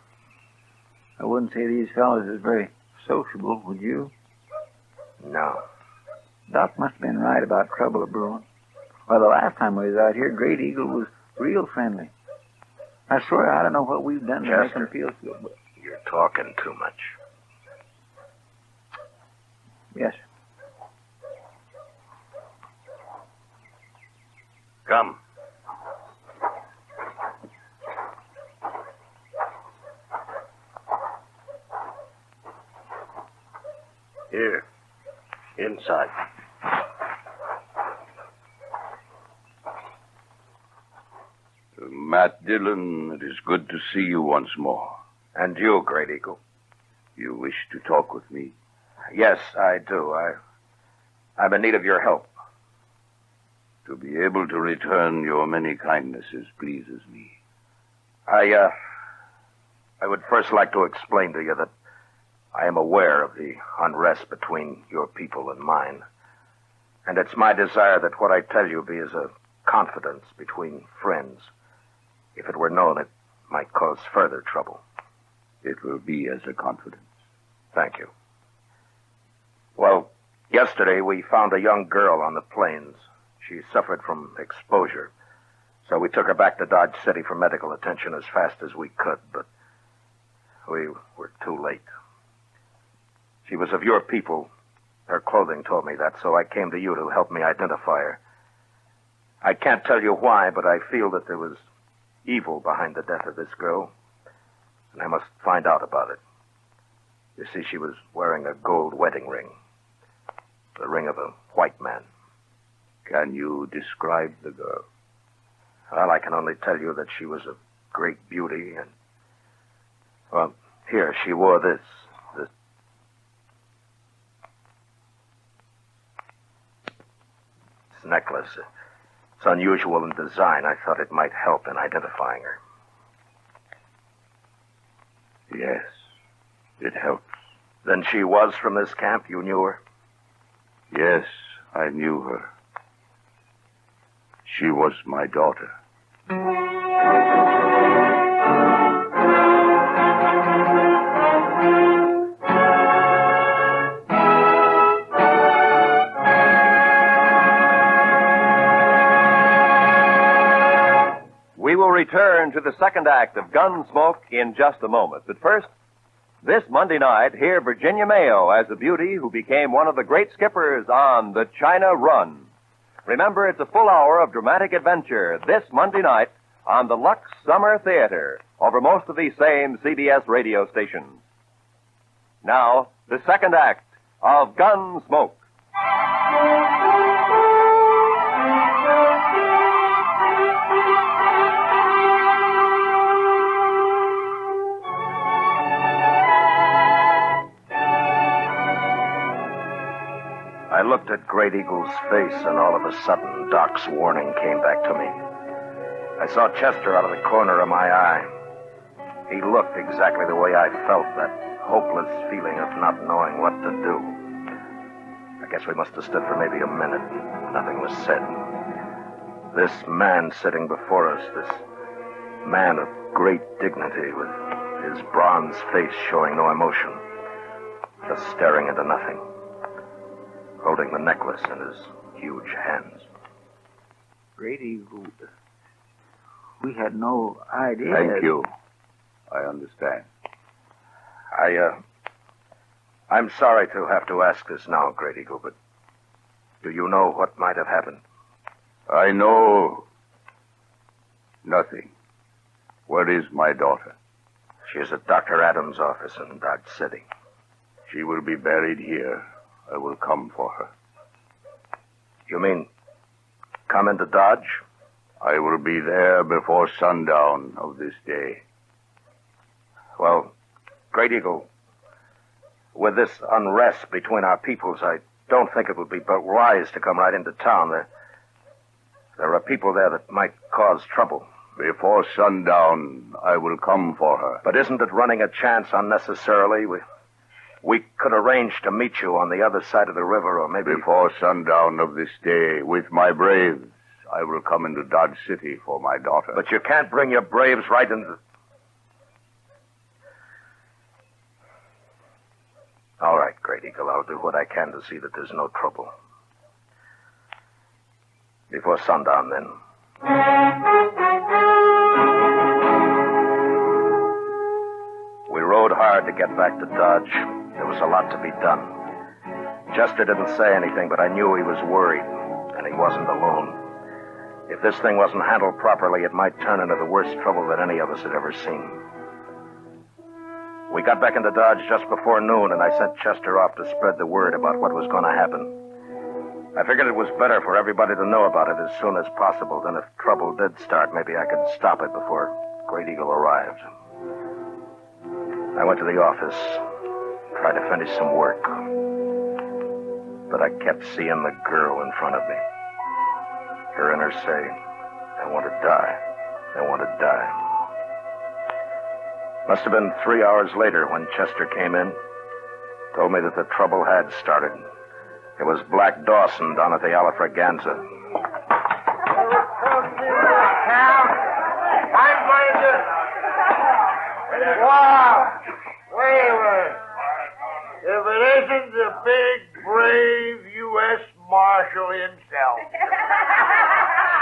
I wouldn't say these fellows is very sociable, would you? No. Doc must have been right about trouble brewing. Well, the last time we was out here, Great Eagle was real friendly. I swear I don't know what we've done to make him feel so good. You're talking too much. Yes, sir. Come. Here. Inside. Matt Dillon, it is good to see you once more. And you, Great Eagle. You wish to talk with me? Yes, I do. I'm in need of your help. To be able to return your many kindnesses pleases me. I would first like to explain to you that I am aware of the unrest between your people and mine. And it's my desire that what I tell you be as a confidence between friends. If it were known, it might cause further trouble. It will be as a confidence. Thank you. Well, yesterday we found a young girl on the plains. She suffered from exposure. So we took her back to Dodge City for medical attention as fast as we could, but we were too late. She was of your people. Her clothing told me that, so I came to you to help me identify her. I can't tell you why, but I feel that there was evil behind the death of this girl, and I must find out about it. You see, she was wearing a gold wedding ring, the ring of a white man. Can you describe the girl? Well, I can only tell you that she was of great beauty, and, well, here, she wore this necklace. It's unusual in design. I thought it might help in identifying her. Yes, it helps. Then she was from this camp? You knew her? Yes, I knew her. She was my daughter. We will return to the second act of Gunsmoke in just a moment. But first, this Monday night, hear Virginia Mayo as a beauty who became one of the great skippers on the China Run. Remember, it's a full hour of dramatic adventure this Monday night on the Lux Summer Theater over most of these same CBS radio stations. Now, the second act of Gunsmoke. I looked at Great Eagle's face, and all of a sudden, Doc's warning came back to me. I saw Chester out of the corner of my eye. He looked exactly the way I felt, that hopeless feeling of not knowing what to do. I guess we must have stood for maybe a minute. Nothing was said. This man sitting before us, this man of great dignity with his bronze face showing no emotion, just staring into nothing, holding the necklace in his huge hands. Great Eagle, we had no idea. Thank you. I understand. I'm sorry to have to ask this now, Great Eagle, but do you know what might have happened? I know nothing. Where is my daughter? She is at Dr. Adams' office in Dodge City. She will be buried here. I will come for her. You mean come into Dodge? I will be there before sundown of this day. Well, Great Eagle, with this unrest between our peoples, I don't think it would be but wise to come right into town. There are people there that might cause trouble. Before sundown, I will come for her. But isn't it running a chance unnecessarily? We could arrange to meet you on the other side of the river, or maybe... Before sundown of this day, with my braves, I will come into Dodge City for my daughter. But you can't bring your braves right into... All right, Great Eagle, I'll do what I can to see that there's no trouble. Before sundown, then. We rode hard to get back to Dodge. There was a lot to be done. Chester didn't say anything, but I knew he was worried, and he wasn't alone. If this thing wasn't handled properly, it might turn into the worst trouble that any of us had ever seen. We got back into Dodge just before noon, and I sent Chester off to spread the word about what was going to happen. I figured it was better for everybody to know about it as soon as possible. Then if trouble did start, maybe I could stop it before Great Eagle arrived. I went to the office, tried to finish some work, but I kept seeing the girl in front of me. Her inner say, I want to die. I want to die. Must have been 3 hours later when Chester came in. Told me that the trouble had started. It was Black Dawson down at the Alafraganza. I'm going to... Wow! Wait a minute. If it isn't the big, brave U.S. Marshal himself.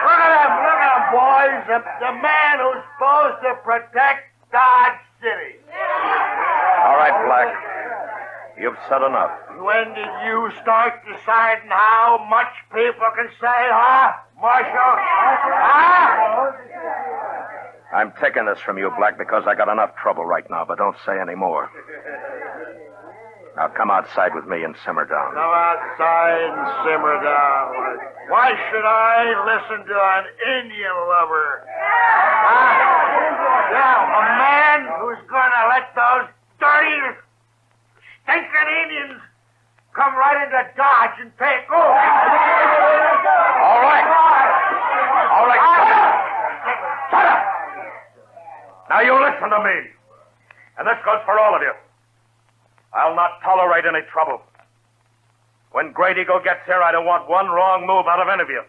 Look at him, boys. The man who's supposed to protect Dodge City. All right, Black. You've said enough. When did you start deciding how much people can say, huh, Marshal? Huh? I'm taking this from you, Black, because I got enough trouble right now, but don't say any more. Now come outside with me and simmer down. Come outside and simmer down. Why should I listen to an Indian lover? Yeah, a man who's gonna let those dirty, stinking Indians come right into Dodge and take over. All right. All right, shut up. Now you listen to me. And this goes for all of you. I'll not tolerate any trouble. When Great Eagle gets here, I don't want one wrong move out of any of you.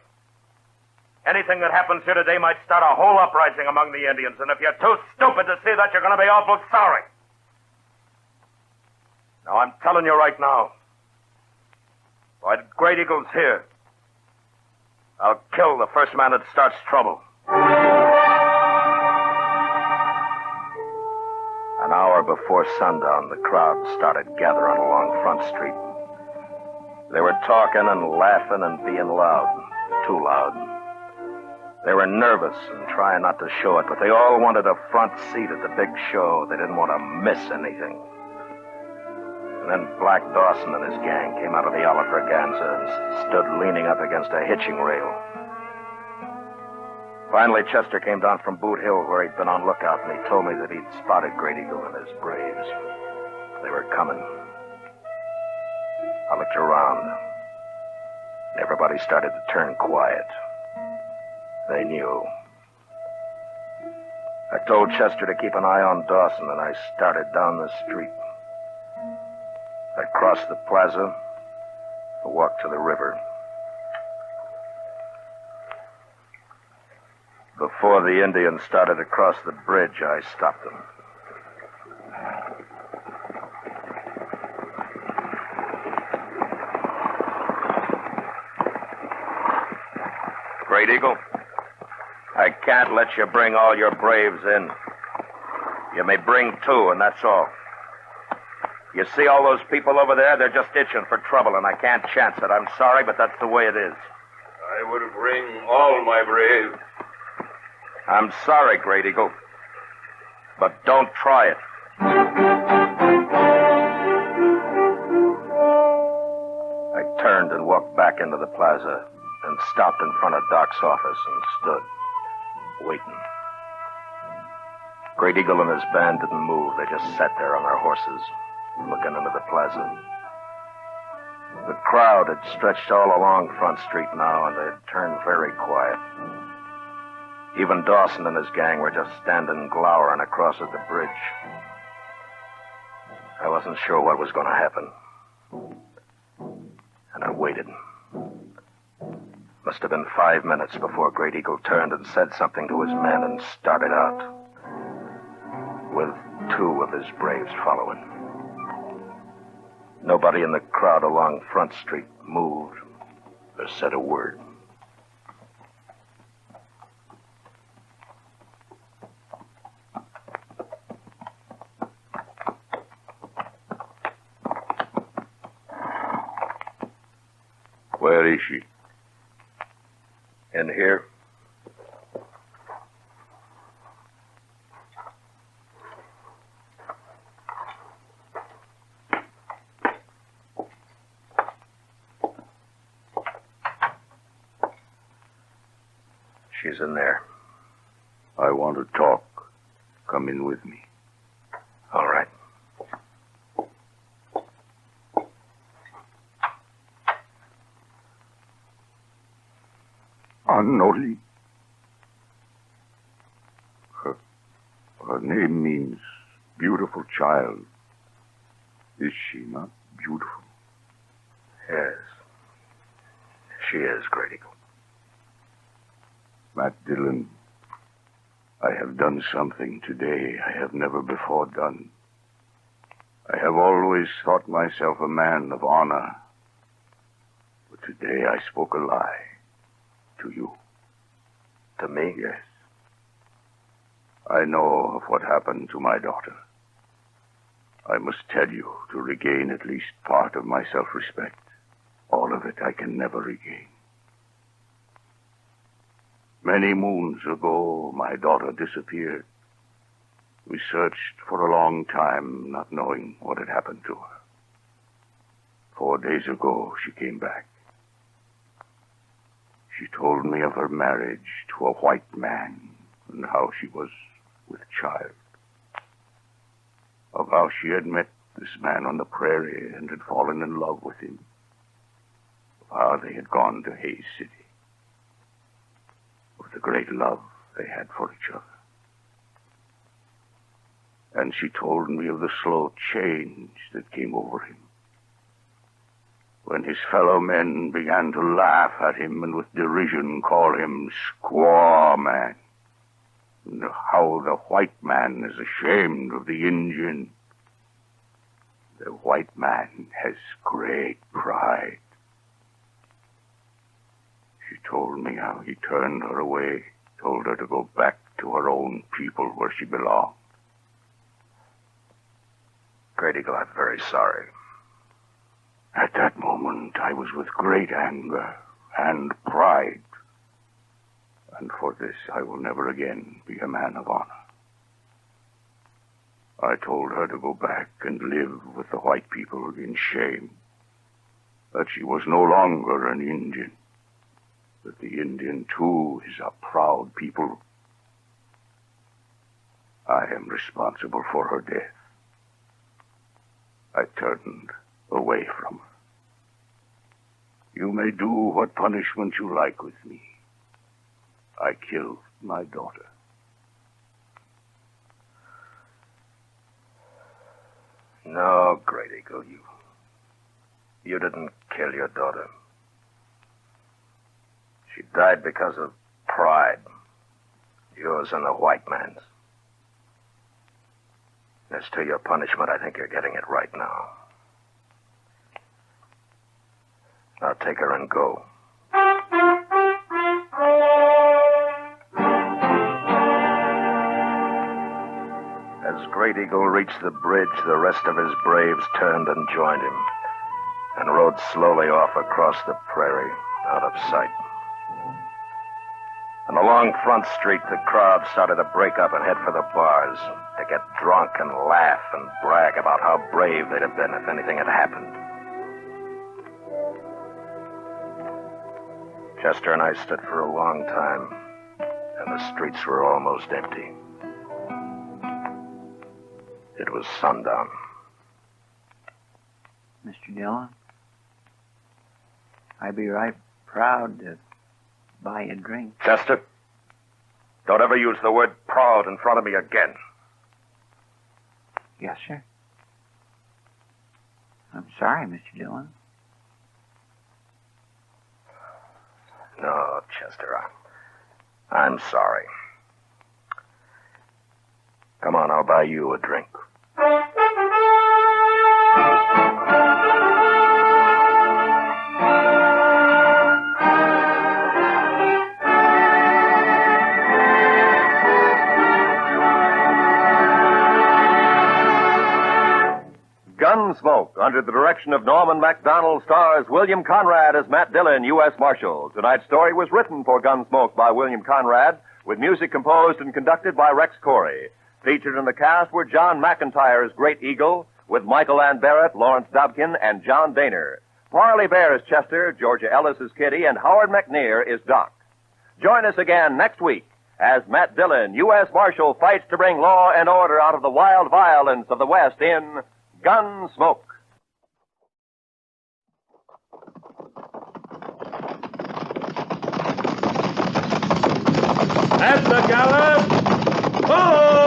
Anything that happens here today might start a whole uprising among the Indians, and if you're too stupid to see that, you're going to be awful sorry. Now, I'm telling you right now, while Great Eagle's here, I'll kill the first man that starts trouble. An hour before sundown, the crowd started gathering along Front Street. They were talking and laughing and being loud, too loud. They were nervous and trying not to show it, but they all wanted a front seat at the big show. They didn't want to miss anything. And then Black Dawson and his gang came out of the Alafraganza and stood leaning up against a hitching rail. Finally, Chester came down from Boot Hill where he'd been on lookout, and he told me that he'd spotted Great Eagle and his braves. They were coming. I looked around. Everybody started to turn quiet. They knew. I told Chester to keep an eye on Dawson, and I started down the street. I crossed the plaza, and walked to the river. Before the Indians started to cross the bridge, I stopped them. Great Eagle, I can't let you bring all your braves in. You may bring 2, and that's all. You see all those people over there? They're just itching for trouble, and I can't chance it. I'm sorry, but that's the way it is. I would bring all my braves. I'm sorry, Great Eagle, but don't try it. I turned and walked back into the plaza and stopped in front of Doc's office and stood, waiting. Great Eagle and his band didn't move. They just sat there on their horses, looking into the plaza. The crowd had stretched all along Front Street now, and they'd turned very quiet. Even Dawson and his gang were just standing glowering across at the bridge. I wasn't sure what was going to happen. And I waited. Must have been 5 minutes before Great Eagle turned and said something to his men and started out, with 2 of his braves following. Nobody in the crowd along Front Street moved or said a word. Where is she? In here. She's in there. I want to talk. Come in with me. All right. Anoli. Her name means beautiful child. Is she not beautiful? Yes. She is, Great Eagle. Matt Dillon, I have done something today I have never before done. I have always thought myself a man of honor. But today I spoke a lie. To you. To me? Yes. I know of what happened to my daughter. I must tell you to regain at least part of my self-respect. All of it I can never regain. Many moons ago, my daughter disappeared. We searched for a long time, not knowing what had happened to her. 4 days ago, she came back. She told me of her marriage to a white man and how she was with child. Of how she had met this man on the prairie and had fallen in love with him. Of how they had gone to Hayes City. Of the great love they had for each other. And she told me of the slow change that came over him. When his fellow men began to laugh at him and with derision call him Squaw Man. And how the white man is ashamed of the Indian. The white man has great pride. She told me how he turned her away, told her to go back to her own people where she belonged. Great Eagle, I'm very sorry. At that moment, I was with great anger and pride. And for this, I will never again be a man of honor. I told her to go back and live with the white people in shame. That she was no longer an Indian. That the Indian, too, is a proud people. I am responsible for her death. I turned away from her. You may do what punishment you like with me. I killed my daughter. No, Great Eagle, you didn't kill your daughter. She died because of pride. Yours and the white man's. As to your punishment, I think you're getting it right now. Now take her and go. As Great Eagle reached the bridge, the rest of his braves turned and joined him and rode slowly off across the prairie, out of sight. And along Front Street, the crowd started to break up and head for the bars to get drunk and laugh and brag about how brave they'd have been if anything had happened. Chester and I stood for a long time, and the streets were almost empty. It was sundown. Mr. Dillon, I'd be right proud to buy a drink. Chester, don't ever use the word proud in front of me again. Yes, sir. I'm sorry, Mr. Dillon. No, Chester, I'm sorry. Come on, I'll buy you a drink. Gunsmoke, under the direction of Norman MacDonald, stars William Conrad as Matt Dillon, U.S. Marshal. Tonight's story was written for Gunsmoke by William Conrad, with music composed and conducted by Rex Corey. Featured in the cast were John McIntyre as Great Eagle, with Michael Ann Barrett, Lawrence Dobkin, and John Daner. Parley Bear as Chester, Georgia Ellis as Kitty, and Howard McNear is Doc. Join us again next week as Matt Dillon, U.S. Marshal, fights to bring law and order out of the wild violence of the West in Gunsmoke. At the gallop! Oh!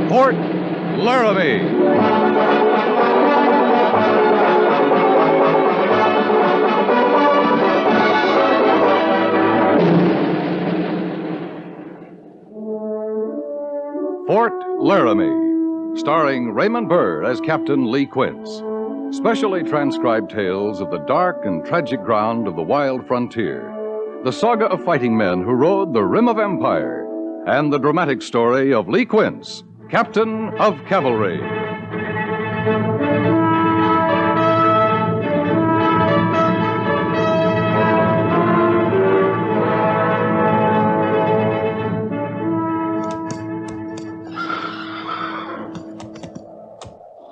Fort Laramie. Fort Laramie, starring Raymond Burr as Captain Lee Quince. Specially transcribed tales of the dark and tragic ground of the wild frontier. The saga of fighting men who rode the rim of empire. And the dramatic story of Lee Quince, Captain of Cavalry.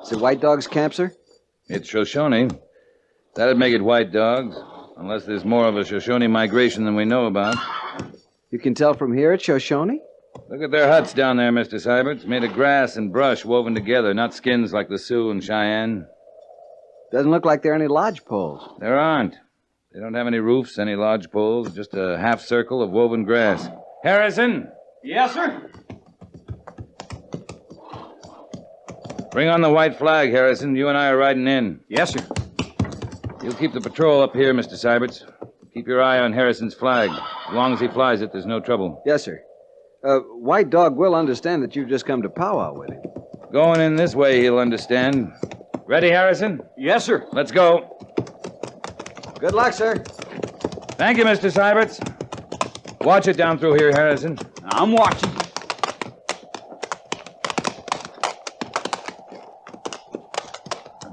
Is it White Dog's camp, sir? It's Shoshone. That'd make it White Dogs, unless there's more of a Shoshone migration than we know about. You can tell from here it's Shoshone? Look at their huts down there, Mr. Seiberts. Made of grass and brush woven together, not skins like the Sioux and Cheyenne. Doesn't look like there are any lodge poles. There aren't. They don't have any roofs, any lodge poles, just a half circle of woven grass. Harrison! Yes, sir? Bring on the white flag, Harrison. You and I are riding in. Yes, sir. You'll keep the patrol up here, Mr. Seiberts. Keep your eye on Harrison's flag. As long as he flies it, there's no trouble. Yes, sir. White Dog will understand that you've just come to powwow with him. Going in this way, he'll understand. Ready, Harrison? Yes, sir. Let's go. Good luck, sir. Thank you, Mr. Seiberts. Watch it down through here, Harrison. I'm watching.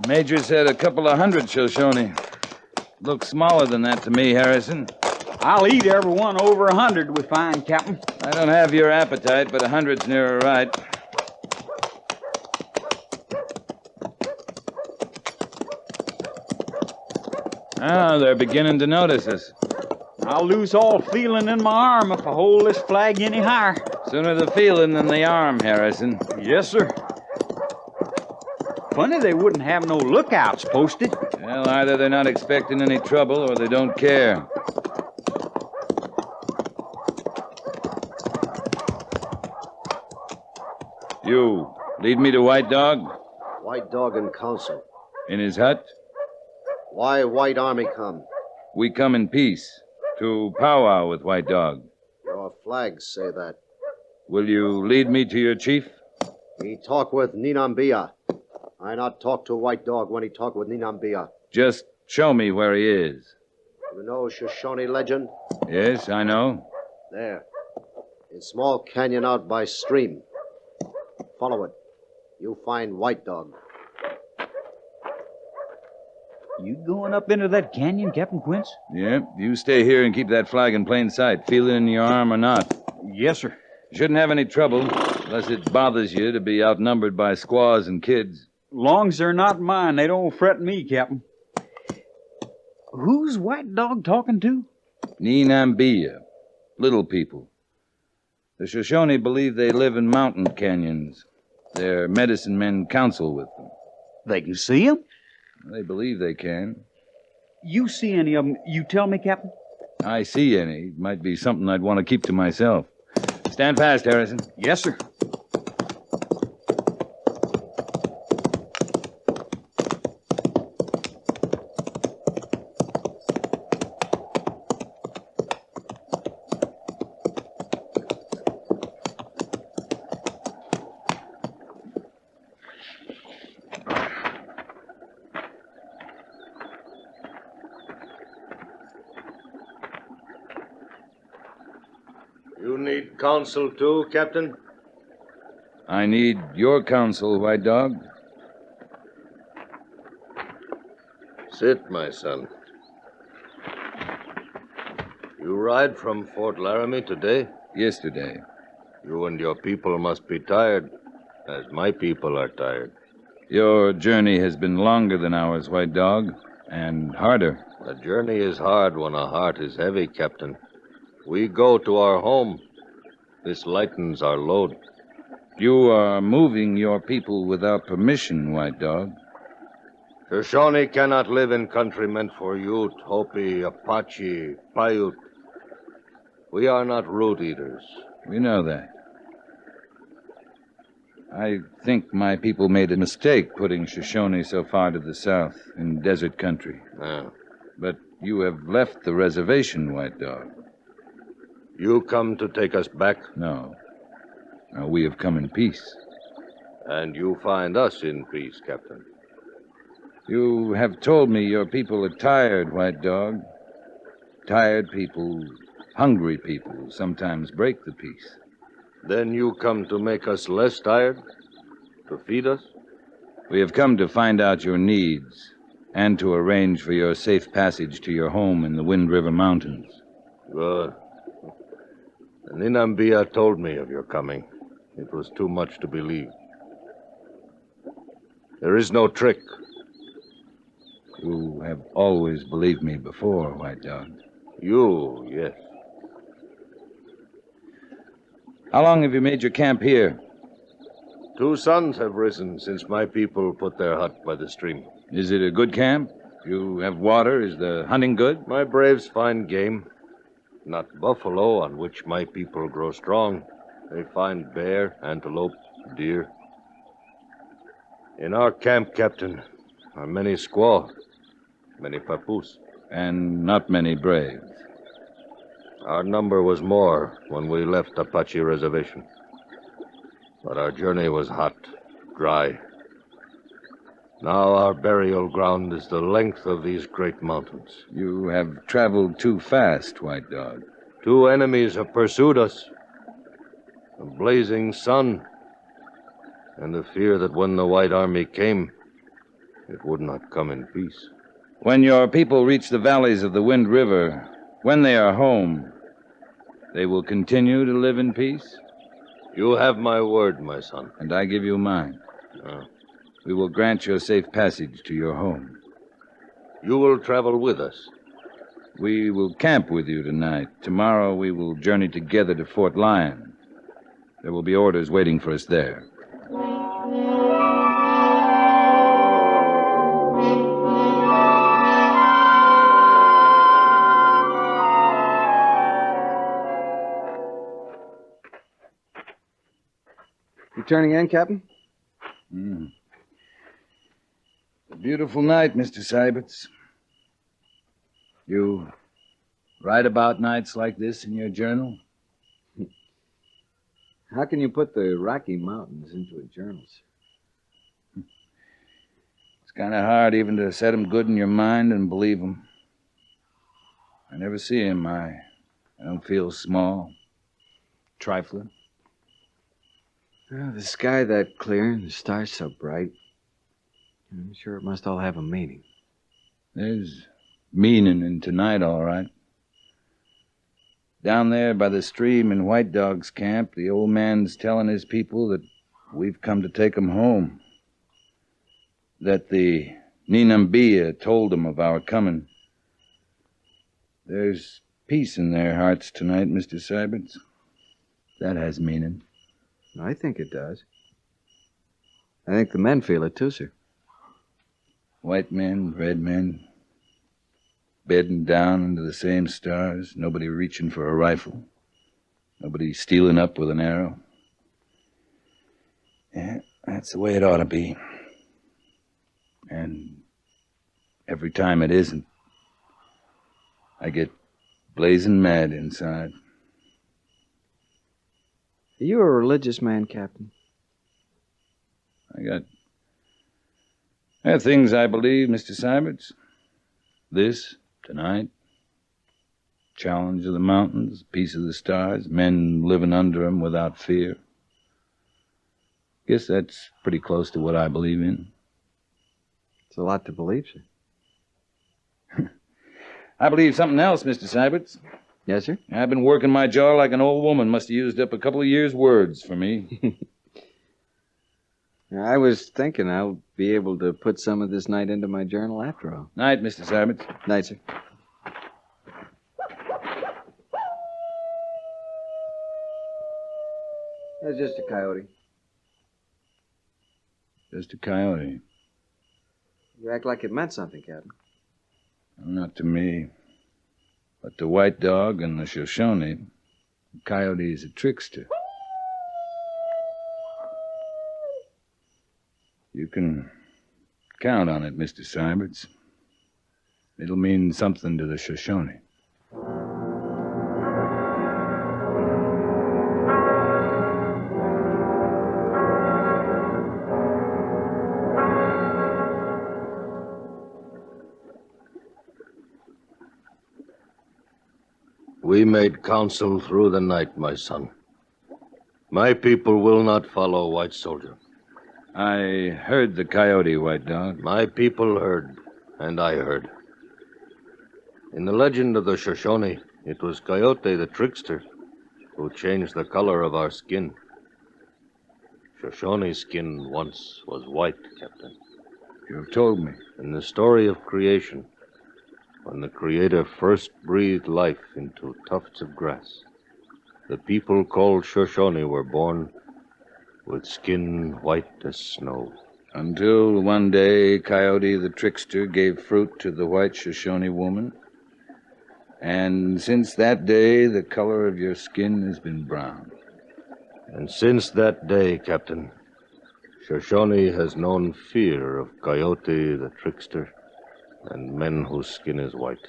The Major said a couple of hundred Shoshone. Looks smaller than that to me, Harrison. I'll eat every one over 100 with fine, Captain. I don't have your appetite, but 100's nearer right. Ah, they're beginning to notice us. I'll lose all feeling in my arm if I hold this flag any higher. Sooner the feeling than the arm, Harrison. Yes, sir. Funny they wouldn't have no lookouts posted. Well, either they're not expecting any trouble or they don't care. You, lead me to White Dog? White Dog in council. In his hut? Why White Army come? We come in peace, to powwow with White Dog. Your flags say that. Will you lead me to your chief? He talk with Ninambia. I not talk to White Dog when he talk with Ninambia. Just show me where he is. You know Shoshone legend? Yes, I know. There. In small canyon out by stream. Follow it. You'll find White Dog. You going up into that canyon, Captain Quince? Yeah, you stay here and keep that flag in plain sight. Feel it in your arm or not. Yes, sir. You shouldn't have any trouble, unless it bothers you to be outnumbered by squaws and kids. Long's they're not mine, they don't fret me, Captain. Who's White Dog talking to? Ninambia. Little people. The Shoshone believe they live in mountain canyons. Their medicine men counsel with them. They can see them? They believe they can. You see any of them, you tell me, Captain? I see any. Might be something I'd want to keep to myself. Stand fast, Harrison. Yes, sir. You need counsel too, Captain? I need your counsel, White Dog. Sit, my son. You ride from Fort Laramie today? Yesterday. You and your people must be tired, as my people are tired. Your journey has been longer than ours, White Dog, and harder. A journey is hard when a heart is heavy, Captain. We go to our home. This lightens our load. You are moving your people without permission, White Dog. Shoshone cannot live in country meant for Ute, Hopi, Apache, Paiute. We are not root eaters. We know that. I think my people made a mistake putting Shoshone so far to the south in desert country. But you have left the reservation, White Dog. You come to take us back? No. We have come in peace. And you find us in peace, Captain. You have told me your people are tired, White Dog. Tired people, hungry people who sometimes break the peace. Then you come to make us less tired? To feed us? We have come to find out your needs and to arrange for your safe passage to your home in the Wind River Mountains. Good. Ninambia told me of your coming. It was too much to believe. There is no trick. You have always believed me before, White Dog. You, yes. How long have you made your camp here? 2 suns have risen since my people put their hut by the stream. Is it a good camp? You have water? Is the hunting good? My braves find game. Not buffalo, on which my people grow strong. They find bear, antelope, deer. In our camp, Captain, are many squaw, many papoose. And not many braves. Our number was more when we left Apache Reservation. But our journey was hot, dry. Now our burial ground is the length of these great mountains. You have traveled too fast, White Dog. 2 enemies have pursued us. A blazing sun, and the fear that when the White Army came, it would not come in peace. When your people reach the valleys of the Wind River, when they are home, they will continue to live in peace? You have my word, my son. And I give you mine. We will grant your safe passage to your home. You will travel with us. We will camp with you tonight. Tomorrow we will journey together to Fort Lyon. There will be orders waiting for us there. You turning in, Captain? A beautiful night, Mr. Syberts. You write about nights like this in your journal? How can you put the Rocky Mountains into a journal, sir? It's kind of hard even to set 'em good in your mind and believe 'em. I never see 'em. I don't feel small, trifling. Well, the sky that clear and the stars so bright. I'm sure it must all have a meaning. There's meaning in tonight, all right. Down there by the stream in White Dog's camp, the old man's telling his people that we've come to take 'em home. That the Ninambia told 'em of our coming. There's peace in their hearts tonight, Mr. Syberts. That has meaning. I think it does. I think the men feel it too, sir. White men, red men, bedding down under the same stars, nobody reaching for a rifle, nobody stealing up with an arrow. Yeah, that's the way it ought to be. And every time it isn't, I get blazing mad inside. Are you a religious man, Captain? I have things I believe, Mr. Syberts. This, tonight. Challenge of the mountains, peace of the stars, men living under 'em without fear. Guess that's pretty close to what I believe in. It's a lot to believe, sir. I believe something else, Mr. Syberts. Yes, sir? I've been working my jaw like an old woman. Must have used up a couple of years' words for me. I was thinking I'll be able to put some of this night into my journal after all. Night, Mr. Symonds. Night, sir. That's just a coyote. Just a coyote. You act like it meant something, Captain. Not to me. But to White Dog and the Shoshone, the coyote is a trickster. You can count on it, Mr. Symonds. It'll mean something to the Shoshone. We made counsel through the night, my son. My people will not follow White Soldier. I heard the coyote, White Dog. My people heard, and I heard. In the legend of the Shoshone, it was Coyote the trickster who changed the color of our skin. Shoshone's skin once was white, Captain. You've told me. In the story of creation, when the Creator first breathed life into tufts of grass, the people called Shoshone were born with skin white as snow. Until one day, Coyote the trickster gave fruit to the white Shoshone woman. And since that day, the color of your skin has been brown. And since that day, Captain, Shoshone has known fear of Coyote the trickster and men whose skin is white.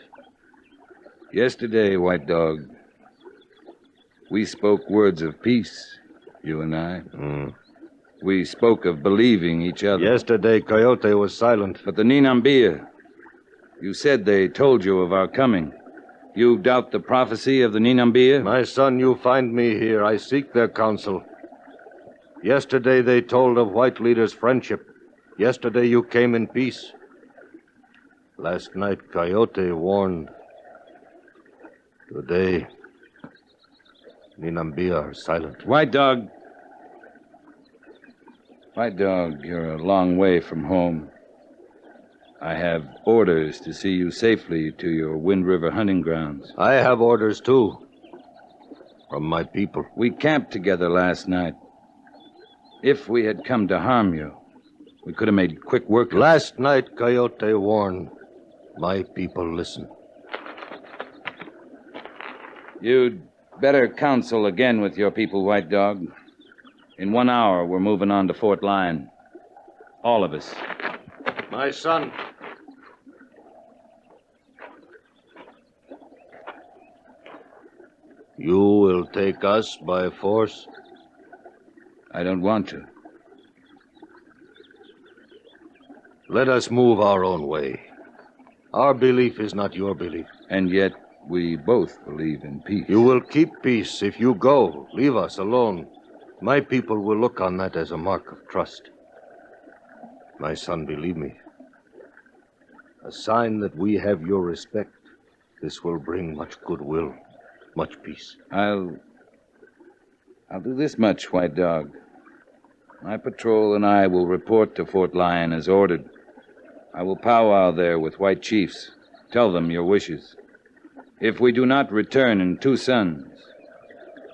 Yesterday, White Dog, we spoke words of peace, you and I. We spoke of believing each other. Yesterday, Coyote was silent. But the Ninambia, you said they told you of our coming. You doubt the prophecy of the Ninambia? My son, you find me here. I seek their counsel. Yesterday they told of white leaders' friendship. Yesterday you came in peace. Last night Coyote warned. Today, Ninambia are silent. White Dog. White Dog, you're a long way from home. I have orders to see you safely to your Wind River hunting grounds. I have orders, too. From my people. We camped together last night. If we had come to harm you, we could have made quick work. Last night, Coyote warned. My people listen. You'd better counsel again with your people, White Dog. In 1 hour, we're moving on to Fort Lyon. All of us. My son. You will take us by force? I don't want to. Let us move our own way. Our belief is not your belief. And yet, we both believe in peace. You will keep peace if you go. Leave us alone. My people will look on that as a mark of trust. My son, believe me. A sign that we have your respect. This will bring much goodwill, much peace. I'll do this much, White Dog. My patrol and I will report to Fort Lyon as ordered. I will powwow there with white chiefs. Tell them your wishes. If we do not return in 2 suns,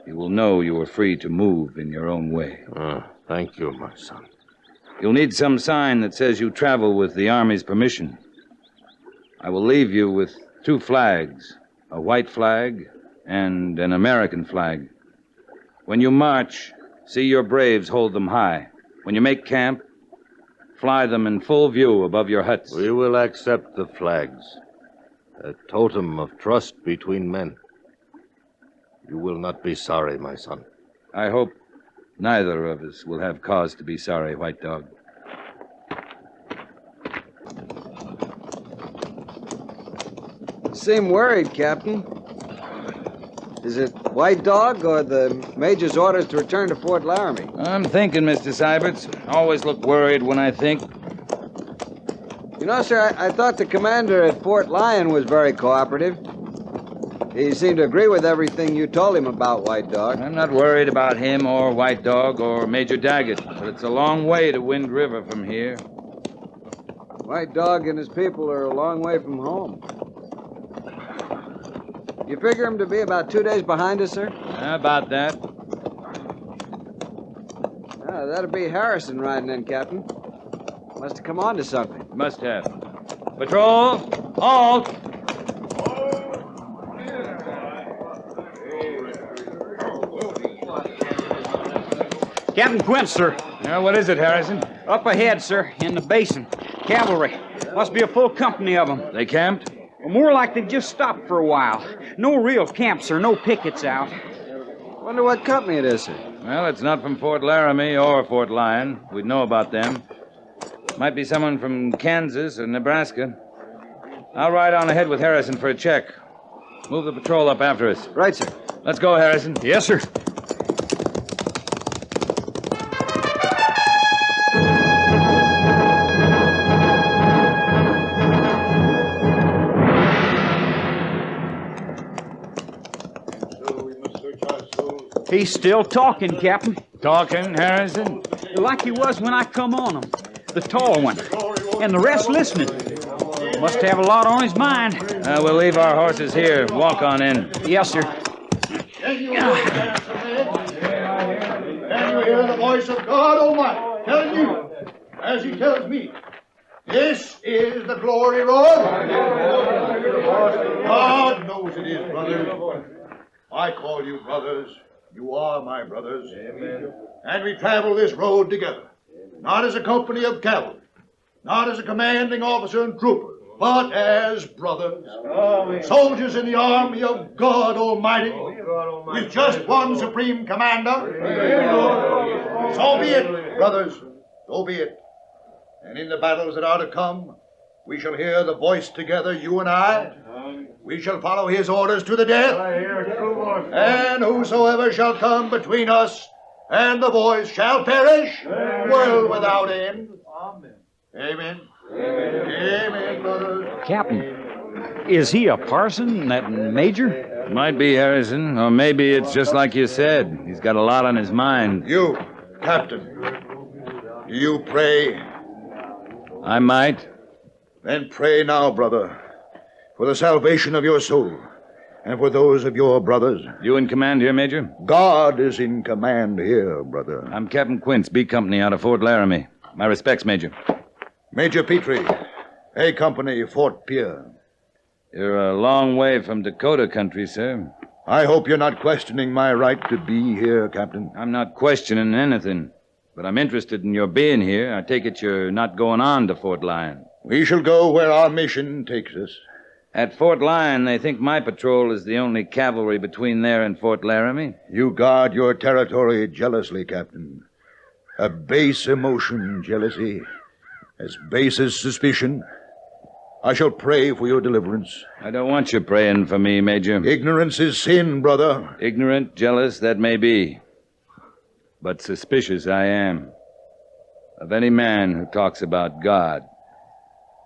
you will know you are free to move in your own way. Thank you, my son. You'll need some sign that says you travel with the Army's permission. I will leave you with 2 flags, a white flag and an American flag. When you march, see your braves hold them high. When you make camp, fly them in full view above your huts. We will accept the flags, a totem of trust between men. You will not be sorry, my son. I hope neither of us will have cause to be sorry, White Dog. Seem worried, Captain. Is it White Dog or the Major's orders to return to Fort Laramie? I'm thinking, Mr. Syberts. Always look worried when I think. You know, sir, I thought the commander at Fort Lyon was very cooperative. He seemed to agree with everything you told him about White Dog. I'm not worried about him or White Dog or Major Daggett, but it's a long way to Wind River from here. White Dog and his people are a long way from home. You figure him to be about 2 days behind us, sir? About that. That'd be Harrison riding in, Captain. Must have come on to something. Must have. Patrol, halt! Captain Quint, sir. Now, what is it, Harrison? Up ahead, sir, in the basin. Cavalry. Must be a full company of them. They camped? Well, more like they just stopped for a while. No real camp, sir. No pickets out. Wonder what company it is, sir. Well, it's not from Fort Laramie or Fort Lyon. We'd know about them. Might be someone from Kansas or Nebraska. I'll ride on ahead with Harrison for a check. Move the patrol up after us. Right, sir. Let's go, Harrison. Yes, sir. He's still talking, Captain. Talking, Harrison? Like he was when I come on him. The tall one. And the rest listening. Must have a lot on his mind. We'll leave our horses here. Walk on in. Yes, sir. Can you hear the voice of God Almighty telling you, as he tells me, this is the glory road? God knows it is, brothers. I call you brothers. You are my brothers. Amen. And we travel this road together. Not as a company of cavalry. Not as a commanding officer and trooper. But as brothers. Soldiers in the army of God Almighty. With just one supreme commander. So be it, brothers. So be it. And in the battles that are to come, we shall hear the voice together, you and I. We shall follow his orders to the death. And whosoever shall come between us and the voice shall perish, world without end. Amen. Amen, brothers. Captain, is he a parson, that major? Might be, Harrison, or maybe it's just like you said. He's got a lot on his mind. You, Captain, do you pray? I might. Then pray now, brother, for the salvation of your soul and for those of your brothers. You in command here, Major? God is in command here, brother. I'm Captain Quince, B Company out of Fort Laramie. My respects, Major. Major Petrie, A Company, Fort Pierre. You're a long way from Dakota country, sir. I hope you're not questioning my right to be here, Captain. I'm not questioning anything, but I'm interested in your being here. I take it you're not going on to Fort Lyon. We shall go where our mission takes us. At Fort Lyon, they think my patrol is the only cavalry between there and Fort Laramie. You guard your territory jealously, Captain. A base emotion, jealousy. As base as suspicion. I shall pray for your deliverance. I don't want you praying for me, Major. Ignorance is sin, brother. Ignorant, jealous, that may be. But suspicious I am. Of any man who talks about God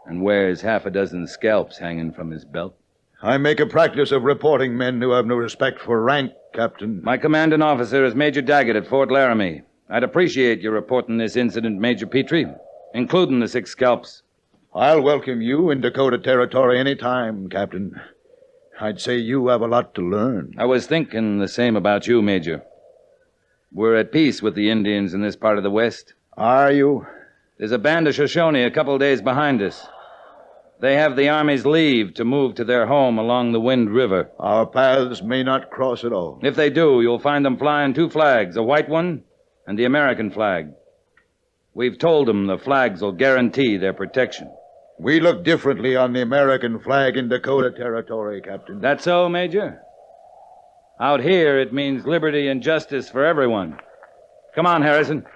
and wears half a dozen scalps hanging from his belt. I make a practice of reporting men who have no respect for rank, Captain. My commanding officer is Major Daggett at Fort Laramie. I'd appreciate your reporting this incident, Major Petrie, including the 6 scalps. I'll welcome you in Dakota Territory any time, Captain. I'd say you have a lot to learn. I was thinking the same about you, Major. We're at peace with the Indians in this part of the West. Are you? There's a band of Shoshone a couple days behind us. They have the Army's leave to move to their home along the Wind River. Our paths may not cross at all. If they do, you'll find them flying 2 flags, a white one and the American flag. We've told them the flags will guarantee their protection. We look differently on the American flag in Dakota Territory, Captain. That so, Major? Out here, it means liberty and justice for everyone. Come on, Harrison.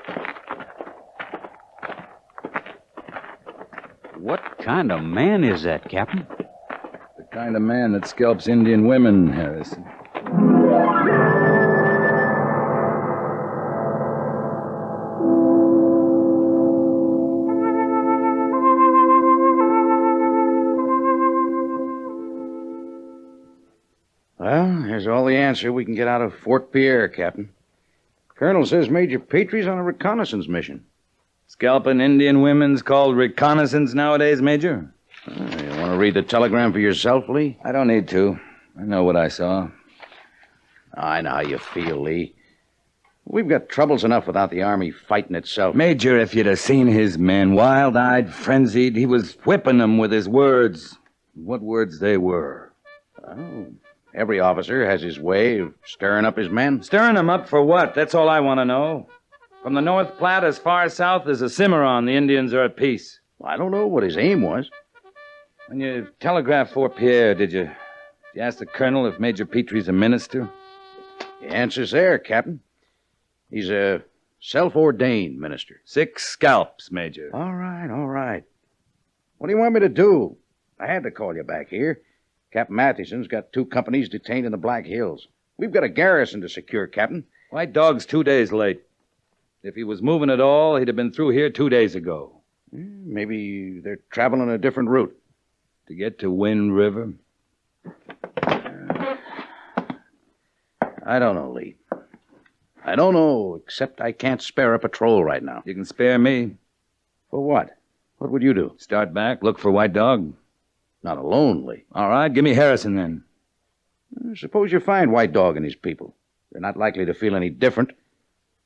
What kind of man is that, Captain? The kind of man that scalps Indian women, Harrison. There's all the answer we can get out of Fort Pierre, Captain. Colonel says Major Patrie's on a reconnaissance mission. Scalping Indian women's called reconnaissance nowadays, Major? You want to read the telegram for yourself, Lee? I don't need to. I know what I saw. I know how you feel, Lee. We've got troubles enough without the Army fighting itself. Major, if you'd have seen his men, wild-eyed, frenzied, he was whipping them with his words. What words they were. Oh, every officer has his way of stirring up his men. Stirring them up for what? That's all I want to know. From the North Platte as far south as the Cimarron, the Indians are at peace. Well, I don't know what his aim was. When you telegraphed Fort Pierre, did you ask the colonel if Major Petrie's a minister? The answer's there, Captain. He's a self-ordained minister. 6 scalps, Major. All right. What do you want me to do? I had to call you back here. Captain Matheson's got 2 companies detained in the Black Hills. We've got a garrison to secure, Captain. White Dog's 2 days late. If he was moving at all, he'd have been through here 2 days ago. Maybe they're traveling a different route. To get to Wind River? I don't know, Lee. I don't know, except I can't spare a patrol right now. You can spare me. For what? What would you do? Start back, look for White Dog. Not alone, Lee. All right, give me Harrison then. Suppose you find White Dog and his people. They're not likely to feel any different.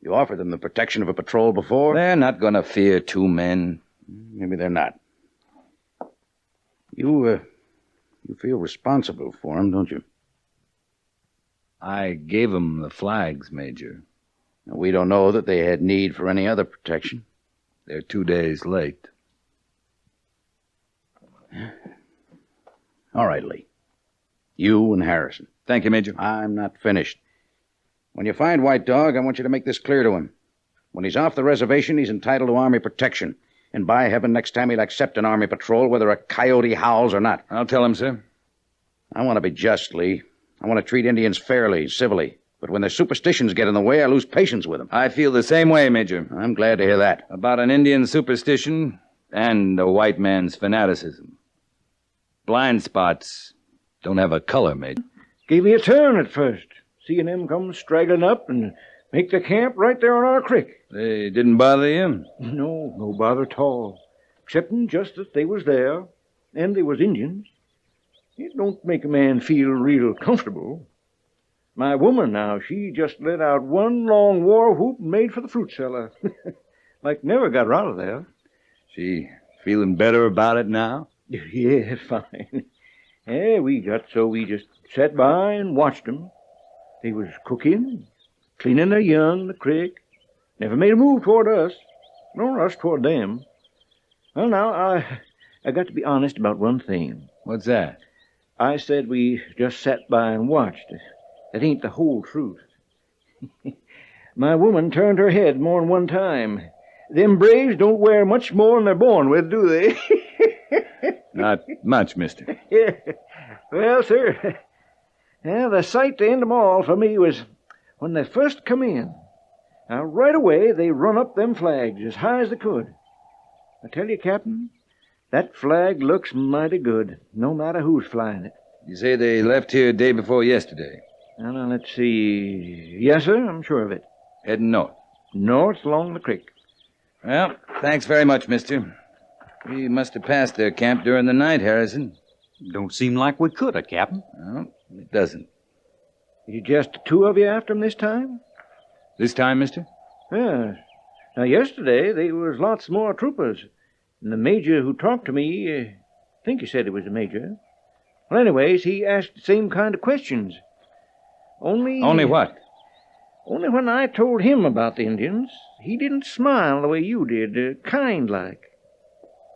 You offered them the protection of a patrol before. They're not going to fear 2 men. Maybe they're not. You feel responsible for them, don't you? I gave them the flags, Major. We don't know that they had need for any other protection. They're 2 days late. All right, Lee. You and Harrison. Thank you, Major. I'm not finished. When you find White Dog, I want you to make this clear to him. When he's off the reservation, he's entitled to Army protection. And by heaven, next time he'll accept an Army patrol, whether a coyote howls or not. I'll tell him, sir. I want to be just, Lee. I want to treat Indians fairly, civilly. But when their superstitions get in the way, I lose patience with them. I feel the same way, Major. I'm glad to hear that. About an Indian superstition and a white man's fanaticism. Blind spots don't have a color, Major. Gave me a turn at first, seeing them come straggling up and make their camp right there on our creek. They didn't bother you? No bother at all. Excepting just that they was there, and they was Indians. It don't make a man feel real comfortable. My woman now, she just let out one long war whoop and made for the fruit cellar. Like never got her out of there. She feeling better about it now? Yeah, fine. Yeah, we just sat by and watched them. They was cooking, cleaning their young in the creek. Never made a move toward us, nor us toward them. Well, now, I got to be honest about one thing. What's that? I said we just sat by and watched. That ain't the whole truth. My woman turned her head more than one time. Them braves don't wear much more than they're born with, do they? Not much, mister. Yeah. Well, sir, the sight to end 'em all for me was when they first come in. Now, right away, they run up them flags as high as they could. I tell you, Captain, that flag looks mighty good, no matter who's flying it. You say they left here day before yesterday? Now, let's see. Yes, sir, I'm sure of it. Heading north? North along the creek. Well, thanks very much, mister. We must have passed their camp during the night, Harrison. Don't seem like we could have, Captain. No, it doesn't. Is it just the 2 of you after 'em this time? This time, mister? Yeah. Now, yesterday, there was lots more troopers. And the major who talked to me, I think he said he was the major. Well, anyways, he asked the same kind of questions. Only what? Only when I told him about the Indians, he didn't smile the way you did, kind-like.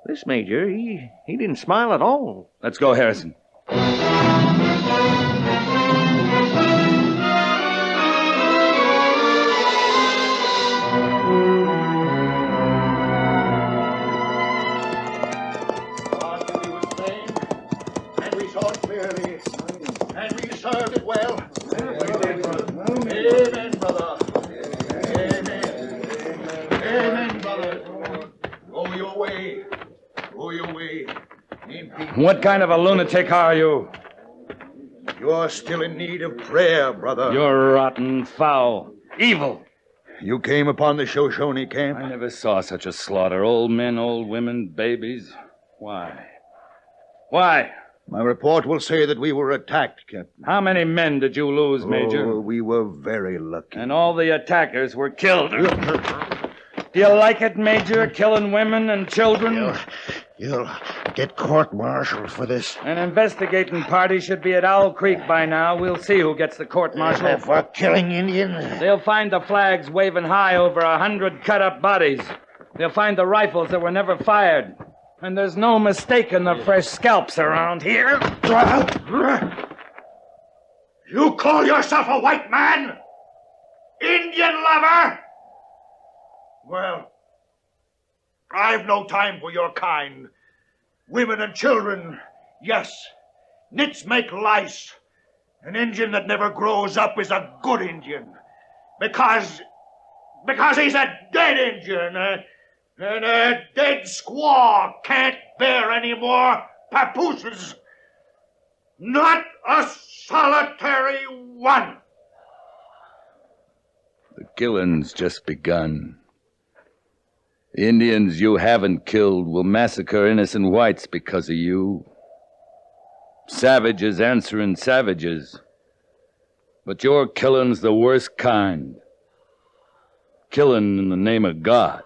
This major, he didn't smile at all. Let's go, Harrison. And we saw it clearly, and we served it well. Amen, brother. Amen. Amen, brother. Go your way. Go your way. What kind of a lunatic are you? You're still in need of prayer, brother. You're rotten, foul, evil. You came upon the Shoshone camp? I never saw such a slaughter. Old men, old women, babies. Why? Why? My report will say that we were attacked, Captain. How many men did you lose, Major? Oh, we were very lucky. And all the attackers were killed. Do you like it, Major, killing women and children? You'll get court-martialed for this. An investigating party should be at Owl Creek by now. We'll see who gets the court-martial. For killing Indians? They'll find the flags waving high over 100 cut-up bodies. They'll find the rifles that were never fired. And there's no mistaking the fresh scalps around here. You call yourself a white man? Indian lover? Well, I've no time for your kind. Women and children, yes. Nits make lice. An Indian that never grows up is a good Indian. Because he's a dead Indian. And a dead squaw can't bear any more papooses. Not a solitary one. The killing's just begun. The Indians you haven't killed will massacre innocent whites because of you. Savages answering savages. But your killing's the worst kind. Killing in the name of God.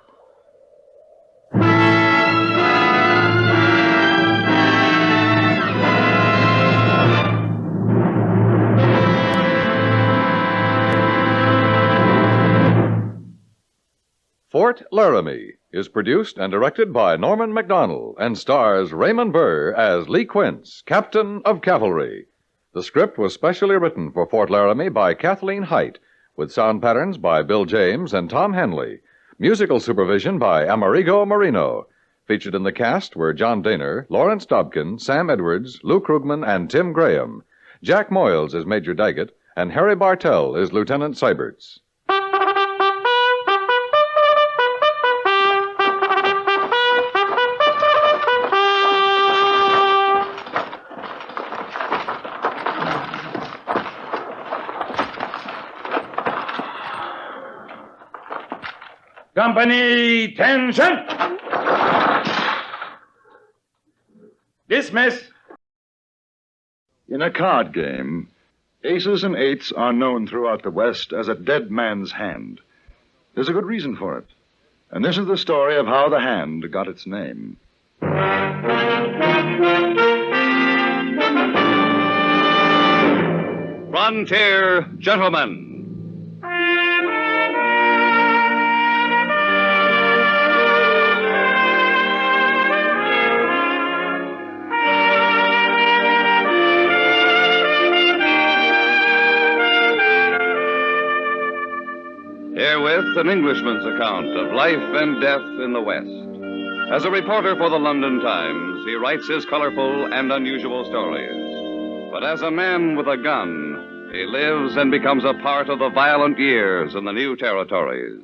Fort Laramie is produced and directed by Norman MacDonald and stars Raymond Burr as Lee Quince, Captain of Cavalry. The script was specially written for Fort Laramie by Kathleen Height, with sound patterns by Bill James and Tom Henley. Musical supervision by Amerigo Marino. Featured in the cast were John Daner, Lawrence Dobkin, Sam Edwards, Lou Krugman, and Tim Graham. Jack Moyles is Major Daggett, and Harry Bartell is Lieutenant Seiberts. Company, tension! Dismiss. In a card game, aces and eights are known throughout the West as a dead man's hand. There's a good reason for it. And this is the story of how the hand got its name. Frontier Gentlemen. Herewith an Englishman's account of life and death in the West. As a reporter for the London Times, he writes his colorful and unusual stories. But as a man with a gun, he lives and becomes a part of the violent years in the new territories.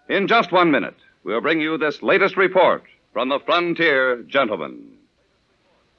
In just 1 minute, we'll bring you this latest report from the Frontier Gentlemen.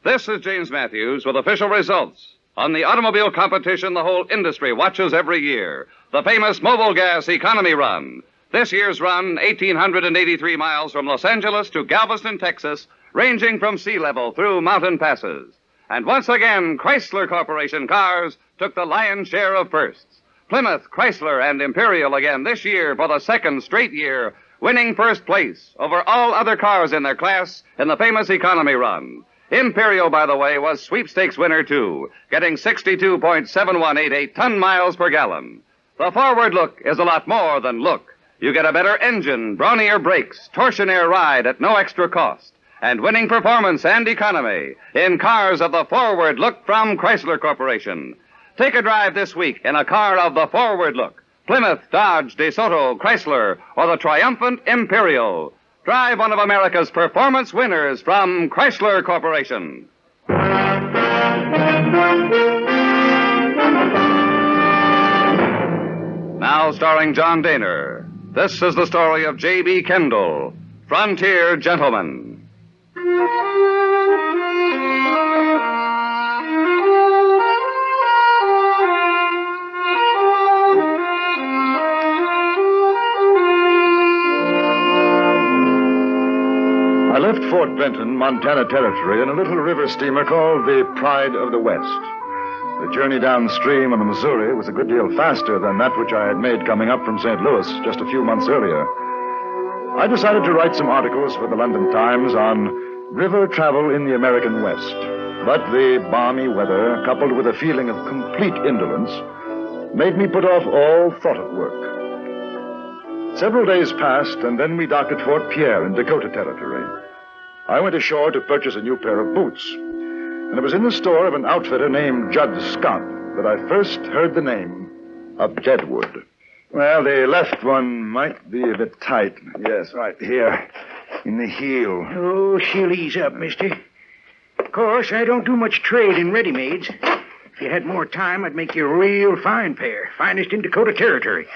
This is James Matthews with official results on the automobile competition the whole industry watches every year, the famous Mobile Gas Economy Run. This year's run, 1,883 miles from Los Angeles to Galveston, Texas, ranging from sea level through mountain passes. And once again, Chrysler Corporation cars took the lion's share of firsts. Plymouth, Chrysler, and Imperial again this year for the second straight year, winning first place over all other cars in their class in the famous Economy Run. Imperial, by the way, was sweepstakes winner, too, getting 62.7188 ton-miles per gallon. The forward look is a lot more than look. You get a better engine, brawnier brakes, torsionaire ride at no extra cost, and winning performance and economy in cars of the forward look from Chrysler Corporation. Take a drive this week in a car of the forward look. Plymouth, Dodge, DeSoto, Chrysler, or the triumphant Imperial. Drive one of America's performance winners from Chrysler Corporation. Now starring John Daner, this is the story of J.B. Kendall, Frontier Gentleman. left Fort Benton, Montana Territory, in a little river steamer called the Pride of the West. The journey downstream on the Missouri was a good deal faster than that which I had made coming up from St. Louis just a few months earlier. I decided to write some articles for the London Times on river travel in the American West. But the balmy weather, coupled with a feeling of complete indolence, made me put off all thought of work. Several days passed, and then we docked at Fort Pierre in Dakota Territory. I went ashore to purchase a new pair of boots, and it was in the store of an outfitter named Judd Scott that I first heard the name of Deadwood. Well, the left one might be a bit tight. Yes, right here, in the heel. Oh, she'll ease up, mister. Of course, I don't do much trade in ready-mades. If you had more time, I'd make you a real fine pair. Finest in Dakota Territory.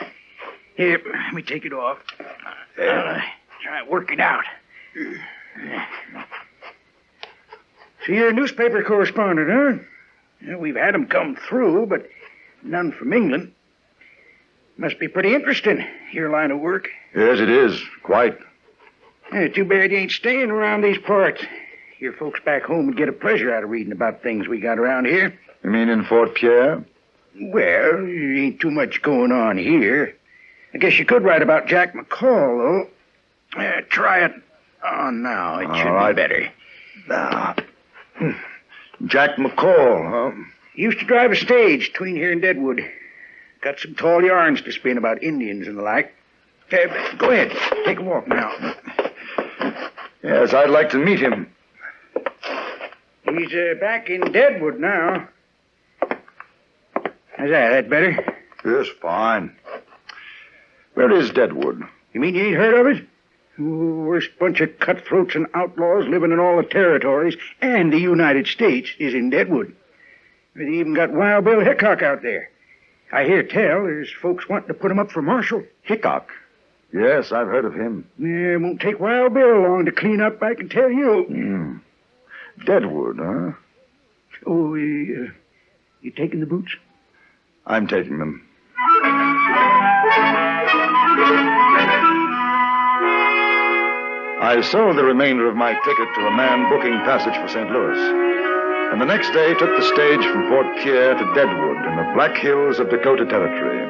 Here, let me take it off. I'll try to work it out. So you're a newspaper correspondent, huh? Well, we've had 'em come through, but none from England. Must be pretty interesting, your line of work. Yes, it is. Quite. Too bad you ain't staying around these parts. Your folks back home would get a pleasure out of reading about things we got around here. You mean in Fort Pierre? Well, there ain't too much going on here. I guess you could write about Jack McCall, though. Try it on now. It should be better. Now, Jack McCall, huh? Used to drive a stage between here and Deadwood. Got some tall yarns to spin about Indians and the like. Go ahead. Take a walk now. Yes, I'd like to meet him. He's back in Deadwood now. How's that? That better? Yes, fine. Where is Deadwood? You mean you ain't heard of it? Worst bunch of cutthroats and outlaws living in all the territories and the United States is in Deadwood. They even got Wild Bill Hickok out there. I hear tell there's folks wanting to put him up for marshal. Hickok? Yes, I've heard of him. Yeah, it won't take Wild Bill long to clean up, I can tell you. Deadwood, huh? Oh, you taking the boots? I'm taking them. I sold the remainder of my ticket to a man booking passage for St. Louis, and the next day took the stage from Fort Pierre to Deadwood in the Black Hills of Dakota Territory.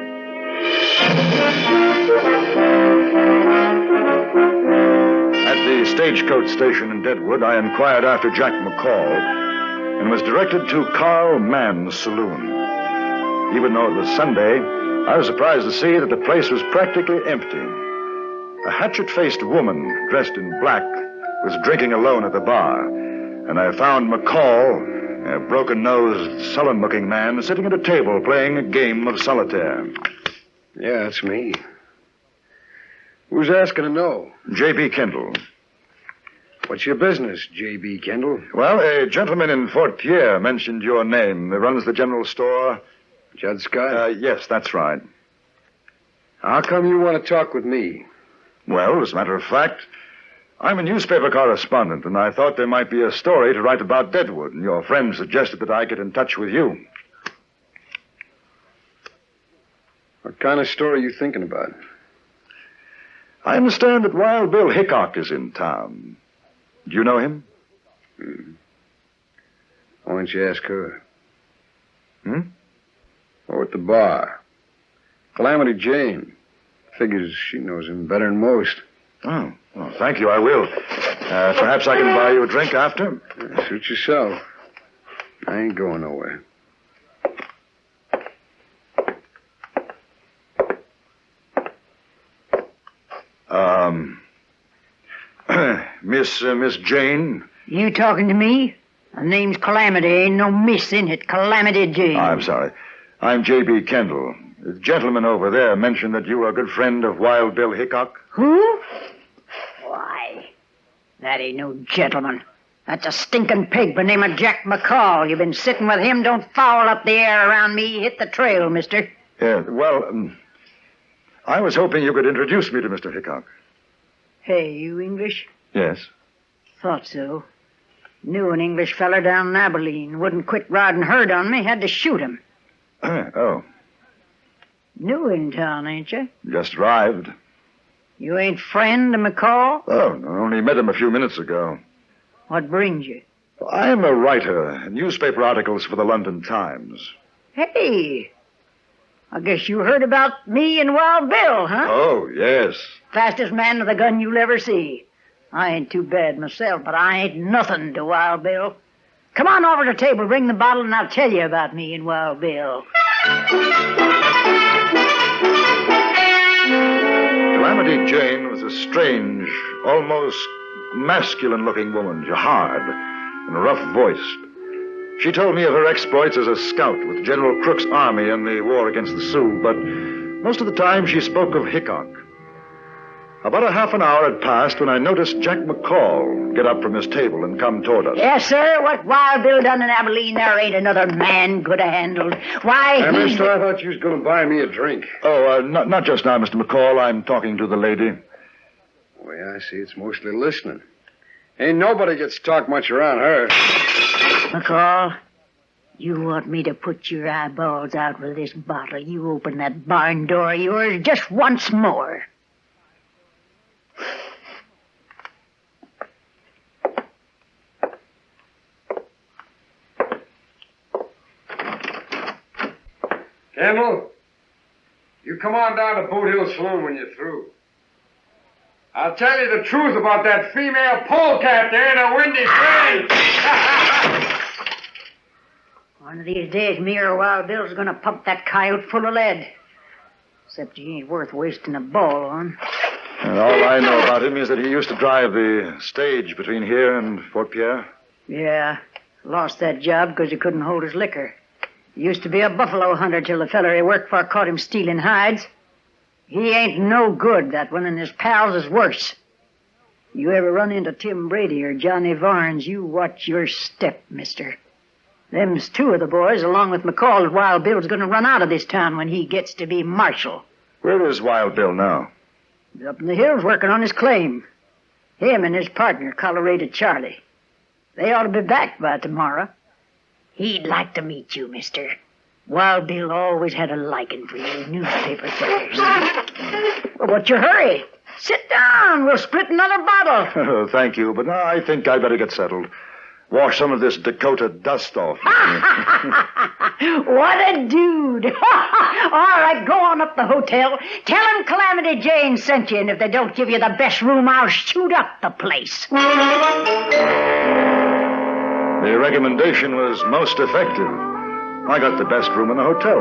At the stagecoach station in Deadwood, I inquired after Jack McCall and was directed to Carl Mann's saloon. Even though it was Sunday, I was surprised to see that the place was practically empty. A hatchet-faced woman dressed in black was drinking alone at the bar, and I found McCall, a broken-nosed, sullen-looking man, sitting at a table playing a game of solitaire. Yeah, it's me. Who's asking to know? J.B. Kendall. What's your business, J.B. Kendall? Well, a gentleman in Fort Pierre mentioned your name. He runs the general store. Judd Scott? Yes, that's right. How come you want to talk with me? Well, as a matter of fact, I'm a newspaper correspondent, and I thought there might be a story to write about Deadwood, and your friend suggested that I get in touch with you. What kind of story are you thinking about? I understand that Wild Bill Hickok is in town. Do you know him? Why don't you ask her? Or at the bar. Calamity Jane. Figures she knows him better than most. Oh, well, thank you, I will. Perhaps I can buy you a drink after? Suit yourself. I ain't going nowhere. Miss Jane? You talking to me? The name's Calamity. Ain't no miss in it. Calamity Jane. I'm sorry. I'm J.B. Kendall. The gentleman over there mentioned that you were a good friend of Wild Bill Hickok. Who? Why, that ain't no gentleman. That's a stinking pig by the name of Jack McCall. You've been sitting with him. Don't foul up the air around me. Hit the trail, mister. Yeah, well, I was hoping you could introduce me to Mr. Hickok. Hey, you English? Yes. Thought so. Knew an English feller down in Abilene. Wouldn't quit riding herd on me. Had to shoot him. Oh. New in town, ain't you? Just arrived. You ain't friend of McCall? Oh, no, only met him a few minutes ago. What brings you? I'm a writer, newspaper articles for the London Times. Hey, I guess you heard about me and Wild Bill, huh? Oh, yes. Fastest man with a gun you'll ever see. I ain't too bad myself, but I ain't nothing to Wild Bill. Come on over to the table, bring the bottle, and I'll tell you about me and Wild Bill. Calamity Jane was a strange, almost masculine-looking woman, hard and rough-voiced. She told me of her exploits as a scout with General Crook's army in the war against the Sioux, but most of the time she spoke of Hickok. About a half an hour had passed when I noticed Jack McCall get up from his table and come toward us. Yes, sir. What Wild Bill done in Abilene, there ain't another man could have handled. Why, Hey, he... mister, I thought you was going to buy me a drink. Oh, not just now, Mr. McCall. I'm talking to the lady. Oh, yeah, I see. It's mostly listening. Ain't nobody gets to talk much around her. McCall, you want me to put your eyeballs out with this bottle. You open that barn door of yours just once more. Kendall, you come on down to Boot Hill Saloon when you're through. I'll tell you the truth about that female polecat there in the windy street. One of these days, me or Wild Bill's gonna pump that coyote full of lead. Except he ain't worth wasting a ball on. And all I know about him is that he used to drive the stage between here and Fort Pierre. Yeah, lost that job because he couldn't hold his liquor. He used to be a buffalo hunter till the feller he worked for caught him stealing hides. He ain't no good, that one, and his pals is worse. You ever run into Tim Brady or Johnny Varnes, you watch your step, mister. Them's two of the boys, along with McCall, that Wild Bill's gonna run out of this town when he gets to be marshal. Where is Wild Bill now? He's up in the hills working on his claim. Him and his partner, Colorado Charlie. They ought to be back by tomorrow. He'd like to meet you, mister. Wild Bill always had a liking for you newspaper fellers. Well, what's your hurry? Sit down. We'll split another bottle. Oh, thank you, but I think I'd better get settled. Wash some of this Dakota dust off. What a dude. All right, go on up to the hotel. Tell him Calamity Jane sent you, and if they don't give you the best room, I'll shoot up the place. The recommendation was most effective. I got the best room in the hotel.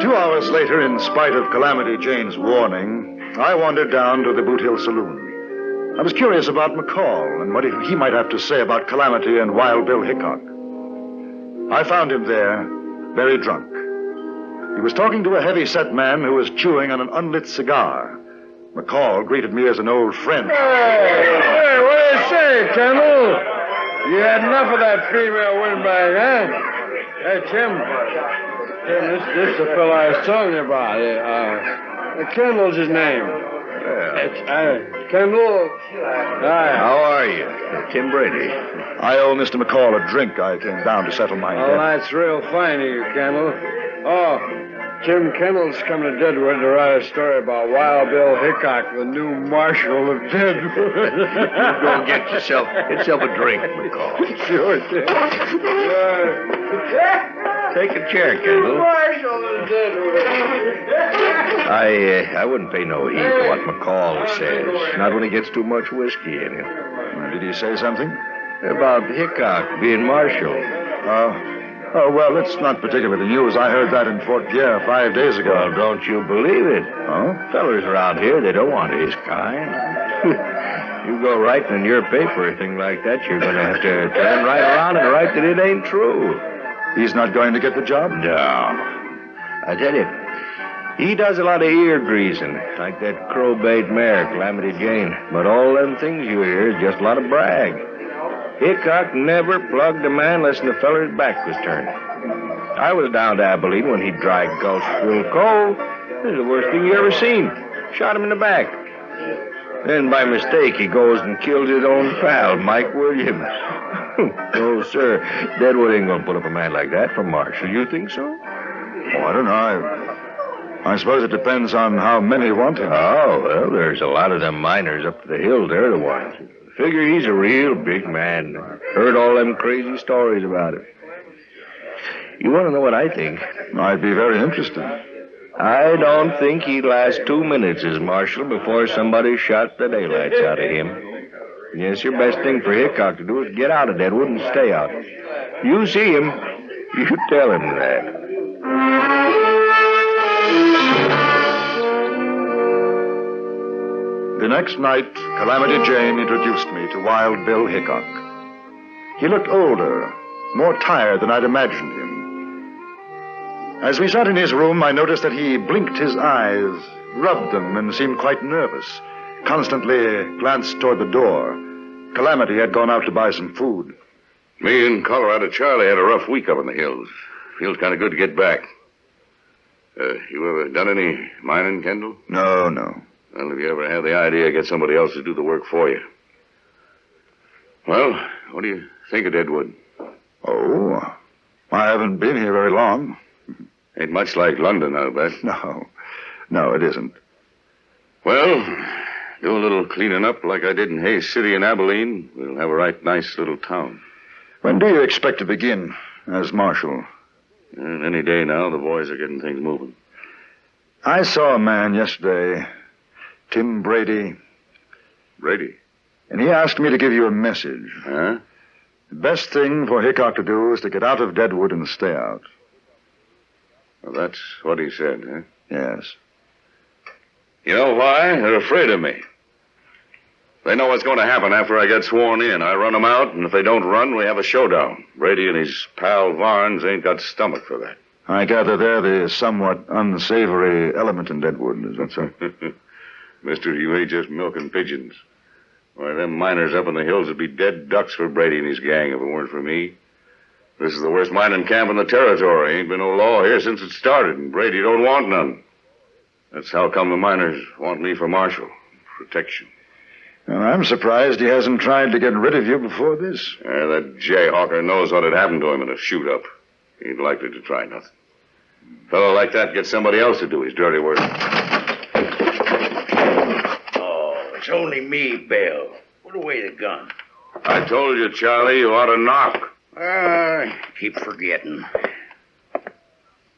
2 hours later, in spite of Calamity Jane's warning, I wandered down to the Boot Hill Saloon. I was curious about McCall and what he might have to say about Calamity and Wild Bill Hickok. I found him there, very drunk. He was talking to a heavy-set man who was chewing on an unlit cigar. McCall greeted me as an old friend. Hey, what do you say, Kendall? You had enough of that female windbag, huh? Hey, Tim, this is the fellow I was telling you about. Kendall's his name. Kendall. Hi. How are you? Tim Brady. I owe Mr. McCall a drink. I came down to settle my Oh, debt. that's real fine of you, Kendall. Oh, Tim Kendall's come to Deadwood to write a story about Wild Bill Hickok, the new marshal of Deadwood. Go and get yourself a drink, McCall. Sure, Tim. Take a chair, Kendall. Marshal of Deadwood. I wouldn't pay no heed to what McCall says. Not when he gets too much whiskey in him. Did he say something? About Hickok being marshal. Oh, well, it's not particularly news. I heard that in Fort Pierre 5 days ago. Well, don't you believe it? Oh? Fellers around here, they don't want his kind. You go writing in your paper or thing like that, you're going to have to turn right around and write that it ain't true. He's not going to get the job? No. I tell you, he does a lot of ear greasing, like that crow-bait mare, Calamity Jane. But all them things you hear is just a lot of brag. Hickok never plugged a man unless the feller's back was turned. I was down to Abilene when he dragged Gulch real cold. This is the worst thing you ever seen. Shot him in the back. Then, by mistake, he goes and kills his own pal, Mike Williams. No, sir. Deadwood ain't gonna put up a man like that for marshal. You think so? Oh, I don't know. I suppose it depends on how many want him. Oh, well, there's a lot of them miners up the hill. They're the ones. Figure he's a real big man. Heard all them crazy stories about him. You want to know what I think? I'd be very interested. I don't think he'd last 2 minutes as marshal before somebody shot the daylights out of him. Yes, your best thing for Hickok to do is get out of Deadwood and stay out. You see him, you tell him that. The next night, Calamity Jane introduced me to Wild Bill Hickok. He looked older, more tired than I'd imagined him. As we sat in his room, I noticed that he blinked his eyes, rubbed them, and seemed quite nervous. Constantly glanced toward the door. Calamity had gone out to buy some food. Me and Colorado Charlie had a rough week up in the hills. Feels kind of good to get back. You ever done any mining, Kendall? No. Well, if you ever had the idea, get somebody else to do the work for you. Well, what do you think of Deadwood? Oh, I haven't been here very long. Ain't much like London, I'll bet. No, it isn't. Well, do a little cleaning up like I did in Hayes City and Abilene. We'll have a right nice little town. When do you expect to begin as marshal? Any day now. The boys are getting things moving. I saw a man yesterday, Tim Brady. Brady? And he asked me to give you a message. Huh? The best thing for Hickok to do is to get out of Deadwood and stay out. Well, that's what he said, huh? Yes. You know why? They're afraid of me. They know what's going to happen after I get sworn in. I run them out, and if they don't run, we have a showdown. Brady and his pal Varnes ain't got stomach for that. I gather they're the somewhat unsavory element in Deadwood, is that so? Mister, you ain't just milking pigeons. Why, them miners up in the hills would be dead ducks for Brady and his gang if it weren't for me. This is the worst mining camp in the territory. Ain't been no law here since it started, and Brady don't want none. That's how come the miners want me for marshal. Protection. Well, I'm surprised he hasn't tried to get rid of you before this. That jayhawker knows what had happened to him in a shoot-up. He ain't likely to try nothing. A fellow like that gets somebody else to do his dirty work. Oh, it's only me, Belle. Put away the gun. I told you, Charlie, you ought to knock. Keep forgetting.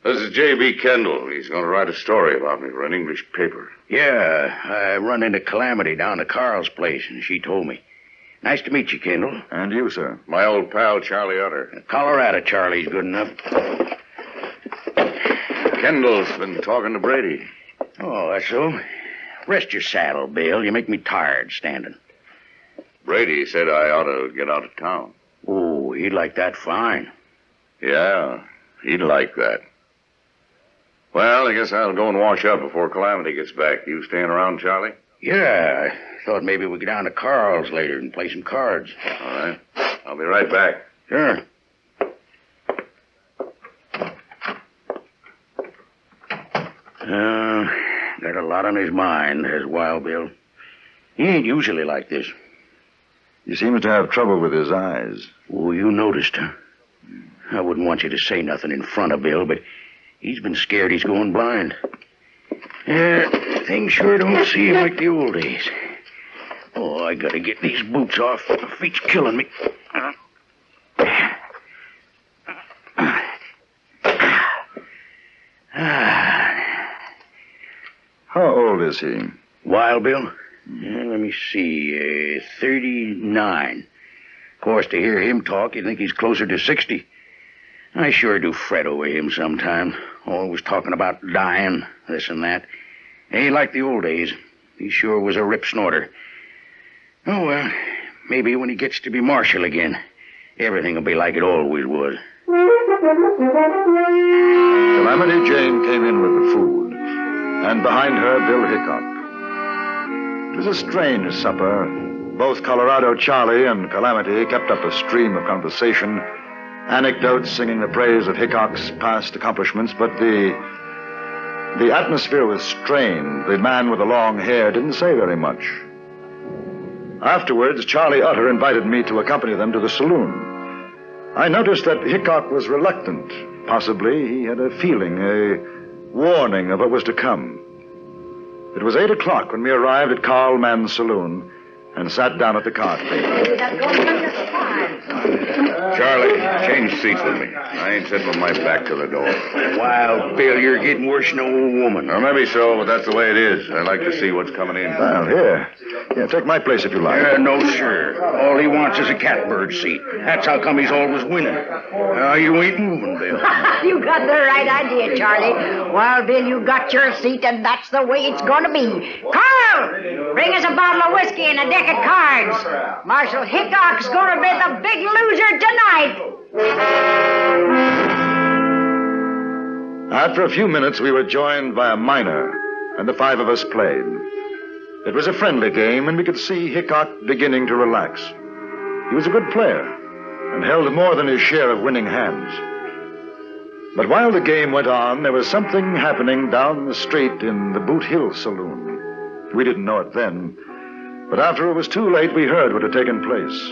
This is J.B. Kendall. He's going to write a story about me for an English paper. Yeah, I run into Calamity down to Carl's place, and she told me. Nice to meet you, Kendall. And you, sir. My old pal, Charlie Utter. Colorado Charlie's good enough. Kendall's been talking to Brady. Oh, that's so. Rest your saddle, Bill. You make me tired standing. Brady said I ought to get out of town. Oh, he'd like that fine. Yeah, he'd like that. Well, I guess I'll go and wash up before Calamity gets back. You staying around, Charlie? Yeah, I thought maybe we'd go down to Carl's later and play some cards. All right. I'll be right back. Sure. Got a lot on his mind, has Wild Bill. He ain't usually like this. He seems to have trouble with his eyes. Oh, you noticed, huh? I wouldn't want you to say nothing in front of Bill, but he's been scared he's going blind. Things sure don't seem like the old days. Oh, I gotta get these boots off. My feet's killing me. How old is he? Wild Bill? Let me see. 39. Of course, to hear him talk, you'd think he's closer to 60. I sure do fret over him sometime. Always talking about dying, this and that. Ain't like the old days. He sure was a rip snorter. Oh, well, maybe when he gets to be marshal again, everything will be like it always was. Calamity Jane came in with the food, and behind her, Bill Hickok. It was a strange supper. Both Colorado Charlie and Calamity kept up a stream of conversation, anecdotes singing the praise of Hickok's past accomplishments, but the atmosphere was strained. The man with the long hair didn't say very much. Afterwards, Charlie Utter invited me to accompany them to the saloon. I noticed that Hickok was reluctant. Possibly he had a feeling, warning of what was to come. It was 8 o'clock when we arrived at Carl Mann's saloon and sat down at the card table. Charlie, change seats with me. I ain't sitting with my back to the door. Wild Bill, you're getting worse than an old woman. Well, maybe so, but that's the way it is. I like to see what's coming in. Well, here. Yeah, take my place if you like. No, sir. All he wants is a catbird seat. That's how come he's always winning. You ain't moving, Bill. You got the right idea, Charlie. Wild Bill, you got your seat, and that's the way it's going to be. Carl, bring us a bottle of whiskey and a deck of cards. Marshal Hickok's going to be the big loser tonight. After a few minutes, we were joined by a miner, and the 5 of us played. It was a friendly game, and we could see Hickok beginning to relax. He was a good player, and held more than his share of winning hands. But while the game went on, there was something happening down the street in the Boot Hill Saloon. We didn't know it then, but after it was too late, we heard what had taken place.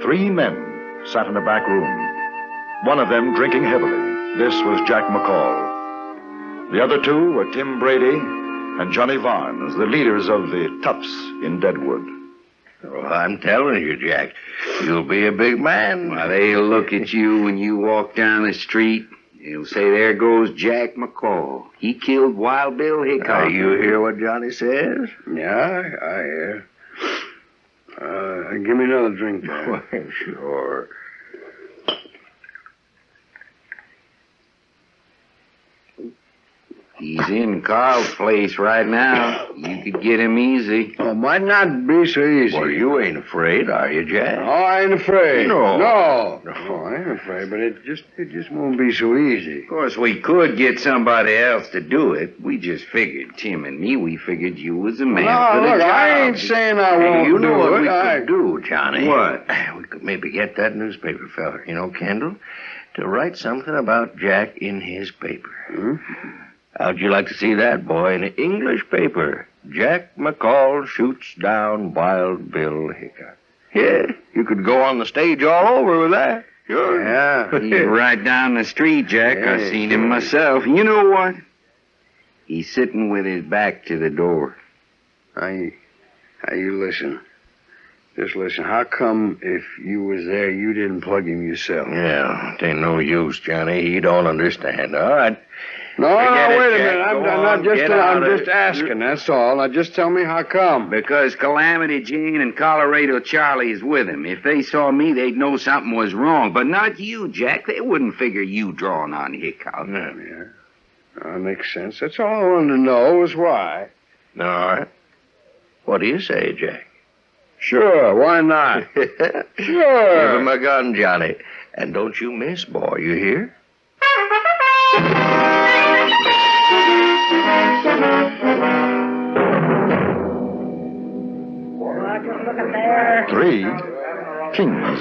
3 men sat in a back room, one of them drinking heavily. This was Jack McCall. The other 2 were Tim Brady and Johnny Varnes, the leaders of the Toughs in Deadwood. Well, I'm telling you, Jack, you'll be a big man. Well, they'll look at you when you walk down the street. They'll say, there goes Jack McCall. He killed Wild Bill Hickok. You hear what Johnny says? Yeah, I hear. Give me another drink, Jack. Well, sure. He's in Carl's place right now. You could get him easy. Oh, might not be so easy. Well, you ain't afraid, are you, Jack? No, I ain't afraid. No, I ain't afraid, but it just won't be so easy. Of course, we could get somebody else to do it. We just figured, Tim and me, we figured you was a man for the look, job. I ain't saying I won't you know what do we it. could do, Johnny? What? We could maybe get that newspaper fella, Kendall, to write something about Jack in his paper. How'd you like to see that, boy, in an English paper? Jack McCall shoots down Wild Bill Hickok. Yeah, you could go on the stage all over with that. Sure. Yeah, he's right down the street, Jack. Yeah, I seen him myself. You know what? He's sitting with his back to the door. Hey, you listen. Just listen. How come if you was there, you didn't plug him yourself? Yeah, it ain't no use, Johnny. He don't understand. All right. No, wait a minute. I'm just asking, that's all. Now, just tell me how come. Because Calamity Jane and Colorado Charlie is with him. If they saw me, they'd know something was wrong. But not you, Jack. They wouldn't figure you drawing on Hickok. Yeah. That makes sense. That's all I wanted to know was why. All right. What do you say, Jack? Sure, why not? Sure. Give him a gun, Johnny. And don't you miss, boy, you hear? Look at there. 3 kings.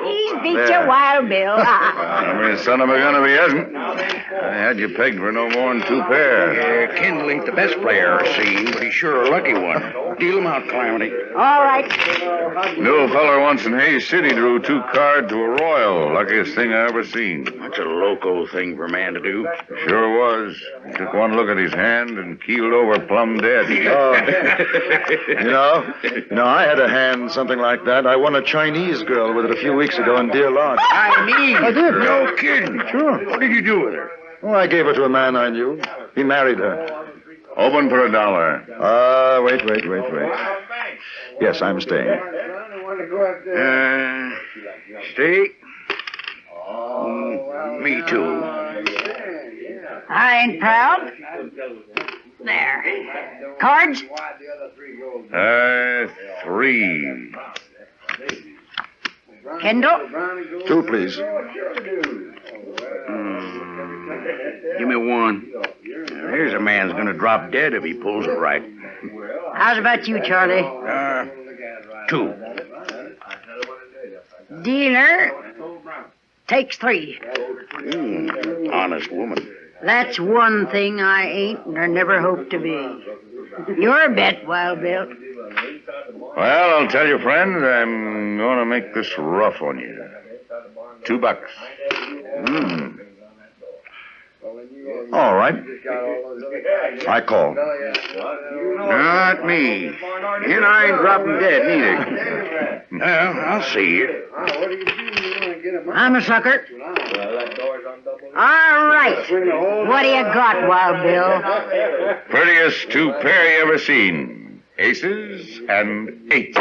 He's beat you, Wild Bill. I mean, son of a gun if he hasn't. I had you pegged for no more than 2 pair. Kendall ain't the best player I've seen, but he's sure a lucky one. Deal him out, Calamity. All right. The old feller once in Hayes City drew 2 cards to a royal. Luckiest thing I ever seen. That's a loco thing for a man to do. Sure was. He took one look at his hand and keeled over plumb dead. You know, I had a hand something like that. I won a Chinese girl with it a few weeks ago in Deer Lodge. Chinese? I did. No kidding. Sure. What did you do with her? Oh, I gave her to a man I knew. He married her. Open for $1. Wait. Yes, I'm staying. Stay? Me too. I ain't proud. There. Cards? 3. Kendall? 2, please. Give me 1. Here's a man's gonna drop dead if he pulls it right. How's about you, Charlie? 2. Dealer takes 3. Honest woman. That's one thing I ain't or never hope to be. Your bet, Wild Bill. Well, I'll tell you, friend, I'm going to make this rough on you. $2. All right. I call. Not me. And I ain't dropping dead, neither. Well, I'll see you. I'm a sucker. All right. What do you got, Wild Bill? Prettiest two pair you ever seen. Aces and eights.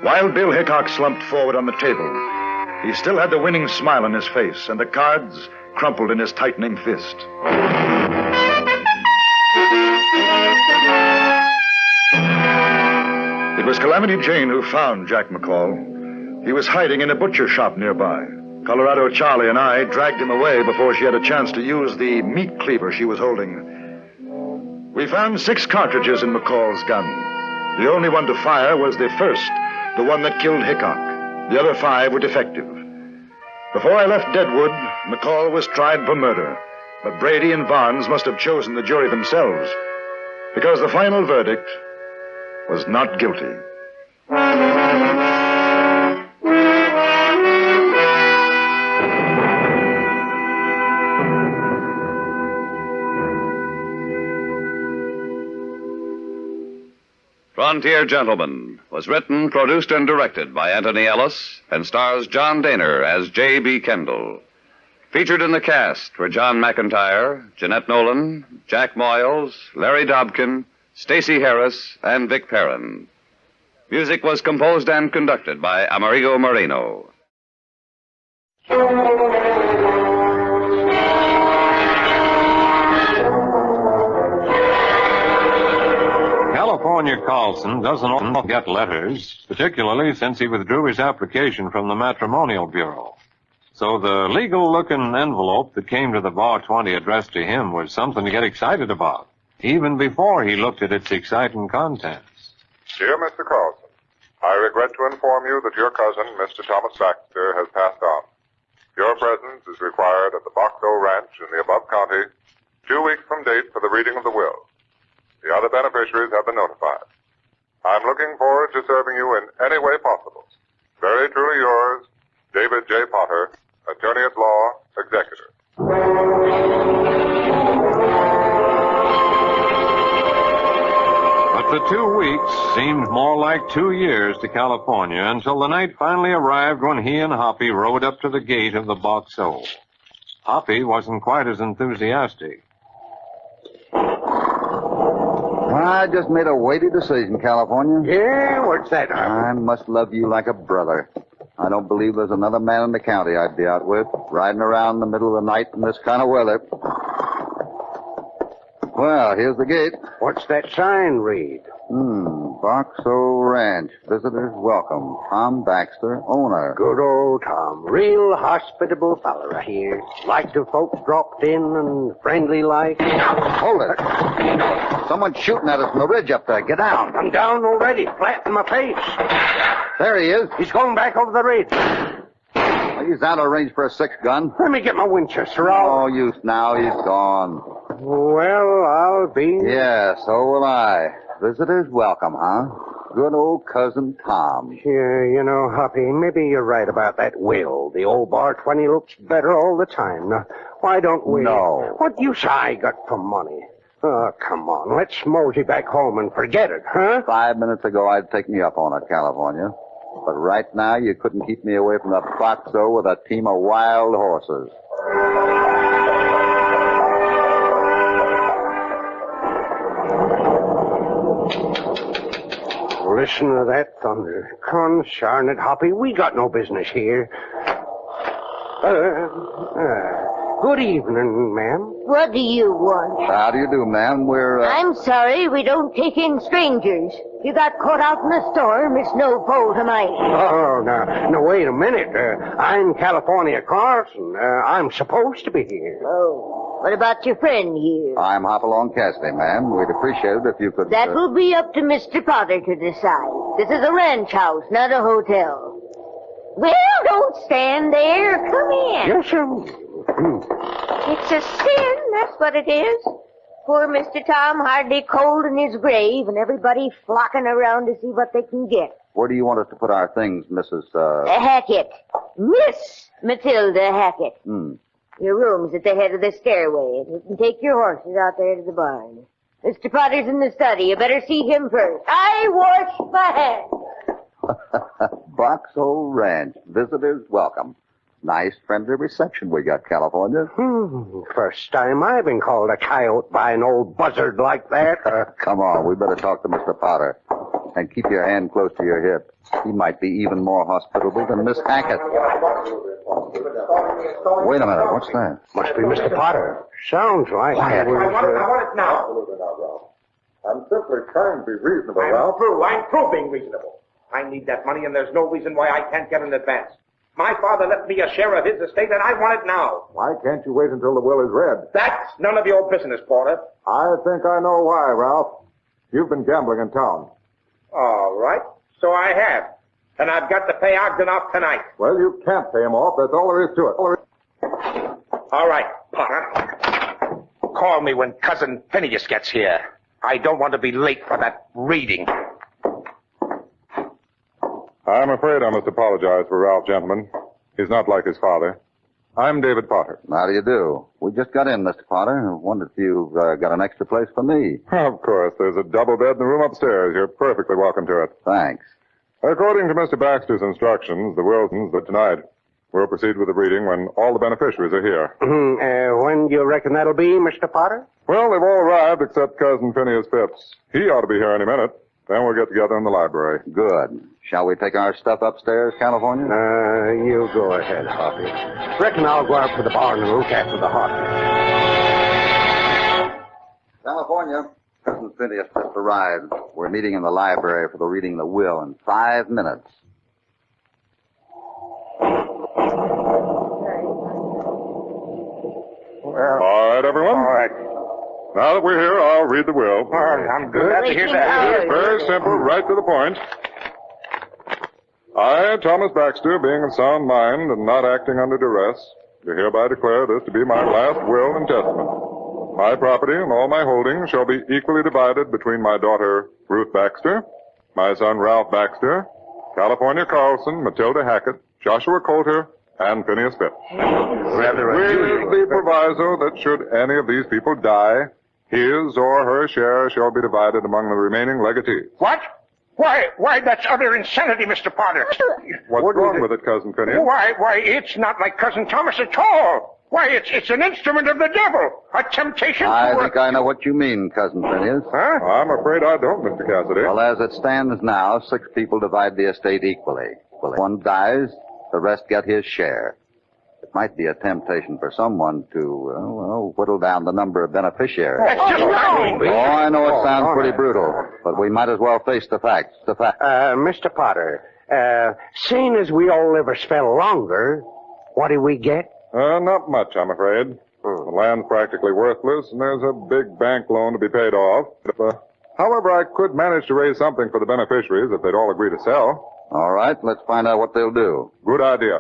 Wild Bill Hickok slumped forward on the table. He still had the winning smile on his face, and the cards crumpled in his tightening fist. It was Calamity Jane who found Jack McCall. He was hiding in a butcher shop nearby. Colorado Charlie and I dragged him away before she had a chance to use the meat cleaver she was holding. We found 6 cartridges in McCall's gun. The only one to fire was the first, the one that killed Hickok. The other 5 were defective. Before I left Deadwood, McCall was tried for murder, but Brady and Barnes must have chosen the jury themselves, because the final verdict was not guilty. Frontier Gentlemen was written, produced, and directed by Anthony Ellis and stars John Daner as J.B. Kendall. Featured in the cast were John McIntyre, Jeanette Nolan, Jack Moyles, Larry Dobkin, Stacey Harris, and Vic Perrin. Music was composed and conducted by Amerigo Moreno. California Carlson doesn't often get letters, particularly since he withdrew his application from the Matrimonial Bureau. So the legal-looking envelope that came to the Bar 20 addressed to him was something to get excited about, even before he looked at its exciting contents. Dear Mr. Carlson, I regret to inform you that your cousin, Mr. Thomas Baxter, has passed on. Your presence is required at the Boxo Ranch in the above county 2 weeks from date for the reading of the will. The other beneficiaries have been notified. I'm looking forward to serving you in any way possible. Very truly yours, David J. Potter, Attorney at Law, Executor. But the 2 weeks seemed more like 2 years to California until the night finally arrived when he and Hoppy rode up to the gate of the Boxo. Hoppy wasn't quite as enthusiastic. I just made a weighty decision, California. Yeah, what's that, Hoppy? I must love you like a brother. I don't believe there's another man in the county I'd be out with, riding around in the middle of the night in this kind of weather. Well, here's the gate. What's that sign read? Boxo Ranch. Visitors welcome. Tom Baxter, owner. Good old Tom. Real hospitable fella here. Like the folks dropped in and friendly like. Hold it. Someone's shooting at us from the ridge up there. Get down. I'm down already, flat in my face. There he is. He's going back over the ridge. Well, he's out of range for a 6-gun. Let me get my Winchester No out. use now. He's gone. Well, I'll be... Yeah, so will I. Visitors welcome, huh? Good old cousin Tom. Yeah, you know, Hoppy, maybe you're right about that will. The old Bar 20 looks better all the time. Now, why don't we... No. What use I got for money? Oh, come on. Let's mosey back home and forget it, huh? 5 minutes ago, I'd taken you up on it, California. But right now, you couldn't keep me away from the Boxo with a team of wild horses. Listen to that thunder. Consarn it, Hoppy. We got no business here. Good evening, ma'am. What do you want? How do you do, ma'am? We're, I'm sorry, we don't take in strangers. You got caught out in the storm. It's no fault of mine. Oh, now, wait a minute. I'm California Carlson. I'm supposed to be here. Oh, what about your friend here? I'm Hopalong Cassidy, ma'am. We'd appreciate it if you could... That will be up to Mr. Potter to decide. This is a ranch house, not a hotel. Well, don't stand there. Come in. Yes, sir. It's a sin, that's what it is. Poor Mr. Tom hardly cold in his grave and everybody flocking around to see what they can get. Where do you want us to put our things, Mrs. Hackett. Miss Matilda Hackett. Hmm. Your room's at the head of the stairway. You can take your horses out there to the barn. Mr. Potter's in the study. You better see him first. I wash my hands. Boxhole Ranch. Visitors welcome. Nice, friendly reception we got, California. First time I've been called a coyote by an old buzzard like that. Come on, we better talk to Mr. Potter. And keep your hand close to your hip. He might be even more hospitable than Miss Hackett. Wait a minute, what's that? Must be Mr. Potter. Sounds like Quiet. I want it now. I'm simply trying to be reasonable, Ralph. I'm through being reasonable. I need that money, and there's no reason why I can't get an advance. My father left me a share of his estate, and I want it now. Why can't you wait until the will is read? That's none of your business, Porter. I think I know why, Ralph. You've been gambling in town. All right, so I have. And I've got to pay Ogden off tonight. Well, you can't pay him off. That's all there is to it. All right, Potter. Call me when Cousin Phineas gets here. I don't want to be late for that reading. I'm afraid I must apologize for Ralph, gentlemen. He's not like his father. I'm David Potter. How do you do? We just got in, Mr. Potter. I wondered if you've got an extra place for me. Of course. There's a double bed in the room upstairs. You're perfectly welcome to it. Thanks. According to Mr. Baxter's instructions, the Wilsons, but tonight, we'll proceed with the reading when all the beneficiaries are here. When do you reckon that'll be, Mr. Potter? Well, they've all arrived except Cousin Phineas Phipps. He ought to be here any minute. Then we'll get together in the library. Good. Shall we take our stuff upstairs, California? You go ahead, Hoppy. Reckon I'll go out to the barn and look after the horses. California. Cousin Phineas just arrived. We're meeting in the library for the reading of the will in 5 minutes. All right, everyone? All right. Now that we're here, I'll read the will. I'm glad to hear that. It's very simple, right to the point. I, Thomas Baxter, being of sound mind and not acting under duress, do hereby declare this to be my last will and testament. My property and all my holdings shall be equally divided between my daughter, Ruth Baxter, my son, Ralph Baxter, California Carlson, Matilda Hackett, Joshua Coulter, and Phineas Phipps. With the proviso that should any of these people die, his or her share shall be divided among the remaining legatees. What? Why, that's utter insanity, Mr. Potter. What's wrong with it, Cousin Phineas? Why, it's not like Cousin Thomas at all. Why, it's an instrument of the devil. A temptation I think I know what you mean, Cousin Phineas. Huh? I'm afraid I don't, Mr. Cassidy. Well, as it stands now, 6 people divide the estate equally. Well, if one dies, the rest get his share. It might be a temptation for someone to, whittle down the number of beneficiaries. That's just right. Oh, I know it sounds pretty brutal, but we might as well face the facts. Mr. Potter, seeing as we all live a spell longer, what do we get? Not much, I'm afraid. The land's practically worthless, and there's a big bank loan to be paid off. However, I could manage to raise something for the beneficiaries if they'd all agree to sell. All right, let's find out what they'll do. Good idea.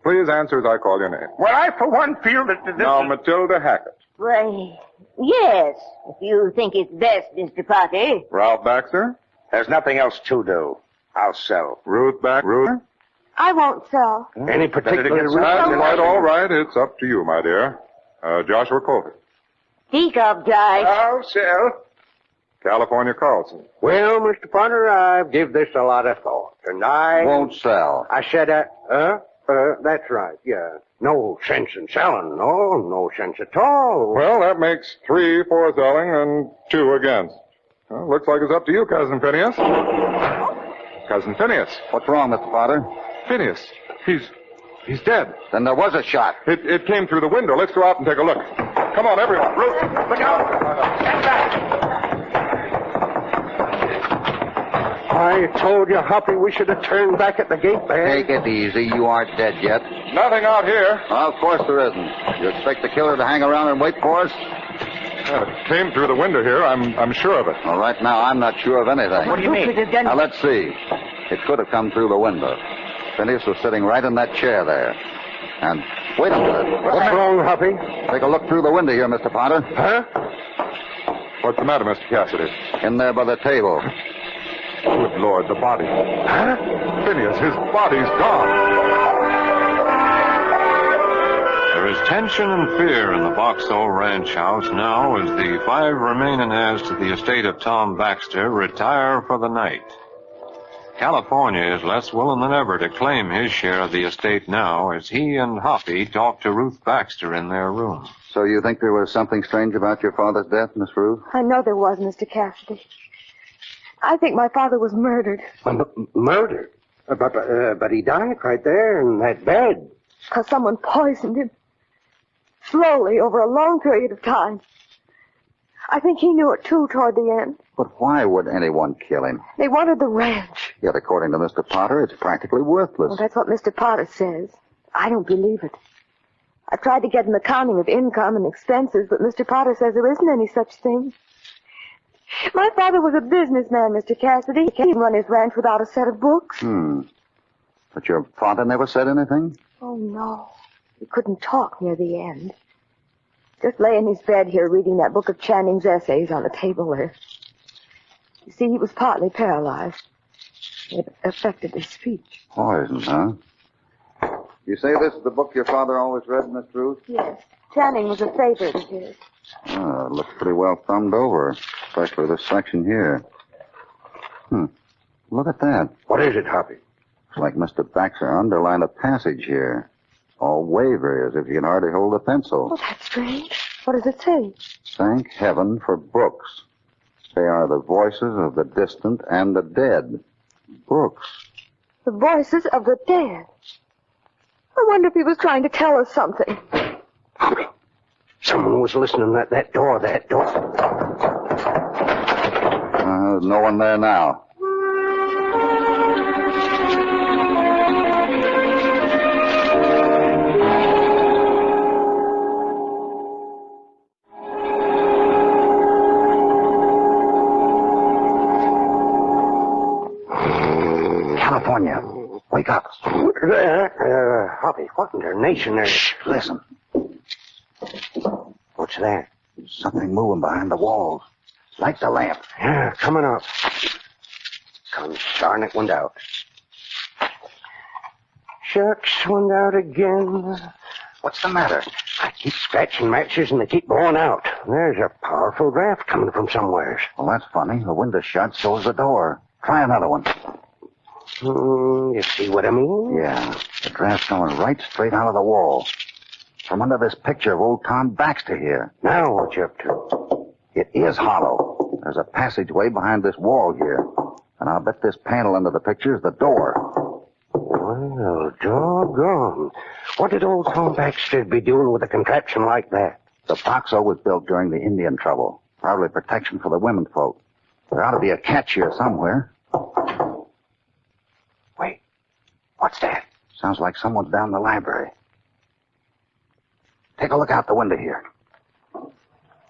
Please answer as I call your name. Well, I, for one, feel that this Now, Matilda Hackett. Why, yes, if you think it's best, Mr. Potter. Ralph Baxter. There's nothing else to do. I'll sell. Ruth Baxter. I won't sell. Any particular reason? All right. It's up to you, my dear. Joshua Coulter. Speak up, Judge. I'll sell. California Carlson. Well, Mr. Potter, I've give this a lot of thought, and I won't sell. I said, that's right, yeah. No sense in selling. No sense at all. Well, that makes 3 for selling and 2 against. Well, looks like it's up to you, Cousin Phineas. Cousin Phineas. What's wrong, Mr. Potter? Phineas. He's dead. Then there was a shot. It came through the window. Let's go out and take a look. Come on, everyone. Ruth, look out. Stand back. I told you, Hoppy, we should have turned back at the gate there. Take it easy. You aren't dead yet. Nothing out here. Of course there isn't. You expect the killer to hang around and wait for us? It came through the window here. I'm sure of it. Well, right now, I'm not sure of anything. What do you mean? Now, let's see. It could have come through the window. Phineas was sitting right in that chair there. And wait a minute. What's wrong, Hoppy? Take a look through the window here, Mr. Potter. Huh? What's the matter, Mr. Cassidy? In there by the table. Good Lord, the body. Huh? Phineas, his body's gone. There is tension and fear in the Boxall ranch house now as the 5 remaining heirs to the estate of Tom Baxter retire for the night. California is less willing than ever to claim his share of the estate now as he and Hoppy talk to Ruth Baxter in their room. So you think there was something strange about your father's death, Miss Ruth? I know there was, Mr. Cassidy. I think my father was murdered. Murdered? But he died right there in that bed. Because someone poisoned him. Slowly, over a long period of time. I think he knew it, too, toward the end. But why would anyone kill him? They wanted the ranch. Yet, according to Mr. Potter, it's practically worthless. Well, that's what Mr. Potter says. I don't believe it. I tried to get an accounting of income and expenses, but Mr. Potter says there isn't any such thing. My father was a businessman, Mr. Cassidy. He can't run his ranch without a set of books. But your father never said anything? Oh, no. He couldn't talk near the end. Just lay in his bed here reading that book of Channing's essays on the table there. You see, he was partly paralyzed. It affected his speech. Poison, huh? You say this is the book your father always read, Miss Ruth? Yes. Channing was a favorite of his. Oh, it looks pretty well thumbed over, especially this section here. Look at that. What is it, Hoppy? It's like Mr. Baxter underlined a passage here. All wavery, as if you can hardly hold a pencil. Oh, that's strange. What does it say? Thank heaven for books. They are the voices of the distant and the dead. Books. The voices of the dead. I wonder if he was trying to tell us something. Hoppy, someone was listening at that door. There's no one there now. California, wake up. Hoppy, what in their nation there? Shh, listen. What's that? Something moving behind the walls. Light the lamp. Yeah, coming up. Darn it, went out. Shucks, went out again. What's the matter? I keep scratching matches and they keep blowing out. There's a powerful draft coming from somewhere. Well, that's funny. The window's shut, so's the door. Try another one. You see what I mean? Yeah, the draft's coming right straight out of the wall. From under this picture of old Tom Baxter here. Now what you up to? It is hollow. There's a passageway behind this wall here. And I'll bet this panel under the picture is the door. Well, doggone. What did old Tom Baxter be doing with a contraption like that? The Boxall was built during the Indian trouble. Probably protection for the women folk. There ought to be a catch here somewhere. Wait. What's that? Sounds like someone's down in the library. Take a look out the window here.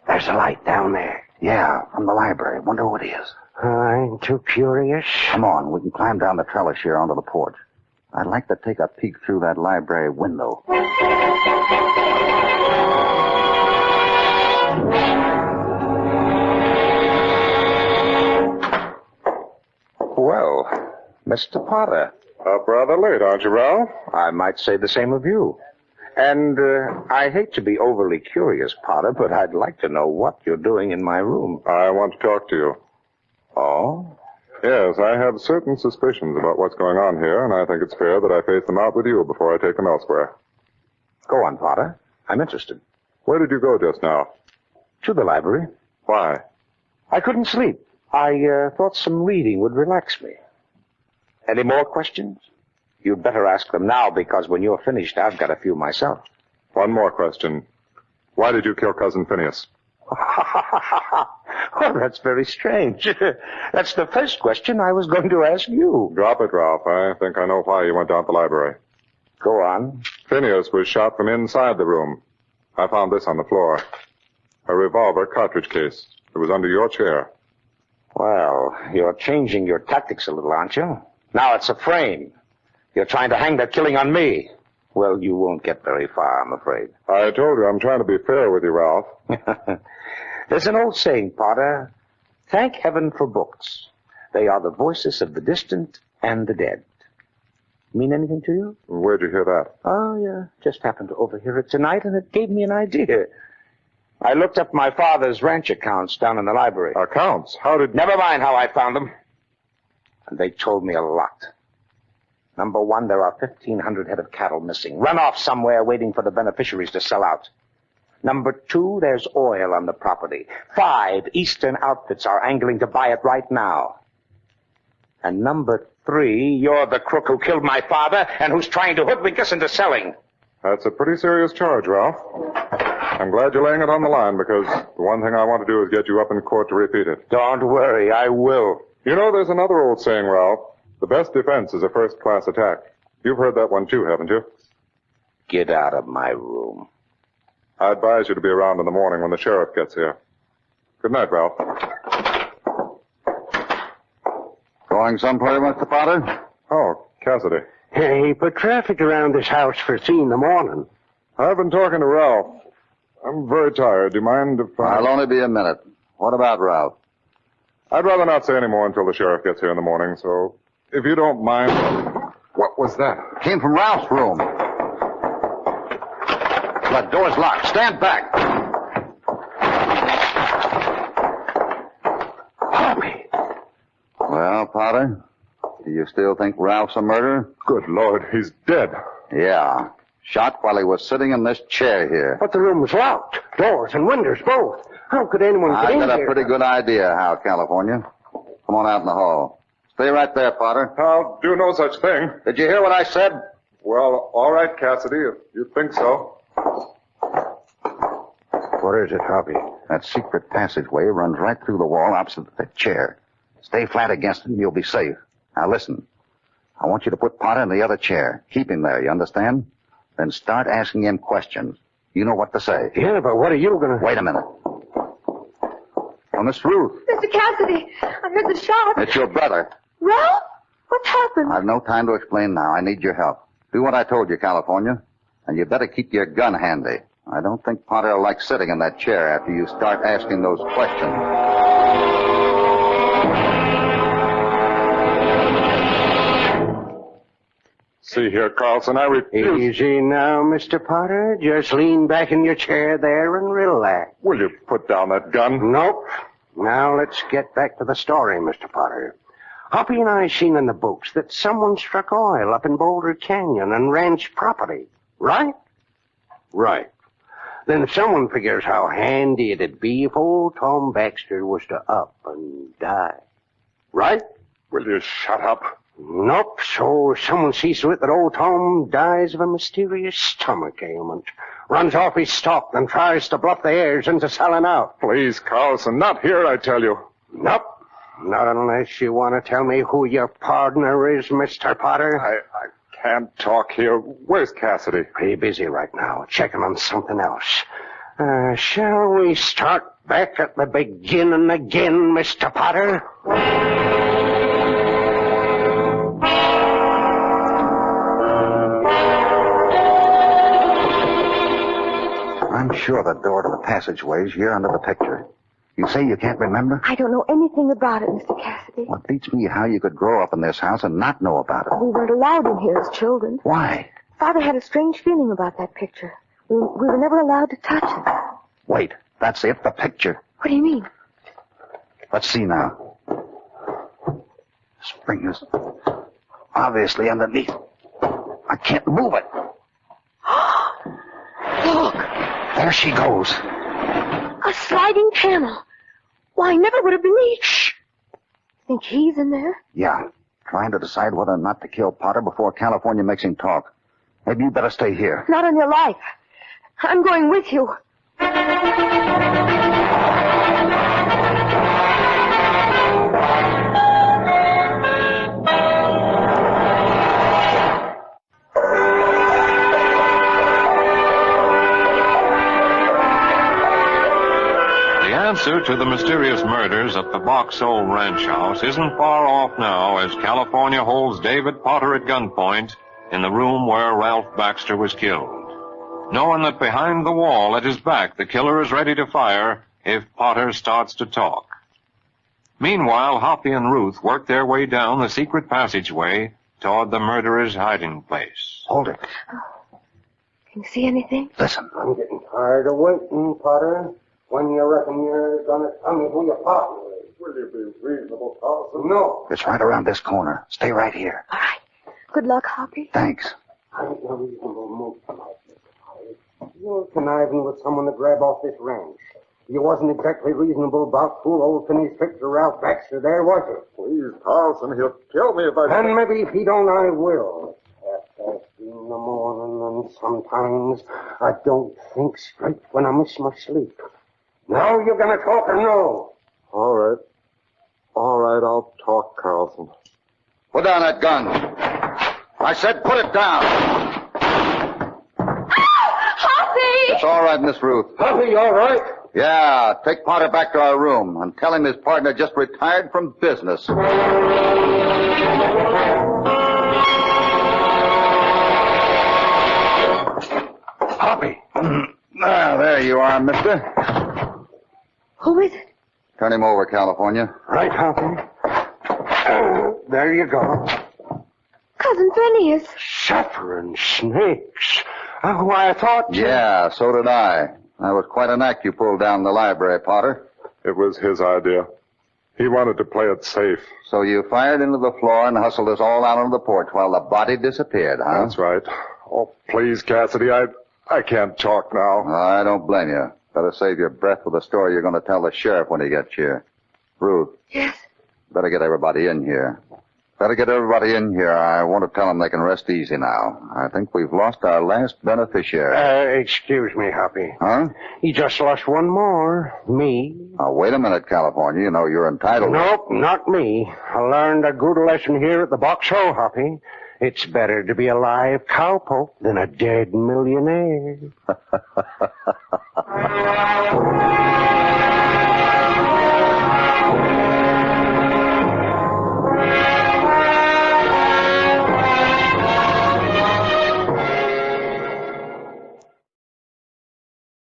There's a light down there. Yeah, from the library. Wonder who it is. I ain't too curious. Come on, we can climb down the trellis here onto the porch. I'd like to take a peek through that library window. Well, Mr. Potter. Up rather late, aren't you, Ralph? I might say the same of you. And I hate to be overly curious, Potter, but I'd like to know what you're doing in my room. I want to talk to you. Oh? Yes, I have certain suspicions about what's going on here, and I think it's fair that I face them out with you before I take them elsewhere. Go on, Potter. I'm interested. Where did you go just now? To the library. Why? I couldn't sleep. I thought some reading would relax me. Any more questions? You'd better ask them now, because when you're finished, I've got a few myself. One more question. Why did you kill Cousin Phineas? Oh, that's very strange. That's the first question I was going to ask you. Drop it, Ralph. I think I know why you went down to the library. Go on. Phineas was shot from inside the room. I found this on the floor. A revolver cartridge case. It was under your chair. Well, you're changing your tactics a little, aren't you? Now it's a frame. You're trying to hang that killing on me. Well, you won't get very far, I'm afraid. I told you I'm trying to be fair with you, Ralph. There's an old saying, Potter. Thank heaven for books. They are the voices of the distant and the dead. Mean anything to you? Where'd you hear that? Oh, yeah. Just happened to overhear it tonight, and it gave me an idea. I looked up my father's ranch accounts down in the library. Accounts? How did... Never mind how I found them. And they told me a lot. Number one, there are 1,500 head of cattle missing. Run off somewhere waiting for the beneficiaries to sell out. Number two, there's oil on the property. 5 Eastern outfits are angling to buy it right now. And number 3, you're the crook who killed my father and who's trying to hoodwink us into selling. That's a pretty serious charge, Ralph. I'm glad you're laying it on the line, because the one thing I want to do is get you up in court to repeat it. Don't worry, I will. You know, there's another old saying, Ralph. The best defense is a first-class attack. You've heard that one too, haven't you? Get out of my room. I advise you to be around in the morning when the sheriff gets here. Good night, Ralph. Going someplace, Mr. Potter? Oh, Cassidy. He put traffic around this house for 3 in the morning. I've been talking to Ralph. I'm very tired. Do you mind if I... I'll only be a minute. What about Ralph? I'd rather not say any more until the sheriff gets here in the morning, so if you don't mind... What was that? Came from Ralph's room. The door's locked. Stand back. Hoppy. Well, Potter, do you still think Ralph's a murderer? Good Lord, he's dead. Yeah. Shot while he was sitting in this chair here. But the room was locked. Doors and windows both. How could anyone get in here? I got a pretty good idea how, California. Come on out in the hall. Stay right there, Potter. I'll do no such thing. Did you hear what I said? Well, all right, Cassidy, if you think so. What is it, Hoppy? That secret passageway runs right through the wall opposite the chair. Stay flat against it and you'll be safe. Now listen. I want you to put Potter in the other chair. Keep him there, you understand? Then start asking him questions. You know what to say. Yeah, but what are you gonna... Wait a minute. Oh, Miss Ruth. Mr. Cassidy, I heard the shot. It's your brother. Ralph? What's happened? I've no time to explain now. I need your help. Do what I told you, California. And you better keep your gun handy. I don't think Potter will like sitting in that chair after you start asking those questions. See here, Carlson, I refuse... Easy now, Mr. Potter. Just lean back in your chair there and relax. Will you put down that gun? Nope. Now let's get back to the story, Mr. Potter. Hoppy and I seen in the books that someone struck oil up in Boulder Canyon and ranch property. Right? Right. Then someone figures how handy it'd be if old Tom Baxter was to up and die. Right? Will you shut up? Nope. So someone sees to it that old Tom dies of a mysterious stomach ailment. Runs off his stock and tries to bluff the heirs into selling out. Please, Carlson, not here, I tell you. Nope. Not unless you want to tell me who your partner is, Mr. Potter. I can't talk here. Where's Cassidy? Pretty busy right now, checking on something else. Shall we start back at the beginning again, Mr. Potter? I'm sure the door to the passageway's here under the picture. You say you can't remember? I don't know anything about it, Mr. Cassidy. Well, it beats me how you could grow up in this house and not know about it. We weren't allowed in here as children. Why? Father had a strange feeling about that picture. We were never allowed to touch it. Wait, that's it, the picture. What do you mean? Let's see now. Spring is obviously underneath. I can't move it. Look! There she goes. A sliding panel. Why, never would have believed. Shh! Think he's in there? Yeah. Trying to decide whether or not to kill Potter before California makes him talk. Maybe you better stay here. Not on your life. I'm going with you. The answer to the mysterious murders at the Box Old Ranch House isn't far off now as California holds David Potter at gunpoint in the room where Ralph Baxter was killed, knowing that behind the wall at his back the killer is ready to fire if Potter starts to talk. Meanwhile, Hoppy and Ruth worked their way down the secret passageway toward the murderer's hiding place. Hold it. Can you see anything? Listen. I'm getting tired of waiting, Potter. When you reckon you're going to tell me who your partner is? Will you be reasonable, Carlson? No. It's right around this corner. Stay right here. All right. Good luck, Hoppy. Thanks. I ain't no reasonable move tonight, Mr. Potter. You're conniving with someone to grab off this ranch. You wasn't exactly reasonable about poor old Finney's fixer Ralph Baxter there, was you? Please, Carlson, he'll kill me if I... And maybe if he don't, I will. Half past in the morning, and sometimes I don't think straight when I miss my sleep. Now you're going to talk or no? All right. All right, I'll talk, Carlson. Put down that gun. I said put it down. Hoppy! It's all right, Miss Ruth. Hoppy, all right? Yeah, take Potter back to our room and tell him his partner just retired from business. Hoppy. There you are, mister. Who is it? Turn him over, California. Right, Hoppy. There you go. Cousin Phineas. Suffering snakes. Why, I thought... Yeah, so did I. That was quite an act you pulled down in the library, Potter. It was his idea. He wanted to play it safe. So you fired into the floor and hustled us all out onto the porch while the body disappeared, huh? That's right. Oh, please, Cassidy, I can't talk now. I don't blame you. Better save your breath for the story you're going to tell the sheriff when he gets here. Ruth. Yes? Better get everybody in here. I want to tell them they can rest easy now. I think we've lost our last beneficiary. Excuse me, Hoppy. Huh? You just lost one more. Me. Now, wait a minute, California. You know you're entitled. Nope, not me. I learned a good lesson here at the Box Hole, Hoppy. It's better to be a live cowpoke than a dead millionaire.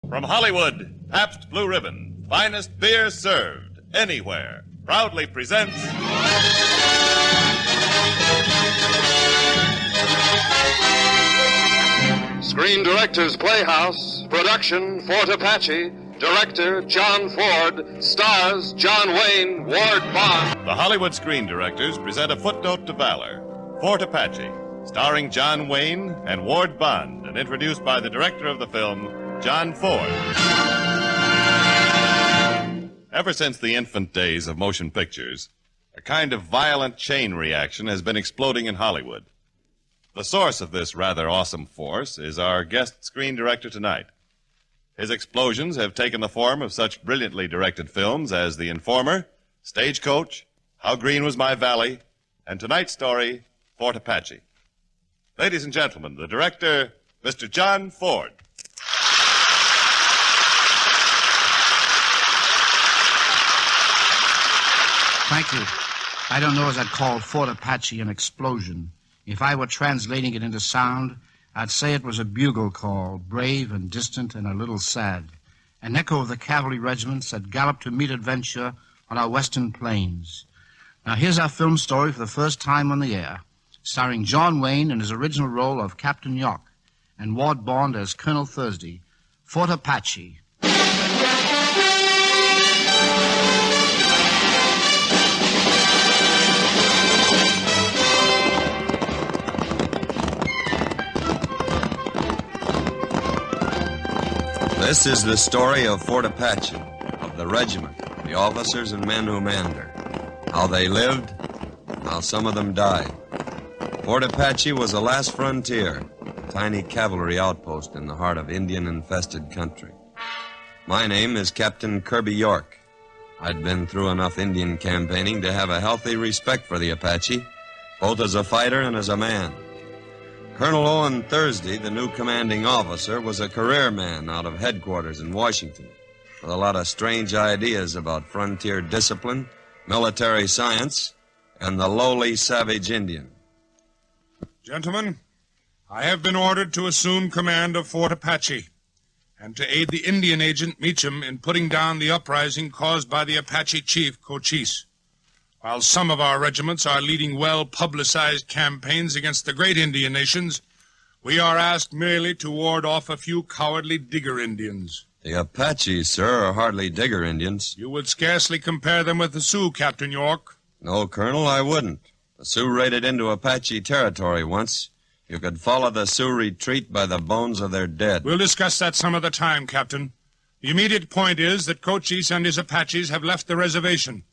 From Hollywood, Pabst Blue Ribbon, finest beer served anywhere, proudly presents... Screen Directors Playhouse, production Fort Apache, director John Ford, stars John Wayne, Ward Bond. The Hollywood Screen Directors present A Footnote to Valor, Fort Apache, starring John Wayne and Ward Bond, and introduced by the director of the film, John Ford. Ever since the infant days of motion pictures, a kind of violent chain reaction has been exploding in Hollywood. The source of this rather awesome force is our guest screen director tonight. His explosions have taken the form of such brilliantly directed films as The Informer, Stagecoach, How Green Was My Valley, and tonight's story, Fort Apache. Ladies and gentlemen, the director, Mr. John Ford. Thank you. I don't know as I'd call Fort Apache an explosion. If I were translating it into sound, I'd say it was a bugle call, brave and distant and a little sad. An echo of the cavalry regiments that galloped to meet adventure on our western plains. Now here's our film story for the first time on the air, starring John Wayne in his original role of Captain York and Ward Bond as Colonel Thursday. Fort Apache. This is the story of Fort Apache, of the regiment, the officers and men who manned her. How they lived, how some of them died. Fort Apache was the last frontier, a tiny cavalry outpost in the heart of Indian-infested country. My name is Captain Kirby York. I'd been through enough Indian campaigning to have a healthy respect for the Apache, both as a fighter and as a man. Colonel Owen Thursday, the new commanding officer, was a career man out of headquarters in Washington with a lot of strange ideas about frontier discipline, military science, and the lowly savage Indian. Gentlemen, I have been ordered to assume command of Fort Apache and to aid the Indian agent Meacham in putting down the uprising caused by the Apache chief, Cochise. While some of our regiments are leading well-publicized campaigns against the great Indian nations, we are asked merely to ward off a few cowardly Digger Indians. The Apaches, sir, are hardly Digger Indians. You would scarcely compare them with the Sioux, Captain York. No, Colonel, I wouldn't. The Sioux raided into Apache territory once. You could follow the Sioux retreat by the bones of their dead. We'll discuss that some other time, Captain. The immediate point is that Cochise and his Apaches have left the reservation.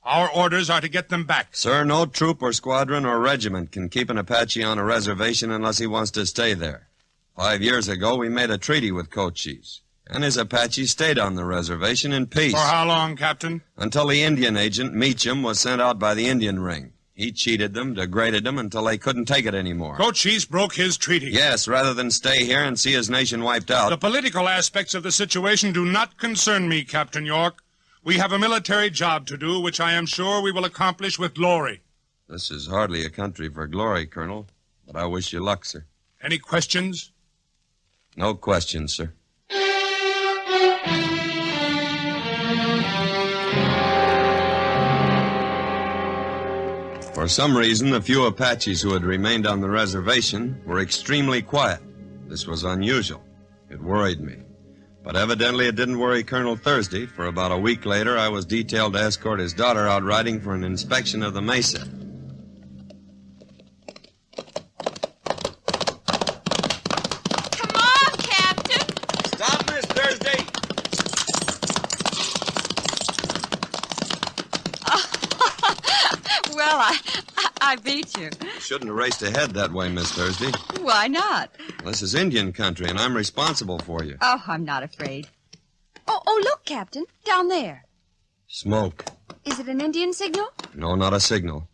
Our orders are to get them back. Sir, no troop or squadron or regiment can keep an Apache on a reservation unless he wants to stay there. 5 years ago, we made a treaty with Cochise, and his Apache stayed on the reservation in peace. For how long, Captain? Until the Indian agent, Meacham, was sent out by the Indian ring. He cheated them, degraded them, until they couldn't take it anymore. Cochise broke his treaty. Yes, rather than stay here and see his nation wiped out. The political aspects of the situation do not concern me, Captain York. We have a military job to do, which I am sure we will accomplish with glory. This is hardly a country for glory, Colonel, but I wish you luck, sir. Any questions? No questions, sir. For some reason, the few Apaches who had remained on the reservation were extremely quiet. This was unusual. It worried me. But evidently it didn't worry Colonel Thursday, for about a week later I was detailed to escort his daughter out riding for an inspection of the mesa. Come on, Captain! Stop, Miss Thursday! Well, I beat you. You shouldn't have raced ahead that way, Miss Thursday. Why not? This is Indian country, and I'm responsible for you. Oh, I'm not afraid. Oh, look, Captain. Down there. Smoke. Is it an Indian signal? No, not a signal.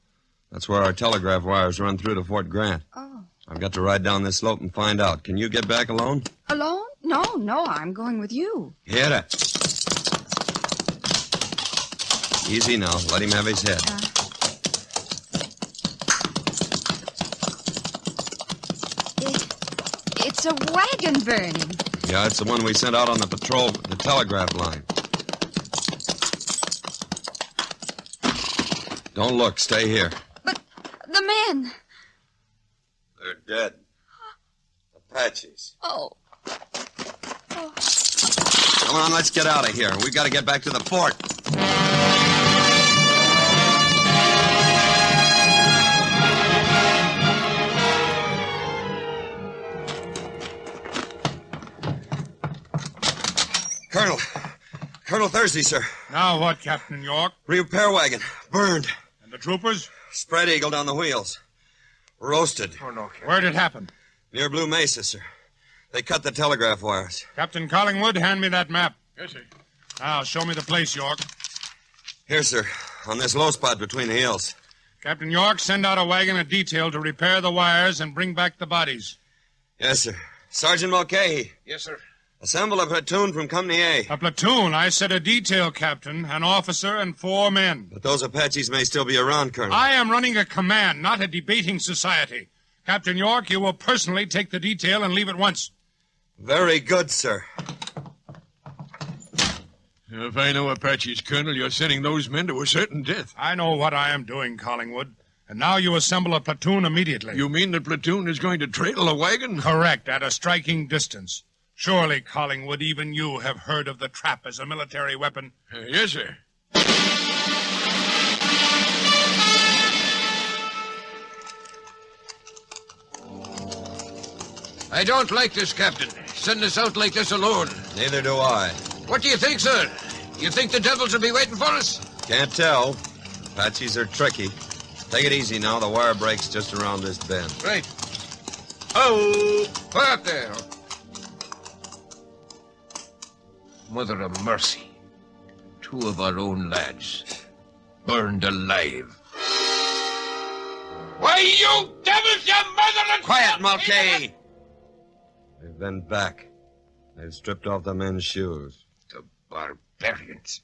That's where our telegraph wires run through to Fort Grant. Oh. I've got to ride down this slope and find out. Can you get back alone? Alone? No, I'm going with you. Hit it. Easy now. Let him have his head. It's a wagon burning. Yeah, it's the one we sent out on the patrol, the telegraph line. Don't look. Stay here. But the men. They're dead. Apaches. Oh. Come on, let's get out of here. We've got to get back to the fort. Colonel Thursday, sir. Now what, Captain York? Repair wagon. Burned. And the troopers? Spread eagled on the wheels. Roasted. Oh, no, Captain. Where'd it happen? Near Blue Mesa, sir. They cut the telegraph wires. Captain Collingwood, hand me that map. Yes, sir. Now, show me the place, York. Here, sir. On this low spot between the hills. Captain York, send out a wagon of detail to repair the wires and bring back the bodies. Yes, sir. Sergeant Mulcahy. Yes, sir. Assemble a platoon from Company A. A platoon? I said a detail, Captain. An officer and 4 men. But those Apaches may still be around, Colonel. I am running a command, not a debating society. Captain York, you will personally take the detail and leave at once. Very good, sir. If I know Apaches, Colonel, you're sending those men to a certain death. I know what I am doing, Collingwood. And now you assemble a platoon immediately. You mean the platoon is going to trail a wagon? Correct, at a striking distance. Surely, Collingwood, even you have heard of the trap as a military weapon. Yes, sir. I don't like this, Captain. Send us out like this alone. Neither do I. What do you think, sir? You think the devils will be waiting for us? Can't tell. Apaches are tricky. Take it easy now. The wire breaks just around this bend. Right. Oh! Quiet there. Mother of mercy. 2 of our own lads. Burned alive. Why, you devils, you motherless... Quiet, Mulcahy! They've been back. They've stripped off the men's shoes. The barbarians.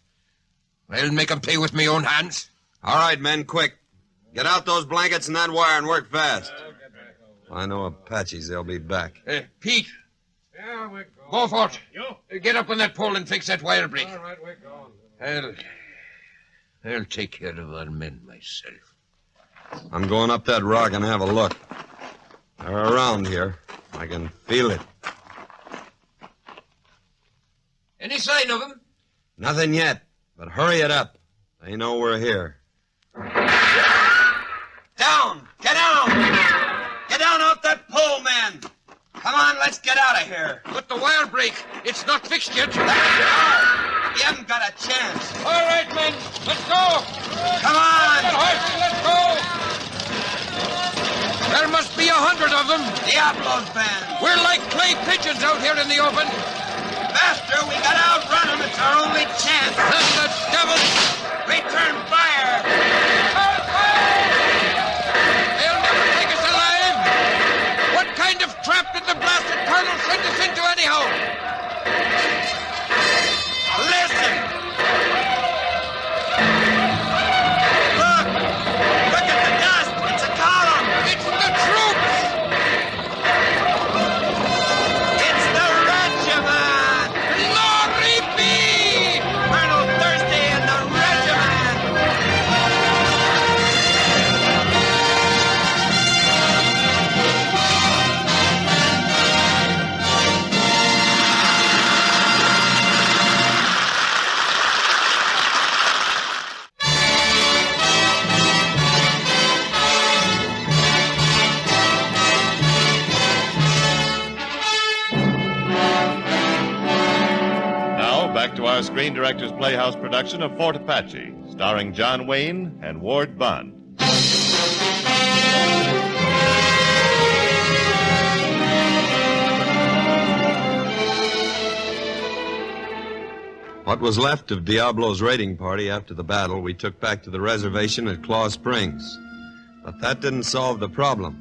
I'll make them pay with my own hands. All right, men, quick. Get out those blankets and that wire and work fast. If I know Apaches, they'll be back. Pete. Yeah, we're going. Go for it. You? Get up on that pole and fix that wire break. All right, we're going. Well, I'll take care of our men myself. I'm going up that rock and have a look. They're around here. I can feel it. Any sign of them? Nothing yet, but hurry it up. They know we're here. Down! Get down! Get down off that pole, man! Come on, let's get out of here. Put the wire brake. It's not fixed yet. You haven't got a chance. All right, men. Let's go. Come on! Let's go. There must be 100 of them. Diablo's band. We're like clay pigeons out here in the open. Faster, we gotta outrun them. It's our only chance. And the devil! Return fire! They'll never take us alive. What kind of trap did the blasted colonel send us into anyhow? Listen! Look! Look at the dust! It's a column! It's the troops! It's the regiment! Glory be! Colonel Thirsty and the regiment! Now, back to our Screen Directors Playhouse production of Fort Apache, starring John Wayne and Ward Bunn. What was left of Diablo's raiding party after the battle we took back to the reservation at Claw Springs. But that didn't solve the problem.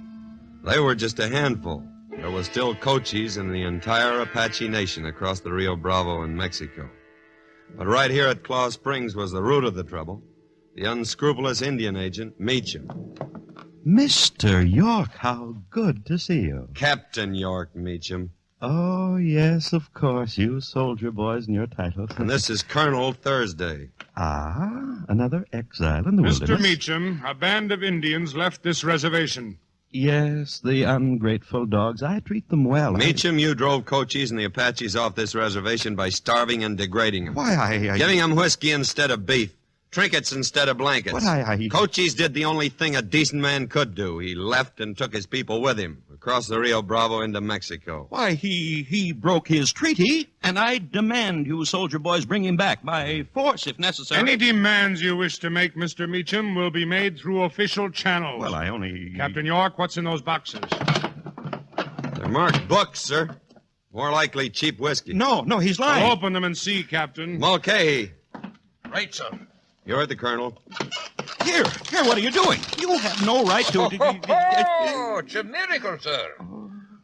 They were just a handful. There were still Cochise in the entire Apache nation across the Rio Bravo in Mexico. But right here at Claw Springs was the root of the trouble. The unscrupulous Indian agent, Meacham. Mr. York, how good to see you. Captain York Meacham. Oh, yes, of course, you soldier boys and your titles. And this is Colonel Thursday. Ah, another exile in the Mr. wilderness. Meacham, a band of Indians left this reservation. Yes, the ungrateful dogs. I treat them well. Meacham, you drove Cochise and the Apaches off this reservation by starving and degrading them. Why, I... Giving them whiskey instead of beef. Trinkets instead of blankets. But I... Cochise did the only thing a decent man could do. He left and took his people with him across the Rio Bravo into Mexico. Why, he broke his treaty, and I demand you soldier boys bring him back by force if necessary. Any demands you wish to make, Mr. Meacham, will be made through official channels. Well, I only... Captain York, what's in those boxes? They're marked books, sir. More likely cheap whiskey. No, he's lying. I'll open them and see, Captain. Mulcahy. Right, sir. You're the colonel. Here, what are you doing? You have no right to... Oh, it's a miracle, sir.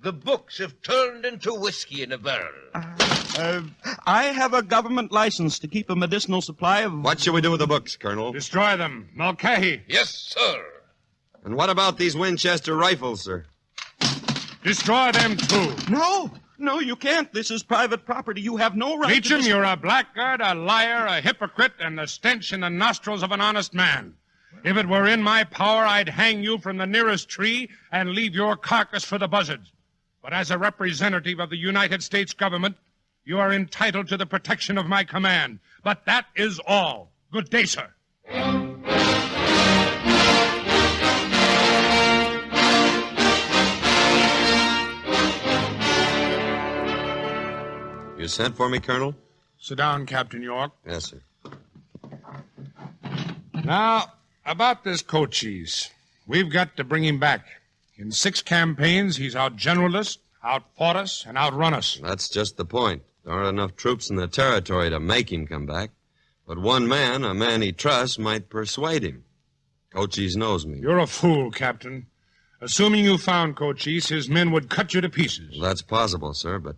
The books have turned into whiskey in a barrel. I have a government license to keep a medicinal supply of... What shall we do with the books, Colonel? Destroy them. Mulcahy. Yes, sir. And what about these Winchester rifles, sir? Destroy them, too. No, you can't. This is private property. You have no right Meacham, to... you're a blackguard, a liar, a hypocrite, and the stench in the nostrils of an honest man. If it were in my power, I'd hang you from the nearest tree and leave your carcass for the buzzards. But as a representative of the United States government, you are entitled to the protection of my command. But that is all. Good day, sir. You sent for me, Colonel? Sit down, Captain York. Yes, sir. Now, about this Cochise. We've got to bring him back. In 6 campaigns, he's outgeneraled us, outfought us, and outrun us. That's just the point. There aren't enough troops in the territory to make him come back. But one man, a man he trusts, might persuade him. Cochise knows me. You're a fool, Captain. Assuming you found Cochise, his men would cut you to pieces. Well, that's possible, sir, but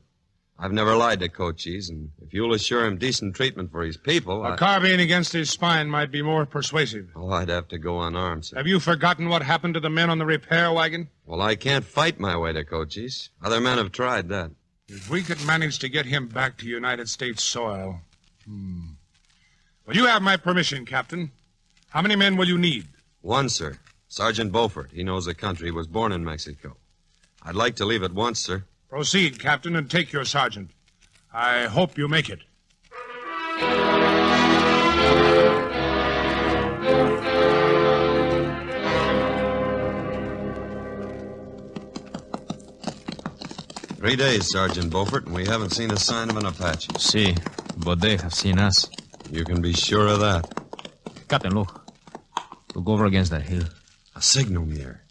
I've never lied to Cochise, and if you'll assure him decent treatment for his people... A carbine against his spine might be more persuasive. Oh, I'd have to go unarmed, sir. Have you forgotten what happened to the men on the repair wagon? Well, I can't fight my way to Cochise. Other men have tried that. If we could manage to get him back to United States soil... Well, you have my permission, Captain. How many men will you need? One, sir. Sergeant Beaufort. He knows the country. He was born in Mexico. I'd like to leave at once, sir. Proceed, Captain, and take your sergeant. I hope you make it. 3 days, Sergeant Beaufort, and we haven't seen a sign of an Apache. See, but they have seen us. You can be sure of that. Captain, look. Look over against that hill. A signal mirror.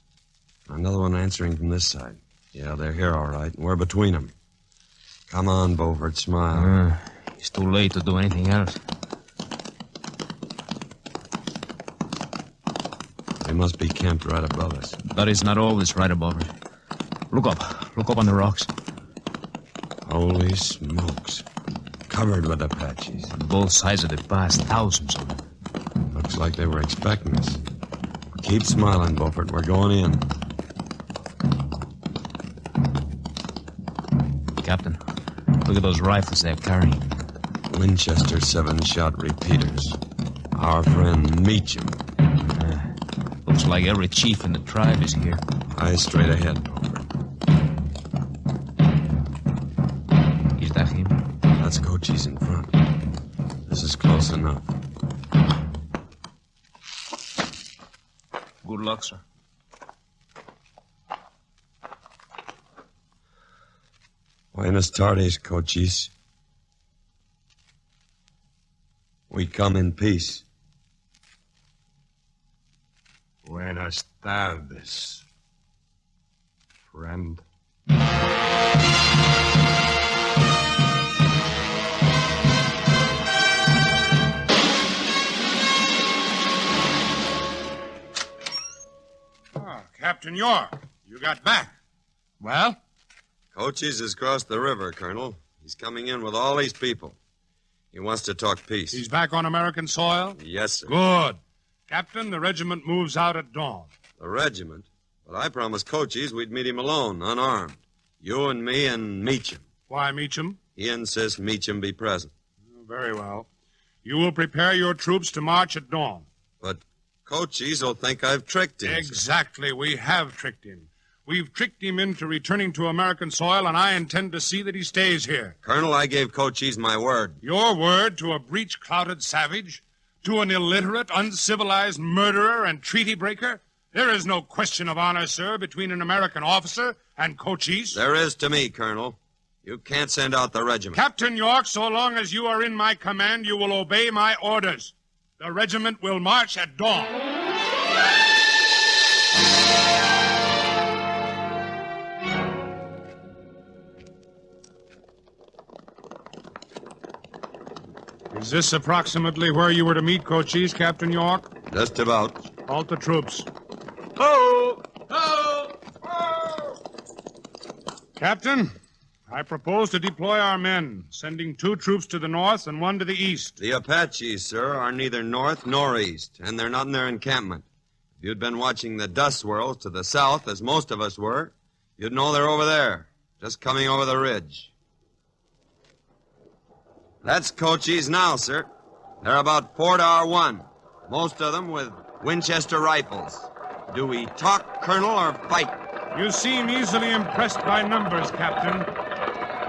Another one answering from this side. Yeah, they're here all right, and we're between them. Come on, Beaufort, smile. It's too late to do anything else. They must be camped right above us. That is not always right above it. Look up. Look up on the rocks. Holy smokes. Covered with Apaches. On both sides of the pass, thousands of them. Looks like they were expecting us. Keep smiling, Beaufort. We're going in. Captain, look at those rifles they're carrying. Winchester 7-shot repeaters. Our friend Meacham. Looks like every chief in the tribe is here. Eyes straight ahead, Beaufort. Is that him? That's Cochise in front. This is close enough. Good luck, sir. Buenas tardes, Cochise. We come in peace. Buenas tardes, friend. Captain York, you got back. Well? Cochise has crossed the river, Colonel. He's coming in with all these people. He wants to talk peace. He's back on American soil? Yes, sir. Good. Captain, the regiment moves out at dawn. The regiment? But I promised Cochise we'd meet him alone, unarmed. You and me and Meacham. Why Meacham? He insists Meacham be present. Very well. You will prepare your troops to march at dawn. But Cochise will think I've tricked him. Exactly. We have tricked him. We've tricked him into returning to American soil, and I intend to see that he stays here. Colonel, I gave Cochise my word. Your word to a breech-clouted savage? To an illiterate, uncivilized murderer and treaty breaker? There is no question of honor, sir, between an American officer and Cochise. There is to me, Colonel. You can't send out the regiment. Captain York, so long as you are in my command, you will obey my orders. The regiment will march at dawn. Is this approximately where you were to meet Cochise, Captain York? Just about. Halt the troops. Ho! Ho! Ho! Captain, I propose to deploy our men, sending 2 troops to the north and 1 to the east. The Apaches, sir, are neither north nor east, and they're not in their encampment. If you'd been watching the dust swirls to the south, as most of us were, you'd know they're over there, just coming over the ridge. That's Cochise now, sir. They're about 4 to our 1, most of them with Winchester rifles. Do we talk, Colonel, or fight? You seem easily impressed by numbers, Captain.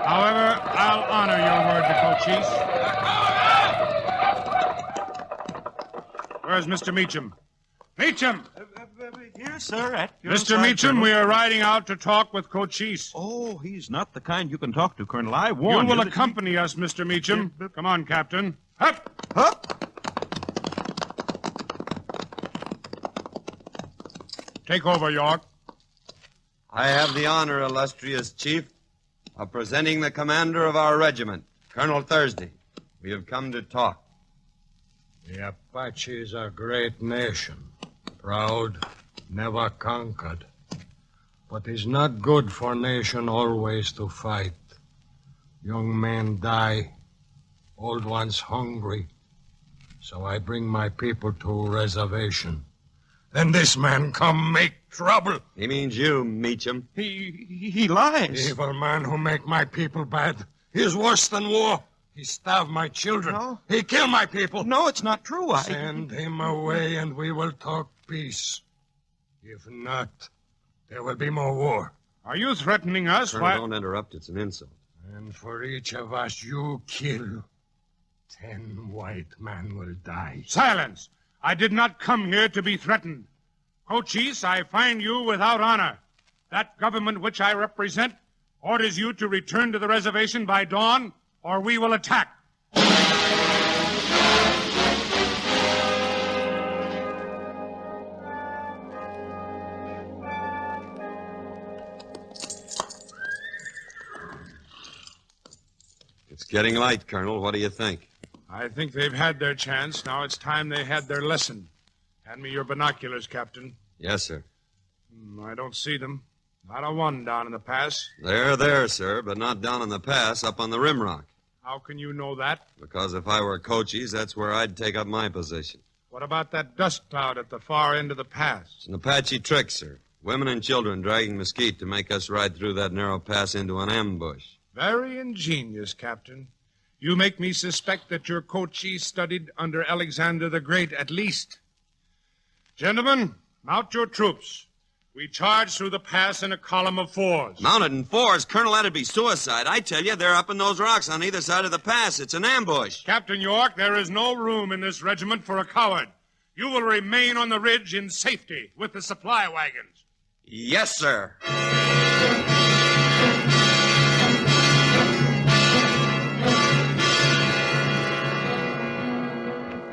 However, I'll honor your word to Cochise. Where's Mr. Meacham? Meacham! Here, sir, at your Mr. side, Meacham, Colonel. we are riding out to talk with Cochise. Oh, he's not the kind you can talk to, Colonel. I warn You you. will accompany us, Mr. Meacham. Come on, Captain. Up! Up! Take over, York. I have the honor, illustrious chief, of presenting the commander of our regiment, Colonel Thursday. We have come to talk. The Apaches are a great nation. Proud, never conquered. But it's not good for nation always to fight. Young men die, old ones hungry. So I bring my people to a reservation. Then this man come make trouble. He means you, Meacham. He lies. Evil man who make my people bad. He's worse than war. He starved my children. No. He killed my people. No, it's not true. Send him away and we will talk peace. If not, there will be more war. Are you threatening us? Colonel, don't interrupt. It's an insult. And for each of us you kill, 10 white men will die. Silence! I did not come here to be threatened. Cochise, I find you without honor. That government which I represent orders you to return to the reservation by dawn, or we will attack. It's getting light, Colonel. What do you think? I think they've had their chance. Now it's time they had their lesson. Hand me your binoculars, Captain. Yes, sir. I don't see them. Not a one down in the pass. They're there, sir, but not down in the pass, up on the rim rock. How can you know that? Because if I were Cochise, that's where I'd take up my position. What about that dust cloud at the far end of the pass? It's an Apache trick, sir. Women and children dragging mesquite to make us ride through that narrow pass into an ambush. Very ingenious, Captain. You make me suspect that your Cochise studied under Alexander the Great, at least. Gentlemen, mount your troops. We charge through the pass in a column of 4s. Mounted in 4s? Colonel, that'd be suicide. I tell you, they're up in those rocks on either side of the pass. It's an ambush. Captain York, there is no room in this regiment for a coward. You will remain on the ridge in safety with the supply wagons. Yes, sir.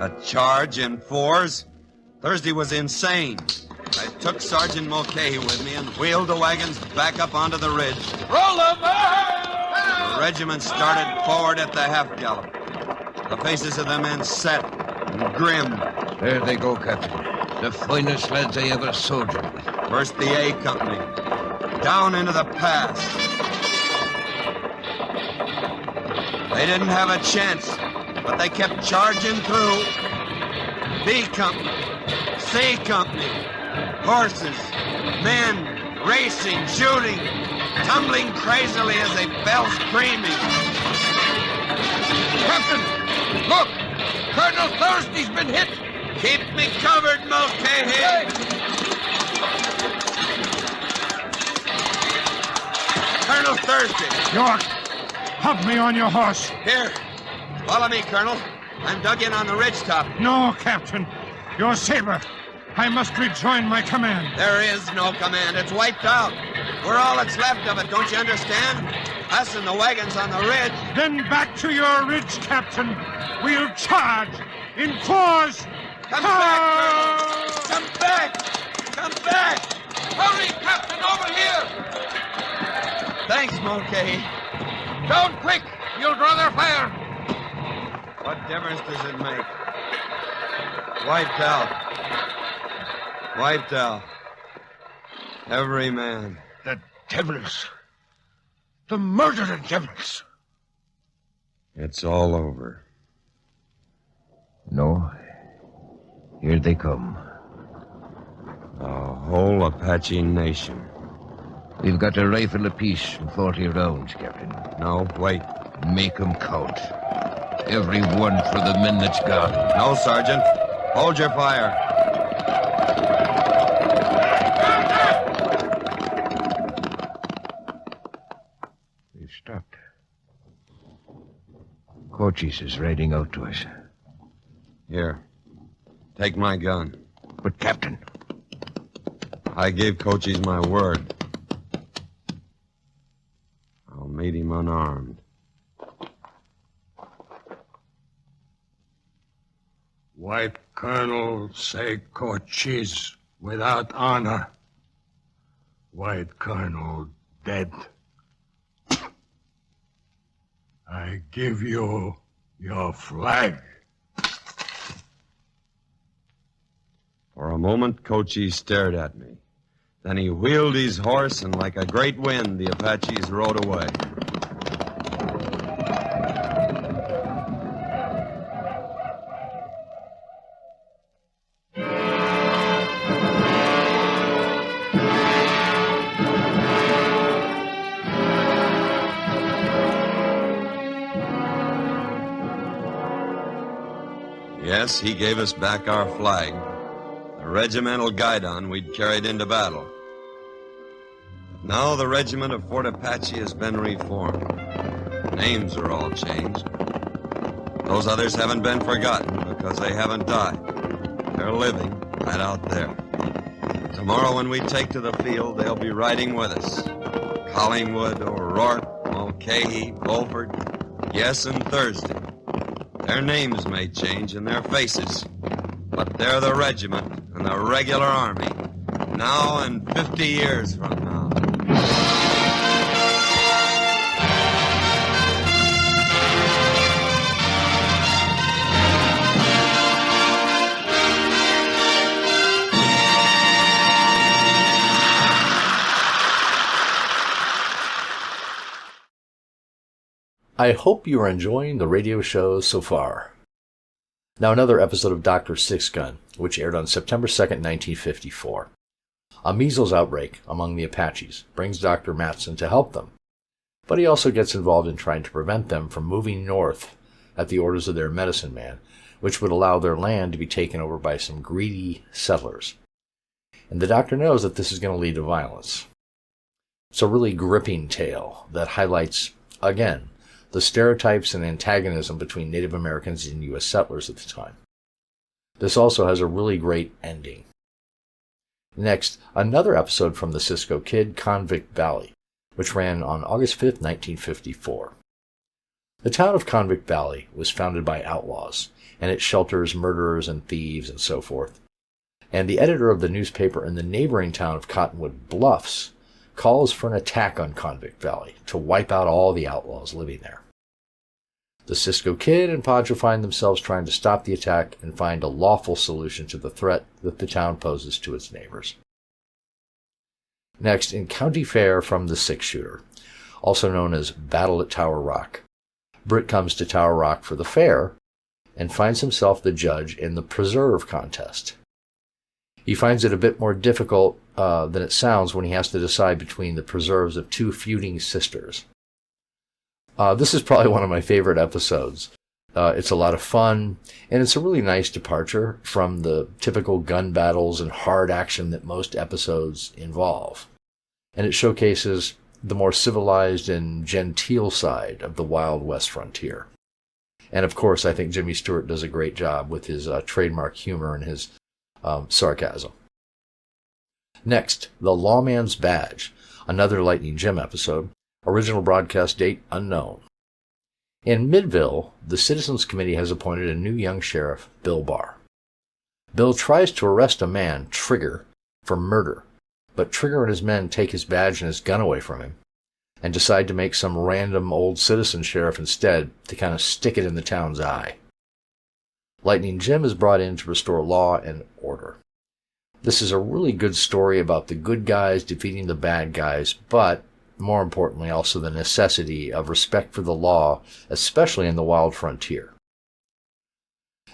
A charge in 4s? Thursday was insane. I took Sergeant Mulcahy with me and wheeled the wagons back up onto the ridge. Roll over! The regiment started forward at the half-gallop. The faces of the men set and grim. There they go, Captain. The finest lads I ever soldiered with. First the A Company, down into the pass. They didn't have a chance, but they kept charging through. B Company, C Company, horses, men, racing, shooting, tumbling crazily as they fell screaming. Captain, look! Colonel Thursday's been hit! Keep me covered, Mulcahy! Colonel Thursday! York, hug me on your horse. Here, follow me, Colonel. I'm dug in on the ridge top. No, Captain. Your saber. I must rejoin my command. There is no command. It's wiped out. We're all that's left of it, don't you understand? Us and the wagons on the ridge. Then back to your ridge, Captain. We'll charge in 4s. Come back, Colonel. Come back. Come back. Hurry, Captain, over here! Thanks, Mulcahy. Down quick! You'll draw their fire! What difference does it make? Wiped out. Wiped out. Every man. The devils. The murdering devils. It's all over. No. Here they come. A whole Apache nation. We've got a rifle apiece and 40 rounds, Captain. No, wait. Make 'em count. Every one for the men that's gone. No, Sergeant. Hold your fire. They've stopped. Cochise is riding out to us. Here. Take my gun. But, Captain... I gave Cochise my word. I'll meet him unarmed. White Colonel say Cochise without honor. White Colonel dead. I give you your flag. For a moment, Cochise stared at me. Then he wheeled his horse, and like a great wind, the Apaches rode away. Yes, he gave us back our flag, the regimental guidon we'd carried into battle. Now the regiment of Fort Apache has been reformed. Names are all changed. Those others haven't been forgotten because they haven't died. They're living right out there. Tomorrow when we take to the field, they'll be riding with us. Collingwood, O'Rourke, Mulcahy, Beaufort, yes, and Thursday. Their names may change and their faces, but they're the regiment and the regular army, now and 50 years from now. I hope you are enjoying the radio show so far. Now another episode of Dr. Sixgun, which aired on September 2nd, 1954. A measles outbreak among the Apaches brings Dr. Matson to help them, but he also gets involved in trying to prevent them from moving north at the orders of their medicine man, which would allow their land to be taken over by some greedy settlers. And the doctor knows that this is going to lead to violence. It's a really gripping tale that highlights, again, the stereotypes and antagonism between Native Americans and U.S. settlers at the time. This also has a really great ending. Next, another episode from the Cisco Kid, Convict Valley, which ran on August 5th, 1954. The town of Convict Valley was founded by outlaws, and it shelters murderers and thieves and so forth. And the editor of the newspaper in the neighboring town of Cottonwood Bluffs calls for an attack on Convict Valley to wipe out all the outlaws living there. The Cisco Kid and Pancho find themselves trying to stop the attack and find a lawful solution to the threat that the town poses to its neighbors. Next, in County Fair from the Six-Shooter, also known as Battle at Tower Rock, Britt comes to Tower Rock for the fair and finds himself the judge in the preserve contest. He finds it a bit more difficult than it sounds when he has to decide between the preserves of two feuding sisters. This is probably one of my favorite episodes. It's a lot of fun, and it's a really nice departure from the typical gun battles and hard action that most episodes involve. And it showcases the more civilized and genteel side of the Wild West frontier. And of course, I think Jimmy Stewart does a great job with his trademark humor and his sarcasm. Next, The Lawman's Badge, another Lightning Jim episode, original broadcast date unknown. In Midville, the Citizens Committee has appointed a new young sheriff, Bill Barr. Bill tries to arrest a man, Trigger, for murder, but Trigger and his men take his badge and his gun away from him and decide to make some random old citizen sheriff instead to kind of stick it in the town's eye. Lightning Jim is brought in to restore law and order. This is a really good story about the good guys defeating the bad guys, but more importantly also the necessity of respect for the law, especially in the wild frontier.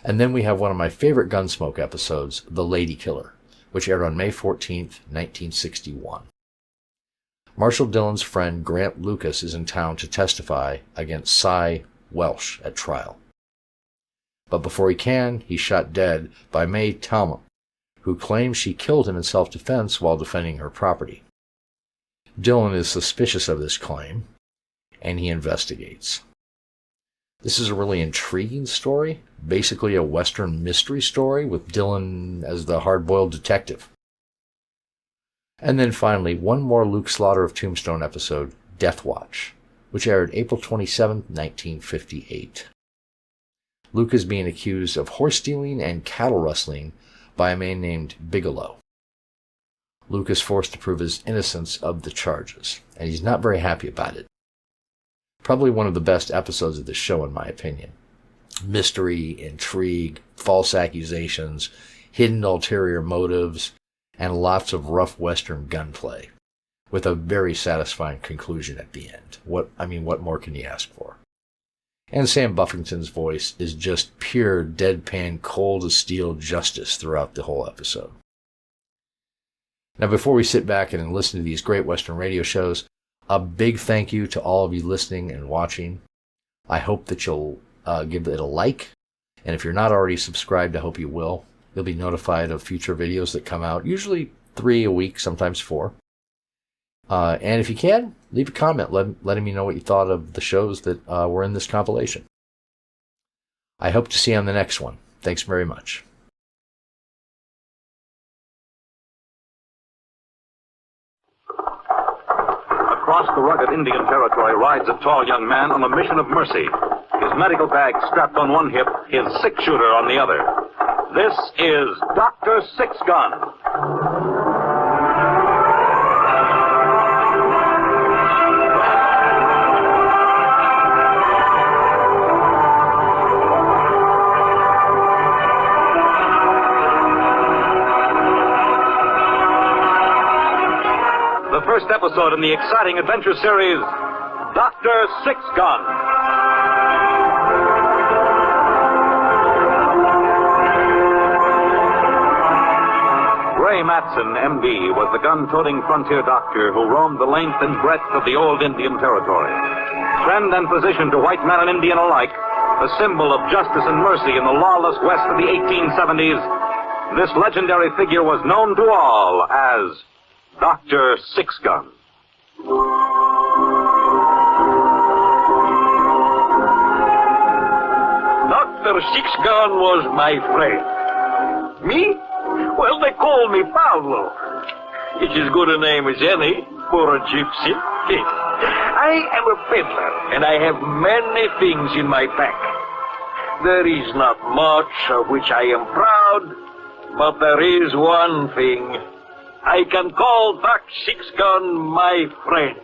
And then we have one of my favorite Gunsmoke episodes, The Lady Killer, which aired on May 14th, 1961. Marshal Dillon's friend Grant Lucas is in town to testify against Cy Welsh at trial. But before he can, he's shot dead by May Talma, who claims she killed him in self-defense while defending her property. Dillon is suspicious of this claim, and he investigates. This is a really intriguing story, basically a Western mystery story with Dillon as the hard-boiled detective. And then finally, one more Luke Slaughter of Tombstone episode, Death Watch, which aired April 27, 1958. Luke is being accused of horse stealing and cattle rustling by a man named Bigelow. Luke is forced to prove his innocence of the charges, and he's not very happy about it. Probably one of the best episodes of the show, in my opinion. Mystery, intrigue, false accusations, hidden ulterior motives, and lots of rough Western gunplay, with a very satisfying conclusion at the end. What more can you ask for? And Sam Buffington's voice is just pure, deadpan, cold as steel justice throughout the whole episode. Now, before we sit back and listen to these great Western radio shows, a big thank you to all of you listening and watching. I hope that you'll give it a like And if you're not already subscribed, I hope you will. You'll be notified of future videos that come out, usually 3 a week, sometimes 4. And if you can, leave a comment letting me know what you thought of the shows that were in this compilation. I hope to see you on the next one. Thanks very much. Across the rugged Indian territory rides a tall young man on a mission of mercy. His medical bag strapped on one hip, his six-shooter on the other. This is Dr. Sixgun. The first episode in the exciting adventure series, Dr. Sixgun. Ray Matson, M.D., was the gun-toting frontier doctor who roamed the length and breadth of the old Indian territory. Friend and physician to white man and Indian alike, a symbol of justice and mercy in the lawless West of the 1870s, this legendary figure was known to all as Dr. Sixgun. Dr. Sixgun was my friend. Me? Well, they call me Pablo. It's as good a name as any for a gypsy. I am a peddler, and I have many things in my pack. There is not much of which I am proud, but there is one thing. I can call Dr. Sixgun my friend.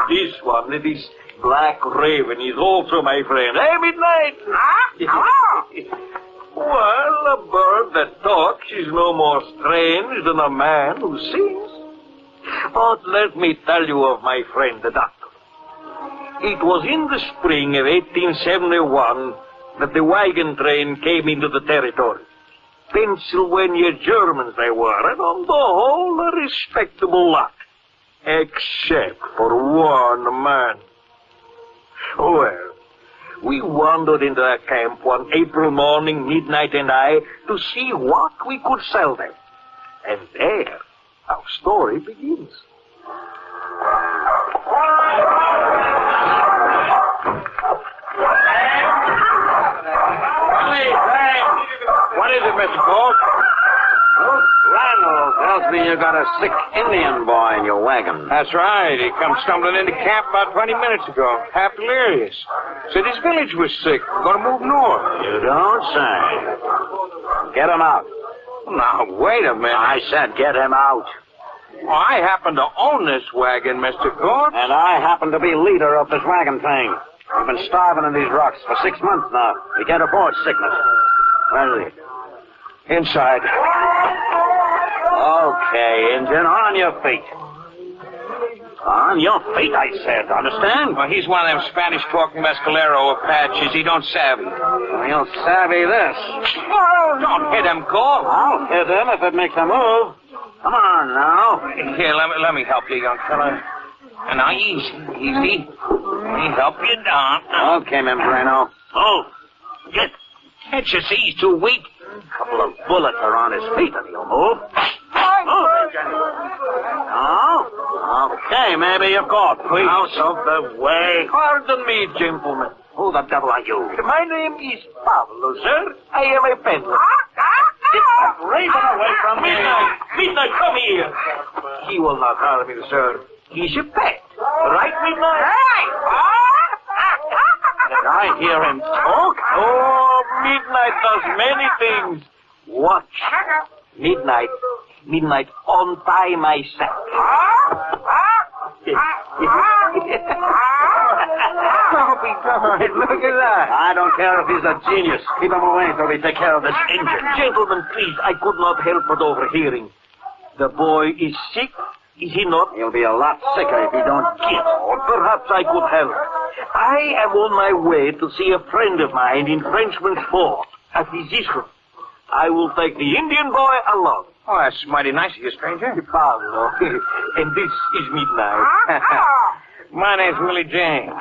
This one, this black raven, is also my friend. Hey, Midnight! Well, a bird that talks is no more strange than a man who sings. But let me tell you of my friend, the doctor. It was in the spring of 1871 that the wagon train came into the territory. Pennsylvania Germans they were, and on the whole, a respectable lot. Except for one man. Well, we wandered into their camp one April morning, Midnight and I, to see what we could sell them. And there, our story begins. What is it, Mr. Colt? Randall tells me you got a sick Indian boy in your wagon. That's right. He come stumbling into camp about 20 minutes ago, half delirious. Said his village was sick. Going to move north. You don't say. Get him out. Now, wait a minute. I said get him out. Oh, I happen to own this wagon, Mr. Court. And I happen to be leader of this wagon thing. We've been starving in these rocks for 6 months now. We can't afford sickness. Where is he? Inside. Okay, Injun, on your feet. On your feet, I said. Understand? Well, he's one of them Spanish-talking mescalero Apaches. He don't savvy. Well, he'll savvy this. Don't hit him, Cole. I'll hit him if it makes a move. Come on, now. Here, let me help you, young fella. And now, easy. Let me help you down. Okay, Membrano. Oh, get. Can't you see he's too weak? A couple of bullets are on his feet, and he'll move. Oh, okay, maybe you're caught. Please. Out of the way. Pardon me, gentlemen. Who the devil are you? My name is Pablo, sir. I am a peddler. Get that raven away from me. Midnight, come here. He will not harm you, sir. He's a pet. Right, Midnight? Did I hear him talk? Oh, Midnight does many things. Watch. Midnight untie my sack. Look at that. I don't care if he's a genius. Keep him away until we take care of this engine. Gentlemen, please, I could not help but overhearing. The boy is sick, is he not? He'll be a lot sicker if he don't get. Or perhaps I could help. I am on my way to see a friend of mine in Frenchman's Fort, a physician. I will take the Indian boy along. Oh, that's mighty nice of you, stranger. Pablo. And this is Midnight. My name's Willie James.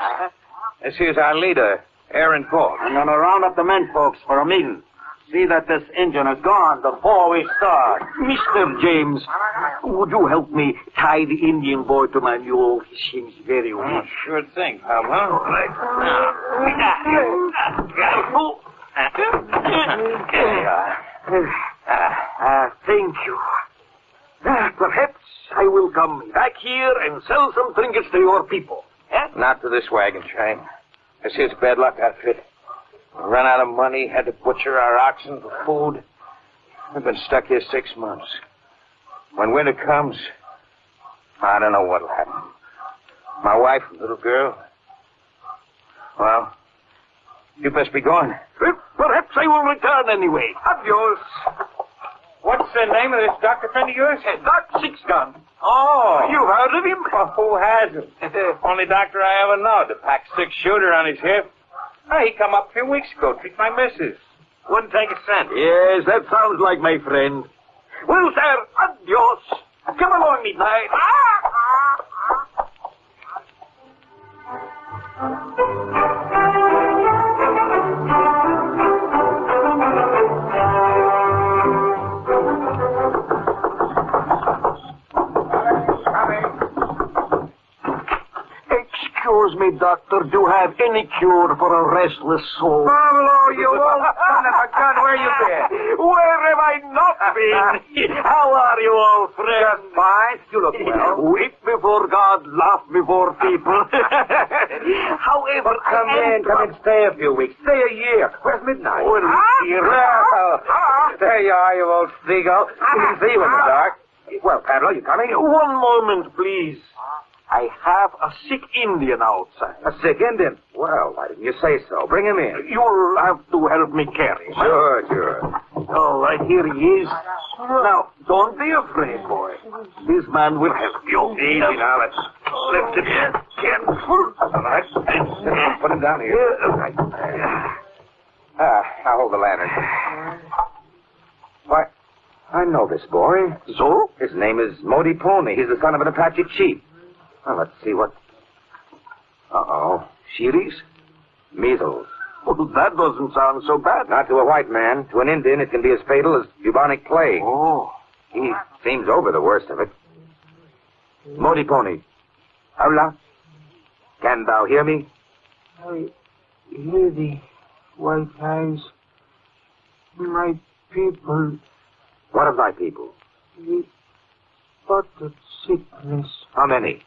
This here's our leader, Aaron Paul. I'm going to round up the men folks for a meeting. See that this engine is gone before we start. Mr. James, would you help me tie the Indian boy to my mule? He seems very weak. Sure thing, Pablo. All right. Thank you. Perhaps I will come back here and sell some trinkets to your people. Not to this wagon train. This here's bad luck outfit. We ran out of money, had to butcher our oxen for food. We've been stuck here 6 months. When winter comes, I don't know what'll happen. My wife and little girl, well, you best be going. Perhaps I will return anyway. Adios. What's the name of this doctor friend of yours? Doc Sixgun. Oh. You've heard of him? Well, who hasn't? Only doctor I ever know to pack 6-shooter on his hip. Oh, he come up a few weeks ago, treat my missus. Wouldn't take a cent. Yes, that sounds like my friend. Well, sir, adios. Come along, midnight. Excuse me, doctor. Do you have any cure for a restless soul? Pablo, you old son of a gun, where you been? Where have I not been? How are you, old friend? Just fine. You look well. Weep before God, laugh before people. However, Come in, stay a few weeks. Stay a year. Where's midnight? Well, here. There you are, you old seagull. You can see you in the dark. Well, Pablo, you coming? One moment, please. I have a sick Indian outside. A sick Indian? Well, why didn't you say so? Bring him in. You'll have to help me carry him. Sure. All right, here he is. Now, don't be afraid, boy. This man will help you. Easy now, let's lift him in. Careful. All right. Put him down here. Right. I'll hold the lantern. Why, I know this boy. So? His name is Modi Pony. He's the son of an Apache chief. Well, let's see what... Uh-oh. Shiris? Measles. Well, that doesn't sound so bad. Not to a white man. To an Indian, it can be as fatal as bubonic plague. Oh. He seems over the worst of it. Modi Pony. Hola. Can thou hear me? I hear thee, white eyes. My people. What of thy people? We spotted sickness. How many?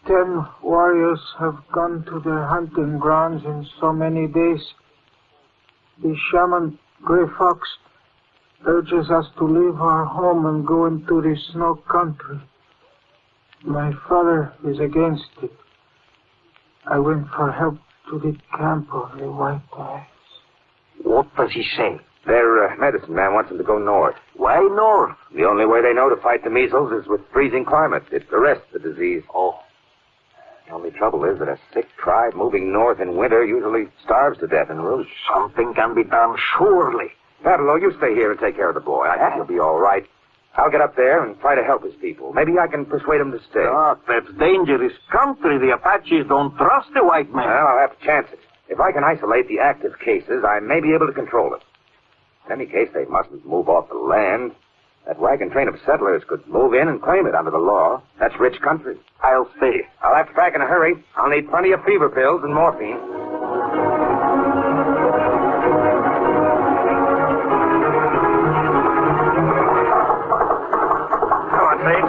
10 warriors have gone to their hunting grounds in so many days. The shaman, Grey Fox, urges us to leave our home and go into the snow country. My father is against it. I went for help to the camp of the White Eyes. What does he say? Their medicine man wants them to go north. Why north? The only way they know to fight the measles is with freezing climate. It arrests the disease. Oh. The only trouble is that a sick tribe moving north in winter usually starves to death en route. Something can be done, surely. Pablo, you stay here and take care of the boy. I think he'll be all right. I'll get up there and try to help his people. Maybe I can persuade him to stay. Doc, that's dangerous country. The Apaches don't trust the white man. Well, I'll have to chance it. If I can isolate the active cases, I may be able to control it. In any case, they mustn't move off the land. That wagon train of settlers could move in and claim it under the law. That's rich country. I'll stay. I'll have to pack in a hurry. I'll need plenty of fever pills and morphine. Come on, Sage.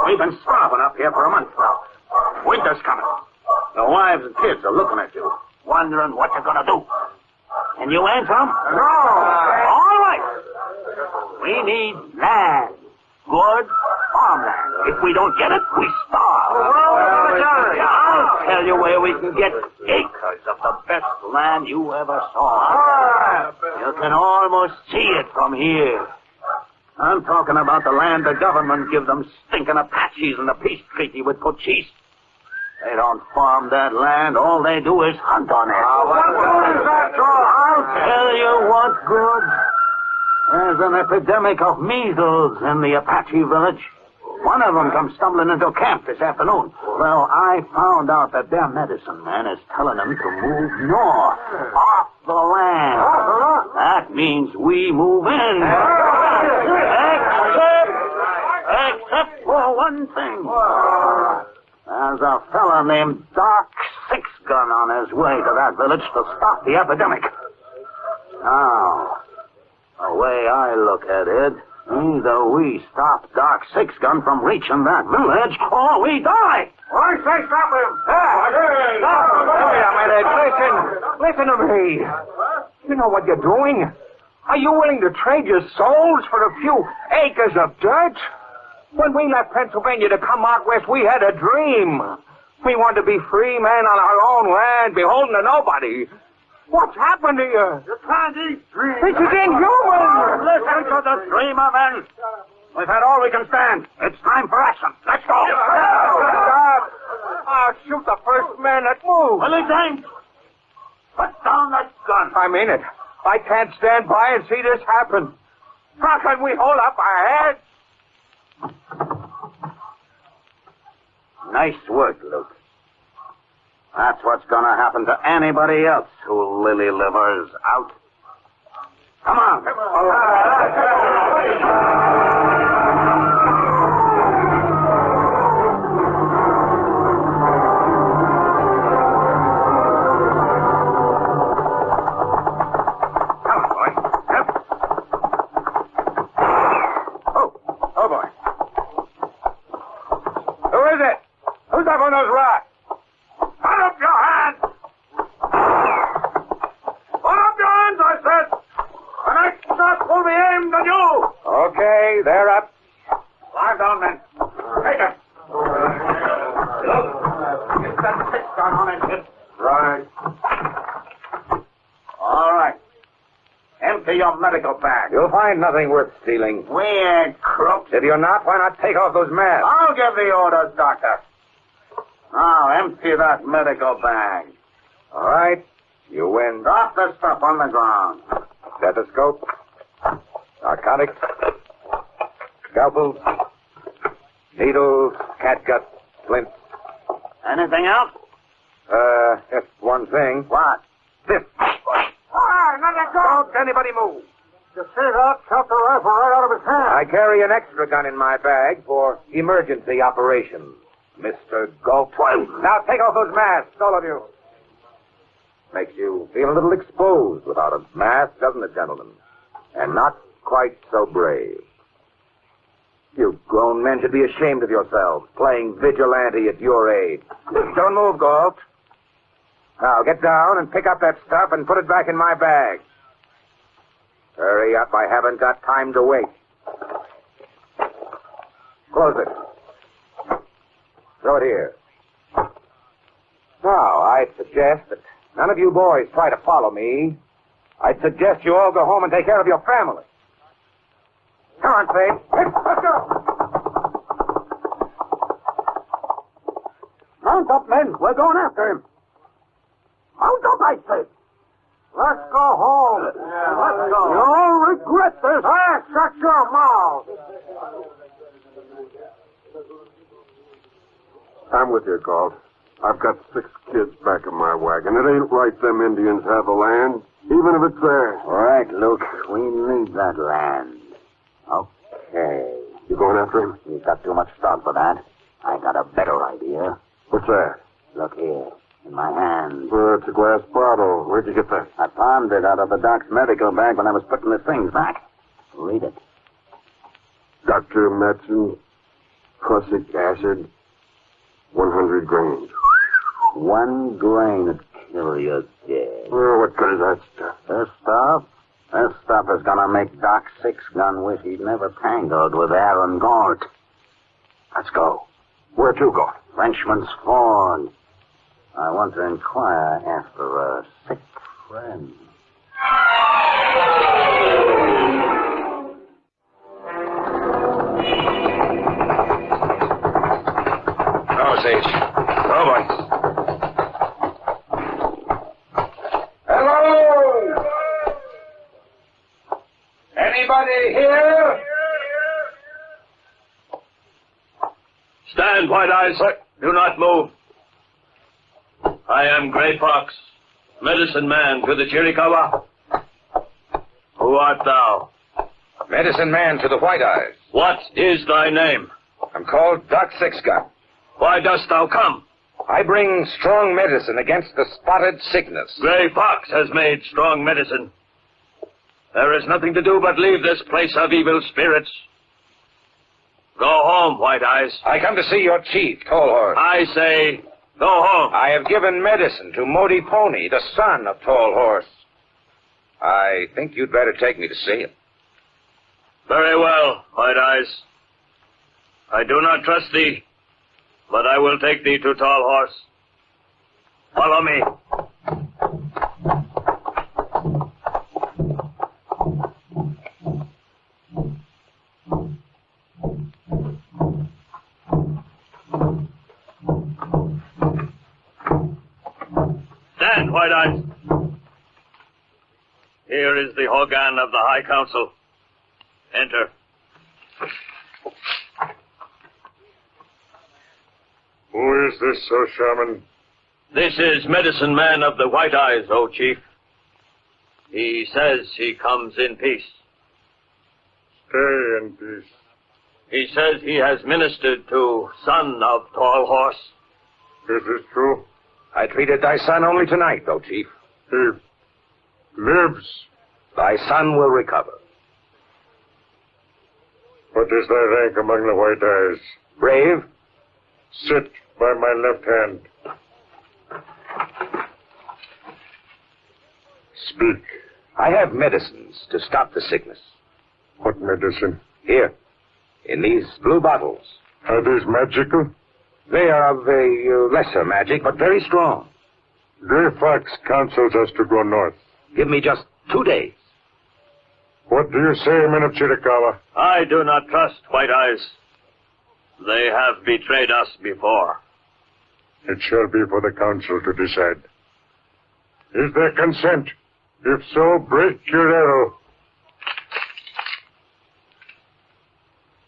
We've been starving up here for a month now. Winter's coming. The wives and kids are looking at you, wondering what you're going to do. Can you answer them? No. All right. We need land. Good farmland. If we don't get it, we starve. I'll tell you where we can get acres of the best land you ever saw. You can almost see it from here. I'm talking about the land the government gives them stinking Apaches in the peace treaty with Cochise. They don't farm that land. All they do is hunt on it. What is that, I'll tell you what, good. There's an epidemic of measles in the Apache village. One of them comes stumbling into camp this afternoon. Well, I found out that their medicine man is telling them to move north, off the land. That means we move in. Except for one thing. There's a fella named Doc Sixgun on his way to that village to stop the epidemic. Now, the way I look at it, either we stop Doc Sixgun from reaching that village, or we die. I say stop him. Wait a minute. Listen to me. You know what you're doing? Are you willing to trade your souls for a few acres of dirt? When we left Pennsylvania to come out west, we had a dream. We wanted to be free men on our own land, beholden to nobody. What's happened to you? You can't eat dreams. This is inhuman. Listen to the dreamer, men. We've had all we can stand. It's time for action. Let's go. Stop. I'll shoot the first man that moves. Well, it ain't. Put down that gun. I mean it. I can't stand by and see this happen. How can we hold up our heads? Nice work, Luke. That's what's gonna happen to anybody else who lily-livers out. Come on. On those rocks. Put up your hands! Put up your hands, I said! The next shot will be aimed at you! Okay, they're up. Lie down, men. Take it. Look, get that Sixgun on it, kid. Right. All right. Empty your medical bag. You'll find nothing worth stealing. We ain't crooks. If you're not, why not take off those masks? I'll give the orders, Doctor. Now, empty that medical bag. All right. You win. Drop the stuff on the ground. Stethoscope. Narcotics. Scalpels. Needles. Catgut. Splints. Anything else? Just one thing. What? This. Let it go! Don't anybody move. You see that? Cut the rifle right out of his hand. I carry an extra gun in my bag for emergency operations. Mr. Galt. Now take off those masks, all of you. Makes you feel a little exposed without a mask, doesn't it, gentlemen? And not quite so brave. You grown men should be ashamed of yourselves, playing vigilante at your age. Don't move, Galt. Now get down and pick up that stuff and put it back in my bag. Hurry up, I haven't got time to wait. Close it. Throw it here. Now, I'd suggest that none of you boys try to follow me. I'd suggest you all go home and take care of your family. Come on, Faith. Let's go. Mount up, men. We're going after him. Mount up, I say. Let's go home. Let's go. You'll regret this. Shut your mouth. I'm with you, Galt. I've got 6 kids back in my wagon. It ain't right them Indians have the land, even if it's theirs. All right, Luke. We need that land. Okay. You going after him? You've got too much stock for that. I got a better idea. What's that? Look here, in my hand. It's a glass bottle. Where'd you get that? I palmed it out of the doc's medical bag when I was putting the things back. Read it. Dr. Madsen, prussic acid, 100 grains. 1 grain would kill you dead. Oh, what good is that stuff? This stuff is gonna make Doc Sixgun wish he'd never tangled with Aaron Galt. Let's go. Where to, Galt? Frenchman's Ford. I want to inquire after a sick friend. Osage. Oh, boy. Anybody here? Stand, White Eyes. Do not move. I am Gray Fox, medicine man to the Chiricahua. Who art thou? Medicine man to the White Eyes. What is thy name? I'm called Doc Sixgun. Why dost thou come? I bring strong medicine against the spotted sickness. Gray Fox has made strong medicine. There is nothing to do but leave this place of evil spirits. Go home, White Eyes. I come to see your chief, Tall Horse. I say, go home. I have given medicine to Modi Pony, the son of Tall Horse. I think you'd better take me to see him. Very well, White Eyes. I do not trust thee, but I will take thee to Tall Horse. Follow me. Stand, White Eyes. Here is the Hogan of the High Council. Enter. Who is this, O shaman? This is medicine man of the White Eyes, O chief. He says he comes in peace. Stay in peace. He says he has ministered to son of Tall Horse. Is it true? I treated thy son only tonight, O chief. He lives. Thy son will recover. What is thy rank among the White Eyes? Brave. Sit by my left hand. Speak. I have medicines to stop the sickness. What medicine? Here, in these blue bottles. Are these magical? They are of a lesser magic, but very strong. Gray Fox counsels us to go north. Give me just 2 days. What do you say, men of Chiricahua? I do not trust White Eyes. They have betrayed us before. It shall be for the council to decide. Is there consent? If so, break your arrow.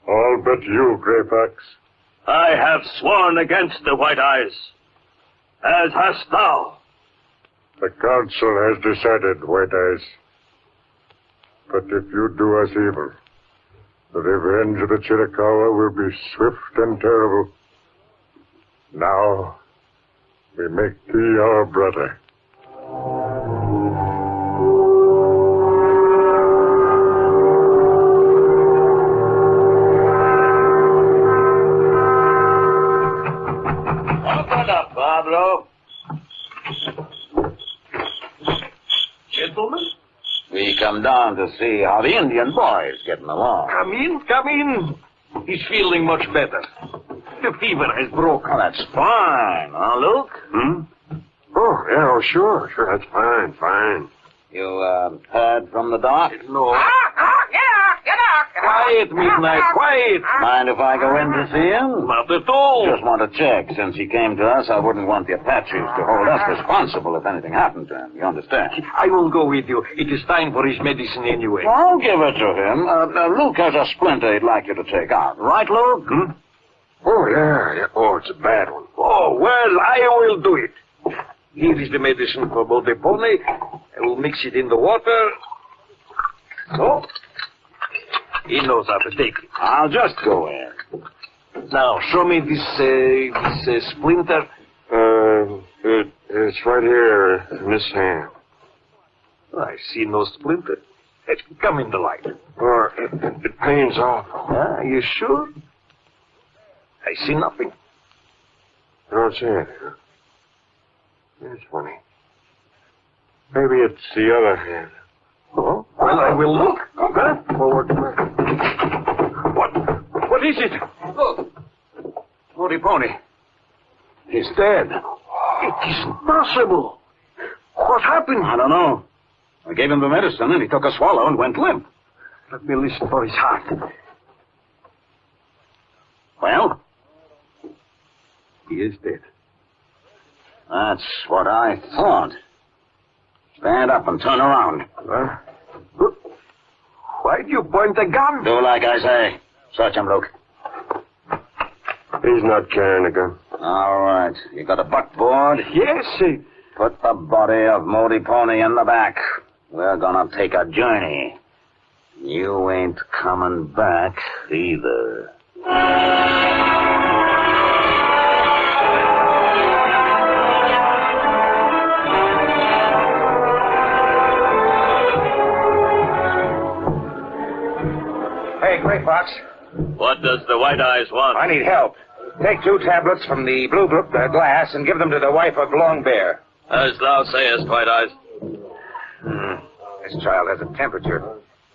All but you, Gray Fox. I have sworn against the White Eyes, as hast thou. The council has decided, White Eyes. But if you do us evil, the revenge of the Chiricahua will be swift and terrible. Now, we make thee our brother. Open up, Pablo. Gentlemen? We come down to see how the Indian boy is getting along. Come in, come in. He's feeling much better. The fever has broken. Oh, that's fine, huh, Luke? Oh, yeah, oh, sure, that's fine, fine. You, heard from the doc? No. Quiet, Midnight, quiet. Mind if I go in to see him? Not at all. Just want to check. Since he came to us, I wouldn't want the Apaches to hold us responsible if anything happened to him. You understand? I will go with you. It is time for his medicine anyway. I'll give it to him. Luke has a splinter he'd like you to take out. Right, Luke? Oh, yeah. Oh, it's a bad one. Oh, well, I will do it. Here is the medicine for Modi Pony. I will mix it in the water. So, he knows how to take it. I'll just go in. Now, show me this splinter. It's right here in this hand. I see no splinter. Come in the light. Oh, it pains awful. Are you sure? I see nothing. You don't see it. It's funny. Maybe it's the other hand. Oh, well, I will look. Forward. What is it? Look. Modi Pony. He's dead. It is impossible. What happened? I don't know. I gave him the medicine, and he took a swallow and went limp. Let me listen for his heart. Well? He is dead. That's what I thought. Stand up and turn around. Why'd you point the gun? Do like I say. Search him, Luke. He's not carrying a gun. All right. You got a buckboard? Yes, sir. Put the body of Modi Pony in the back. We're gonna take a journey. You ain't coming back either. Hey, Gray Fox. What does the White Eyes want? I need help. Take 2 tablets from the blue glass and give them to the wife of Long Bear. As thou sayest, White Eyes. This child has a temperature.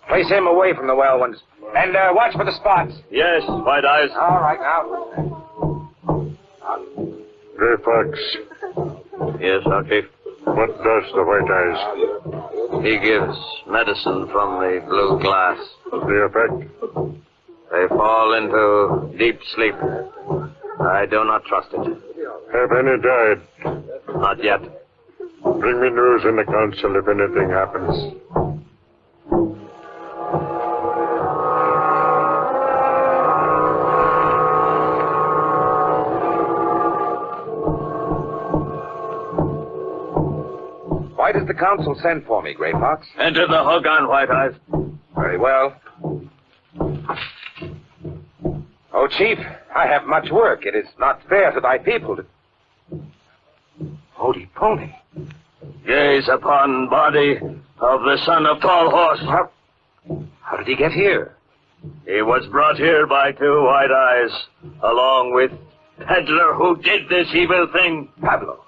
Place him away from the well ones. And watch for the spots. Yes, White Eyes. All right, now. Gray Fox. Yes, our chief. What does the White Eyes? He gives medicine from the blue glass. The effect? They fall into deep sleep. I do not trust it. Have any died? Not yet. Bring me news in the council if anything happens. Why does the council send for me, Gray Fox? Enter the Hogan, White Eyes. Very well. Oh, Chief, I have much work. It is not fair to thy people to... Modi Pony. Gaze upon body of the son of Tall Horse. How did he get here? He was brought here by 2 White Eyes, along with peddler who did this evil thing. Pablo,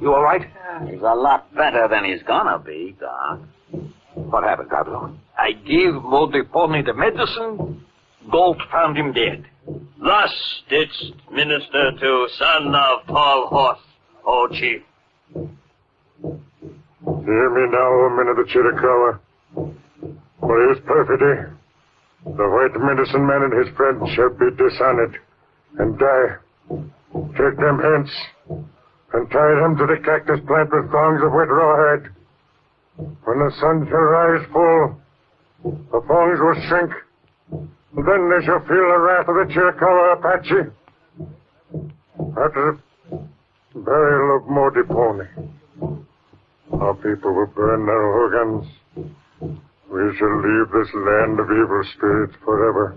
you all right? He's a lot better than he's gonna be, Doc. What happened, Pablo? I gave Modi Pony the medicine. Gold found him dead. Thus didst minister to son of Tall Horse, O Chief. Hear me now, men of the Chiricahua. For his perfidy, the white medicine man and his friends shall be dishonored and die. Take them hence and tie them to the cactus plant with thongs of wet rawhide. When the sun shall rise full, the thongs will shrink. Then they shall feel the wrath of the Chiricahua Apache. After the burial of Modi Pony, our people will burn their hogans. We shall leave this land of evil spirits forever.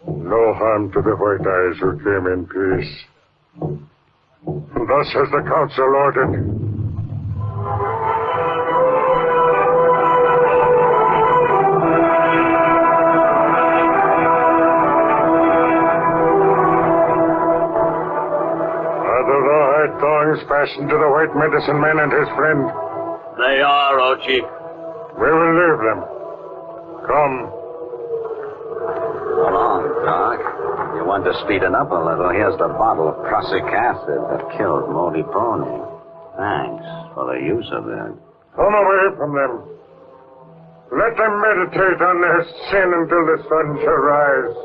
No harm to the White Eyes who came in peace. Thus has the council ordered. Thongs fastened to the white medicine man and his friend. They are, O Chief. We will leave them. Come. Hold on, Doc. You want to speed it up a little? Here's the bottle of prussic acid that killed Modi Pony. Thanks for the use of it. Come away from them. Let them meditate on their sin until the sun shall rise.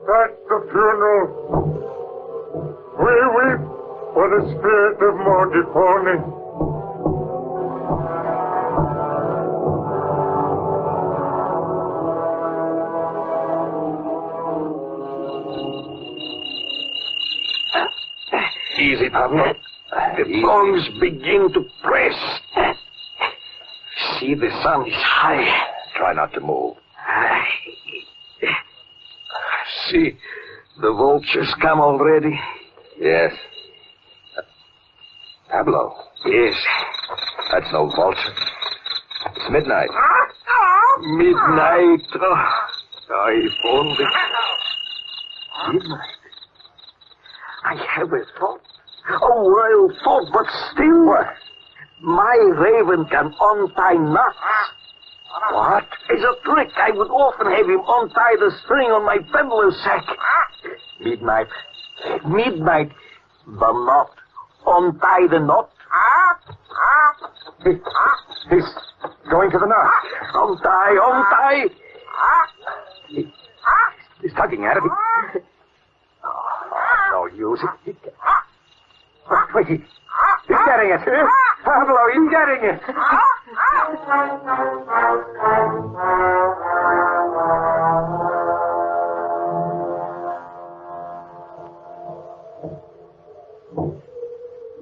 Start the funeral. We weep for the spirit of Modi Pony. Easy, Pablo. The thongs begin to press. See, the sun is high. Try not to move. See, the vultures come already. Yes. Pablo. Yes. That's no vulture. It's midnight. Midnight. Oh, if only. Midnight. I have a thought. A wild thought, but still. What? My raven can untie knots. What? As a trick, I would often have him untie the string on my peddler's sack. Midnight. Midnight. The knot. Untie the knot. He's going to the knot. Untie. He's tugging at it. No use. Wait, he's getting it. Pablo, he's getting it.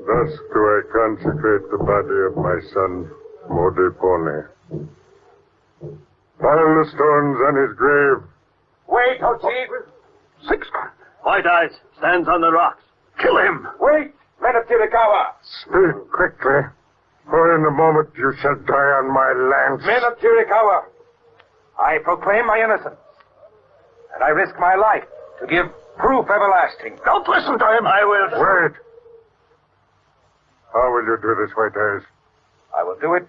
Thus do I consecrate the body of my son, Modipone. Pile the stones on his grave. Wait, O Chief. Sixgun. White Eyes stands on the rocks. Kill him. Wait, men of Chiricahua. Speak quickly, for in a moment you shall die on my lance. Men of Chiricahua, I proclaim my innocence, and I risk my life to give proof everlasting. Don't listen to him. I will. Wait. How will you do this, White Eyes? I will do it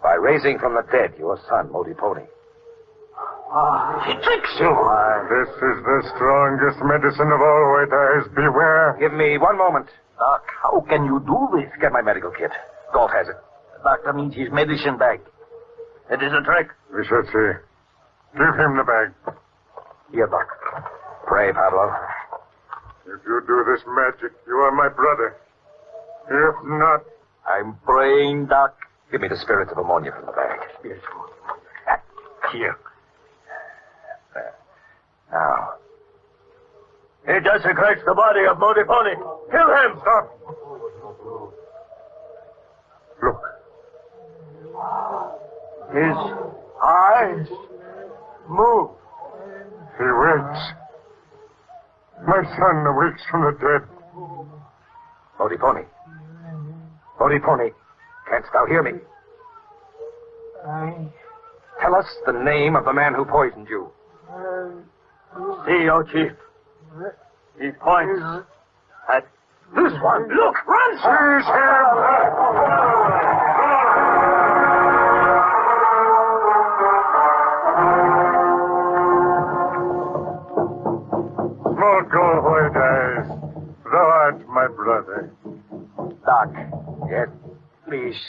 by raising from the dead your son, Modipone. He tricks you. This is the strongest medicine of all, White Eyes. Beware. Give me 1 moment. Doc, how can you do this? Get my medical kit. Galt has it. The doctor needs his medicine bag. It is a trick. We shall see. Give him the bag. Here, Doc. Pray, Pablo. If you do this magic, you are my brother. If not... I'm praying, Doc. Give me the spirits of ammonia from the bag. Here. There. Now. He desecrates the body of Modipone. Kill him. Stop. Look. His eyes move. He wakes. My son awakes from the dead. Modipone. Modipone, canst thou hear me? Tell us the name of the man who poisoned you. See, O Chief. He points at this one. Look, run! Seize him! Smoke, O White Eyes. Thou art my brother. Doc. Yes? Please,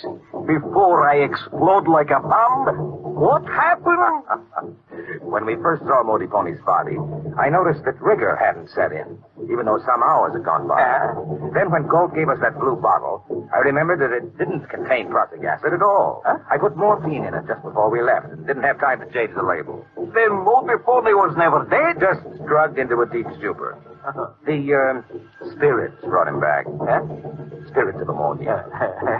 before I explode like a bomb, what happened? When we first saw Modipone's body, I noticed that rigor hadn't set in, even though some hours had gone by. Then when Galt gave us that blue bottle, I remembered that it didn't contain prussic acid at all. I put morphine in it just before we left and didn't have time to change the label. Then Modipone was never dead? Just drugged into a deep stupor. The spirits brought him back. Spirits of ammonia.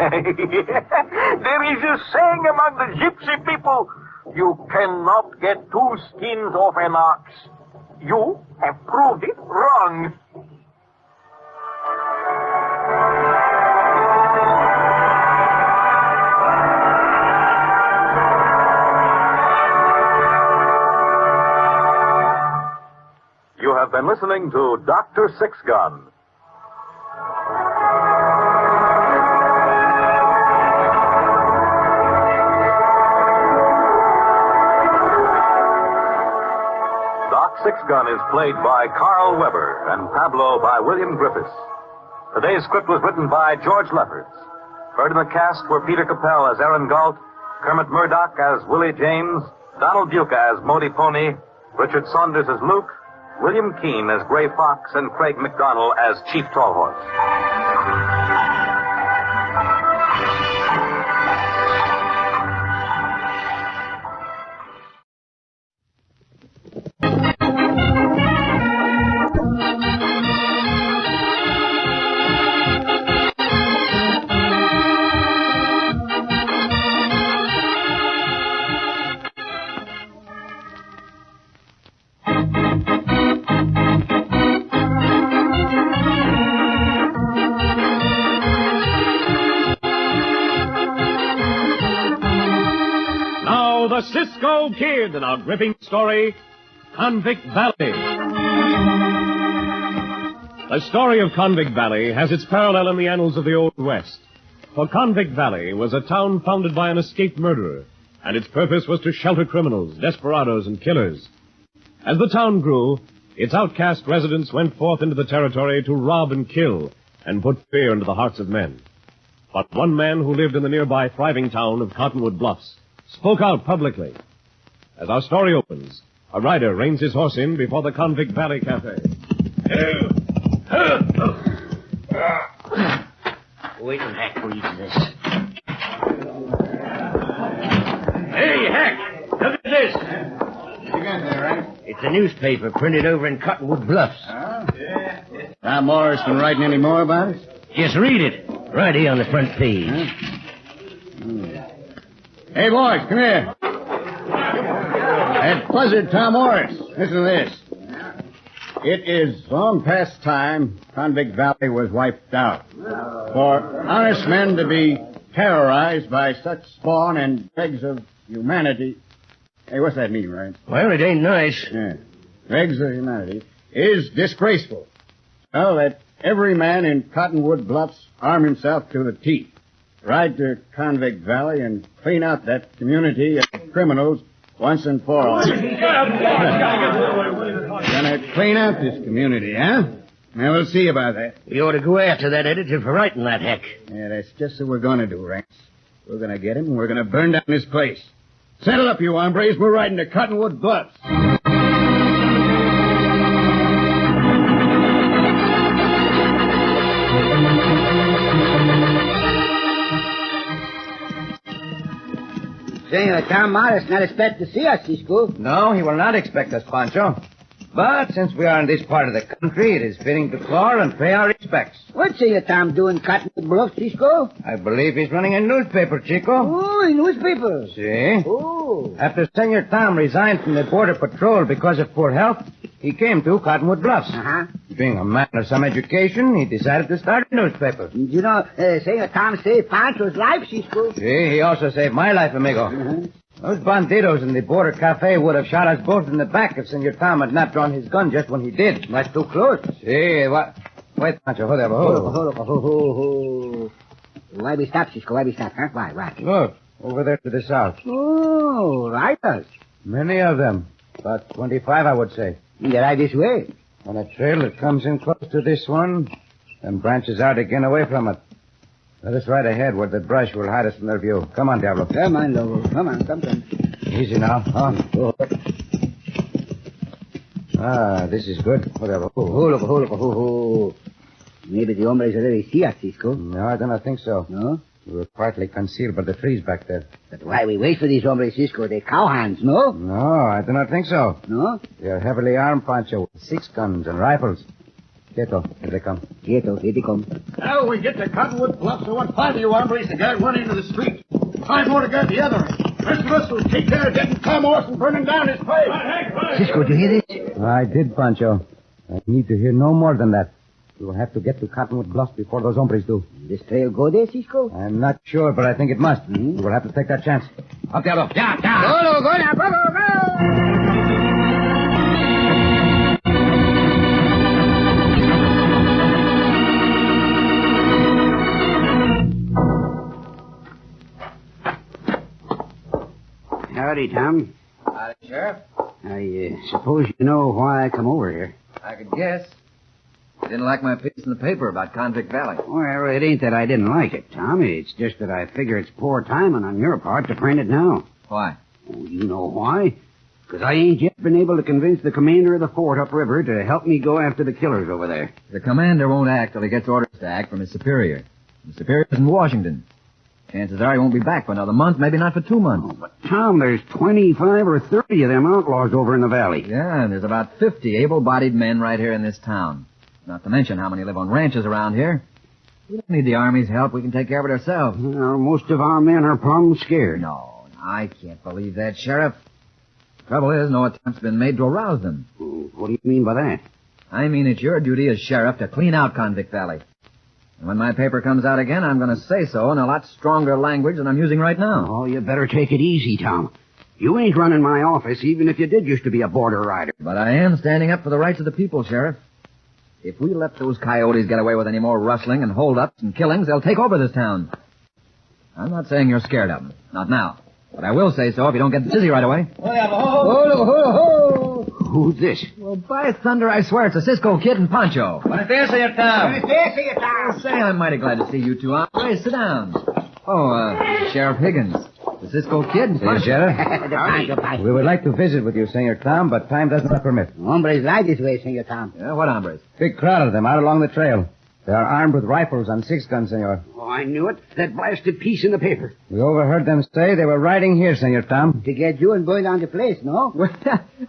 There is a saying among the gypsy people, you cannot get 2 skins off an ox. You have proved it wrong. You have been listening to Dr. Sixgun. Sixgun is played by Carl Weber and Pablo by William Griffiths. Today's script was written by George Lefferts. Heard in the cast were Peter Capell as Aaron Galt, Kermit Murdoch as Willie James, Donald Duca as Modipone, Richard Saunders as Luke, William Keane as Gray Fox, and Craig McDonnell as Chief Tallhorse. The Cisco Kid in our gripping story, Convict Valley. The story of Convict Valley has its parallel in the annals of the Old West. For Convict Valley was a town founded by an escaped murderer, and its purpose was to shelter criminals, desperados, and killers. As the town grew, its outcast residents went forth into the territory to rob and kill and put fear into the hearts of men. But one man who lived in the nearby thriving town of Cottonwood Bluffs spoke out publicly. As our story opens, a rider reins his horse in before the Convict Valley Cafe. Wait till Hack reads this. Hey, Hack! Look at this! What you got there, Rank? It's a newspaper printed over in Cottonwood Bluffs. Tom Morris been writing any more about it? Just read it. Right here on the front page. Hey, boys, come here. That buzzard Tom Morris. Listen to this. It is long past time Convict Valley was wiped out. For honest men to be terrorized by such spawn and dregs of humanity. Hey, what's that mean, Ryan? Well, it ain't nice. Yeah. Dregs of humanity is disgraceful. Well, that every man in Cottonwood Bluffs arm himself to the teeth. Ride to Convict Valley and clean out that community of criminals once and for all. Gonna clean out this community, huh? Now, we'll see about that. We ought to go after that editor for writing that heck. Yeah, that's just what we're gonna do, Ranks. We're gonna get him and we're gonna burn down this place. Settle up, you hombres. We're riding to Cottonwood Bluffs. Senor Tom Morris not expect to see us, Cisco. No, he will not expect us, Pancho. But since we are in this part of the country, it is fitting to call and pay our respects. What's Senor Tom doing Cottonwood Bluffs, Cisco? I believe he's running a newspaper, Chico. Oh, a newspaper. See? Oh. After Senor Tom resigned from the Border Patrol because of poor health, he came to Cottonwood Bluffs. Uh-huh. Being a man of some education, he decided to start a newspaper. You know, Senor Tom saved Pancho's life, Cisco. See, he also saved my life, amigo. Uh-huh. Those bandidos in the border cafe would have shot us both in the back if Senor Tom had not drawn his gun just when he did. That's too close. See, what? Wait, Pancho, hold up. Hold up. Why we stop, Cisco? Why we stop, huh? Why? Look, over there to the south. Oh, riders. Many of them. About 25, I would say. They ride this way. On a trail that comes in close to this one and branches out again away from it. Let us ride ahead where the brush will hide us from their view. Come on, Diablo. Come on, Lobo. Come on. Easy now. Huh? Ah, this is good. Whatever. Maybe the hombres already see us, Cisco. No, I do not think so. No? We were partly concealed by the trees back there. But why we wait for these hombres, Cisco? They're cowhands, no? No, I do not think so. No? They are heavily armed, Pancho, with 6 guns and rifles. Quieto, here they come. Quieto, here they come. Now we get to Cottonwood Bluffs, so what 5 of you hombres to guard one end of the street. 5 more to guard the other. The rest of us will take care of getting Tom Morris and burning down his place. Cisco, did you hear this? I did, Pancho. I need to hear no more than that. We will have to get to Cottonwood Bluffs before those hombres do. This trail go there, Cisco? I'm not sure, but I think it must. Mm-hmm. We will have to take that chance. Up, Diablo. Yeah. Go now, go. Howdy, Tom. Howdy, Sheriff. I suppose you know why I come over here. I could guess. You didn't like my piece in the paper about Convict Valley. Well, it ain't that I didn't like it, Tom. It's just that I figure it's poor timing on your part to print it now. Why? Oh, you know why? Because I ain't yet been able to convince the commander of the fort upriver to help me go after the killers over there. The commander won't act till he gets orders to act from his superior. The superior's in Washington. Chances are he won't be back for another month, maybe not for 2 months. Oh, but, Tom, there's 25 or 30 of them outlaws over in the valley. Yeah, and there's about 50 able-bodied men right here in this town. Not to mention how many live on ranches around here. We don't need the Army's help. We can take care of it ourselves. Well, most of our men are plumb scared. No, I can't believe that, Sheriff. The trouble is, no attempt's been made to arouse them. What do you mean by that? I mean it's your duty as sheriff to clean out Convict Valley. And when my paper comes out again, I'm going to say so in a lot stronger language than I'm using right now. Oh, you better take it easy, Tom. You ain't running my office, even if you did used to be a border rider. But I am standing up for the rights of the people, Sheriff. If we let those coyotes get away with any more rustling and holdups and killings, they'll take over this town. I'm not saying you're scared of them. Not now. But I will say so if you don't get busy right away. Who's this? Well, by thunder, I swear it's a Cisco kid and Pancho. Buenos dias, Senor Tom. Say, I'm mighty glad to see you two. Please, sit down. Oh, Sheriff Higgins. The Cisco kid and Pancho. Sheriff. We would like to visit with you, Senor Tom, but time does not permit. Hombres ride this way, Senor Tom. Yeah, what hombres? Big crowd of them out along the trail. They are armed with rifles and six-guns, senor. Oh, I knew it. That blasted piece in the paper. We overheard them say they were riding here, Senor Tom. To get you and boy down to place, no? Well,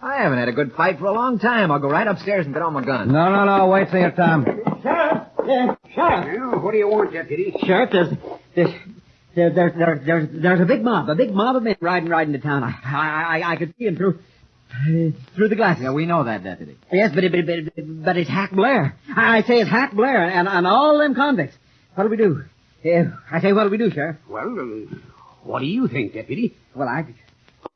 I haven't had a good fight for a long time. I'll go right upstairs and get on my gun. No. Wait, Senor Tom. Sheriff! Sheriff! Well, what do you want, Deputy? Sheriff, there's a big mob of men riding to town. I could see them through the glasses. Yeah, we know that, Deputy. Yes, but it's Hack Blair. I say it's Hack Blair and all them convicts. What'll we do? What'll we do, Sheriff? Well, what do you think, Deputy? Well,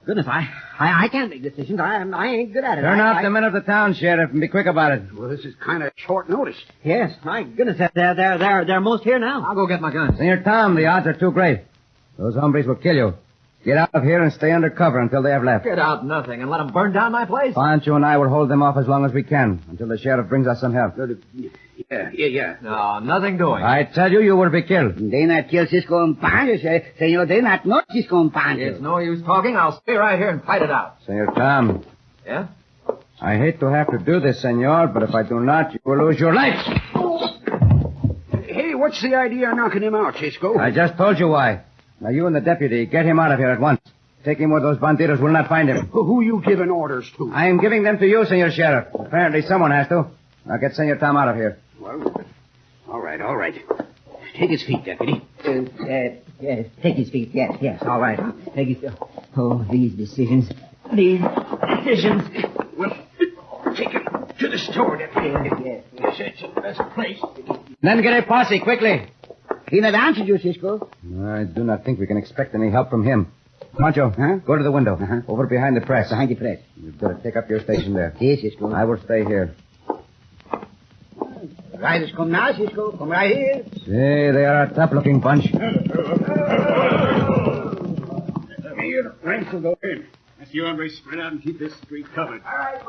goodness, I can't make decisions. I ain't good at it. Turn out the men of the town, Sheriff, and be quick about it. Well, this is kind of short notice. Yes, my goodness, they're most here now. I'll go get my gun. Senor Tom, the odds are too great. Those hombres will kill you. Get out of here and stay under cover until they have left. Get out nothing and let them burn down my place? Pancho and I will hold them off as long as we can, until the sheriff brings us some help. Yeah. No, nothing doing. I tell you, you will be killed. They not kill Cisco and Pancho, senor. They not Cisco and Pancho. It's no use talking. I'll stay right here and fight it out. Senor Tom. Yeah? I hate to have to do this, senor, but if I do not, you will lose your life. Hey, what's the idea of knocking him out, Cisco? I just told you why. Now, you and the deputy, get him out of here at once. Take him where those banditos will not find him. Who you giving orders to? I am giving them to you, Senor Sheriff. Apparently someone has to. Now get Senor Tom out of here. Well, all right. Take his feet, deputy. Take his feet, yes, all right. Take his... Oh, these decisions. Well, take him to the store, deputy. Yes, it's the best place. Then get a posse, quickly. He not answered you, Cisco. I do not think we can expect any help from him. Pancho, go to the window. Over behind the press. Behind the press. You'd better take up your station there. Yes, Cisco. I will stay here. Riders come now, Cisco. Come right here. Say, they are a tough-looking bunch. Here, the ranks will go in. Let's you hombres spread out and keep this street covered. All right,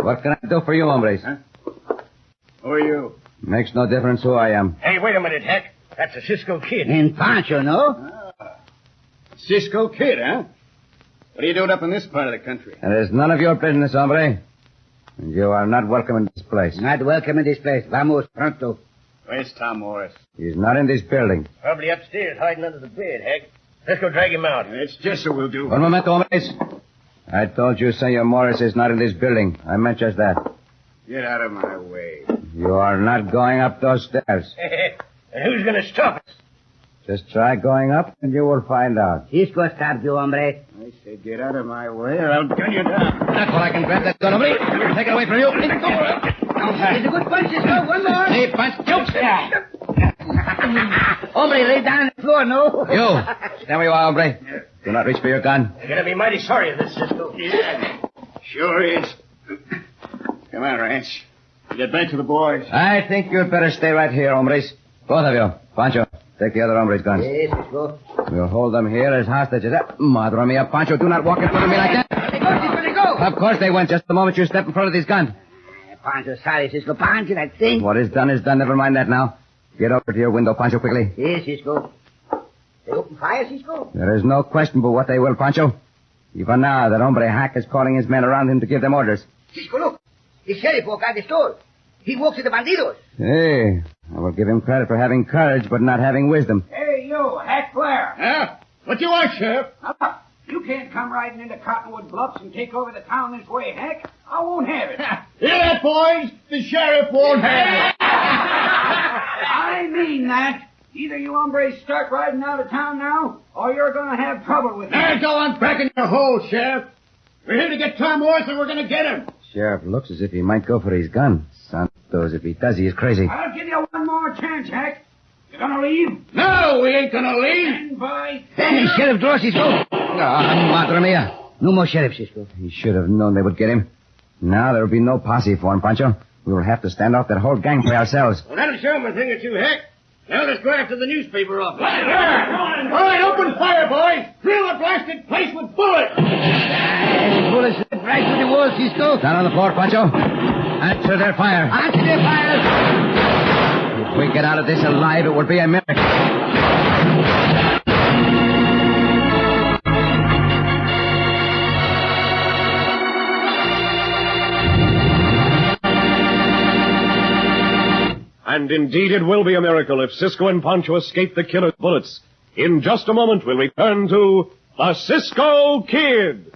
What can I do for you, hombres? Who are you? Makes no difference who I am. Hey, wait a minute, Heck. That's a Cisco kid. And Pancho, no? Cisco kid, huh? What are you doing up in this part of the country? It is none of your business, hombre. And you are not welcome in this place. Not welcome in this place. Vamos pronto. Where's Tom Morris? He's not in this building. Probably upstairs, hiding under the bed, Heck. Let's go drag him out. It's just what we'll do. One momento, hombres. I told you Senor Morris is not in this building. I meant just that. Get out of my way. You are not going up those stairs. And who's going to stop us? Just try going up and you will find out. Cisco stopped you, hombre. I said get out of my way or I'll gun you down. That's what I can grab that gun, hombre. Take it away from you. It's a good punch, Cisco. One more. Hey, punch. Hombre, lay down on the floor, no? You. Stand where you are, hombre. Do not reach for your gun. You're going to be mighty sorry of this, Cisco. Yeah. Sure is. Come on, Ranch. Get back to the boys. I think you'd better stay right here, hombres. Both of you. Pancho, take the other hombre's guns. Yes, Cisco. We'll hold them here as hostages. Madre mia, Pancho, do not walk in front of me like that. Let me go. Of course they went just the moment you step in front of these guns. Pancho, sorry, Cisco. Pancho, that thing. What is done. Never mind that now. Get over to your window, Pancho, quickly. Yes, Cisco. They open fire, Cisco? There is no question but what they will, Pancho. Even now, that hombre Hack is calling his men around him to give them orders. Cisco, look. The sheriff walked out the store. He walks to the bandidos. Hey, I will give him credit for having courage, but not having wisdom. Hey, you, Hack Blair. Huh? What you want, Sheriff? You can't come riding into Cottonwood Bluffs and take over the town this way, Hack. I won't have it. Hear that, boys? The sheriff won't have it. I mean that. Either you hombres start riding out of town now, or you're going to have trouble with me. Now go on cracking your hole, Sheriff. We're here to get Tom Morris and we're going to get him. Sheriff looks as if he might go for his gun. Santos, if he does, he is crazy. I'll give you one more chance, Hack. You gonna leave? No, we ain't gonna leave. Stand by. Hey, Sheriff, draw Cisco. Madre mia. No more Sheriff, Cisco. He should have known they would get him. Now there will be no posse for him, Pancho. We will have to stand off that whole gang for ourselves. Well, that'll show him a thing or two, Heck. Now let's go after the newspaper office. All right, open fire, boys. Fill the blasted place with bullets. Bullets right to the wall, Cisco. Down on the floor, Pancho. Answer their fire. Answer their fire. If we get out of this alive, it will be a miracle. And indeed it will be a miracle if Cisco and Pancho escape the killer's bullets. In just a moment, we'll return to the Cisco Kid.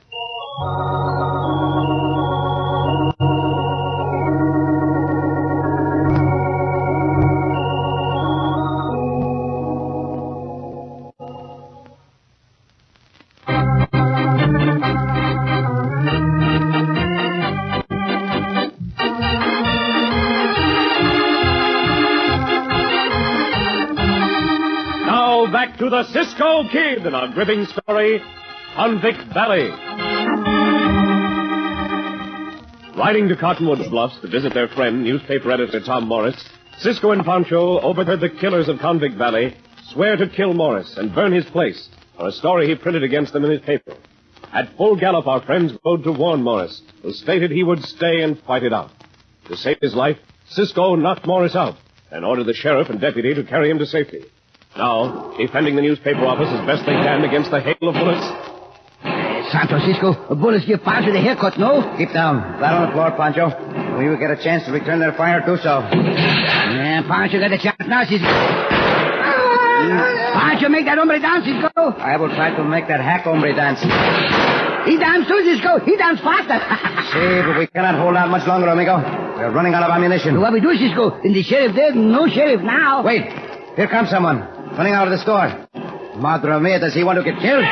Back to the Cisco Kid in our gripping story, Convict Valley. Riding to Cottonwood Bluffs to visit their friend, newspaper editor Tom Morris, Cisco and Pancho overheard the killers of Convict Valley swear to kill Morris and burn his place for a story he printed against them in his paper. At full gallop, our friends rode to warn Morris, who stated he would stay and fight it out. To save his life, Cisco knocked Morris out and ordered the sheriff and deputy to carry him to safety. Now, defending the newspaper office as best they can against the hail of bullets. Santo, Cisco, bullets give Pancho the haircut, no? Keep down. Flat on the floor, Pancho. When you get a chance to return their fire, do so. Yeah, Pancho got a chance now, Cisco. Pancho, make that hombre dance, Cisco. I will try to make that hack hombre dance. He dance too, Cisco. He dance faster. See, but we cannot hold out much longer, amigo. We're running out of ammunition. What we do, Cisco? And the sheriff dead, no sheriff now. Wait. Here comes someone. Running out of the store. Madre mia, does he want to get killed? It's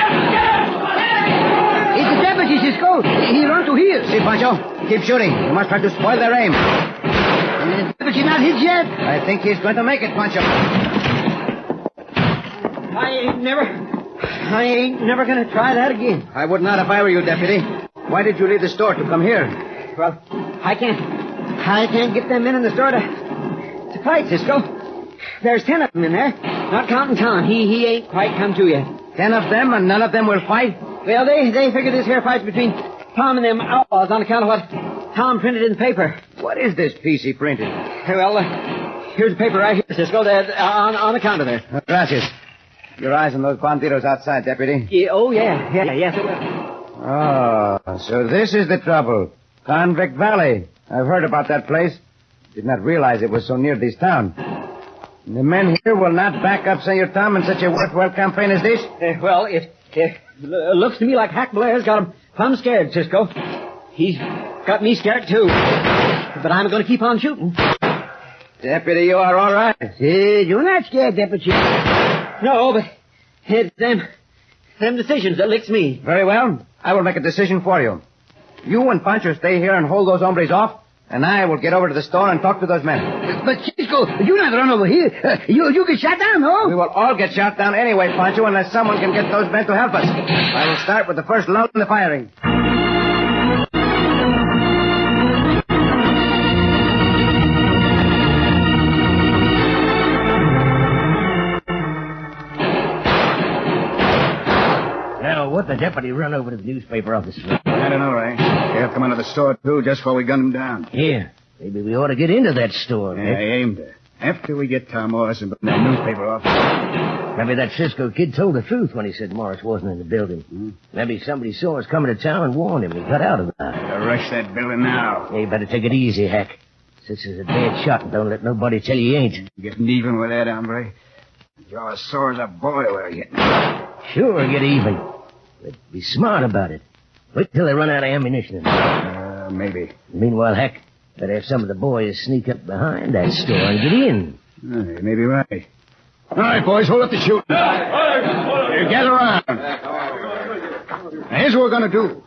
the deputy, Cisco. He run to here. See, Pancho, keep shooting. You must try to spoil their aim. The deputy not hit yet? I think he's going to make it, Pancho. I ain't never going to try that again. I would not if I were you, deputy. Why did you leave the store to come here? Well, I can't get them men in the store to fight, Cisco. There's 10 of them in there, not counting Tom. He ain't quite come to yet. 10 of them, and none of them will fight? Well, they figure this here fight's between Tom and them outlaws on account of what Tom printed in the paper. What is this piece he printed? Well, here's the paper right here, Cisco, on the counter there. Gracias. Your eyes on those banditos outside, deputy. Yes, it will. Oh, so this is the trouble. Convict Valley. I've heard about that place. Did not realize it was so near this town. The men here will not back up Senor Tom in such a worthwhile campaign as this? Well, it looks to me like Hack Blair's got him plumb scared, Cisco. He's got me scared, too. But I'm going to keep on shooting. Deputy, you are all right. You're not scared, Deputy. No, but it's them decisions that licks me. Very well. I will make a decision for you. You and Pancho stay here and hold those hombres off, and I will get over to the store and talk to those men. But, Cisco, you not run over here. You get shot down, no? We will all get shot down anyway, Pancho, unless someone can get those men to help us. I will start with the first lull in the firing. Now, what the deputy run over to the newspaper office for? I don't know, Ray. They'll come into the store, too, just before we gun him down. Here. Maybe we ought to get into that store. Yeah, I aimed it. After we get Tom Morris and that newspaper office. Maybe that Cisco kid told the truth when he said Morris wasn't in the building. Maybe somebody saw us coming to town and warned him. He got out of there. Better rush that building now. Yeah, you better take it easy, Hack. This is a dead shot, and don't let nobody tell you ain't. Getting even with that, hombre. You're as sore as a boy we're getting. Sure, get even. But be smart about it. Wait till they run out of ammunition. Maybe. Meanwhile, Hack, better have some of the boys sneak up behind that store and get in. You may be right. All right, boys, hold up the shooting. Gather around. Now, here's what we're going to do.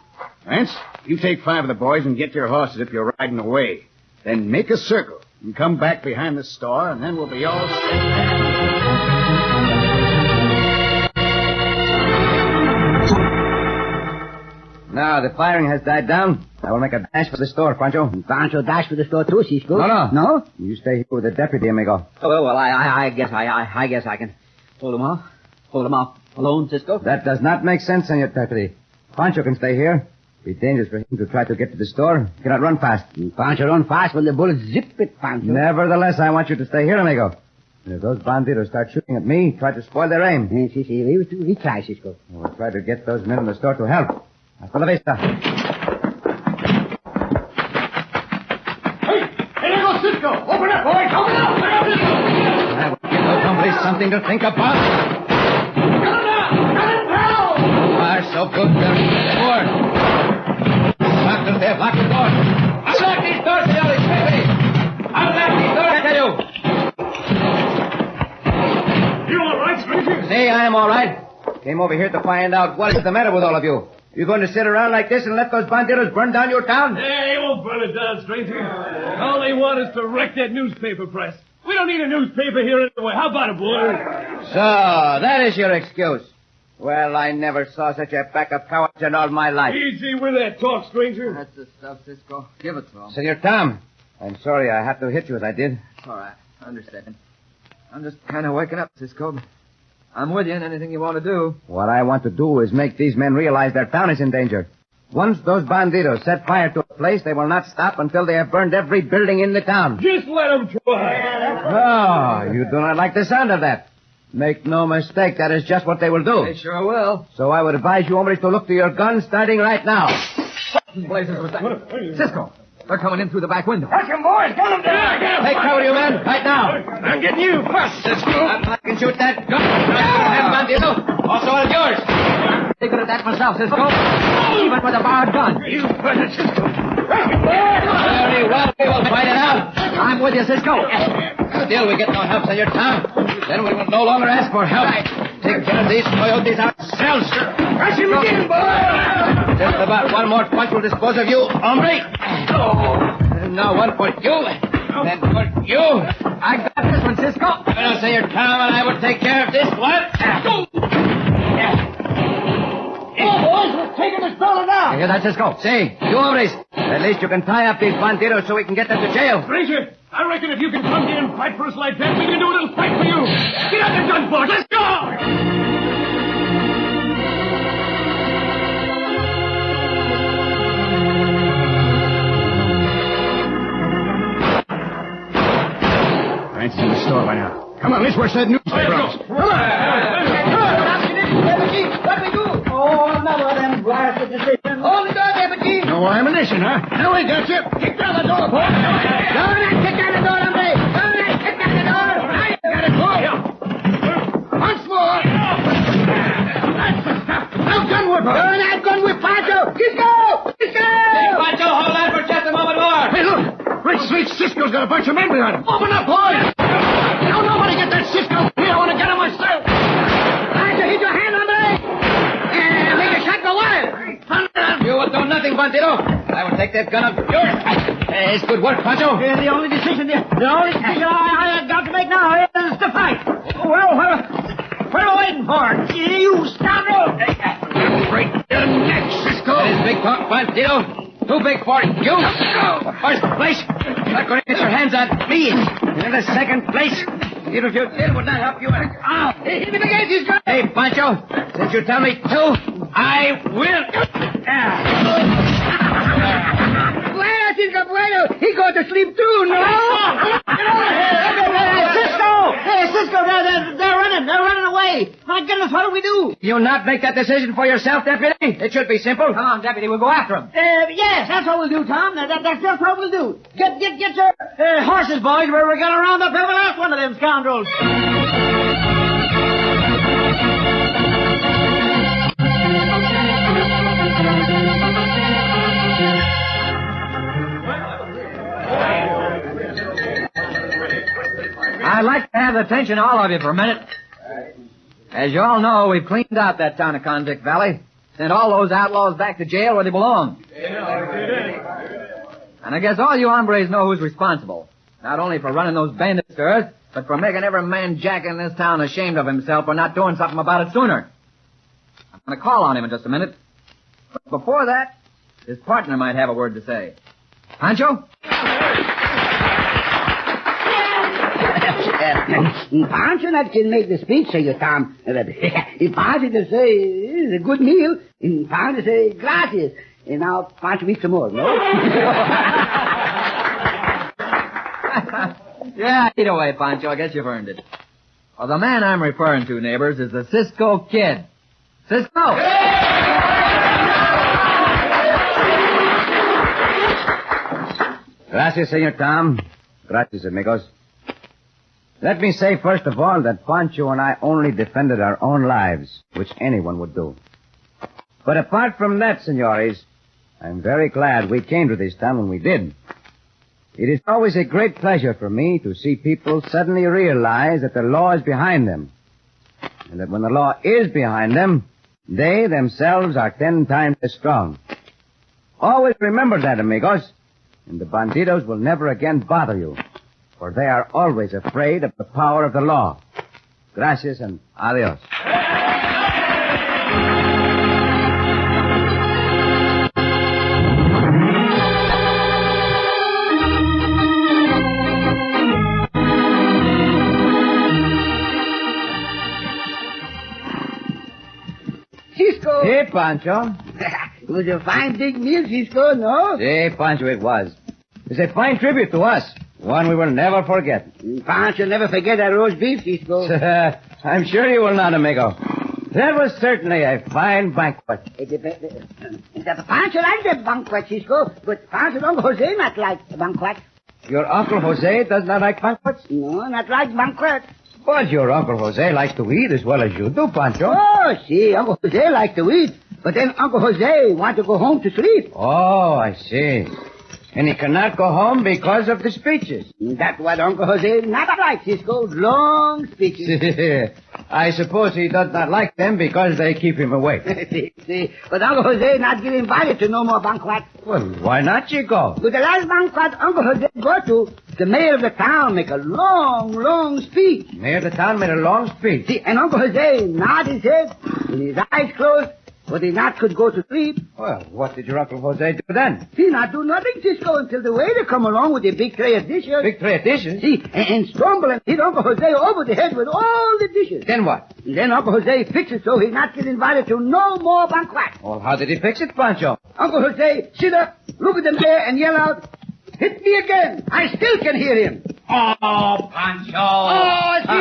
Vance, you take 5 of the boys and get your horses if you're riding away. Then make a circle and come back behind the store, and then we'll be all set. Now, the firing has died down. I will make a dash for the store, Pancho. Pancho dash for the store, too, Cisco? No. No? You stay here with the deputy, amigo. Oh, well, I guess I can hold him off. Hold him off alone, Cisco? That does not make sense, Senor Deputy. Pancho can stay here. It'd be dangerous for him to try to get to the store. He cannot run fast. Pancho run fast when the bullets zip it, Pancho. Nevertheless, I want you to stay here, amigo. And if those banditos start shooting at me, try to spoil their aim. We try, Cisco. We'll try to get those men in the store to help. Hasta la vista. Hey, there goes Cisco! Open up, boys! Open up! something to think about. You are so good, Bill. Forward. Lock them there. Lock the door. Unlock these doors, Ellie. Quickly. Unlock these doors, I tell you. You all right, stranger? Say, I am all right. Came over here to find out what is the matter with all of you. You going to sit around like this and let those banditos burn down your town? Hey, won't burn it down, stranger. All they want is to wreck that newspaper press. We don't need a newspaper here anyway. How about it, boys? So, that is your excuse. Well, I never saw such a pack of cowards in all my life. Easy with that talk, stranger. That's the stuff, Cisco. Give it to him. Senor Tom, I'm sorry I had to hit you as I did. It's all right. I understand. I'm just kind of waking up, Cisco. I'm with you in anything you want to do. What I want to do is make these men realize their town is in danger. Once those banditos set fire to a place, they will not stop until they have burned every building in the town. Just let them try. Oh, you do not like the sound of that. Make no mistake, that is just what they will do. They sure will. So I would advise you hombres to look to your guns starting right now. Blazes was that? Cisco, they're coming in through the back window. Watch them, boys. Gun them down. Take cover, you men, right now. I'm getting you first, Cisco. I can shoot that gun. Bandito. Also, all yours. Take good at that myself, Cisco. Even with a barred gun. You better, Cisco. Very well, we will fight it out. I'm with you, Cisco. Still, we get no help, Senor Tom. Then we will no longer ask for help. Take care of these coyotes ourselves. Rush him again, boy. Just about one more punch will dispose of you, hombre. Now one for you. Then for you. I got this one, Cisco. Well, Senor Tom and I will take care of this one. Oh, boys, we're taking this fella now. You hear that, Cisco? See, you hombres. At least you can tie up these banditos so we can get them to jail. Stranger, I reckon if you can come here and fight for us like that, we can do a little fight for you. Get out the gun, boys. Let's go! Francis in the store by now. Come on, let's watch that newspaper. Come on. What we do? Oh, another of them blasted decisions. Hold the door, Apache. No ammunition, huh? Now we got you. Kick down the door, boy. Don't kick down the door, hombre. Don't kick down the door. I got it, boy. Once more. That's the stuff. Now gun whip her. Don't that gun whip, Pancho. Cisco! Cisco! Hey, Pancho, hold on for just a moment more. Hey, look. Great sweet Cisco's got a bunch of men behind him. Open up, boys. Now nobody get that Cisco. Here, I want to get him myself. Pancho, hit your hand, hombre. And make a shot go wild. You will do nothing, bandito. I will take that gun of yours. It's good work, Pancho. The only decision I got to make now is to fight. Well, what are we waiting for? You scoundrel! Break your neck, Cisco. That is big talk, bandito. Too big for you. First place, you're not going to get your hands on me. In the second place, even if you did, would not help you. Hit me again, Cisco. Hey, Pancho, since you tell me to, I will. Bueno, Cisco, bueno. He going to sleep too, no? Cisco! Hey, Cisco, they're running. They're running away. My goodness, what do we do? You'll not make that decision for yourself, Deputy? It should be simple. Come on, Deputy, we'll go after them. Yes, that's what we'll do, Tom. That's just what we'll do. Get your horses, boys. We're going to round up every last one of them scoundrels. I'd like to have the attention of all of you for a minute. As you all know, we've cleaned out that town of Convict Valley. Sent all those outlaws back to jail where they belong. And I guess all you hombres know who's responsible. Not only for running those bandit stores, but for making every man jack in this town ashamed of himself for not doing something about it sooner. I'm going to call on him in just a minute. But before that, his partner might have a word to say. Pancho? Pancho not can make the speech, say you, Tom. If Pancho just say, it's a good meal, and Pancho say, gracias. And now Pancho eat some more, no? Yeah, eat away, Pancho. I guess you've earned it. Well, the man I'm referring to, neighbors, is the Cisco Kid. Cisco! Gracias, Senor Tom. Gracias, amigos. Let me say, first of all, that Pancho and I only defended our own lives, which anyone would do. But apart from that, senores, I'm very glad we came to this town when we did. It is always a great pleasure for me to see people suddenly realize that the law is behind them. And that when the law is behind them, they themselves are 10 times as strong. Always remember that, amigos. And the bandidos will never again bother you. For they are always afraid of the power of the law. Gracias and adios. Cisco. Hey, Pancho. It was a fine big meal, Cisco, no? Hey, Pancho, it was. It's a fine tribute to us. One we will never forget. Pancho never forget that roast beef, Cisco. I'm sure you will not, amigo. That was certainly a fine banquet. Pancho likes the banquet, Cisco, but Pancho's Uncle Jose not like the banquet. Your Uncle Jose does not like banquets? No, not like banquet. But your Uncle Jose likes to eat as well as you do, Pancho. Oh, see, Uncle Jose likes to eat, but then Uncle Jose wants to go home to sleep. Oh, I see. And he cannot go home because of the speeches. That's what Uncle Jose not like, Cisco. Long speeches. I suppose he does not like them because they keep him awake. see, but Uncle Jose not get invited to no more banquet. Well, why not, Chico? With the last banquet Uncle Jose go to, the mayor of the town make a long speech. Mayor of the town made a long speech. See, and Uncle Jose nod his head with his eyes closed, but he not could go to sleep. Well, what did your Uncle Jose do then? He not do nothing, Cisco, until the waiter come along with a big tray of dishes. Big tray of dishes? See, and stumble and hit Uncle Jose over the head with all the dishes. Then what? And then Uncle Jose fix it so he not get invited to no more banquet. Well, how did he fix it, Pancho? Uncle Jose sit up, look at the mayor, and yell out, "Hit me again! I still can hear him." Oh, Pancho! Oh, Cisco!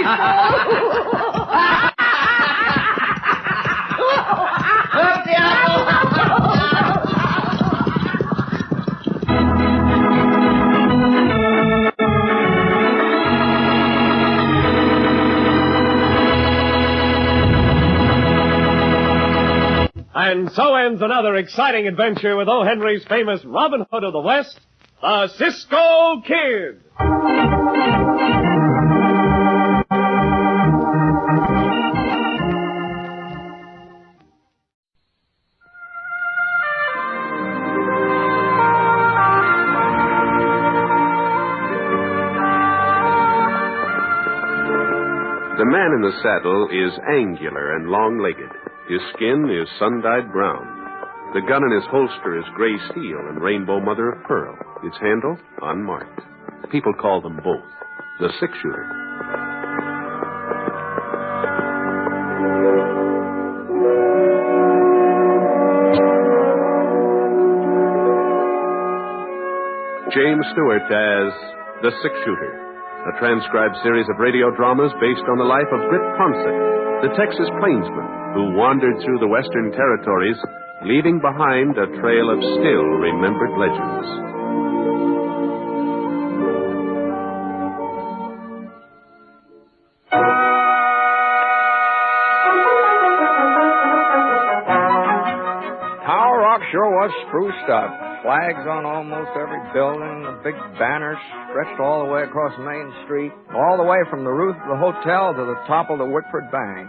And so ends another exciting adventure with O. Henry's famous Robin Hood of the West, the Cisco Kid. The man in the saddle is angular and long-legged. His skin is sun-dyed brown. The gun in his holster is gray steel and rainbow mother of pearl. Its handle, unmarked. People call them both the six-shooter. James Stewart as the six-shooter. A transcribed series of radio dramas based on the life of Britt Ponset, the Texas plainsman who wandered through the Western Territories, leaving behind a trail of still-remembered legends. Tower Rock sure was spruced up. Flags on almost every building, a big banner stretched all the way across Main Street, all the way from the roof of the hotel to the top of the Whitford Bank.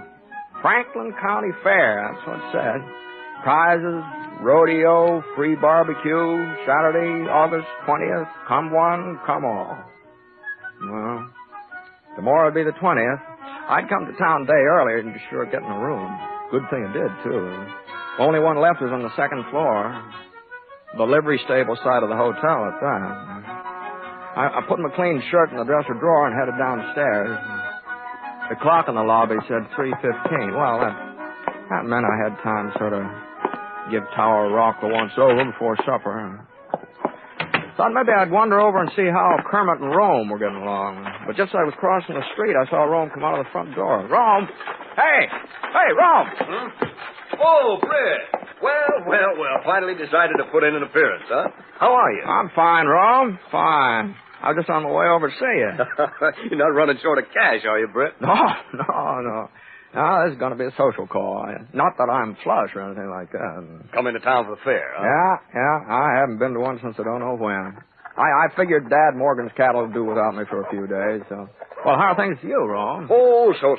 Franklin County Fair, that's what it said. Prizes, rodeo, free barbecue, Saturday, August 20th, come one, come all. Well, tomorrow would be the 20th. I'd come to town a day earlier and be sure of getting a room. Good thing I did, too. Only one left is on the second floor. The livery stable side of the hotel at that. I put my clean shirt in the dresser drawer and headed downstairs. The clock in the lobby said 3:15. Well, that meant I had time to sort of give Tower Rock the once over before supper. Thought maybe I'd wander over and see how Kermit and Rome were getting along. But just as I was crossing the street, I saw Rome come out of the front door. Rome! Hey, Rome! Hmm? Oh, Britt. Well. Finally decided to put in an appearance, huh? How are you? I'm fine, Rome. Fine. I was just on my way over to see you. You're not running short of cash, are you, Britt? No. No, this is going to be a social call. Not that I'm flush or anything like that. Come into town for the fair, huh? Yeah. I haven't been to one since I don't know when. I figured Dad Morgan's cattle would do without me for a few days, so... Well, how are things to you, Ron? Oh, so.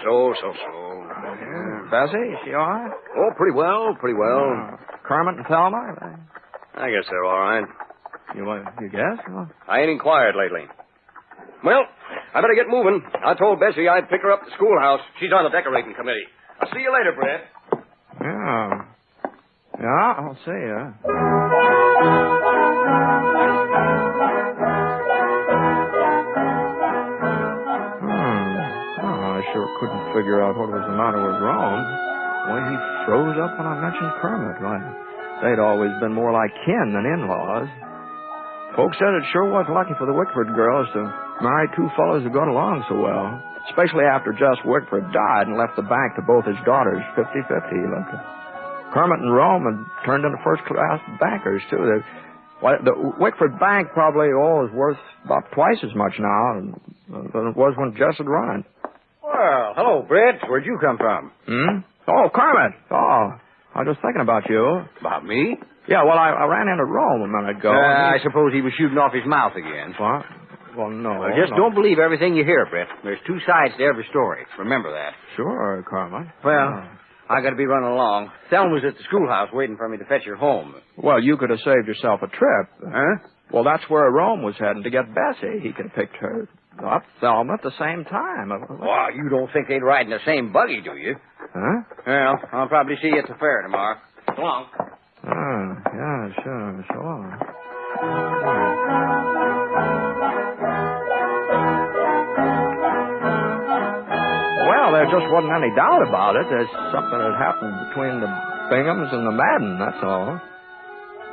Bessie, is she all right? Oh, pretty well. Kermit and Thelma? I guess they're all right. You guess? Well, I ain't inquired lately. Well, I better get moving. I told Bessie I'd pick her up at the schoolhouse. She's on the decorating committee. I'll see you later, Brett. Yeah, I'll see you. I sure couldn't figure out what was the matter with Rome. Well, he froze up when I mentioned Kermit. They'd always been more like kin than in-laws. Folks said it sure was lucky for the Wickford girls to marry two fellows who got along so well, especially after Jess Wickford died and left the bank to both his daughters 50-50. Kermit and Rome had turned into first-class bankers, too. The Wickford Bank probably is worth about twice as much now than it was when Jess had run it. Well, hello, Brett. Where'd you come from? Oh, Kermit. Oh, I was just thinking about you. About me? Yeah, well, I ran into Rome a minute ago. I suppose he was shooting off his mouth again. What? Well, no. Well, just don't believe everything you hear, Brett. There's two sides to every story. Remember that. Sure, Kermit. Well, I got to be running along. Thelma's at the schoolhouse waiting for me to fetch her home. Well, you could have saved yourself a trip. Huh? Well, that's where Rome was heading to get Bessie. He could have picked her up, Thelma, at the same time. Well, you don't think they'd ride in the same buggy, do you? Huh? Well, I'll probably see you at the fair tomorrow. So long. Yeah, sure. So long. Well, there just wasn't any doubt about it. There's something that happened between the Binghams and the Madden, that's all.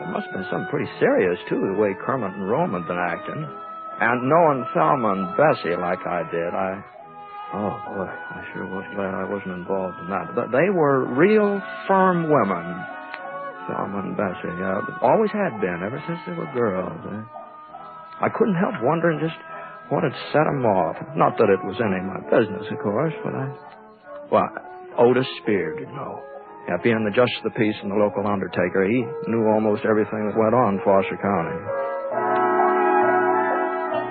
It must have been something pretty serious, too, the way Kermit and Rome had been acting. And knowing Thelma and Bessie like I did, I sure was glad I wasn't involved in that. But they were real firm women, Thelma and Bessie. Always had been, ever since they were girls. I couldn't help wondering just what had set them off. Not that it was any of my business, of course, but Otis Spear did know. Yeah, being the justice of the peace and the local undertaker, he knew almost everything that went on in Foster County.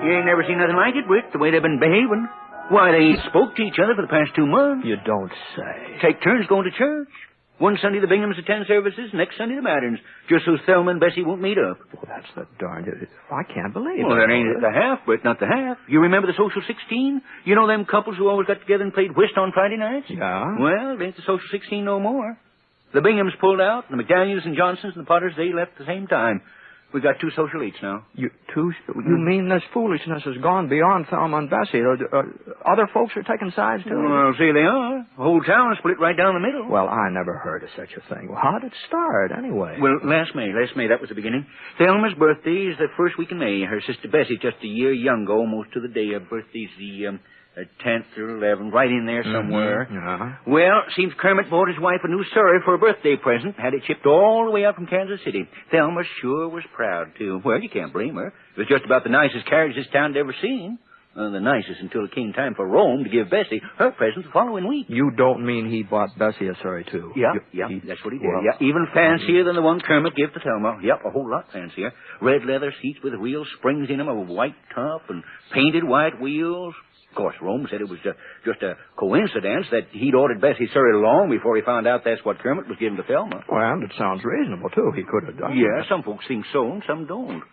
You ain't never seen nothing like it, Britt, the way they've been behaving. Why, they spoke to each other for the past 2 months. You don't say. Take turns going to church. One Sunday the Binghams attend services, next Sunday the Maddens, just so Thelma and Bessie won't meet up. Well, that's the darned... I can't believe it. Well, that ain't the half, Britt, not the half. You remember the Social 16? You know them couples who always got together and played whist on Friday nights? Yeah. Well, they ain't the Social 16 no more. The Binghams pulled out, and the McDaniels and Johnsons and the Potters, they left at the same time. We got 2 social eats now. You mean this foolishness has gone beyond Thelma and Bessie? Other folks are taking sides, too? Well, see, they are. The whole town is split right down the middle. Well, I never heard of such a thing. Well, how did it start, anyway? Well, last May, that was the beginning. Thelma's birthday is the first week in May. Her sister Bessie, just a year younger, almost to the day. Her birthday's the 10th or 11th, right in there somewhere. Mm-hmm. Well, seems Kermit bought his wife a new Surrey for a birthday present. Had it shipped all the way out from Kansas City. Thelma sure was proud, too. Well, you can't blame her. It was just about the nicest carriage this town had ever seen. The nicest until it came time for Rome to give Bessie her present the following week. You don't mean he bought Bessie a Surrey, too? Yeah, that's what he did. Well, yeah, even fancier than the one Kermit gave to Thelma. Yep, a whole lot fancier. Red leather seats with real springs in them, a white top, and painted white wheels. Of course, Rome said it was just a coincidence that he'd ordered Bessie Surrey long before he found out that's what Kermit was giving to Thelma. Well, and it sounds reasonable, too. He could have done it. Yeah, some folks think so and some don't.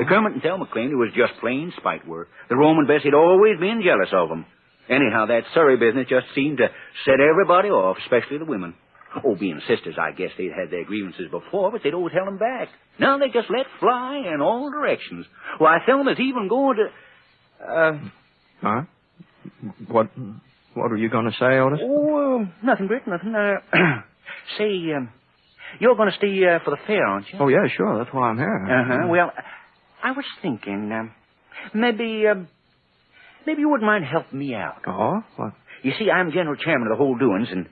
Kermit and Thelma claimed it was just plain spite work. The Rome and Bessie had always been jealous of them. Anyhow, that Surrey business just seemed to set everybody off, especially the women. Oh, being sisters, I guess they'd had their grievances before, but they'd always held them back. Now they just let fly in all directions. Why, Thelma's even going to... Huh? What were you going to say, Otis? Oh, nothing, Britt, nothing. Say, you're going to stay for the fair, aren't you? Oh, yeah, sure. That's why I'm here. Uh-huh. Well, I was thinking, maybe you wouldn't mind helping me out. Oh? What? You see, I'm general chairman of the whole doings, and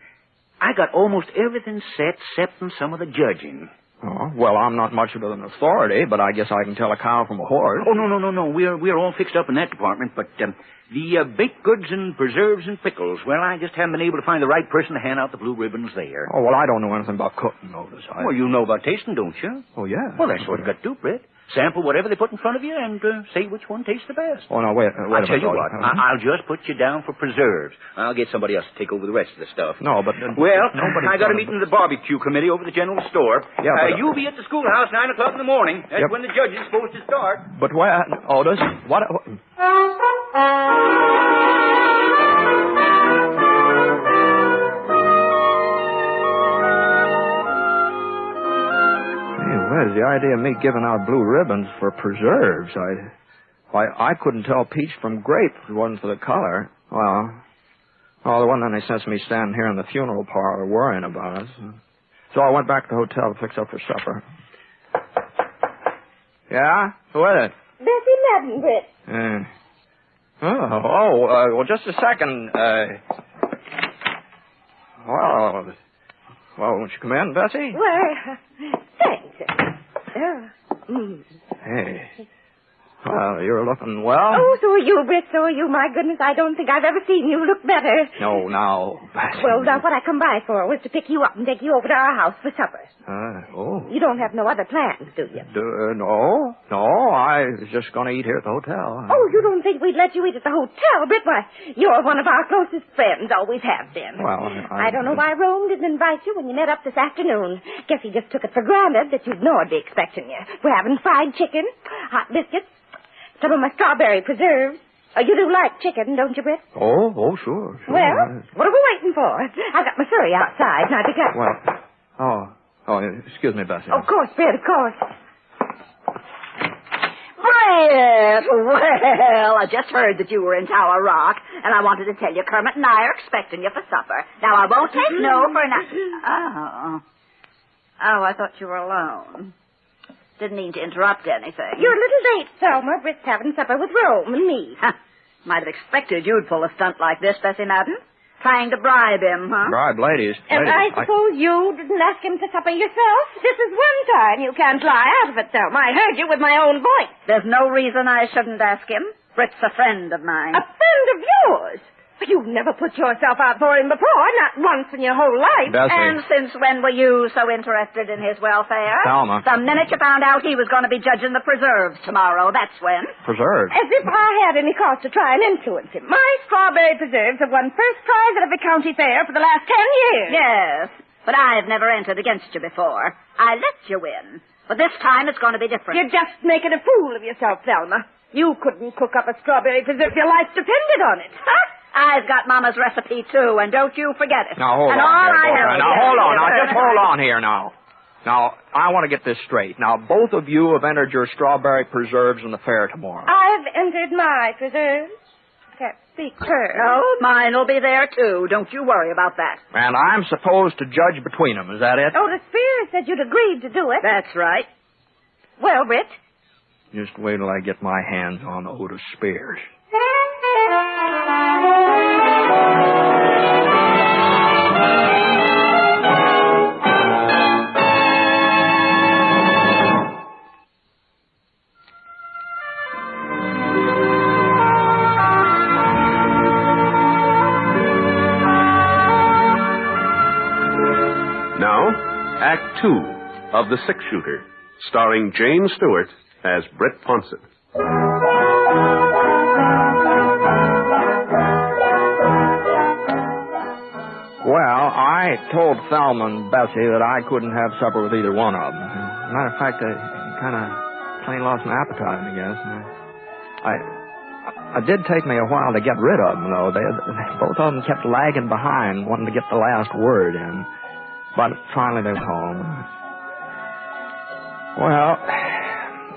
I got almost everything set except some of the judging. Oh, well, I'm not much of an authority, but I guess I can tell a cow from a horse. Oh, no. We're all fixed up in that department, but the baked goods and preserves and pickles, well, I just haven't been able to find the right person to hand out the blue ribbons there. Oh, well, I don't know anything about cooking, Otis. Well, you know about tasting, don't you? Oh, yeah. Well, that's what you got to do, Brett. Sample whatever they put in front of you and say which one tastes the best. Oh, no, wait I'll tell you what. Uh-huh. I'll just put you down for preserves. I'll get somebody else to take over the rest of the stuff. No, but... well, I got a meeting of the barbecue committee over the general store. Yeah, but... you'll be at the schoolhouse 9 o'clock in the morning. That's when the judge is supposed to start. But where... Otis, what... Where's the idea of me giving out blue ribbons for preserves? I couldn't tell peach from grape if it wasn't for the color. Well, there wasn't any sense in me standing here in the funeral parlor worrying about it. So I went back to the hotel to fix up for supper. Yeah? Who is it? Bessie Madden, Britt. Well, just a second. Well, won't you come in, Bessie? Well, thanks. Hey. Well, you're looking well. Oh, so are you, Britt, so are you. My goodness, I don't think I've ever seen you look better. No, now, Bessie. Well, now, what I come by for was to pick you up and take you over to our house for supper. You don't have no other plans, do you? No, I was just going to eat here at the hotel. Oh, you don't think we'd let you eat at the hotel, Britt? Why, you're one of our closest friends, always have been. Well, I don't know why Rome didn't invite you when you met up this afternoon. Guess he just took it for granted that you'd know I'd be expecting you. We're having fried chicken, hot biscuits, some of my strawberry preserves. Oh, you do like chicken, don't you, Britt? Oh, sure. Well, what are we waiting for? I've got my surrey outside, and I think excuse me, Bessie. Of course, Britt, of course. Britt! Well, I just heard that you were in Tower Rock, and I wanted to tell you Kermit and I are expecting you for supper. Now, I won't take no for an... Oh, I thought you were alone. Didn't mean to interrupt anything. You're a little late, Selma. Britt's having supper with Rome and me. Might have expected you'd pull a stunt like this, Bessie Madden. Trying to bribe him, huh? Bribe ladies. And I suppose you didn't ask him to supper yourself? This is one time you can't lie out of it, Selma. I heard you with my own voice. There's no reason I shouldn't ask him. Britt's a friend of mine. A friend of yours? You've never put yourself out for him before, not once in your whole life. Bessie. And since when were you so interested in his welfare? Selma. The minute you found out he was going to be judging the preserves tomorrow, that's when. Preserves? As if I had any cause to try and influence him. My strawberry preserves have won first prize at every county fair for the last 10 years. Yes, but I've never entered against you before. I let you win. But this time it's going to be different. You're just making a fool of yourself, Thelma. You couldn't cook up a strawberry preserve if your life depended on it. Huh? I've got Mama's recipe, too, and don't you forget it. Now, hold on. Just hold on here now. Now, I want to get this straight. Now, both of you have entered your strawberry preserves in the fair tomorrow. I've entered my preserves. Can't speak her. No, mine will be there, too. Don't you worry about that. And I'm supposed to judge between them. Is that it? Oh, the Spears said you'd agreed to do it. That's right. Well, Britt? Just wait till I get my hands on Otis Spears. Now, Act 2 of The Six Shooter, starring Jane Stewart as Britt Ponset. Well, I told Thelma and Bessie that I couldn't have supper with either one of them. Matter of fact, I kind of plain lost my appetite, I guess. It did take me a while to get rid of them, though. Both of them kept lagging behind, wanting to get the last word in. But finally they were home. Well,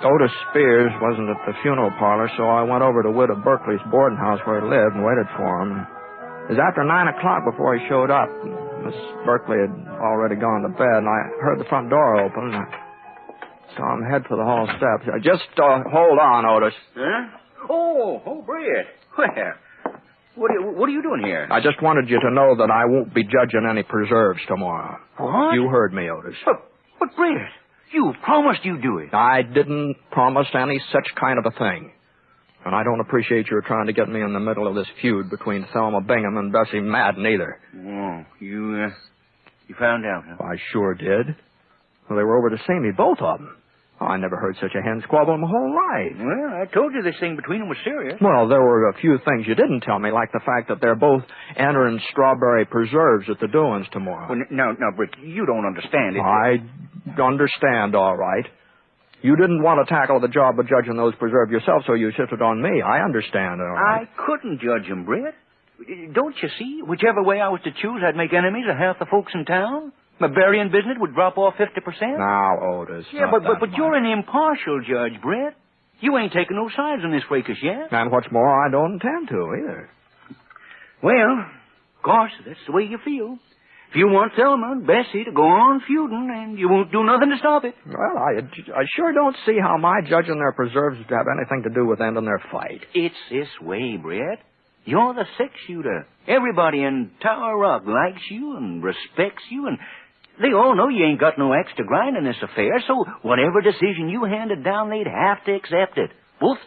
Otis Spears wasn't at the funeral parlor, so I went over to Widow Berkeley's boarding house where he lived and waited for him. It was after 9 o'clock before he showed up. Miss Berkeley had already gone to bed, and I heard the front door open. I saw him head for the hall steps. Just hold on, Otis. Huh? Oh, Britt. Well, what are you doing here? I just wanted you to know that I won't be judging any preserves tomorrow. What? You heard me, Otis. But Britt, You promised you'd do it. I didn't promise any such kind of a thing. And I don't appreciate your trying to get me in the middle of this feud between Thelma Bingham and Bessie Madden either. Oh, you found out, huh? I sure did. Well, they were over to see me, both of them. Oh, I never heard such a hen squabble in my whole life. Well, I told you this thing between them was serious. Well, there were a few things you didn't tell me, like the fact that they're both entering strawberry preserves at the doings tomorrow. Well, now, Britt, you don't understand it. I understand, all right. You didn't want to tackle the job of judging those preserves yourself, so you shifted on me. I understand, all right. I couldn't judge them, Britt. Don't you see? Whichever way I was to choose, I'd make enemies of half the folks in town. My burying business would drop off 50%. Now, Otis. Yeah, but you're an impartial judge, Britt. You ain't taking no sides in this fracas yet. And what's more, I don't intend to either. Well, of course, that's the way you feel. If you want Thelma and Bessie to go on feuding, and you won't do nothing to stop it. Well, I sure don't see how my judging their preserves would have anything to do with ending their fight. It's this way, Britt. You're the six-shooter. Everybody in Tower Rock likes you and respects you, and they all know you ain't got no axe to grind in this affair, so whatever decision you handed down, they'd have to accept it. Both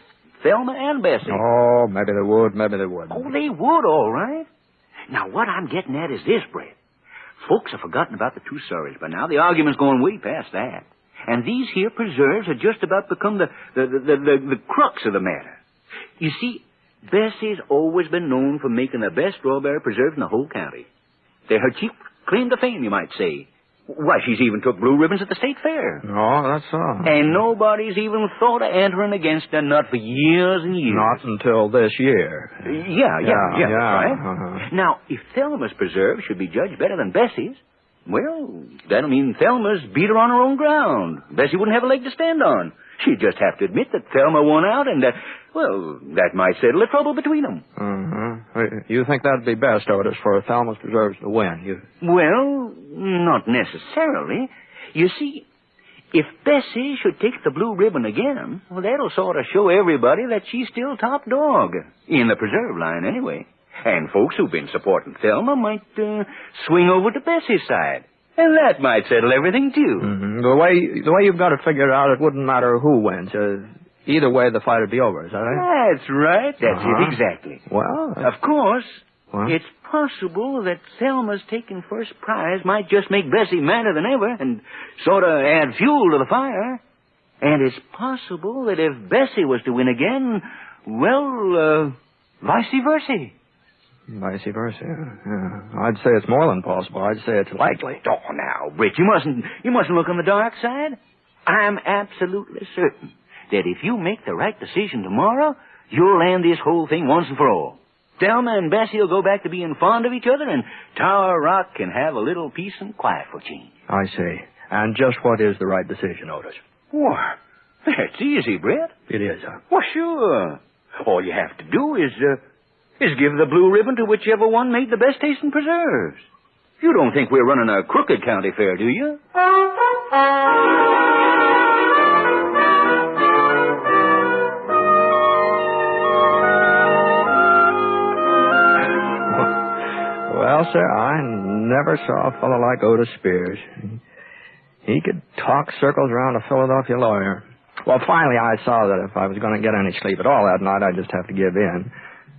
Thelma and Bessie. Oh, maybe they would, maybe they wouldn't. Oh, they would, all right. Now, what I'm getting at is this, Britt. Folks have forgotten about the two Surreys by now. The argument's going way past that. And these here preserves have just about become the crux of the matter. You see, Bessie's always been known for making the best strawberry preserves in the whole county. They're her chief claim to fame, you might say. Why, she's even took blue ribbons at the state fair. Oh, that's so. And nobody's even thought of entering against her, not for years and years. Not until this year. Yeah, right? Uh-huh. Now, if Thelma's preserve should be judged better than Bessie's, well, that'll mean Thelma's beat her on her own ground. Bessie wouldn't have a leg to stand on. She'd just have to admit that Thelma won out, and that might settle the trouble between them. You think that'd be best, Otis, for Thelma's preserves to win? Well, not necessarily. You see, if Bessie should take the blue ribbon again, well, that'll sort of show everybody that she's still top dog. In the preserve line, anyway. And folks who've been supporting Thelma might swing over to Bessie's side. And that might settle everything, too. Mm-hmm. The way you've got it figured out, it wouldn't matter who wins. Either way, the fight would be over, is that right? That's right. That's it, exactly. Well... Of course, it's possible that Thelma's taking first prize might just make Bessie madder than ever and sort of add fuel to the fire. And it's possible that if Bessie was to win again, well, vice versa. Vice versa, yeah. I'd say it's more than possible. I'd say it's likely. Oh, now, Britt, you mustn't look on the dark side. I'm absolutely certain that if you make the right decision tomorrow, you'll end this whole thing once and for all. Thelma and Bessie will go back to being fond of each other, and Tower Rock can have a little peace and quiet for change. I see. And just what is the right decision, Otis? Why, that's easy, Britt. It is, huh? Well, sure. All you have to do is give the blue ribbon to whichever one made the best tasting preserves. You don't think we're running a crooked county fair, do you? Well, sir, I never saw a fellow like Otis Spears. He could talk circles around a Philadelphia lawyer. Well, finally I saw that if I was going to get any sleep at all that night, I'd just have to give in.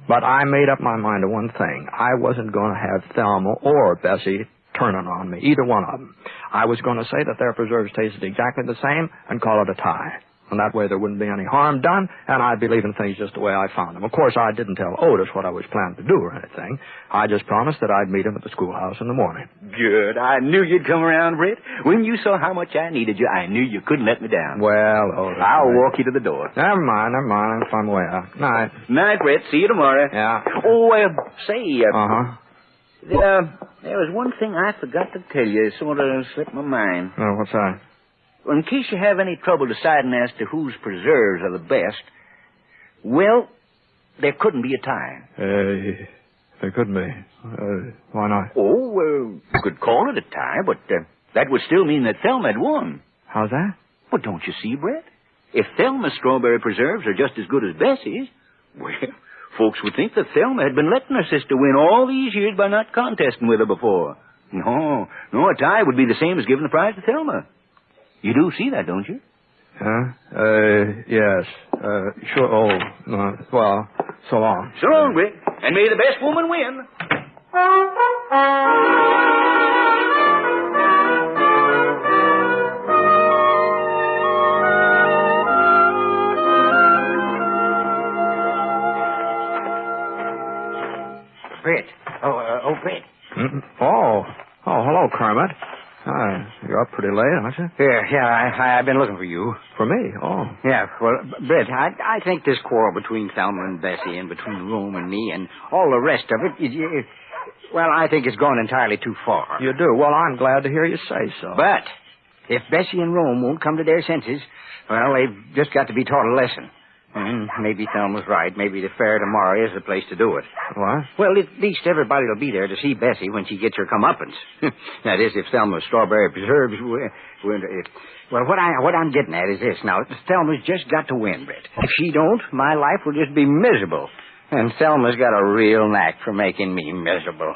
But I made up my mind to one thing. I wasn't going to have Thelma or Bessie turning on me, either one of them. I was going to say that their preserves tasted exactly the same and call it a tie. And that way there wouldn't be any harm done, and I'd be leaving things just the way I found them. Of course, I didn't tell Otis what I was planning to do or anything. I just promised that I'd meet him at the schoolhouse in the morning. Good. I knew you'd come around, Britt. When you saw how much I needed you, I knew you couldn't let me down. Well, Otis... I'll walk you to the door. Never mind. I'm on my way out. Night. Night, Britt. See you tomorrow. Yeah. Oh, say... Uh-huh. There was one thing I forgot to tell you. It sort of slipped my mind. Oh, what's that? In case you have any trouble deciding as to whose preserves are the best, well, there couldn't be a tie. There couldn't be. Why not? Oh, you could call it a tie, but that would still mean that Thelma had won. How's that? Well, don't you see, Brett? If Thelma's strawberry preserves are just as good as Bessie's, well, folks would think that Thelma had been letting her sister win all these years by not contesting with her before. No, a tie would be the same as giving the prize to Thelma. You do see that, don't you? Yes. Sure. Oh, well, so long. So long, Britt. And may the best woman win. Britt. Britt. Oh, hello, Kermit. You're up pretty late, aren't you? Yeah, I've been looking for you. For me? Oh. Yeah, well, Britt, I think this quarrel between Thelma and Bessie and between Groom and me and all the rest of it, well, I think it's gone entirely too far. You do? Well, I'm glad to hear you say so. But if Bessie and Rome won't come to their senses, well, they've just got to be taught a lesson. And maybe Thelma's right. Maybe the fair tomorrow is the place to do it. What? Well, at least everybody will be there to see Bessie when she gets her comeuppance. That is, if Thelma's strawberry preserves... Well, what I'm getting at is this. Now, Thelma's just got to win, Britt. If she don't, my life will just be miserable. And Thelma's got a real knack for making me miserable.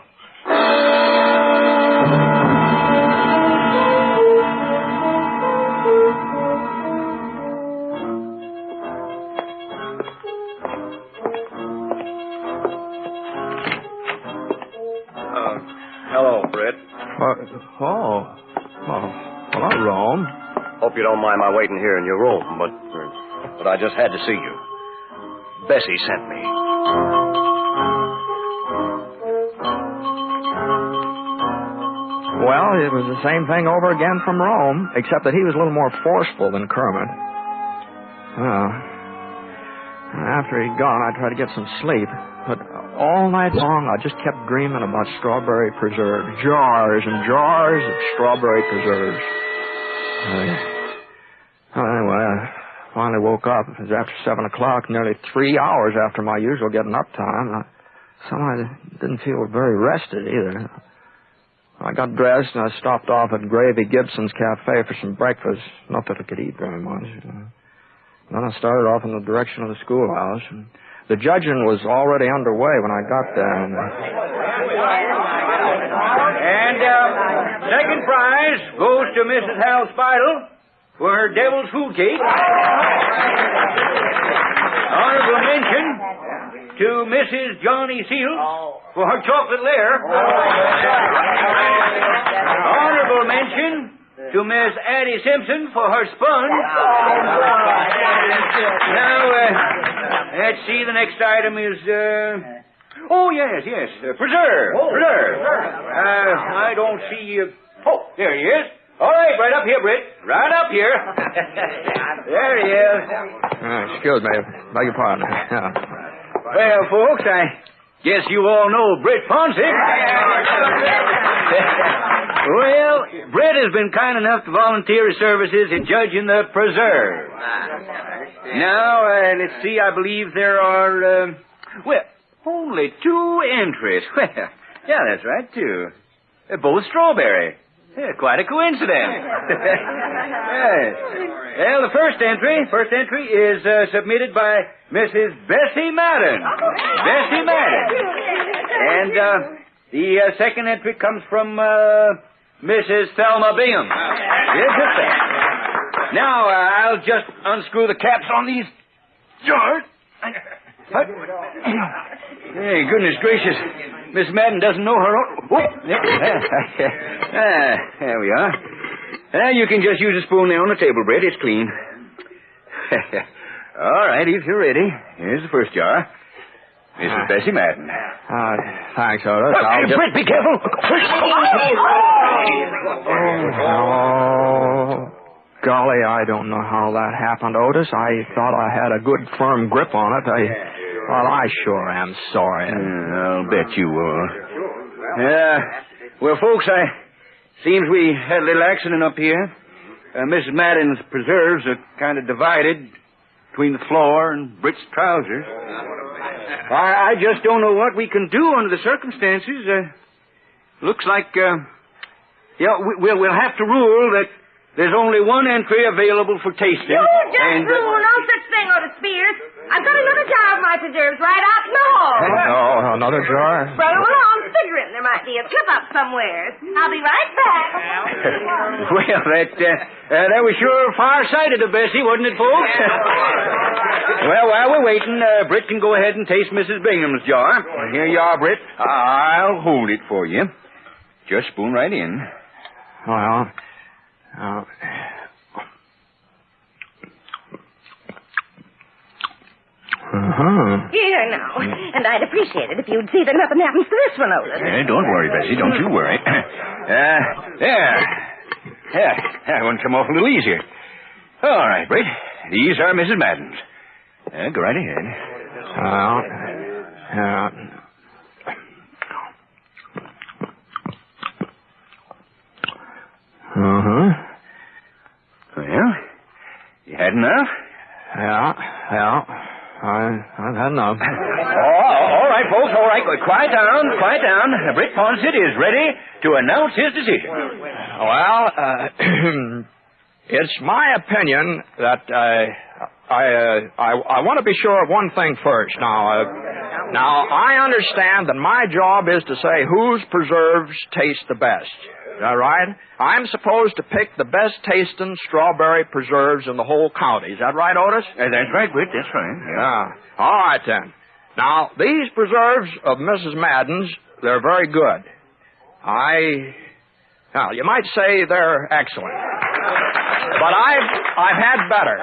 Hello, Britt. Hello, Rome. Hope you don't mind my waiting here in your room, but I just had to see you. Bessie sent me. Well, it was the same thing over again from Rome, except that he was a little more forceful than Kermit. After he'd gone, I tried to get some sleep, but all night long, I just kept dreaming about strawberry preserves. Jars and jars of strawberry preserves. Anyway, I finally woke up. It was after 7 o'clock, nearly 3 hours after my usual getting up time. Somehow I didn't feel very rested either. I got dressed and I stopped off at Gravy Gibson's Cafe for some breakfast. Not that I could eat very much. Then I started off in the direction of the schoolhouse. And the judging was already underway when I got there. And second prize goes to Mrs. Hal Spidle for her devil's food cake. Honorable mention to Mrs. Johnny Seals for her chocolate lair. Honorable mention to Miss Addie Simpson for her sponge. Now, let's see, the next item is, yes, preserve. I don't see, there he is. All right up here, Britt. Right up here. There he is. Excuse me. Beg your pardon. Yeah. Well, folks, I guess you all know Britt Ponsick. Well, Britt has been kind enough to volunteer his services in judging the preserve. Now, let's see, I believe there are, only 2 entries. Well, yeah, that's right, 2. They're both strawberry. Yeah, quite a coincidence. Yes. Well, the first entry is submitted by Mrs. Bessie Madden. Bessie Madden. And the second entry comes from Mrs. Thelma Bingham. Yes, sir. Now, I'll just unscrew the caps on these jars. What? Hey, goodness gracious. Miss Madden doesn't know her own... there we are. You can just use a spoon there on the table, Britt. It's clean. All right, if you're ready. Here's the first jar. Mrs. Bessie Madden. Thanks, Otis. Britt, be careful. Golly, I don't know how that happened, Otis. I thought I had a good firm grip on it. I sure am sorry. I'll bet you will. Well, folks, seems we had a little accident up here. Mrs. Madden's preserves are kind of divided between the floor and Britt's trousers. I just don't know what we can do under the circumstances. Looks like, we'll have to rule that there's only one entry available for tasting. You just rule no such thing, Otis Spears. I've got another jar of my preserves right out in the hall. Oh, another jar? Brother, well, I'm figuring there might be a slip-up somewhere. I'll be right back. Well, that was sure far-sighted of Bessie, wasn't it, folks? Well, while we're waiting, Britt can go ahead and taste Mrs. Bingham's jar. Here you are, Britt. I'll hold it for you. Just spoon right in. Well, Here now. And I'd appreciate it if you'd see that nothing happens to this one, Otis. Don't worry, Bessie. Don't you worry. There. That one come off a little easier. All right, Britt. These are Mrs. Madden's. Go right ahead. Well, you had enough? Yeah. I've had enough. All right, folks, all right. Quiet down. Britt Ponsett is ready to announce his decision. Well, it's my opinion that I want to be sure of one thing first. Now, I understand that my job is to say whose preserves taste the best. Is that right? I'm supposed to pick the best tasting strawberry preserves in the whole county. Is that right, Otis? That's right, Britt. That's right. Yeah. All right, then. Now, these preserves of Mrs. Madden's, they're very good. Now, you might say they're excellent. But I've had better.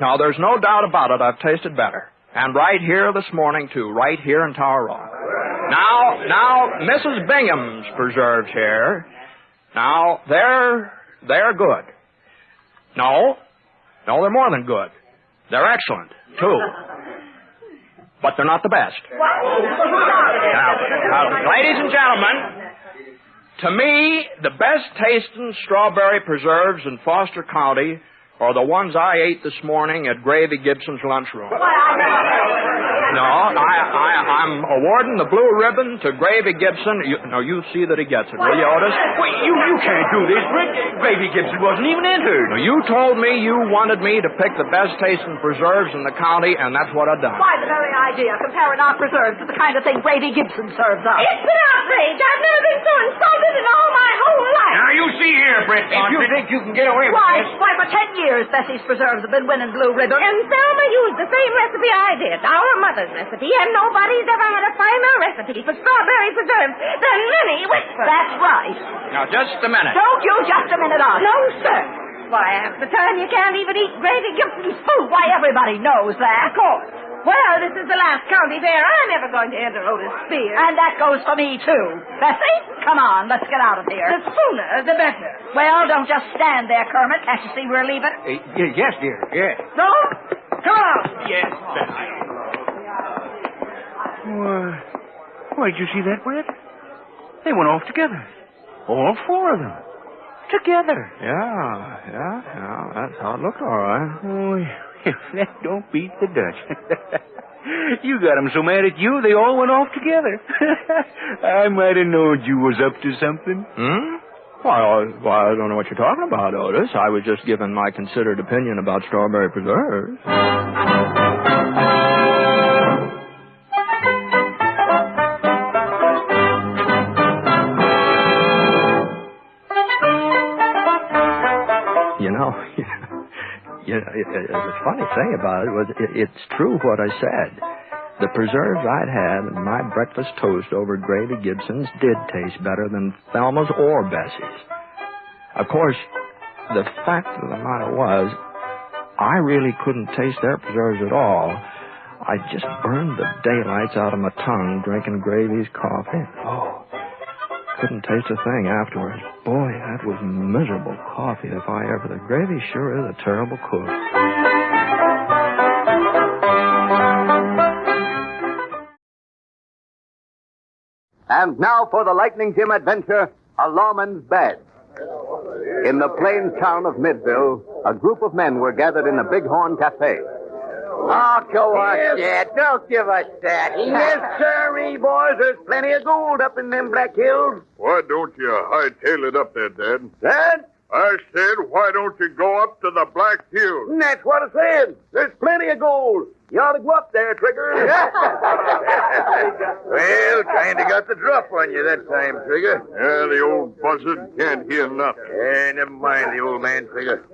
Now, there's no doubt about it. I've tasted better. And right here this morning, too. Right here in Tower Rock. Now, Mrs. Bingham's preserves here, now, they're good. No, they're more than good. They're excellent, too. But they're not the best. Now, ladies and gentlemen, to me, the best tasting strawberry preserves in Foster County are the ones I ate this morning at Gravy Gibson's lunchroom. No, I'm awarding the blue ribbon to Gravy Gibson. You see that he gets it, will you, Otis? Wait, you can't do this, Britt. Gravy Gibson wasn't even entered. No, you told me you wanted me to pick the best tasting preserves in the county, and that's what I've done. Why, the very idea, comparing our preserves to the kind of thing Gravy Gibson serves us. It's an outrage. I've never been so insulted in all my whole life. Now, you see here, Britt. If you think you can get away with this... Why, for 10 years, Bessie's preserves have been winning blue ribbons. And Thelma used the same recipe I did, our mother's recipe, and nobody's ever had a finer recipe for strawberry preserves than Minnie Whitford. That's right. Now, just a minute. Don't you just a minute, us. No, sir. Why, half the time you can't even eat Gravy Gibson's food. Why, everybody knows that. Of course. Well, this is the last county fair I'm ever going to enter Otis Spear. And that goes for me, too. Bessie, come on, let's get out of here. The sooner, the better. Well, don't just stand there, Kermit. Can't you see we're leaving? Yes, dear, yes. No? Come on. Yes, Bessie. Why, did you see that, Britt? They went off together. All four of them. Together. Yeah. That's how it looked, all right. Oh, if that don't beat the Dutch. You got them so mad at you, they all went off together. I might have known you was up to something. Well, I don't know what you're talking about, Otis. I was just giving my considered opinion about strawberry preserves. The funny thing about it was it's true what I said. The preserves I'd had in my breakfast toast over at Gravy Gibson's did taste better than Thelma's or Bessie's. Of course, the fact of the matter was, I really couldn't taste their preserves at all. I just burned the daylights out of my tongue drinking Gravy's coffee. Couldn't taste a thing afterwards. Boy, that was miserable coffee if I ever... The Gravy sure is a terrible cook. And now for the Lightning Jim adventure, A Lawman's Bed. In the plains town of Midville, a group of men were gathered in a Bighorn Cafe. Oh, go on, Dad. Don't give us that. Yes, sirree, boys. There's plenty of gold up in them Black Hills. Why don't you hightail it up there, Dad? Dad? I said, why don't you go up to the Black Hills? And that's what I said. There's plenty of gold. You ought to go up there, Trigger. Well, kind of got the drop on you that time, Trigger. Yeah, the old buzzard can't hear nothing. Yeah, never mind the old man, Trigger.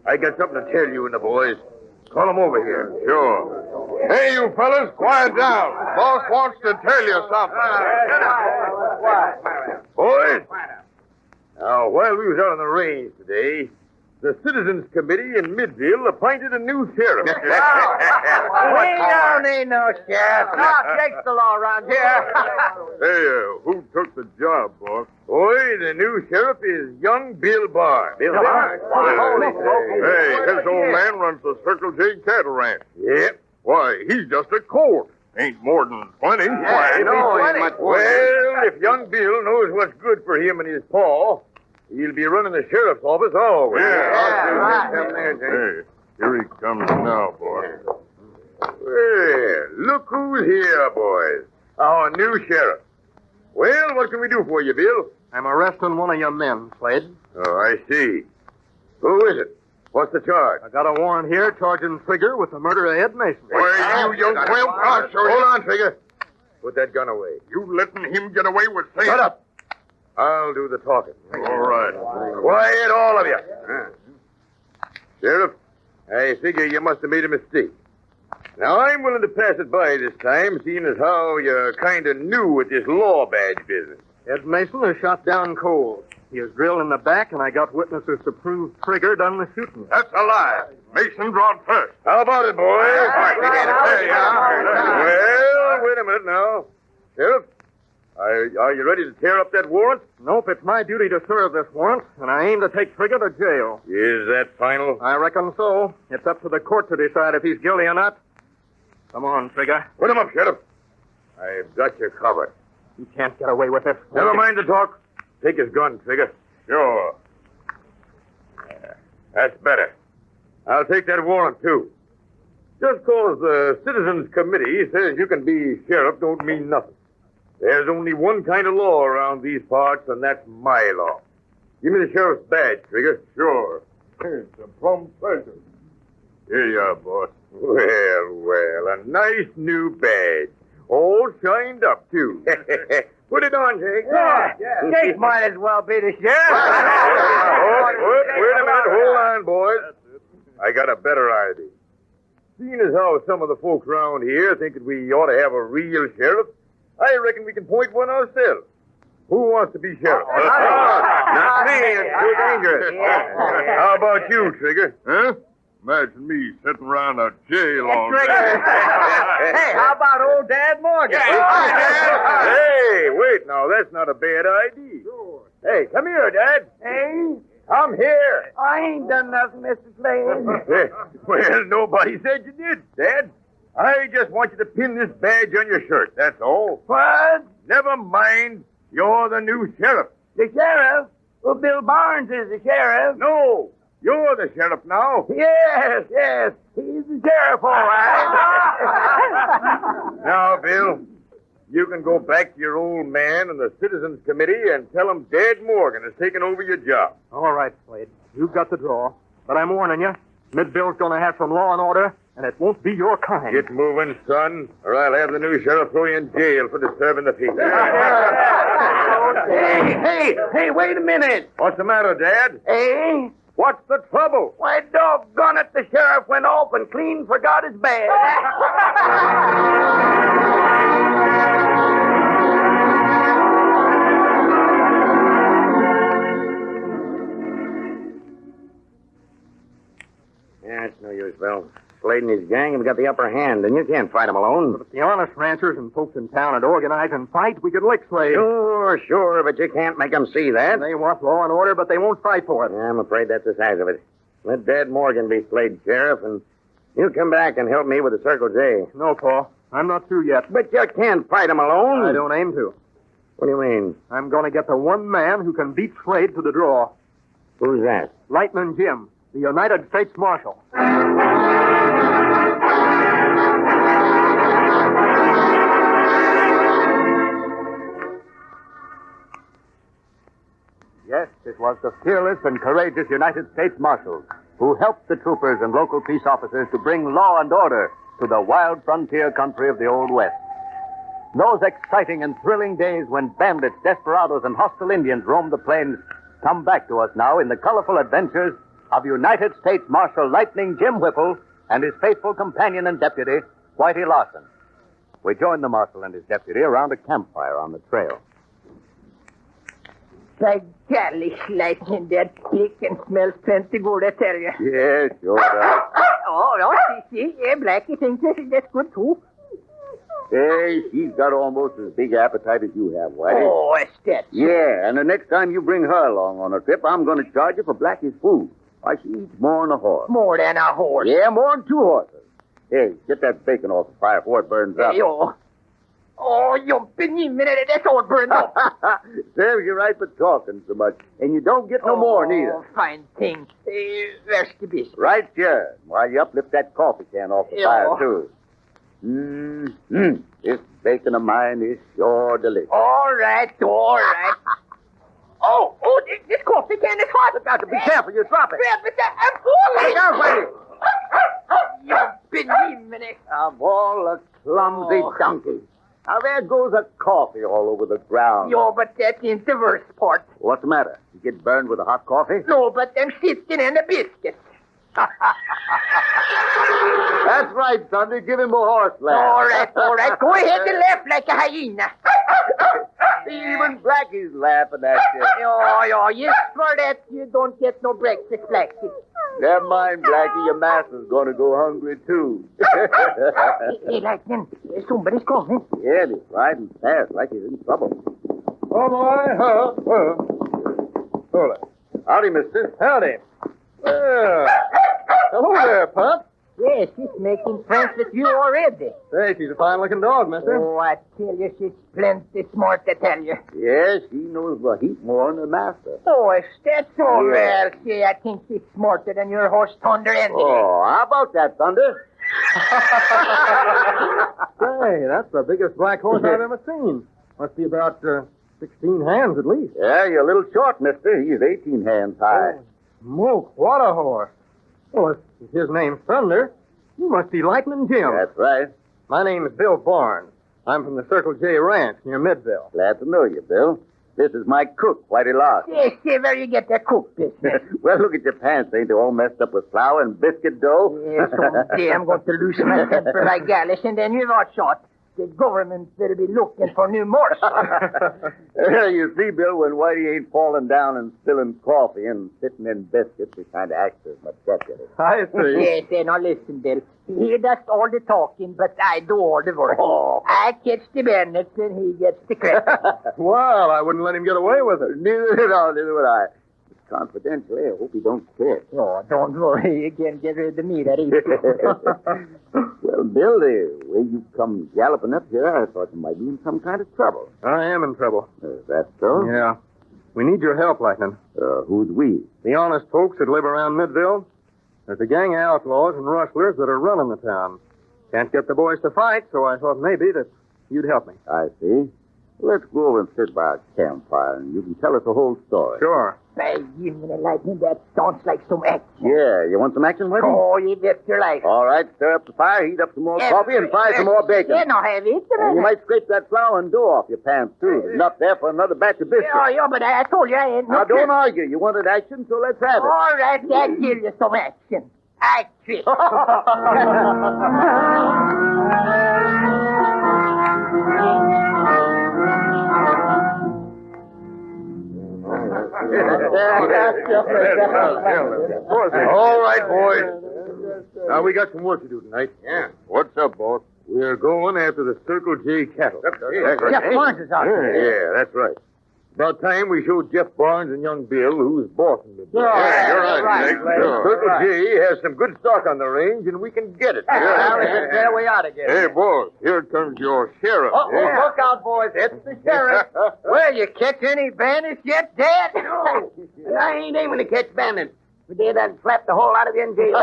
I got something to tell you and the boys. Call them over here. Sure. Hey, you fellas, quiet down. Boss wants to tell you something. Boys, now, while we was out on the range today, the Citizens Committee in Midville appointed a new sheriff. We don't need no sheriff. No, takes the law around here. Hey, who took the job, boss? Boy, the new sheriff is young Bill Barr. Bill Barr? Hey, his old man runs the Circle J cattle ranch. Yep. Why, he's just a colt. Ain't more than 20. Why, no, he's much more. Well, if young Bill knows what's good for him and his paw, he'll be running the sheriff's office always. Hey, here he comes now, boy. Well, look who's here, boys. Our new sheriff. Well, what can we do for you, Bill? I'm arresting one of your men, Slade. Oh, I see. Who is it? What's the charge? I got a warrant here charging Trigger with the murder of Ed Mason. Why, you young whelp, I'll show you. Hold on, Trigger. Put that gun away. You letting him get away with saying... Shut up. I'll do the talking. All right. Quiet, all of you. Sheriff, I figure you must have made a mistake. Now, I'm willing to pass it by this time, seeing as how you're kind of new at this law badge business. Ed Mason was shot down cold. He was drilled in the back, and I got witnesses to prove Trigger done the shooting. That's a lie. Mason drawn first. How about it, boys? Well, wait a minute now. Sheriff, are you ready to tear up that warrant? Nope, it's my duty to serve this warrant, and I aim to take Trigger to jail. Is that final? I reckon so. It's up to the court to decide if he's guilty or not. Come on, Trigger. Put him up, Sheriff. I've got you covered. You can't get away with this. Never mind the talk. Take his gun, Trigger. Sure. That's better. I'll take that warrant, too. Just because the Citizens Committee says you can be sheriff don't mean nothing. There's only one kind of law around these parts, and that's my law. Give me the sheriff's badge, Trigger. Sure. It's a plum pleasure. Here you are, boss. Well, a nice new badge. All shined up, too. Put it on, Jake. Yeah. Jake might as well be the sheriff. Wait a minute. Hold on, boys. I got a better idea. Seeing as how some of the folks around here think that we ought to have a real sheriff, I reckon we can point one ourselves. Who wants to be sheriff? Not me. It's too dangerous. How about you, Trigger? Huh? Imagine me sitting around a jail all day. Hey, how about old Dad Morgan? Hey, wait now. That's not a bad idea. Sure. Hey, come here, Dad. Hey? Come here. I ain't done nothing, Mr. Slade. Well, nobody said you did, Dad. I just want you to pin this badge on your shirt, that's all. What? Never mind. You're the new sheriff. The sheriff? Well, Bill Barnes is the sheriff. No, you're the sheriff now. Yes. He's the sheriff, all right. Now, Bill, you can go back to your old man and the Citizens Committee and tell them Dad Morgan has taken over your job. All right, Slade. You've got the draw. But I'm warning you, Midville's going to have some law and order, and it won't be your kind. Get moving, son, or I'll have the new sheriff throw you in jail for disturbing the peace. Hey, wait a minute. What's the matter, Dad? Hey? What's the trouble? Why, doggone it, the sheriff went off and clean forgot his badge. Yeah, it's no use, Belle. Slade and his gang have got the upper hand, and you can't fight them alone. But if the honest ranchers and folks in town had organized and fight, we could lick Slade. Sure, but you can't make them see that. They want law and order, but they won't fight for it. Yeah, I'm afraid that's the size of it. Let Dad Morgan be Slade's sheriff, and you come back and help me with the Circle J. No, Paul. I'm not through yet. But you can't fight them alone. I don't aim to. What do you mean? I'm going to get the one man who can beat Slade to the draw. Who's that? Lightning Jim, the United States Marshal. Yes, it was the fearless and courageous United States Marshals who helped the troopers and local peace officers to bring law and order to the wild frontier country of the Old West. Those exciting and thrilling days when bandits, desperados, and hostile Indians roamed the plains come back to us now in the colorful adventures of United States Marshal Lightning Jim Whipple and his faithful companion and deputy, Whitey Larson. We joined the marshal and his deputy around a campfire on the trail. By golly, Lightning, that chicken smells plenty good, I tell you. Yeah, sure does. Oh, see, yeah, Blackie thinks that's good, too. Hey, she's got almost as big appetite as you have, Whitey. Oh, it's that. Yeah, and the next time you bring her along on a trip, I'm going to charge you for Blackie's food. Why, she eats more than a horse. More than a horse? Yeah, more than 2 horses. Hey, get that bacon off the fire before it burns up. Oh, you beneath me, that's all burned up. Serves you right for talking so much. And you don't get no more, neither. Oh, fine thing. Where's the biscuit? Right here. While you uplift that coffee can off the fire, too. This bacon of mine is sure delicious. All right. Oh, this coffee can is hot. Look out, be careful, you drop it. I'm falling. Hey, down, Whitey. You beneath me. Of all the clumsy donkeys. Now, there goes a coffee all over the ground. But that ain't the worst part. What's the matter? You get burned with the hot coffee? No, but them sifting and the biscuits. That's right, Thunder. Give him a horse laugh. All right. Go ahead and laugh like a hyena. Even Blackie's laughing at you. Yes, for that you don't get no breakfast, Blackie. Never mind, Blackie. Your master's going to go hungry, too. Hey, Lightning, somebody's coming. Yeah, he's riding fast like he's in trouble. Oh, boy. Hold it. Howdy, mister. Howdy. Well, hello there, Pup. Yes, she's making friends with you already. Say, she's a fine-looking dog, mister. Oh, I tell you, she's plenty smart, I tell you. Yeah, she knows a heap more than the master. Oh, if that's all, well, see, I think she's smarter than your horse, Thunder, anyway. Oh, how about that, Thunder? Say, that's the biggest black horse I've ever seen. Must be about 16 hands at least. Yeah, you're a little short, mister. He's 18 hands high. Oh, smoke, what a horse. Well, if his name's Thunder, you must be Lightning Jim. That's right. My name is Bill Barnes. I'm from the Circle J Ranch near Midville. Glad to know you, Bill. This is my cook, Whitey Larson. Yes, see where you get that cook business. Well, look at your pants. Ain't they all messed up with flour and biscuit dough? Yes, someday I'm going to lose my temper like Gallus, and then you watch out. The government will be looking for new morsels. You see, Bill, when Whitey ain't falling down and spilling coffee and sitting in biscuits, he kind of acts as my deputy. I see. Yes, now listen, Bill. He does all the talking, but I do all the work. Oh. I catch the bandits and he gets the credit. Well, I wouldn't let him get away with it. Neither would I. It's confidential. I hope he don't quit. Oh, don't worry. You can get rid of me that easy. Well, Bill, the way you come galloping up here, I thought you might be in some kind of trouble. I am in trouble. Is that so? Yeah. We need your help, Lightning. Who's we? The honest folks that live around Midville. There's a gang of outlaws and rustlers that are running the town. Can't get the boys to fight, so I thought maybe that you'd help me. I see. Let's go over and sit by a campfire, and you can tell us the whole story. Sure. By giving a Lightning, that sounds like some action. Yeah, you want some action, Whitey? Oh, you bet your life. All right, stir up the fire, heat up some more coffee, and fry some more bacon. Yeah, no, have it. And you might scrape that flour and dough off your pants, too. There's enough there for another batch of biscuits. Yeah, but I told you I ain't... Now, don't argue. You wanted action, so let's have it. All right, I'll give you some action. Action. All right, boys. Now, we got some work to do tonight. Yeah. What's up, boss? We're going after the Circle J cattle. Jeff Barnes is out there. Yeah, that's right. About time we showed Jeff Barnes and young Bill who's bossing the You're right. Circle J has some good stock on the range, and we can get it. There we ought to get Hey, boss, here comes your sheriff. Look out, boys. It's the sheriff. Well, you catch any bandits yet, Dad? No. I ain't aiming to catch bandits. If we did, I'd slap the whole lot of you in jail.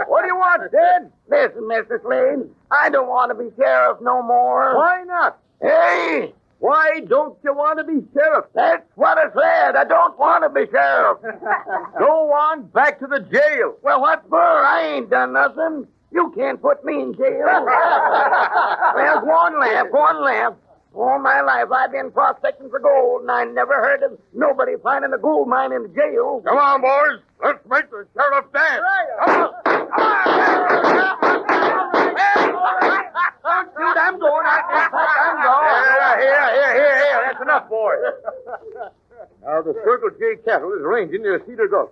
What do you want, Dad? Listen, Mr. Slade, I don't want to be sheriff no more. Why not? Hey, Why don't you want to be sheriff? That's what I said. I don't want to be sheriff. Go on back to the jail. Well, what for? I ain't done nothing. You can't put me in jail. Well, go on, laugh. All my life I've been prospecting for gold, and I never heard of nobody finding a gold mine in the jail. Come on, boys. Let's make the sheriff dance. Come on. Don't shoot, I'm going. I'm going. Here. That's enough, boys. Now, the Circle J cattle is ranging near Cedar Gulch.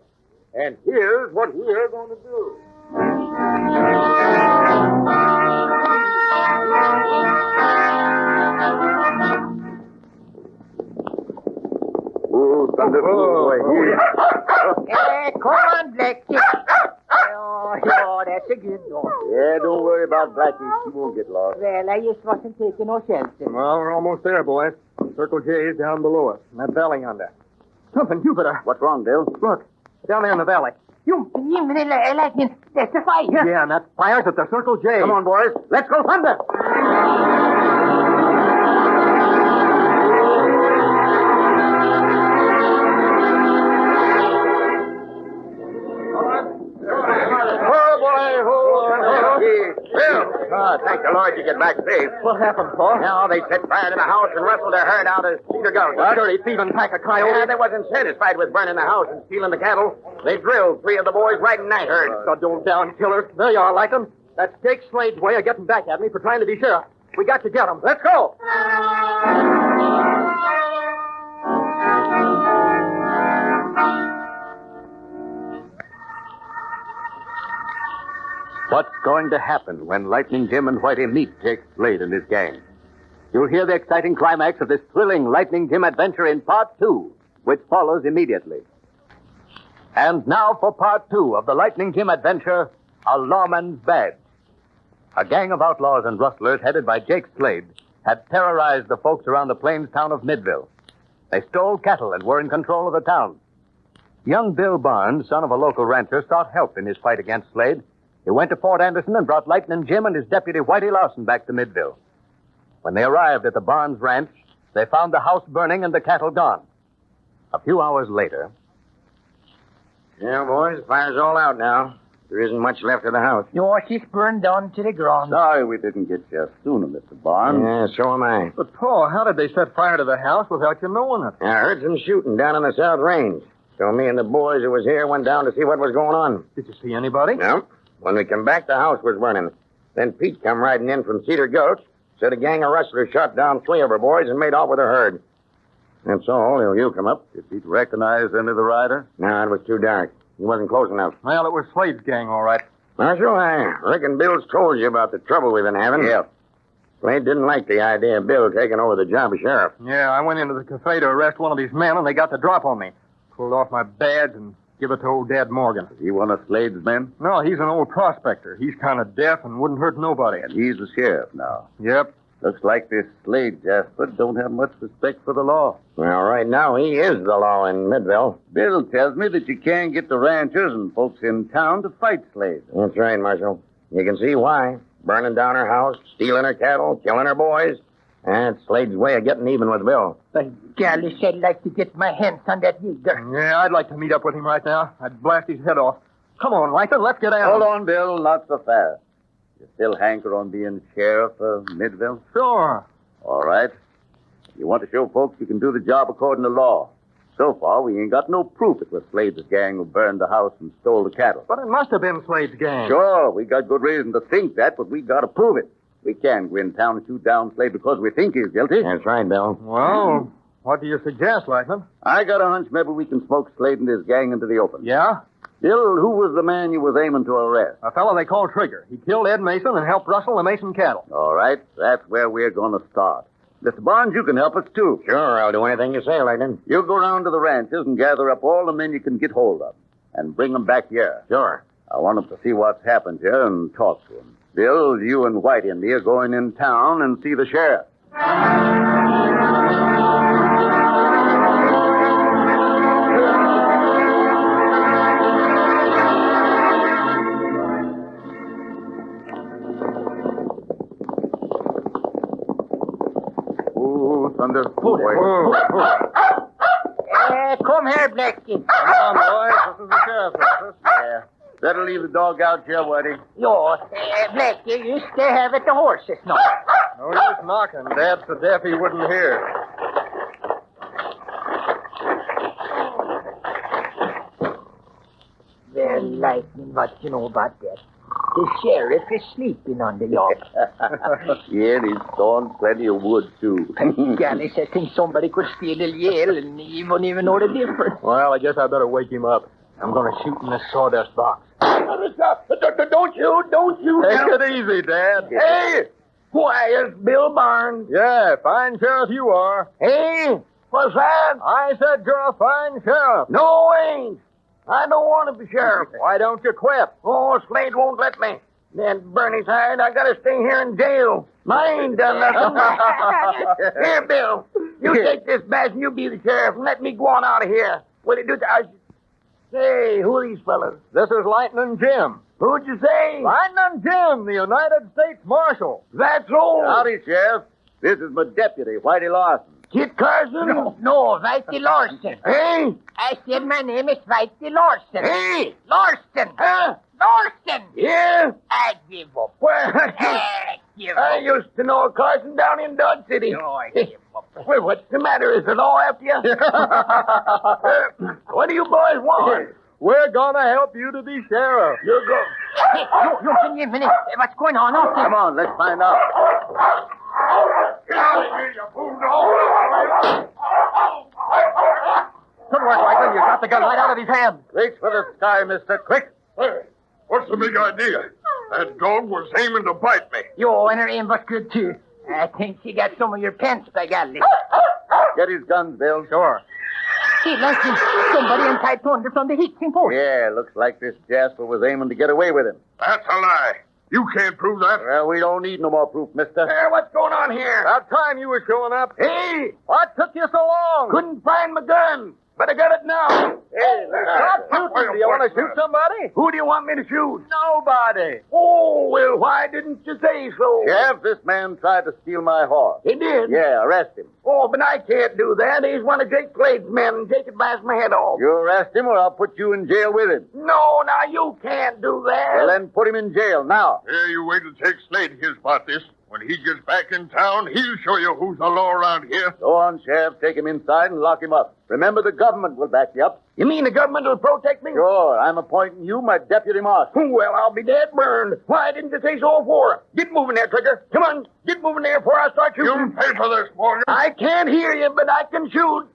And here's what we're going to do. Oh, thunder. Come on, Blackie. Oh, that's a good dog. Yeah, don't worry about Blackie. She won't get lost. Well, I just wasn't taking no chances. Well, we're almost there, boys. Circle J is down below us, in that valley yonder. Something, Jupiter. What's wrong, Bill? Look, down there in the valley. You lightning. That's the fire. Yeah, and that fire's at the Circle J. Come on, boys. Let's go thunder. Bill! Oh, thank the Lord you get back safe. What happened, Paul? Now, they set fire to the house and rustled their herd out of Cedar Gulch. A dirty thieving pack of coyotes. Yeah, they wasn't satisfied with burning the house and stealing the cattle. They drilled 3 of the boys right in night herd. The dull down killers. There you are, Lycan. That's Jake Slade's way of getting back at me for trying to be sheriff. We got to get him. Let's go. What's going to happen when Lightning Jim and Whitey meet Jake Slade and his gang? You'll hear the exciting climax of this thrilling Lightning Jim adventure in Part 2, which follows immediately. And now for Part 2 of the Lightning Jim adventure, A Lawman's Badge. A gang of outlaws and rustlers headed by Jake Slade had terrorized the folks around the plains town of Midville. They stole cattle and were in control of the town. Young Bill Barnes, son of a local rancher, sought help in his fight against Slade. He went to Fort Anderson and brought Lightning Jim and his deputy Whitey Lawson back to Midville. When they arrived at the Barnes ranch, they found the house burning and the cattle gone. A few hours later... Yeah, boys, the fire's all out now. There isn't much left of the house. No, she's burned down to the ground. Sorry we didn't get you sooner, Mr. Barnes. Yeah, so am I. But, Paul, how did they set fire to the house without you knowing it? I heard some shooting down in the South Range. So me and the boys who was here went down to see what was going on. Did you see anybody? No. When we come back, the house was burning. Then Pete come riding in from Cedar Gulch, said a gang of rustlers shot down 3 of our boys and made off with a herd. That's all till you come up. Did Pete recognize any of the riders? No, it was too dark. He wasn't close enough. Well, it was Slade's gang, all right. Marshal, I reckon Bill's told you about the trouble we've been having. Yeah. Slade didn't like the idea of Bill taking over the job of sheriff. Yeah, I went into the cafe to arrest one of these men, and they got the drop on me. Pulled off my badge and give it to old Dad Morgan. Is he one of Slade's men? No, he's an old prospector. He's kind of deaf and wouldn't hurt nobody. And he's the sheriff now. Yep. Looks like this Slade Jasper don't have much respect for the law. Well, right now, he is the law in Midville. Bill tells me that you can't get the ranchers and folks in town to fight Slade. That's right, Marshal. You can see why. Burning down her house, stealing her cattle, killing her boys. That's Slade's way of getting even with Bill. By golly, I'd like to get my hands on that nigger. Yeah, I'd like to meet up with him right now. I'd blast his head off. Come on, Lycan, let's get at him. Hold on, Bill, not so fast. You still hanker on being sheriff of Midville? Sure. All right. You want to show folks you can do the job according to law. So far, we ain't got no proof it was Slade's gang who burned the house and stole the cattle. But it must have been Slade's gang. Sure, we got good reason to think that, but we got to prove it. We can't go in town and shoot down Slade because we think he's guilty. That's right, Bill. Well, what do you suggest, Lycan? I got a hunch maybe we can smoke Slade and his gang into the open. Yeah? Bill, who was the man you was aiming to arrest? A fellow they call Trigger. He killed Ed Mason and helped rustle the Mason cattle. All right, that's where we're going to start. Mr. Barnes, you can help us, too. Sure, I'll do anything you say, Lightning. You go round to the ranches and gather up all the men you can get hold of and bring them back here. Sure. I want them to see what's happened here and talk to them. Bill, you and Whitey and me are going in town and see the sheriff. Oh, thunder. Come here, Blackie. Come on, boys. This is the sheriff's office. Yeah. Better leave the dog out here, Whitey. Yo, Blackie, you stay here with the horses now. No use knocking. Dad's so deaf he wouldn't hear. Well, Lightning, what you know about that? The sheriff is sleeping on the log. Yeah, and he's stolen plenty of wood, too. Golly, I think somebody could steal a yell and he wouldn't even know the difference. Well, I guess I better wake him up. I'm going to shoot in this sawdust box. Don't you. Take it easy, Dad. Hey, why, it's Bill Barnes. Yeah, fine sheriff you are. Hey, what's that? I said you're a fine sheriff. No, ain't. I don't want to be sheriff. Why don't you quit? Oh, Slade won't let me. Then Bernie's hired. I got to stay here in jail. I ain't done nothing. Here, Bill, you take this badge and you be the sheriff and let me go on out of here. What do you do? Say, who are these fellas? This is Lightning Jim. Who'd you say? Lightning Jim, the United States Marshal. That's all. Howdy, Sheriff. This is my deputy, Whitey Larson. Kit Carson? No, Whitey Larson. Hey? I said my name is Whitey Larson. Hey? Larson. Huh? Larson. Yeah? I give up. Well, I give up. I used to know a Carson down in Dodge City. No, I give up. Well, what's the matter? Is the law after you? What do you boys want? We're going to help you to be sheriff. You go. Hey, you give me a minute. What's going on out there? Come on, let's find out. Get out of here, you fool dog. Good work, Lightning. You got the gun right out of his hand. Reach for the sky, mister. Quick. Hey, what's the big idea? That dog was aiming to bite me. Yo, and her aim was good, too. I think she got some of your pants, by golly. Get his guns, Bill. Sure. Hey, Lightning, somebody untied Thunder from the hitching post. Yeah, looks like this Jasper was aiming to get away with him. That's a lie. You can't prove that. Well, we don't need no more proof, mister. Hey, what's going on here? About time you were showing up. Hey! What took you so long? Couldn't find my gun, but I got it now. Hey, Stop shooting. Do you want to shoot somebody? Who do you want me to shoot? Nobody. Oh, well, why didn't you say so? Sheriff, this man tried to steal my horse. He did? Yeah, arrest him. Oh, but I can't do that. He's one of Jake Slade's men, and Jake could blast my head off. You arrest him or I'll put you in jail with him. No, now you can't do that. Well, then put him in jail now. Yeah, you wait till Jake Slade hears about this. When he gets back in town, he'll show you who's the law around here. Go on, Sheriff. Take him inside and lock him up. Remember, the government will back you up. You mean the government will protect me? Sure. I'm appointing you my deputy marshal. Well, I'll be dead burned. Why didn't you say so before? Get moving there, Trigger. Come on. Get moving there before I start shooting. You'll pay for this, boy. I can't hear you, but I can shoot.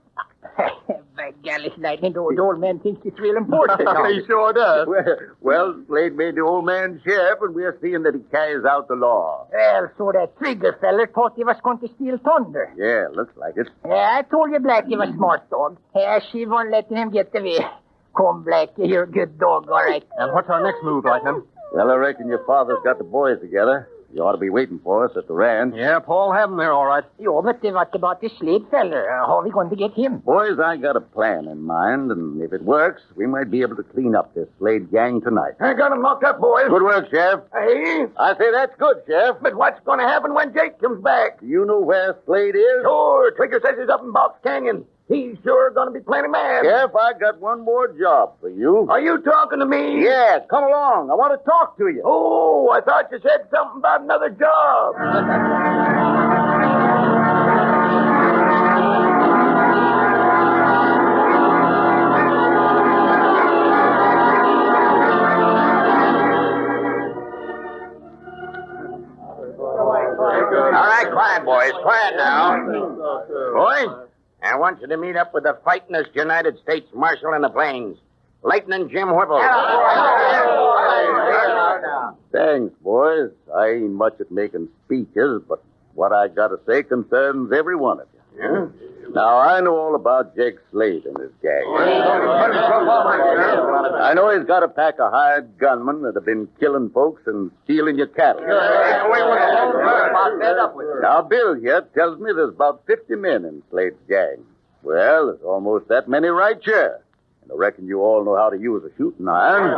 By golly, Lightning, the old man thinks it's real important. He sure does. Well, Slade made the old man sheriff, and we're seeing that he carries out the law. Well, so that Trigger feller thought he was going to steal Thunder. Yeah, looks like it. Yeah, I told you Blackie was smart dog. Yeah, she won't let him get away. Come, Blackie, you're a good dog, all right. And what's our next move, Lightning? Well, I reckon your father's got the boys together. You ought to be waiting for us at the ranch. Yeah, Paul have them there, all right. Yo, but what about the Slade feller? How are we going to get him? Boys, I got a plan in mind, and if it works, we might be able to clean up this Slade gang tonight. I got him locked up, boys. Good work, Sheriff. Hey? I say that's good, Sheriff. But what's going to happen when Jake comes back? Do you know where Slade is? Sure. Trigger says he's up in Box Canyon. He's sure going to be plenty mad. Sheriff, I got one more job for you. Are you talking to me? Yeah, come along. I want to talk to you. Oh, I thought you said something about another job. All right, quiet, boys. Quiet now. Boys, I want you to meet up with the fightingest United States Marshal in the plains, Lightning Jim Whipple. Thanks, boys. I ain't much at making speeches, but what I got to say concerns every one of you. Yeah? Now, I know all about Jake Slade and his gang. I know he's got a pack of hired gunmen that have been killing folks and stealing your cattle. Now, Bill here tells me there's about 50 men in Slade's gang. Well, there's almost that many right here. And I reckon you all know how to use a shooting iron.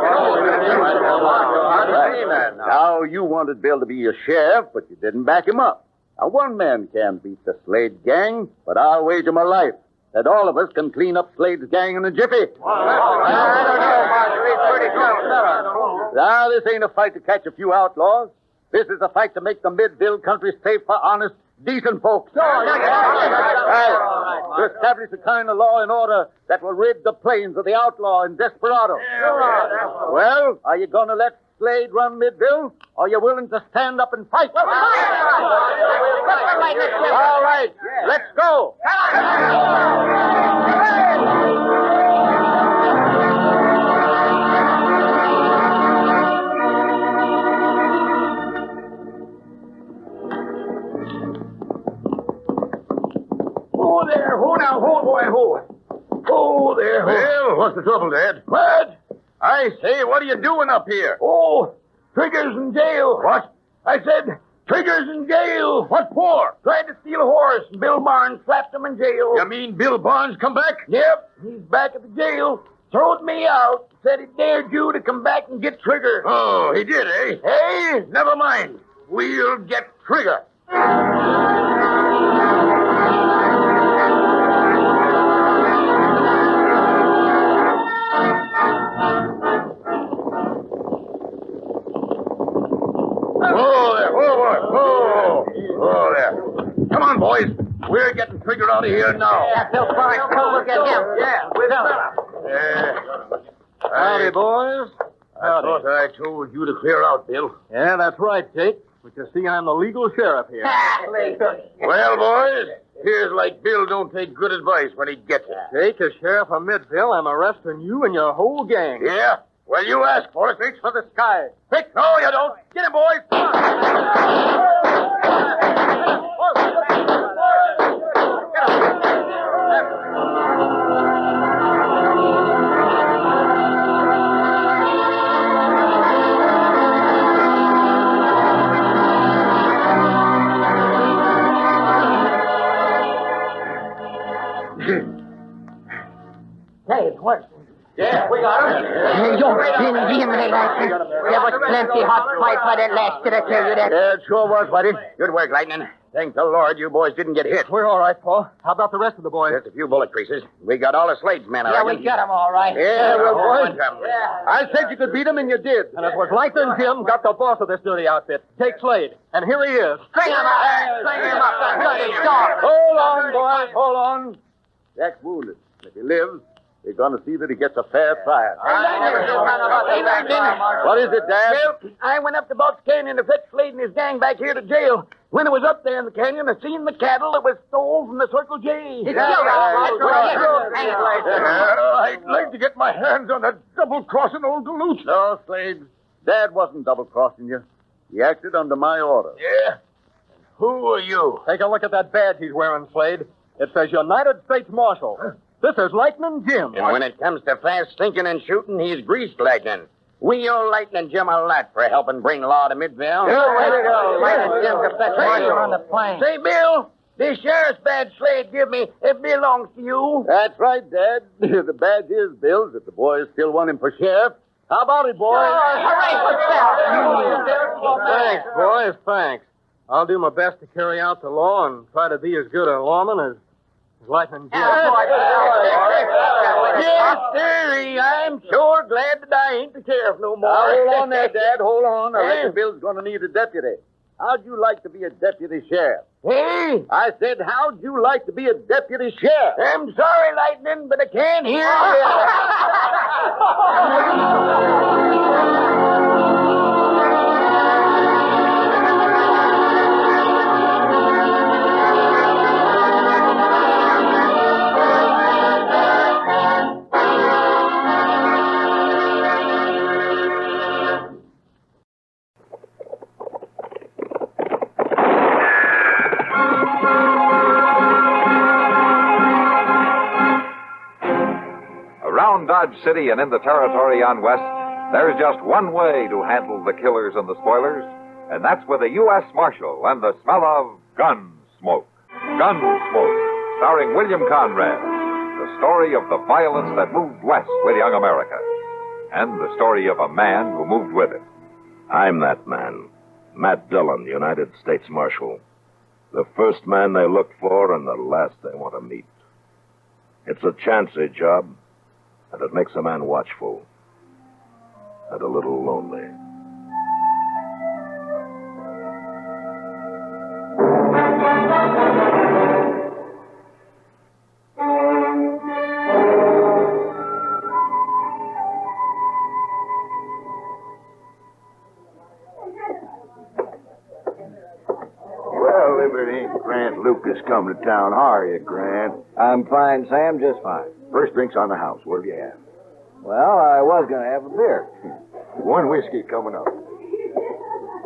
Right. Now, you wanted Bill to be your sheriff, but you didn't back him up. Now, one man can't beat the Slade gang, but I'll wager my life. that all of us can clean up Slade's gang in a jiffy. I don't know, Marjorie. Pretty close. Now, this ain't a fight to catch a few outlaws. This is a fight to make the Midville country safe for honest, decent folks. Right. To establish the kind of law and order that will rid the plains of the outlaw and desperado. Well, are you going to let Slade run Midville, or are you willing to stand up and fight? All right, let's go. Oh, there. Ho now. Ho, boy, ho. Oh, there. Ho. Well, what's the trouble, Dad? What? I say, what are you doing up here? Oh, Triggers in jail. What? I said, Triggers in jail. What for? Tried to steal a horse, and Bill Barnes slapped him in jail. You mean Bill Barnes come back? Yep, he's back at the jail. Throwed me out. Said he dared you to come back and get Trigger. Oh, he did, eh? Hey? Never mind. We'll get Trigger. Oh, there. Come on, boys. We're getting Trigger out of here now. Yeah, Bill Barnes, we'll get him. Yeah, with him. Howdy, boys. I thought I told you to clear out, Bill. Yeah, that's right, Jake. But you see, I'm the legal sheriff here. Well, boys, here's like Bill don't take good advice when he gets it. Jake, as sheriff of Midville, I'm arresting you and your whole gang. Yeah? Well, you ask for it. Reach for the sky. Quick. No, you don't. Get him, boys. Hey, what? Yeah, we got him. You've been Jimmy Lightning. There was plenty hot fight for that last, did I tell you that? Yeah, it sure was, buddy. Good work, Lightning. Thank the Lord you boys didn't get hit. We're all right, Paul. How about the rest of the boys? Just a few bullet creases. We got all the Slade's men, I Yeah, reckon. we got them all right. Yeah, well, boys. I said you could beat him, and you did. And it was Lightning Jim got the boss of this dirty outfit, Jake Slade. And here he is. String him up. String him up. Hold on, boys. Hold on. Jack's wounded. If he lives, we're going to see that he gets a fair trial. What is it, Dad? Well, I went up to Box Canyon to fetch Slade and his gang back here to jail. When I was up there in the canyon, I seen the cattle that was stole from the Circle J. I'd like to get my hands on that double-crossing old Duluth. No, Slade. Dad wasn't double-crossing you. He acted under my order. Yeah? Who are you? Take a look at that badge he's wearing, Slade. It says United States Marshal. This is Lightning Jim. And when it comes to fast thinking and shooting, he's greased Lightning. We owe Lightning Jim a lot for helping bring law to Midville. Lightning Jim's the best marshal on the plain. Say, Bill, this sheriff's badge Slade give me, it belongs to you. That's right, Dad. The badge is Bill's if the boys still want him for sheriff. How about it, boys? Thanks, boys, thanks. I'll do my best to carry out the law and try to be as good a lawman as Lightning Jim. Yes, sir. I'm sure glad that I ain't the sheriff no more. Now, hold on there, Dad. Hold on. I reckon Bill's going to need a deputy. How'd you like to be a deputy sheriff? Hey? I said, how'd you like to be a deputy sheriff? I'm sorry, Lightning, but I can't hear Around Dodge City and in the territory on West, there's just one way to handle the killers and the spoilers, and that's with a U.S. Marshal and the smell of Gunsmoke. Gunsmoke, starring William Conrad, the story of the violence that moved west with young America, and the story of a man who moved with it. I'm that man, Matt Dillon, United States Marshal. The first man they look for and the last they want to meet. It's a chancy job, and it makes a man watchful and a little lonely. Well, if it ain't Grant Lucas come to town, how are you, Grant? I'm fine, Sam, just fine. First drink's on the house. What have you had? Well, I was going to have a beer. One whiskey coming up.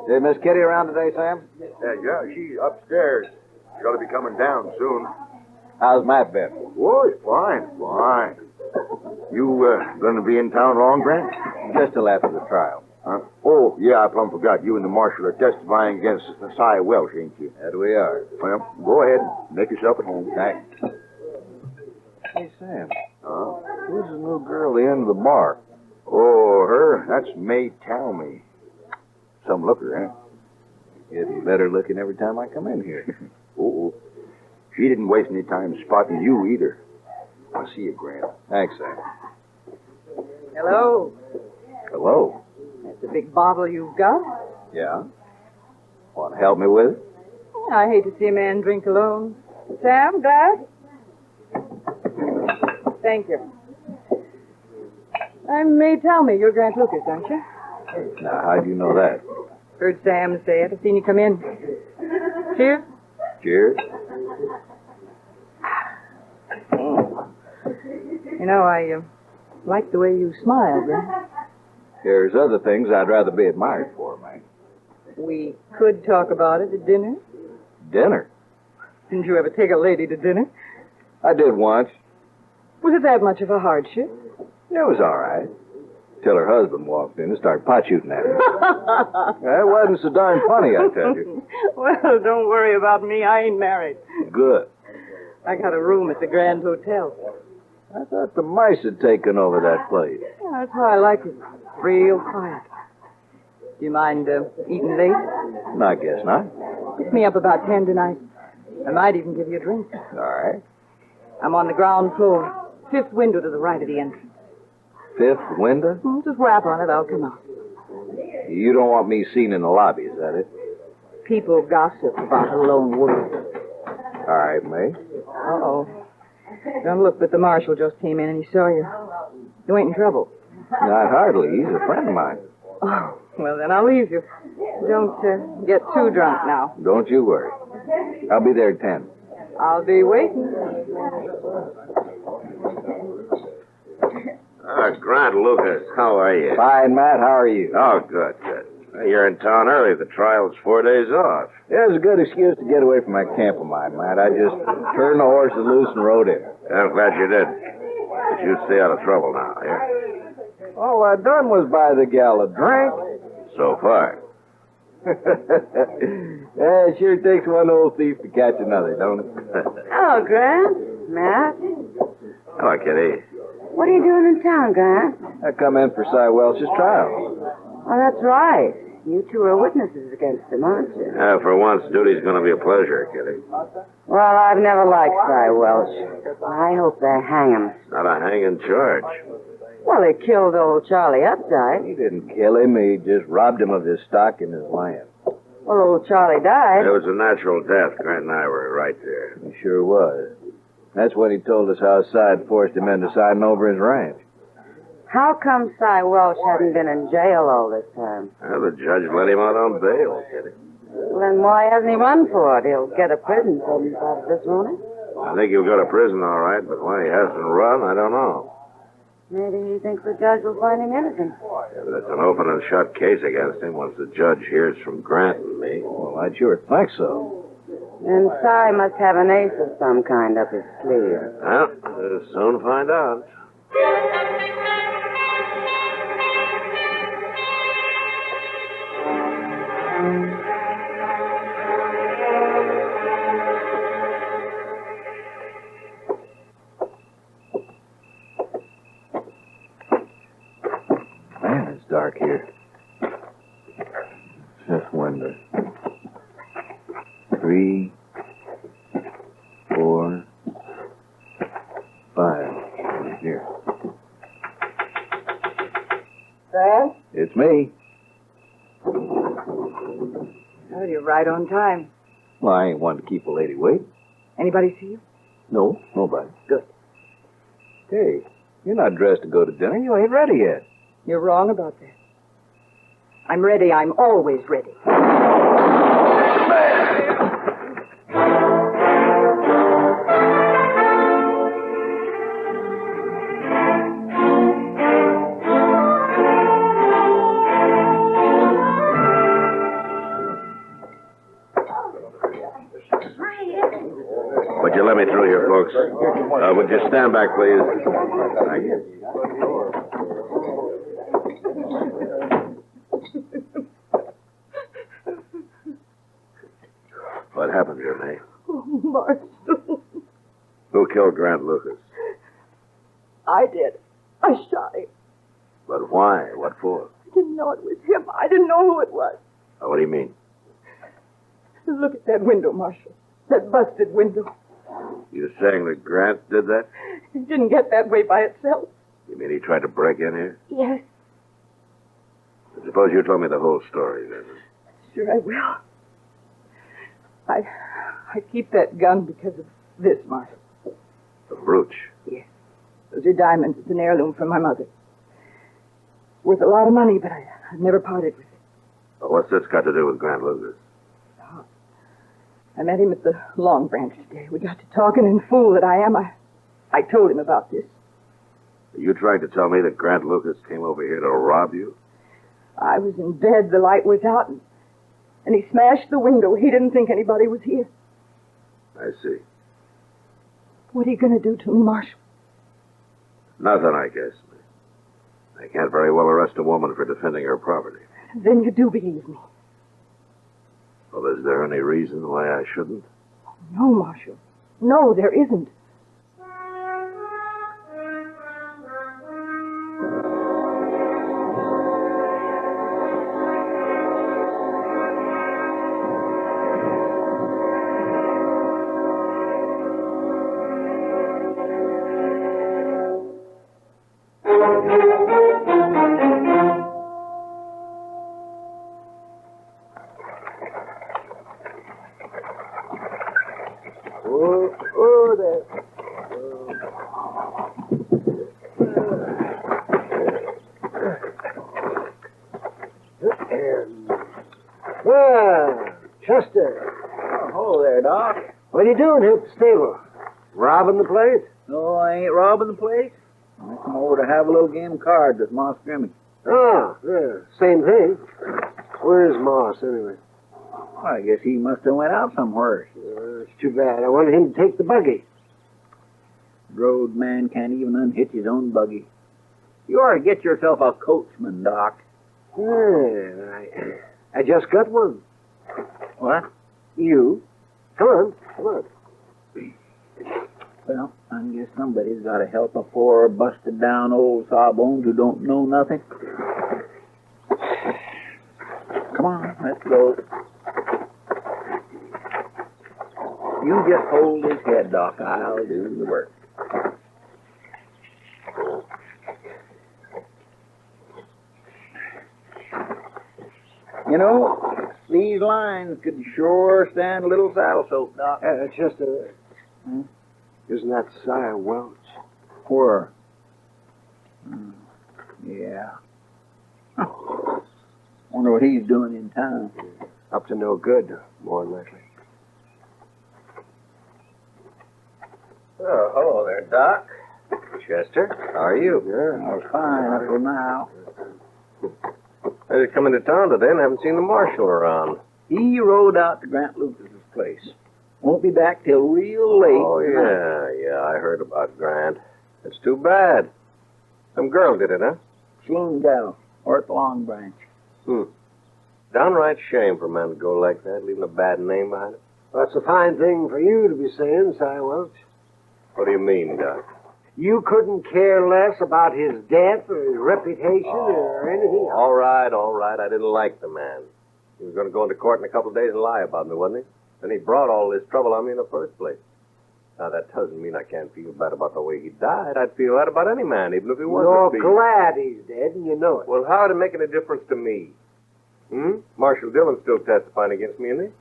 Is Miss Kitty around today, Sam? Yeah, she's upstairs. She's got to be coming down soon. How's Matt been? Oh, he's fine. You going to be in town long, Grant? Just till after the trial. Huh? Oh, yeah, I plumb forgot. You and the marshal are testifying against Cy Welsh, ain't you? That we are. Well, go ahead. Make yourself at home. Thanks. Hey, Sam. Who's the new girl at the end of the bar? Oh, her? That's May Talmy. Some looker, huh? Getting better looking every time I come in here. Oh, she didn't waste any time spotting you either. I'll see you, Grant. Thanks, Sam. Hello. Hello. That's a big bottle you've got. Yeah? Want to help me with it? I hate to see a man drink alone. Sam, glass? Thank you. May tell me you're Grant Lucas, aren't you? Now, how'd you know that? Heard Sam say it. I've seen you come in. Cheers. Cheers. You know, I like the way you smile, Grant. There's other things I'd rather be admired for, man. We could talk about it at dinner. Dinner? Didn't you ever take a lady to dinner? I did once. Was it that much of a hardship? It was all right. Till her husband walked in and started pot shooting at her. That wasn't so darn funny, I tell you. Well, don't worry about me. I ain't married. Good. I got a room at the Grand Hotel. I thought the mice had taken over that place. Yeah, that's why I like it. Real quiet. Do you mind eating late? No, I guess not. Pick me up about 10 tonight. I might even give you a drink. All right. I'm on the ground floor. 5th window to the right of the entrance. 5th window? Just rap on it. I'll come out. You don't want me seen in the lobby, is that it? People gossip about a lone wolf. All right, May. Uh-oh. Don't look, but the marshal just came in and he saw you. You ain't in trouble. Not hardly. He's a friend of mine. Oh, well, then I'll leave you. Don't get too drunk now. Don't you worry. I'll be there at 10. I'll be waiting. Grant Lucas, how are you? Fine, Matt. How are you? Oh, good. You're in town early. The trial's 4 days off. Yeah, it was a good excuse to get away from that camp of mine, Matt. I just turned the horses loose and rode in. I'm glad you did. But you stay out of trouble now, yeah? All I done was buy the gal a drink. So far. Yeah, it sure takes one old thief to catch another, don't it? Hello, Grant. Matt. Hello, Kitty. What are you doing in town, Grant? I come in for Cy Welch's trial. Oh, that's right. You two are witnesses against him, aren't you? For once, duty's going to be a pleasure, Kitty. Well, I've never liked Cy Welch. I hope they hang him. Not a hanging charge. Well, he killed old Charlie Updike. He didn't kill him. He just robbed him of his stock and his land. Well, old Charlie died. It was a natural death. Grant and I were right there. He sure was. That's when he told us how Cy had forced him into signing over his ranch. How come Cy Welch hadn't been in jail all this time? Well, the judge let him out on bail, Kitty. Well, then why hasn't he run for it? He'll get a prison sentence out of this, won't he? I think he'll go to prison all right, but why he hasn't run, I don't know. Maybe he thinks the judge will find him innocent. Yeah, but it's an open and shut case against him once the judge hears from Grant and me. Well, I'd sure think so. Then Cy must have an ace of some kind up his sleeve. Well, we'll soon find out. Man, it's dark here. Just window. 3, 4, 5. Here. Dad? It's me. Well, you're right on time. Well, I ain't one to keep a lady wait. Anybody see you? No, nobody. Good. Hey, you're not dressed to go to dinner. You ain't ready yet. You're wrong about that. I'm ready. I'm always ready. Would you let me through here, folks? Would you stand back, please? Thank you. What happened here, May? Oh, Marshal. Who killed Grant Lucas? I did. I shot him. But why? What for? I didn't know it was him. I didn't know who it was. What do you mean? Look at that window, Marshal. That busted window. You saying that Grant did that? It didn't get that way by itself. You mean he tried to break in here? Yes. Suppose you told me the whole story, then. Sure I will. I keep that gun because of this, Marshal. The brooch? Yes. Those are diamonds. It's an heirloom from my mother. Worth a lot of money, but I've never parted with it. Well, what's this got to do with Grant Lucas? I met him at the Long Branch today. We got to talking, and fool that I am, I told him about this. Are you trying to tell me that Grant Lucas came over here to rob you? I was in bed, the light was out, and he smashed the window. He didn't think anybody was here. I see. What are you going to do to me, Marshal? Nothing, I guess. I can't very well arrest a woman for defending her property. Then you do believe me. Well, is there any reason why I shouldn't? No, Marshal. No, there isn't. Doc. What are you doing here at the stable? Robbing the place? No, I ain't robbing the place. I come over to have a little game of cards with Moss Grimmy. Oh, yeah, same thing. Where's Moss, anyway? I guess he must have went out somewhere. It's too bad. I wanted him to take the buggy. Road man can't even unhitch his own buggy. You ought to get yourself a coachman, Doc. Yeah, I just got one. What? You? Come on. Well, I guess somebody's got to help a poor, busted-down old sawbones who don't know nothing. Come on, let's go. You just hold his head, Doc. I'll do the work. You know, these lines could sure stand a little saddle soap, Doc. Just a... Isn't that Si Welch? Where? Yeah. Wonder what he's doing in town. Up to no good, more than likely. Oh, hello there, Doc. Chester, how are you? Yeah, I was fine up till now. I was coming to town today and haven't seen the marshal around. He rode out to Grant Lucas's place. Won't be back till real late. Oh, yeah, I heard about Grant. It's too bad. Some girl did it, huh? Saloon gal, or at the Long Branch. Downright shame for a man to go like that, leaving a bad name behind him. That's a fine thing for you to be saying, Si Welch. What do you mean, Doc? You couldn't care less about his death or his reputation or anything else. All right. I didn't like the man. He was going to go into court in a couple of days and lie about me, wasn't he? Then he brought all this trouble on me in the first place. Now, that doesn't mean I can't feel bad about the way he died. I'd feel that about any man, even if he wasn't. You're glad he's dead, and you know it. Well, how would it make any difference to me? Marshal Dillon's still testifying against me, isn't he?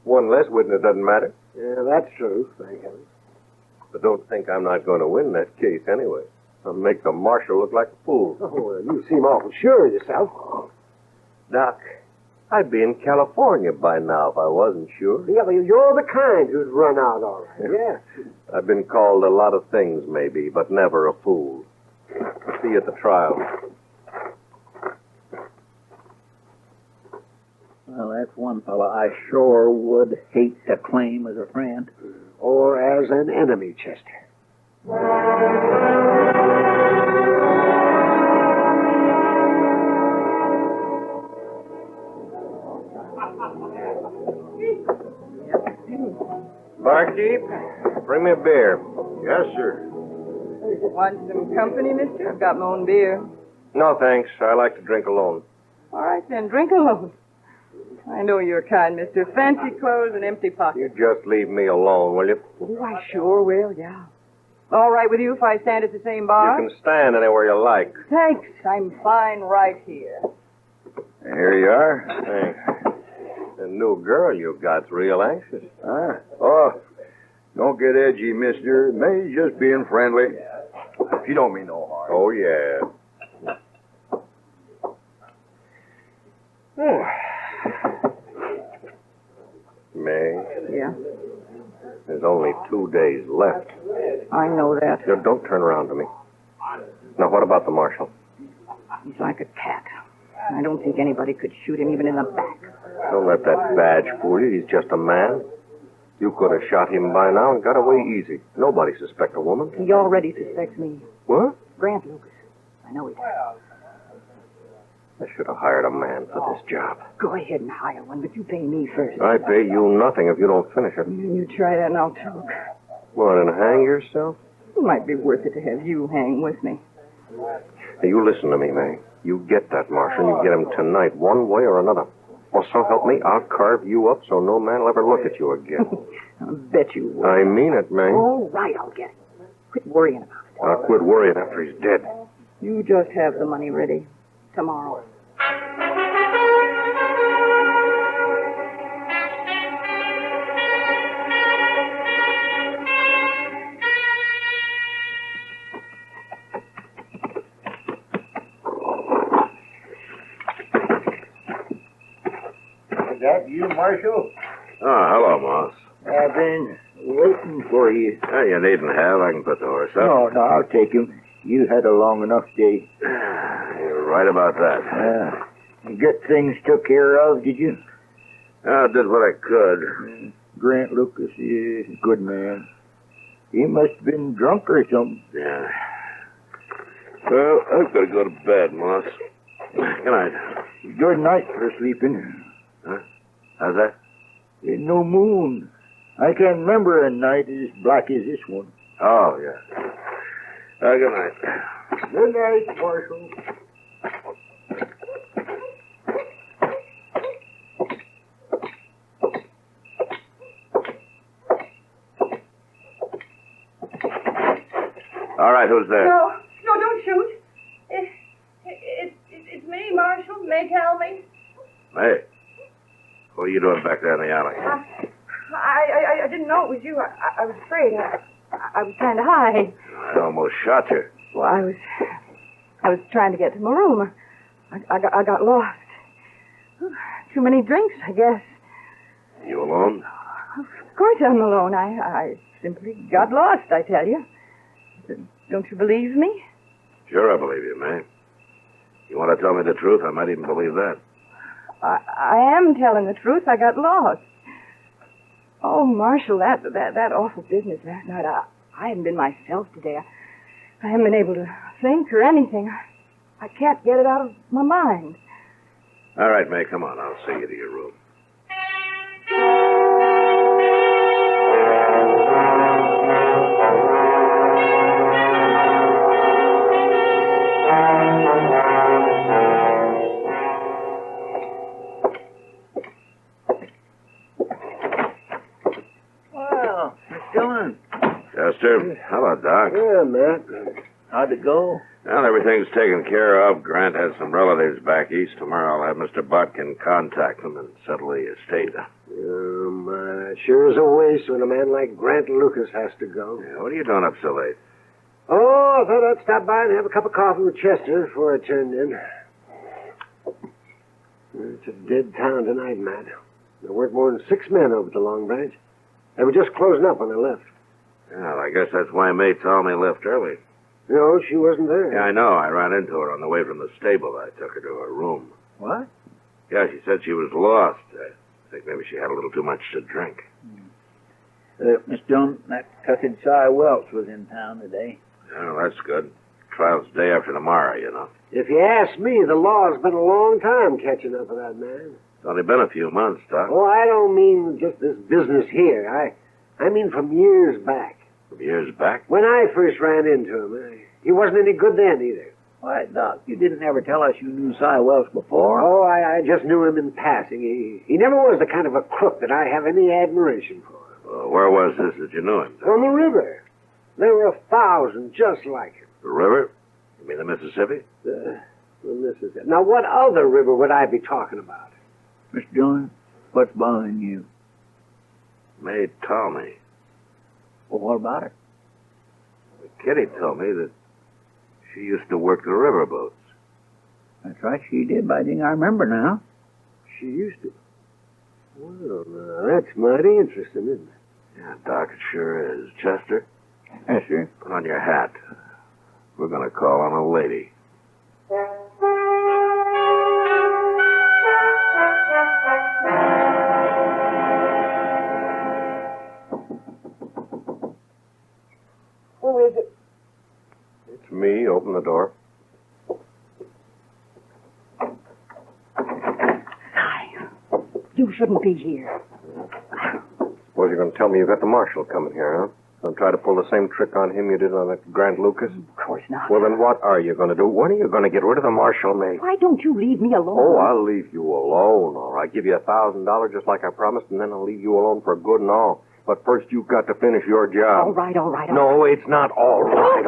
One less witness doesn't matter. Yeah, that's true, thank heaven. But don't think I'm not going to win that case anyway. I'll make the marshal look like a fool. Oh, well, you seem awful sure of yourself. Doc, I'd be in California by now if I wasn't sure. Yeah, but you're the kind who'd run out all right. Yeah. I've been called a lot of things, maybe, but never a fool. See you at the trial. Well, that's one fella I sure would hate to claim as a friend. Or as an enemy, Chester. Barkeep, bring me a beer. Yes, sir. Want some company, mister? I've got my own beer. No, thanks. I like to drink alone. All right, then, drink alone. I know you're kind, mister. Fancy clothes and empty pockets. You just leave me alone, will you? Oh, I sure will, yeah. All right with you if I stand at the same bar? You can stand anywhere you like. Thanks. I'm fine right here. Here you are. Thanks. The new girl you got's real anxious. Huh? Oh, don't get edgy, mister. May's just being friendly. She don't mean no harm. Oh, yeah. May, Yeah, there's only 2 days left. I know that. Don't turn around to me. Now, what about the marshal? He's like a cat. I don't think anybody could shoot him even in the back. Don't let that badge fool you. He's just a man. You could have shot him by now and got away easy. Nobody suspect a woman. He already suspects me. What? Grant Lucas. I know he does. I should have hired a man for this job. Go ahead and hire one, but you pay me first. I pay you nothing if you don't finish it. You try that and I'll talk. What, and hang yourself? It might be worth it to have you hang with me. Hey, you listen to me, May. You get that marshal, you get him tonight, one way or another. Or so help me, I'll carve you up so no man will ever look at you again. I'll bet you will. I mean it, May. All right, I'll get it. Quit worrying about it. I'll quit worrying after he's dead. You just have the money ready tomorrow. Is that you, Marshal? Oh, hello, Moss. I've been waiting for you. Oh, you needn't have. I can put the horse up. No, I'll take him. You had a long enough day. You're right about that. You get things took care of, did you? I did what I could. Grant Lucas is a good man. He must have been drunk or something. Yeah. Well, I've got to go to bed, Moss. Good night. Good night for sleeping. Huh? How's that? There's no moon. I can't remember a night as black as this one. Oh, yeah. Good night. Good night, Marshal. All right, who's there? No, don't shoot. It's me, Marshal. May tell me. Hey, what are you doing back there in the alley? I didn't know it was you. I was afraid. I was trying to hide. I almost shot you. Well, I was trying to get to my room. I got lost. Too many drinks, I guess. You alone? Of course I'm alone. I simply got lost, I tell you. Don't you believe me? Sure, I believe you, May. You want to tell me the truth? I might even believe that. I am telling the truth. I got lost. Oh, Marshal, that awful business last night. I haven't been myself today. I haven't been able to think or anything. I can't get it out of my mind. All right, May, come on. I'll see you to your room. Well, Miss Dillon, Chester. Hello, Doc. Yeah, Matt. How'd it go? Well, everything's taken care of. Grant has some relatives back east. Tomorrow I'll have Mr. Botkin contact them and settle the estate. Sure is a waste when a man like Grant Lucas has to go. Yeah, what are you doing up so late? Oh, I thought I'd stop by and have a cup of coffee with Chester before I turned in. It's a dead town tonight, Matt. There weren't more than 6 men over at the Long Branch. They were just closing up when I left. Well, I guess that's why May told me left early. No, she wasn't there. Yeah, I know. I ran into her on the way from the stable. I took her to her room. What? Yeah, she said she was lost. I think maybe she had a little too much to drink. Miss Jones, that cussed Cy Welch was in town today. Oh, that's good. Trial's day after tomorrow, you know. If you ask me, the law's been a long time catching up with that man. It's only been a few months, Doc. Oh, I don't mean just this business here. I mean from years back. From years back? When I first ran into him, he wasn't any good then either. Why, Doc, you didn't ever tell us you knew Cy Welch before. Oh, I just knew him in passing. He never was the kind of a crook that I have any admiration for. Where was this that you knew him? On the river. There were 1,000 just like him. The river? You mean the Mississippi? The Mississippi. Now, what other river would I be talking about? Mr. Jones, what's bothering you? May told me. Well, what about her? Kitty told me that she used to work the riverboats. That's right, she did, but I think I remember now. She used to. Well, now, that's mighty interesting, isn't it? Yeah, Doc, it sure is. Chester? Yes, sir? Put on your hat. We're going to call on a lady. Who is it? It's me. Open the door. You shouldn't be here. Suppose you're going to tell me you got the marshal coming here, huh? Going to try to pull the same trick on him you did on that Grant Lucas? Of course not. Well, then what are you going to do? When are you going to get rid of the marshal, May? Why don't you leave me alone? Oh, I'll leave you alone, all right. Give you $1,000 just like I promised, and then I'll leave you alone for good and all. But first, you've got to finish your job. All right. No, it's not all right.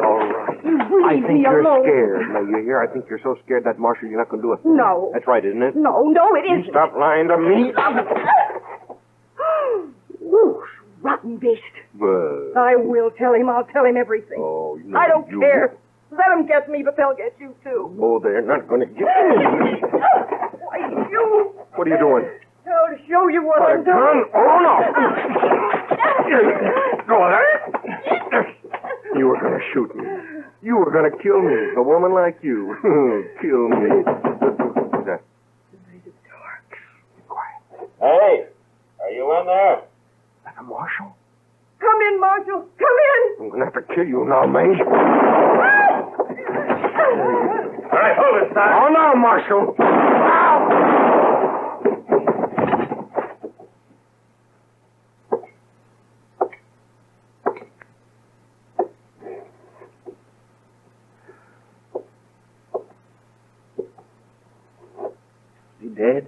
I think you're scared. Now, you hear? I think you're so scared that marshal, you're not going to do a thing. No. That's right, isn't it? No, it isn't. You stop lying to me. Whoosh, rotten beast. But... I will tell him. I'll tell him everything. Oh, no, I don't care. Let them get me, but they'll get you, too. Oh, they're not going to get me. Why, you... What are you doing? Oh, to show you what I'm doing. Gun? Oh, no. Go on. You were going to shoot me. You were going to kill me. A woman like you. Kill me. Who's that? Hey, are you in there? That a marshal? Come in, Marshal. Come in. I'm going to have to kill you now, May. All right, hold it, Starr. Oh, no, Marshal. He dead?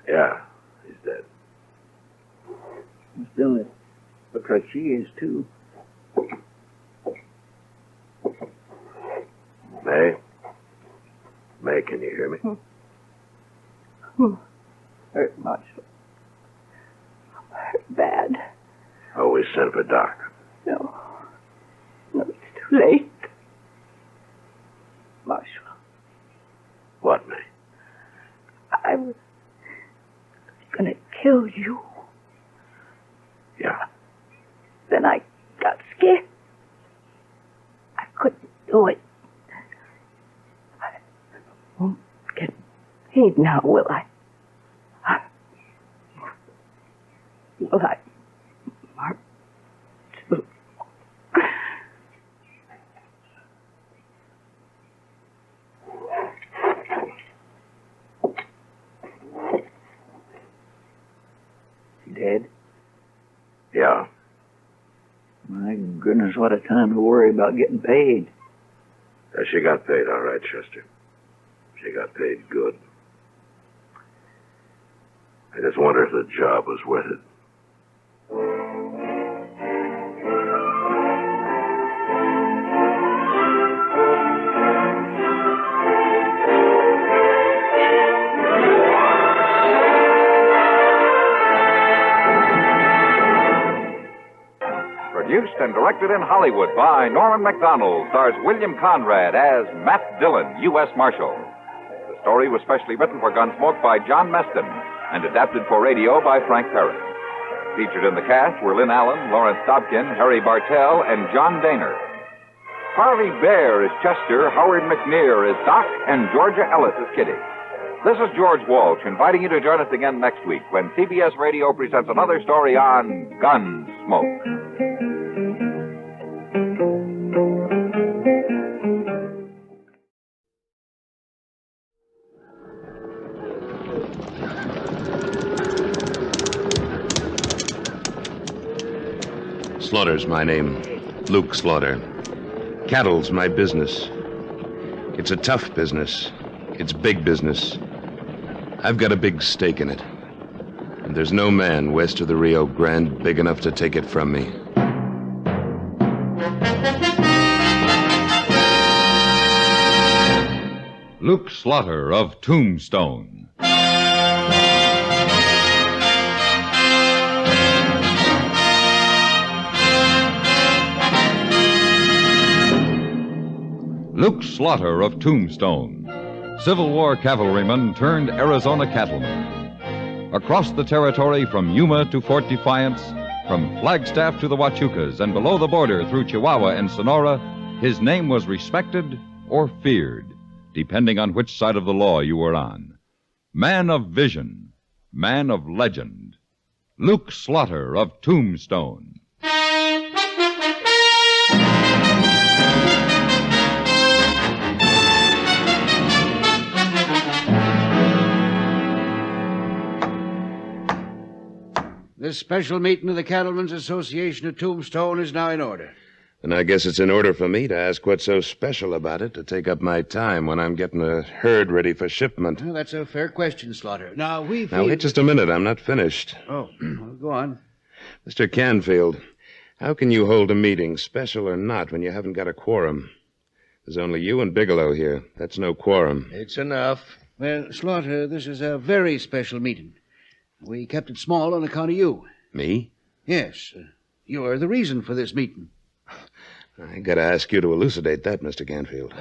Yeah, he's dead. Who's doing it? Looks like she is, too. May, can you hear me? Hurt much. Hurt bad. Oh, we sent for Doc. No, it's too late. Marshal. What, May? I was gonna kill you. Yeah. Then I got scared. I couldn't do it. I won't get paid now, will I? Will I? Marshal. She dead? Yeah. My goodness, what a time to worry about getting paid. She got paid all right, Chester. She got paid good. I just wonder if the job was worth it. selected in Hollywood by Norman Macdonald, stars William Conrad as Matt Dillon, U.S. Marshal. The story was specially written for Gunsmoke by John Meston and adapted for radio by Frank Perrin. Featured in the cast were Lynn Allen, Lawrence Dobkin, Harry Bartell, and John Daner. Harvey Bear is Chester, Howard McNear is Doc, and Georgia Ellis is Kitty. This is George Walsh inviting you to join us again next week when CBS Radio presents another story on Gunsmoke. Slaughter's my name. Luke Slaughter. Cattle's my business. It's a tough business. It's big business. I've got a big stake in it. And there's no man west of the Rio Grande big enough to take it from me. Luke Slaughter of Tombstone. Luke Slaughter of Tombstone, Civil War cavalryman turned Arizona cattleman. Across the territory from Yuma to Fort Defiance, from Flagstaff to the Huachucas, and below the border through Chihuahua and Sonora, his name was respected or feared, depending on which side of the law you were on. Man of vision, man of legend, Luke Slaughter of Tombstone. This special meeting of the Cattlemen's Association of Tombstone is now in order. And I guess it's in order for me to ask what's so special about it to take up my time when I'm getting a herd ready for shipment. Well, that's a fair question, Slaughter. Now, Now, wait just a minute. I'm not finished. Oh, well, go on. Mr. Canfield, how can you hold a meeting, special or not, when you haven't got a quorum? There's only you and Bigelow here. That's no quorum. It's enough. Well, Slaughter, this is a very special meeting. We kept it small on account of you. Me? Yes. You are the reason for this meeting. I gotta ask you to elucidate that, Mr. Canfield.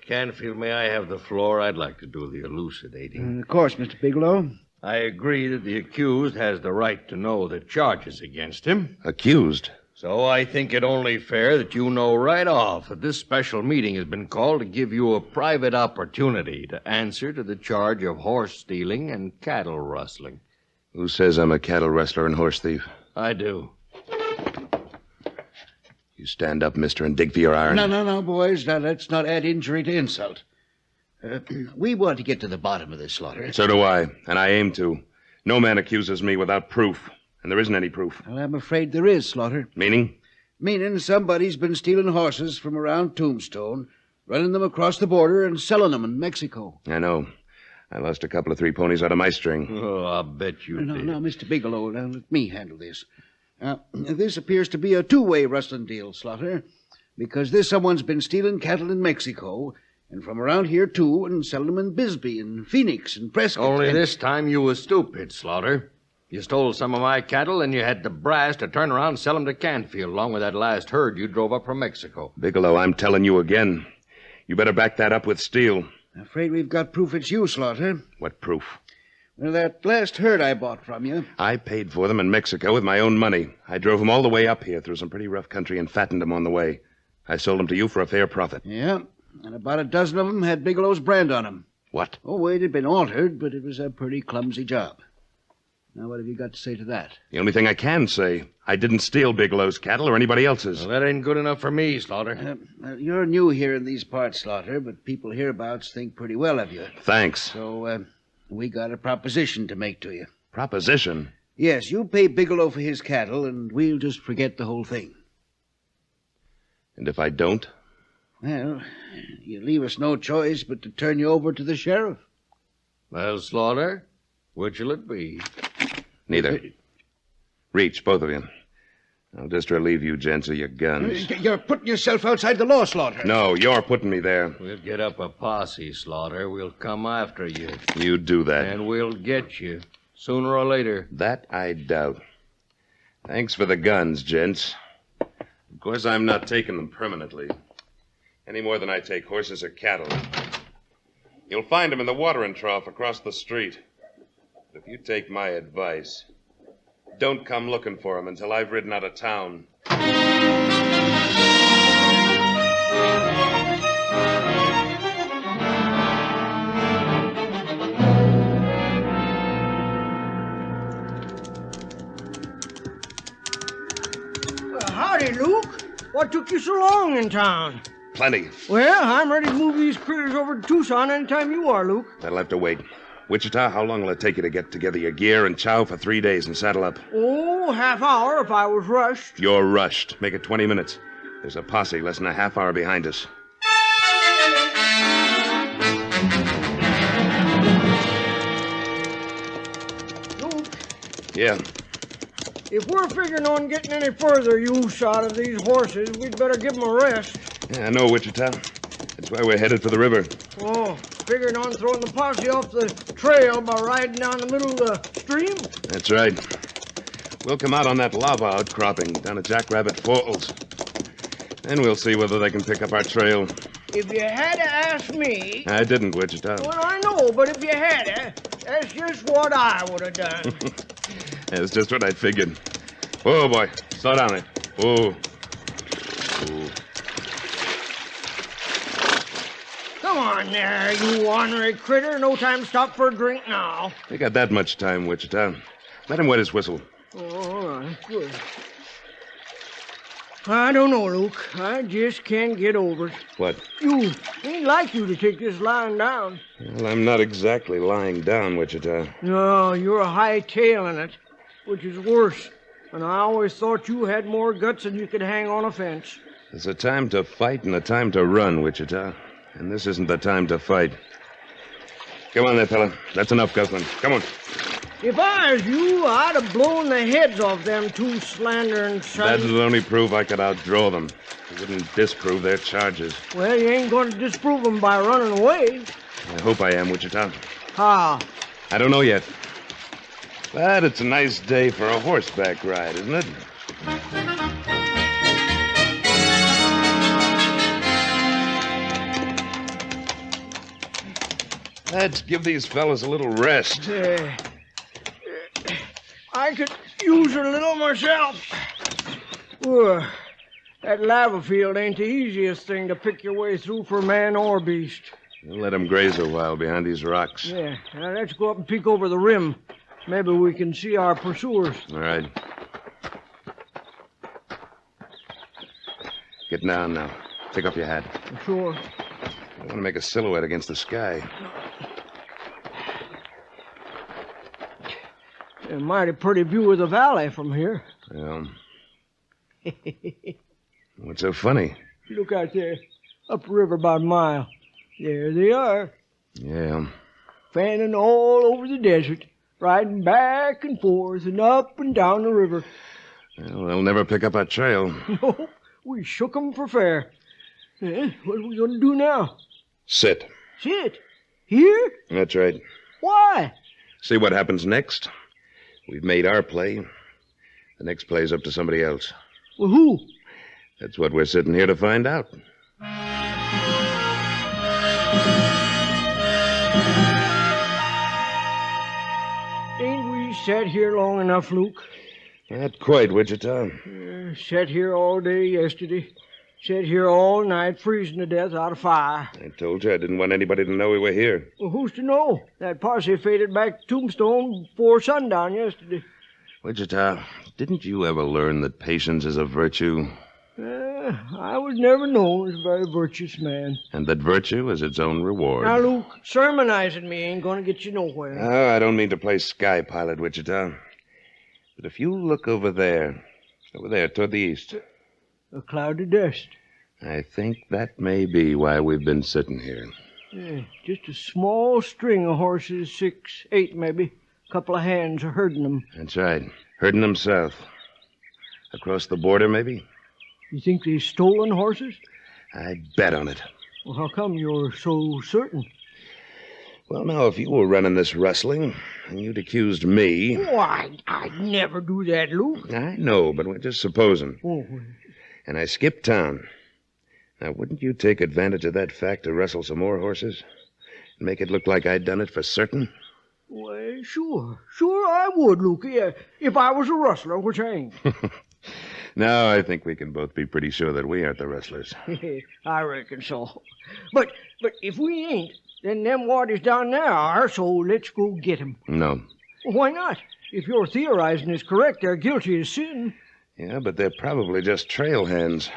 Canfield, may I have the floor? I'd like to do the elucidating. Of course, Mr. Bigelow. I agree that the accused has the right to know the charges against him. Accused? So I think it only fair that you know right off that this special meeting has been called to give you a private opportunity to answer to the charge of horse stealing and cattle rustling. Who says I'm a cattle rustler and horse thief? I do. You stand up, mister, and dig for your iron. No, boys. Now, let's not add injury to insult. We want to get to the bottom of this, Slaughter. So do I, and I aim to. No man accuses me without proof, and there isn't any proof. Well, I'm afraid there is, Slaughter. Meaning? Meaning somebody's been stealing horses from around Tombstone, running them across the border and selling them in Mexico. I know. I lost a couple of 3 ponies out of my string. Oh, I'll bet you did. No, Mr. Bigelow, now let me handle this. This appears to be a two-way rustling deal, Slaughter, because this someone's been stealing cattle in Mexico, and from around here, too, and selling them in Bisbee and Phoenix and Prescott. Only this time you was stupid, Slaughter. You stole some of my cattle, and you had the brass to turn around and sell them to Canfield, along with that last herd you drove up from Mexico. Bigelow, I'm telling you again. You better back that up with steel. I'm afraid we've got proof it's you, Slaughter. What proof? Well, that last herd I bought from you. I paid for them in Mexico with my own money. I drove them all the way up here through some pretty rough country and fattened them on the way. I sold them to you for a fair profit. Yeah, and about a dozen of them had Bigelow's brand on them. What? Oh, it had been altered, but it was a pretty clumsy job. Now, what have you got to say to that? The only thing I can say, I didn't steal Bigelow's cattle or anybody else's. Well, that ain't good enough for me, Slaughter. You're new here in these parts, Slaughter, but people hereabouts think pretty well of you. Thanks. So, we got a proposition to make to you. Proposition? Yes, you pay Bigelow for his cattle, and we'll just forget the whole thing. And if I don't? Well, you leave us no choice but to turn you over to the sheriff. Well, Slaughter, which'll it be? Neither. Reach, both of you. I'll just relieve you gents of your guns. You're putting yourself outside the law, Slaughter. No, you're putting me there. We'll get up a posse, Slaughter. We'll come after you. You do that. And we'll get you, sooner or later. That I doubt. Thanks for the guns, gents. Of course, I'm not taking them permanently. Any more than I take horses or cattle. You'll find them in the watering trough across the street. But if you take my advice, don't come looking for them until I've ridden out of town. Howdy, Luke. What took you so long in town? Plenty. Well, I'm ready to move these critters over to Tucson anytime you are, Luke. That'll have to wait. Wichita, how long will it take you to get together your gear and chow for 3 days and saddle up? Oh, half hour if I was rushed. You're rushed. Make it 20 minutes. There's a posse less than a half hour behind us. Luke, Yeah. if we're figuring on getting any further use out of these horses, we'd better give them a rest. Yeah, I know, Wichita. That's why we're headed for the river. Oh, figuring on throwing the posse off the trail by riding down the middle of the stream? That's right. We'll come out on that lava outcropping down at Jackrabbit Falls. Then we'll see whether they can pick up our trail. If you had to ask me... I didn't, Wichita. Well, I know, but if you had to, that's just what I would have done. That's just what I figured. Whoa, boy. Slow down there. Whoa. Whoa. Come on there, you ornery critter. No time to stop for a drink now. We got that much time, Wichita. Let him wet his whistle. Oh, all right, good. I don't know, Luke. I just can't get over it. What? You ain't like you to take this lying down. Well, I'm not exactly lying down, Wichita. No, you're hightailing it, which is worse. And I always thought you had more guts than you could hang on a fence. There's a time to fight and a time to run, Wichita. And this isn't the time to fight. Come on there, fella. That's enough, Gunsman. Come on. If I was you, I'd have blown the heads off them two slandering sons. That'd only prove I could outdraw them. It wouldn't disprove their charges. Well, you ain't going to disprove them by running away. I hope I am, Wichita. How? I don't know yet. But it's a nice day for a horseback ride, isn't it? Let's give these fellas a little rest. I could use a little myself. That lava field ain't the easiest thing to pick your way through for man or beast. We'll let them graze a while behind these rocks. Yeah, now let's go up and peek over the rim. Maybe we can see our pursuers. All right. Get down now. Take off your hat. Sure. I want to make a silhouette against the sky. A mighty pretty view of the valley from here. Yeah. What's so funny? Look out there. Upriver about a mile. There they are. Yeah. Fanning all over the desert. Riding back and forth and up and down the river. Well, they'll never pick up our trail. No, we shook 'em for fair. What are we going to do now? Sit. Sit? Here? That's right. Why? See what happens next. We've made our play. The next play's up to somebody else. Well, who? That's what we're sitting here to find out. Ain't we sat here long enough, Luke? Not quite, Wichita. Sat here all day yesterday. Sat here all night, freezing to death out of fire. I told you I didn't want anybody to know we were here. Well, who's to know? That posse faded back to Tombstone before sundown yesterday. Wichita, didn't you ever learn that patience is a virtue? I was never known as a very virtuous man. And that virtue is its own reward. Now, Luke, sermonizing me ain't going to get you nowhere. Oh, I don't mean to play sky pilot, Wichita. But if you look over there toward the east. A cloud of dust. I think that may be why we've been sitting here. Yeah, just a small string of horses, 6, 8 maybe. A couple of hands are herding them. That's right. Herding them south. Across the border, maybe? You think they've stolen horses? I'd bet on it. Well, how come you're so certain? Well, now, if you were running this rustling, and you'd accused me... Why, I'd never do that, Luke. I know, but we're just supposing. Oh. And I skipped town. Now, wouldn't you take advantage of that fact to rustle some more horses? And make it look like I'd done it for certain? Well, sure. Sure I would, Luke. Yeah, if I was a rustler, which I ain't. Now I think we can both be pretty sure that we aren't the rustlers. I reckon so. But if we ain't, then them waddies down there are, so let's go get 'em. No. Why not? If your theorizing is correct, they're guilty of sin. Yeah, but they're probably just trail hands.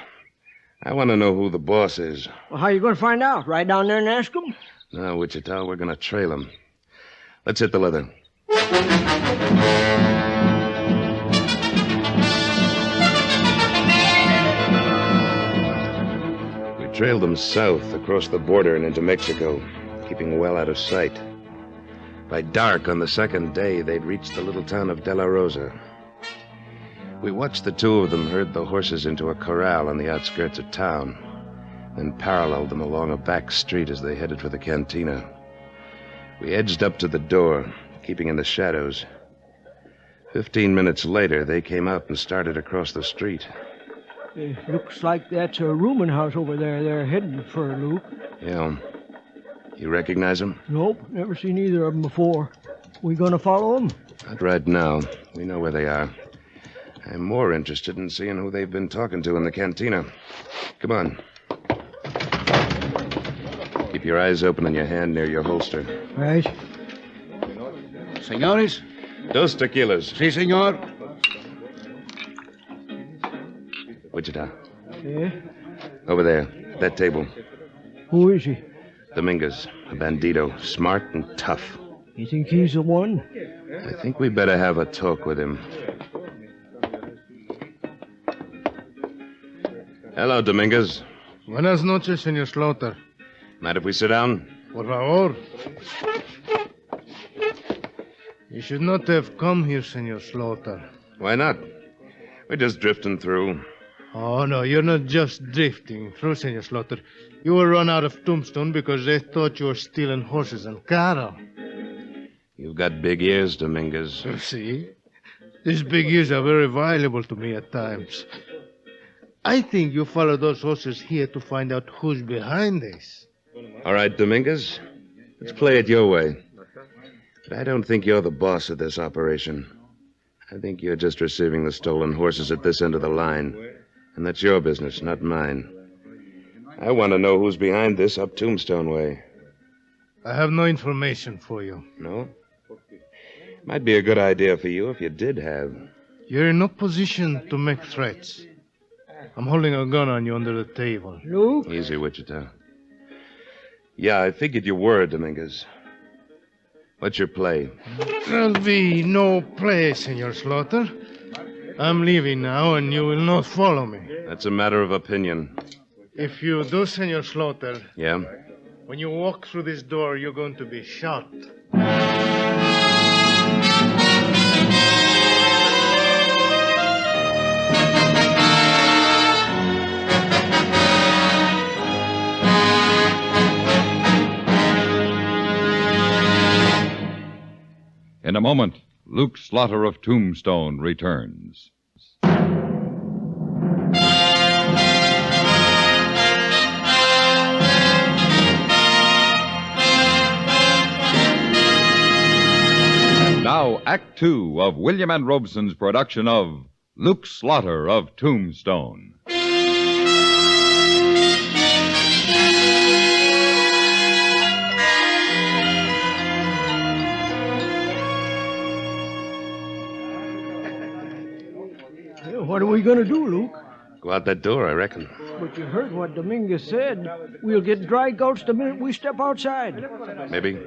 I want to know who the boss is. Well, how you going to find out? Right down there and ask 'em? No, Wichita, we're going to trail him. Let's hit the leather. We trailed them south across the border and into Mexico, keeping well out of sight. By dark on the second day, they'd reached the little town of De La Rosa. We watched the two of them herd the horses into a corral on the outskirts of town, then paralleled them along a back street as they headed for the cantina. We edged up to the door, keeping in the shadows. 15 minutes later, they came out and started across the street. Looks like that's a rooming house over there they're heading for, Luke. Yeah. You recognize them? Nope, never seen either of them before. We gonna follow them? Not right now. We know where they are. I'm more interested in seeing who they've been talking to in the cantina. Come on. Keep your eyes open and your hand near your holster. Right. Senores? Dos tequilas. Si, senor. Wichita. Yeah? Over there. That table. Who is he? Dominguez. A bandito. Smart and tough. You think he's the one? I think we better have a talk with him. Hello, Dominguez. Buenas noches, Señor Slaughter. Mind if we sit down? Por favor. You should not have come here, Señor Slaughter. Why not? We're just drifting through. Oh, no, you're not just drifting through, Señor Slaughter. You were run out of Tombstone because they thought you were stealing horses and cattle. You've got big ears, Dominguez. See? These big ears are very valuable to me at times. I think you followed those horses here to find out who's behind this. All right, Dominguez. Let's play it your way. But I don't think you're the boss of this operation. I think you're just receiving the stolen horses at this end of the line. And that's your business, not mine. I want to know who's behind this up Tombstone way. I have no information for you. No? Might be a good idea for you if you did have. You're in no position to make threats. I'm holding a gun on you under the table. Luke? Easy, Wichita. Yeah, I figured you were, Dominguez. What's your play? There'll be no play, Senor Slaughter. I'm leaving now, and you will not follow me. That's a matter of opinion. If you do, Senor Slaughter... Yeah? When you walk through this door, you're going to be shot. In a moment, Luke Slaughter of Tombstone returns. And now, Act Two of William N. Robeson's production of Luke Slaughter of Tombstone. What are we going to do, Luke? Go out that door, I reckon. But you heard what Dominguez said. We'll get dry gulch the minute we step outside. Maybe.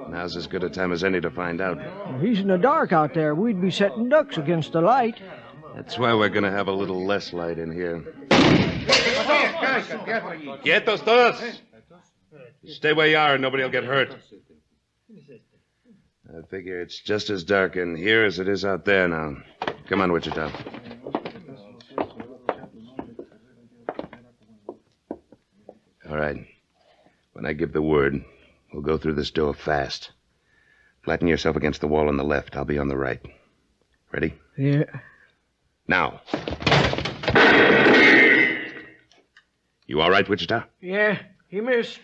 Now's as good a time as any to find out. He's in the dark out there. We'd be setting ducks against the light. That's why we're going to have a little less light in here. Quietos todos! Stay where you are and nobody will get hurt. I figure it's just as dark in here as it is out there now. Come on, Wichita. All right. When I give the word, we'll go through this door fast. Flatten yourself against the wall on the left. I'll be on the right. Ready? Yeah. Now. You all right, Wichita? Yeah, he missed.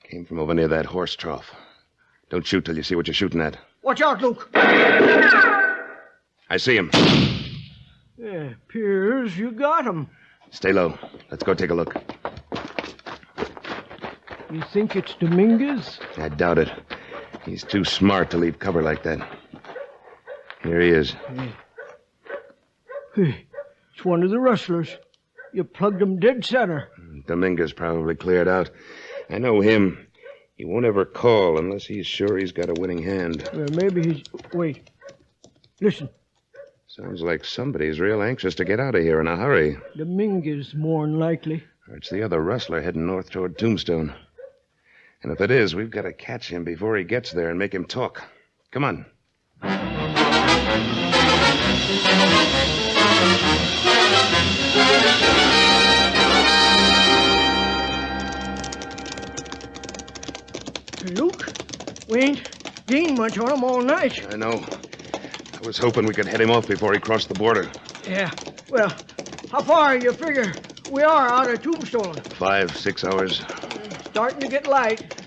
Came from over near that horse trough. Don't shoot till you see what you're shooting at. Watch out, Luke. I see him. Yeah, appears you got him. Stay low. Let's go take a look. You think it's Dominguez? I doubt it. He's too smart to leave cover like that. Here he is. Hey, it's one of the rustlers. You plugged him dead center. Dominguez probably cleared out. I know him. He won't ever call unless he's sure he's got a winning hand. Maybe he's... Wait. Listen. Sounds like somebody's real anxious to get out of here in a hurry. Dominguez, more'n likely. Or it's the other rustler heading north toward Tombstone. And if it is, we've got to catch him before he gets there and make him talk. Come on. Luke, we ain't gained much on him all night. I know. I was hoping we could head him off before he crossed the border. Yeah, well, how far you figure we are out of Tombstone? 5, 6 hours. Starting to get light.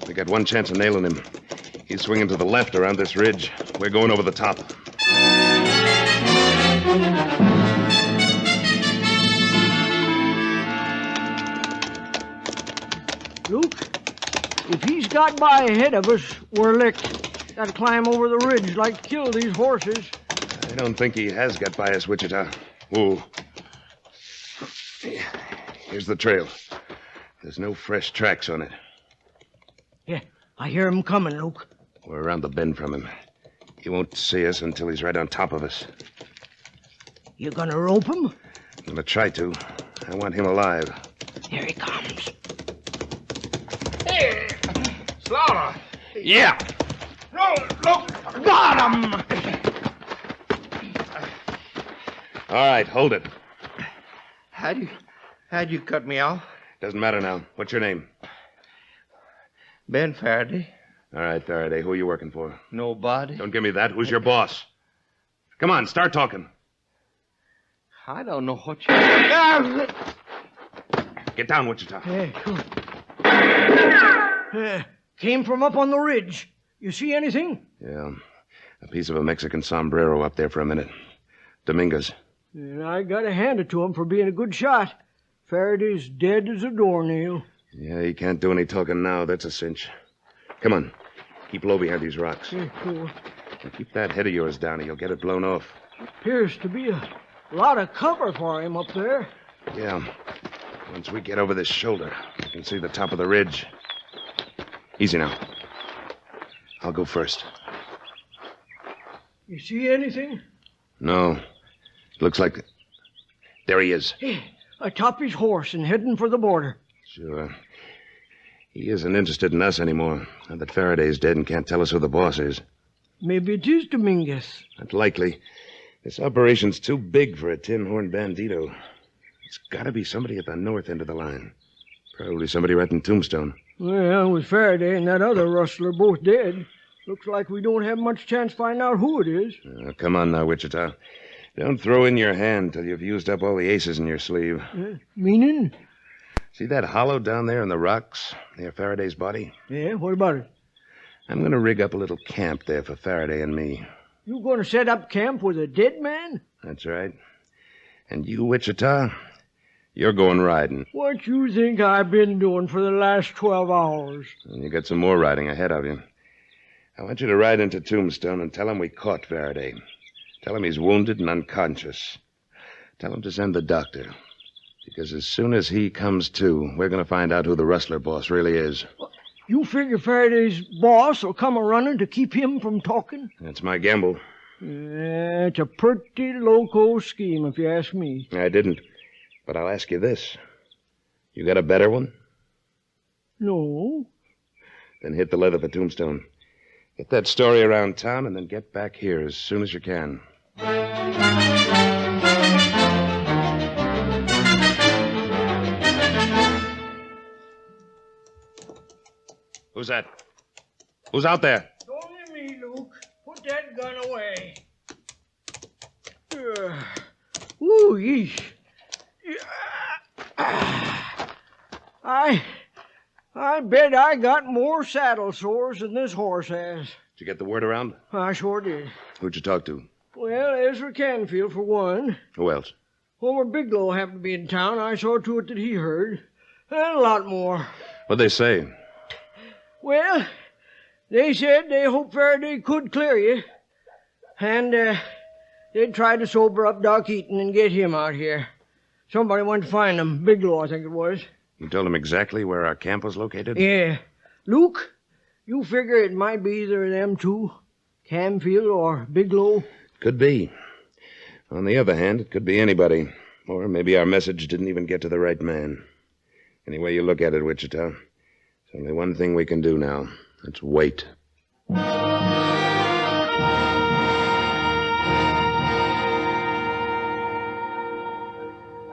We got one chance of nailing him. He's swinging to the left around this ridge. We're going over the top. Luke, if he's got by ahead of us, we're licked. Got to climb over the ridge like to kill these horses. I don't think he has got by us, Wichita. Whoa. Here's the trail. There's no fresh tracks on it. Yeah, I hear him coming, Luke. We're around the bend from him. He won't see us until he's right on top of us. You gonna rope him? I'm gonna try to. I want him alive. Here he comes. Hey, Slaughter. Yeah. No, look. Got him. All right, hold it. How'd you cut me off? Doesn't matter now. What's your name? Ben Faraday. All right, Faraday. Who are you working for? Nobody. Don't give me that. Who's your boss? Come on, start talking. I don't know what you... Get down, Wichita. Hey, come on. Came from up on the ridge. You see anything? Yeah. A piece of a Mexican sombrero up there for a minute. Dominguez. And I gotta hand it to him for being a good shot. Faraday's dead as a doornail. Yeah, he can't do any talking now. That's a cinch. Come on. Keep low behind these rocks. Yeah, cool. Now keep that head of yours down or you'll get it blown off. Appears to be a lot of cover for him up there. Yeah. Once we get over this shoulder, you can see the top of the ridge. Easy now. I'll go first. You see anything? No. Looks like... There he is. Hey, atop his horse and heading for the border. Sure. He isn't interested in us anymore. Now that Faraday's dead and can't tell us who the boss is. Maybe it is Dominguez. Not likely. This operation's too big for a tin-horn bandito. It's got to be somebody at the north end of the line. Probably somebody right in Tombstone. Well, with Faraday and that other rustler both dead, looks like we don't have much chance to find out who it is. Come on now, Wichita. Don't throw in your hand till you've used up all the aces in your sleeve. Meaning? See that hollow down there in the rocks near Faraday's body? Yeah, what about it? I'm going to rig up a little camp there for Faraday and me. You going to set up camp with a dead man? That's right. And you, Wichita, you're going riding. What you think I've been doing for the last 12 hours? And you got some more riding ahead of you. I want you to ride into Tombstone and tell him we caught Faraday. Tell him he's wounded and unconscious. Tell him to send the doctor. Because as soon as he comes to, we're going to find out who the rustler boss really is. You figure Faraday's boss will come a-running to keep him from talking? That's my gamble. It's a pretty loco scheme, if you ask me. I didn't. But I'll ask you this. You got a better one? No. Then hit the leather for Tombstone. Get that story around town and then get back here as soon as you can. Who's that? Who's out there? Only me, Luke. Put that gun away. Ooh, yeesh. I bet I got more saddle sores than this horse has. Did you get the word around? I sure did. Who'd you talk to? Well, Ezra Canfield, for one. Who else? Homer Bigelow happened to be in town. I saw to it that he heard. And a lot more. What'd they say? Well, they said they hoped Faraday could clear you. And they'd try to sober up Doc Eaton and get him out here. Somebody went to find him. Bigelow, I think it was. You told him exactly where our camp was located? Yeah. Luke, you figure it might be either of them two? Canfield or Bigelow? Could be. On the other hand, it could be anybody. Or maybe our message didn't even get to the right man. Any way you look at it, Wichita, there's only one thing we can do now. That's wait.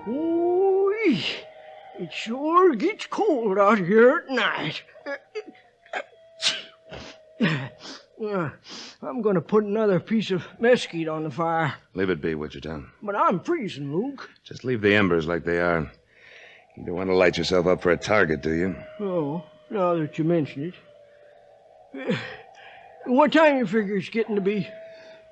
Ooh-wee. It sure gets cold out here at night. I'm going to put another piece of mesquite on the fire. Leave it be, Wichita. But I'm freezing, Luke. Just leave the embers like they are. You don't want to light yourself up for a target, do you? Oh, now that you mention it. What time you figure it's getting to be?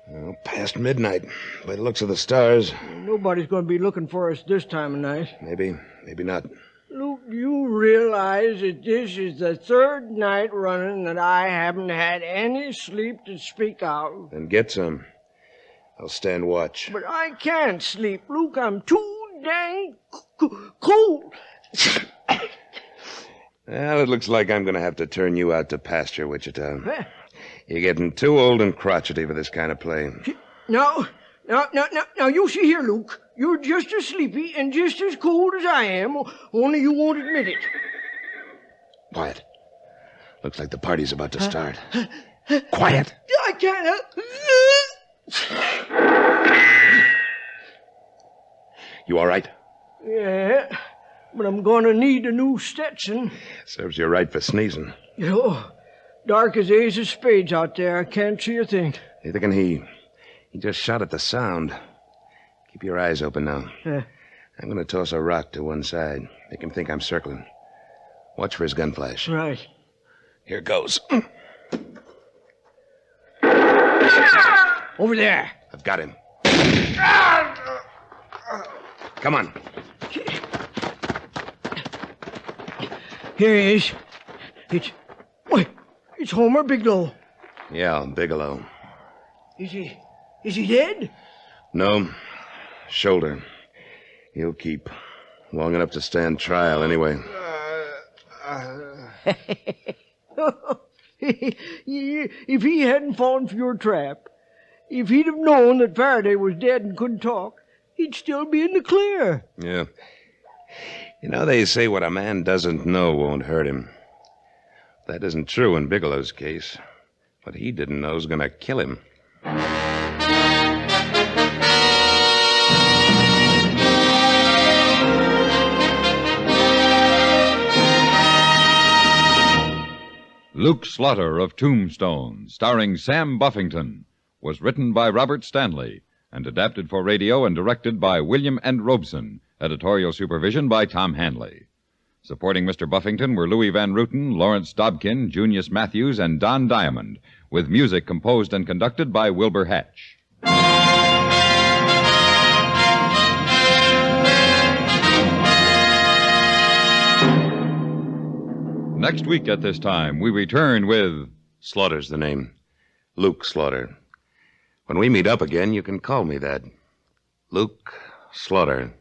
Well, past midnight. By the looks of the stars. Nobody's going to be looking for us this time of night. Maybe not. Luke, you realize that this is the third night running that I haven't had any sleep to speak of. Then get some. I'll stand watch. But I can't sleep, Luke. I'm too dang cold. Well, it looks like I'm going to have to turn you out to pasture, Wichita. You're getting too old and crotchety for this kind of play. Now, you see here, Luke. You're just as sleepy and just as cold as I am, only you won't admit it. Quiet. Looks like the party's about to start. Quiet. I can't help. You all right? Yeah, but I'm going to need a new Stetson. Serves you right for sneezing. Dark as ace of spades out there. I can't see a thing. You thinking he just shot at the sound? Keep your eyes open now. I'm going to toss a rock to one side. Make him think I'm circling. Watch for his gun flash. Right. Here goes. Over there. I've got him. Come on. Here he is. It's Homer Bigelow. Yeah, Bigelow. Is he dead? No. Shoulder. He'll keep. Long enough to stand trial, anyway. If he hadn't fallen for your trap, if he'd have known that Faraday was dead and couldn't talk, he'd still be in the clear. Yeah. You know, they say what a man doesn't know won't hurt him. That isn't true in Bigelow's case. What he didn't know is going to kill him. Luke Slaughter of Tombstone, starring Sam Buffington, was written by Robert Stanley and adapted for radio and directed by William N. Robeson, editorial supervision by Tom Hanley. Supporting Mr. Buffington were Louis Van Rooten, Lawrence Dobkin, Junius Matthews, and Don Diamond, with music composed and conducted by Wilbur Hatch. Next week at this time, we return with... Slaughter's the name. Luke Slaughter. When we meet up again, you can call me that. Luke Slaughter.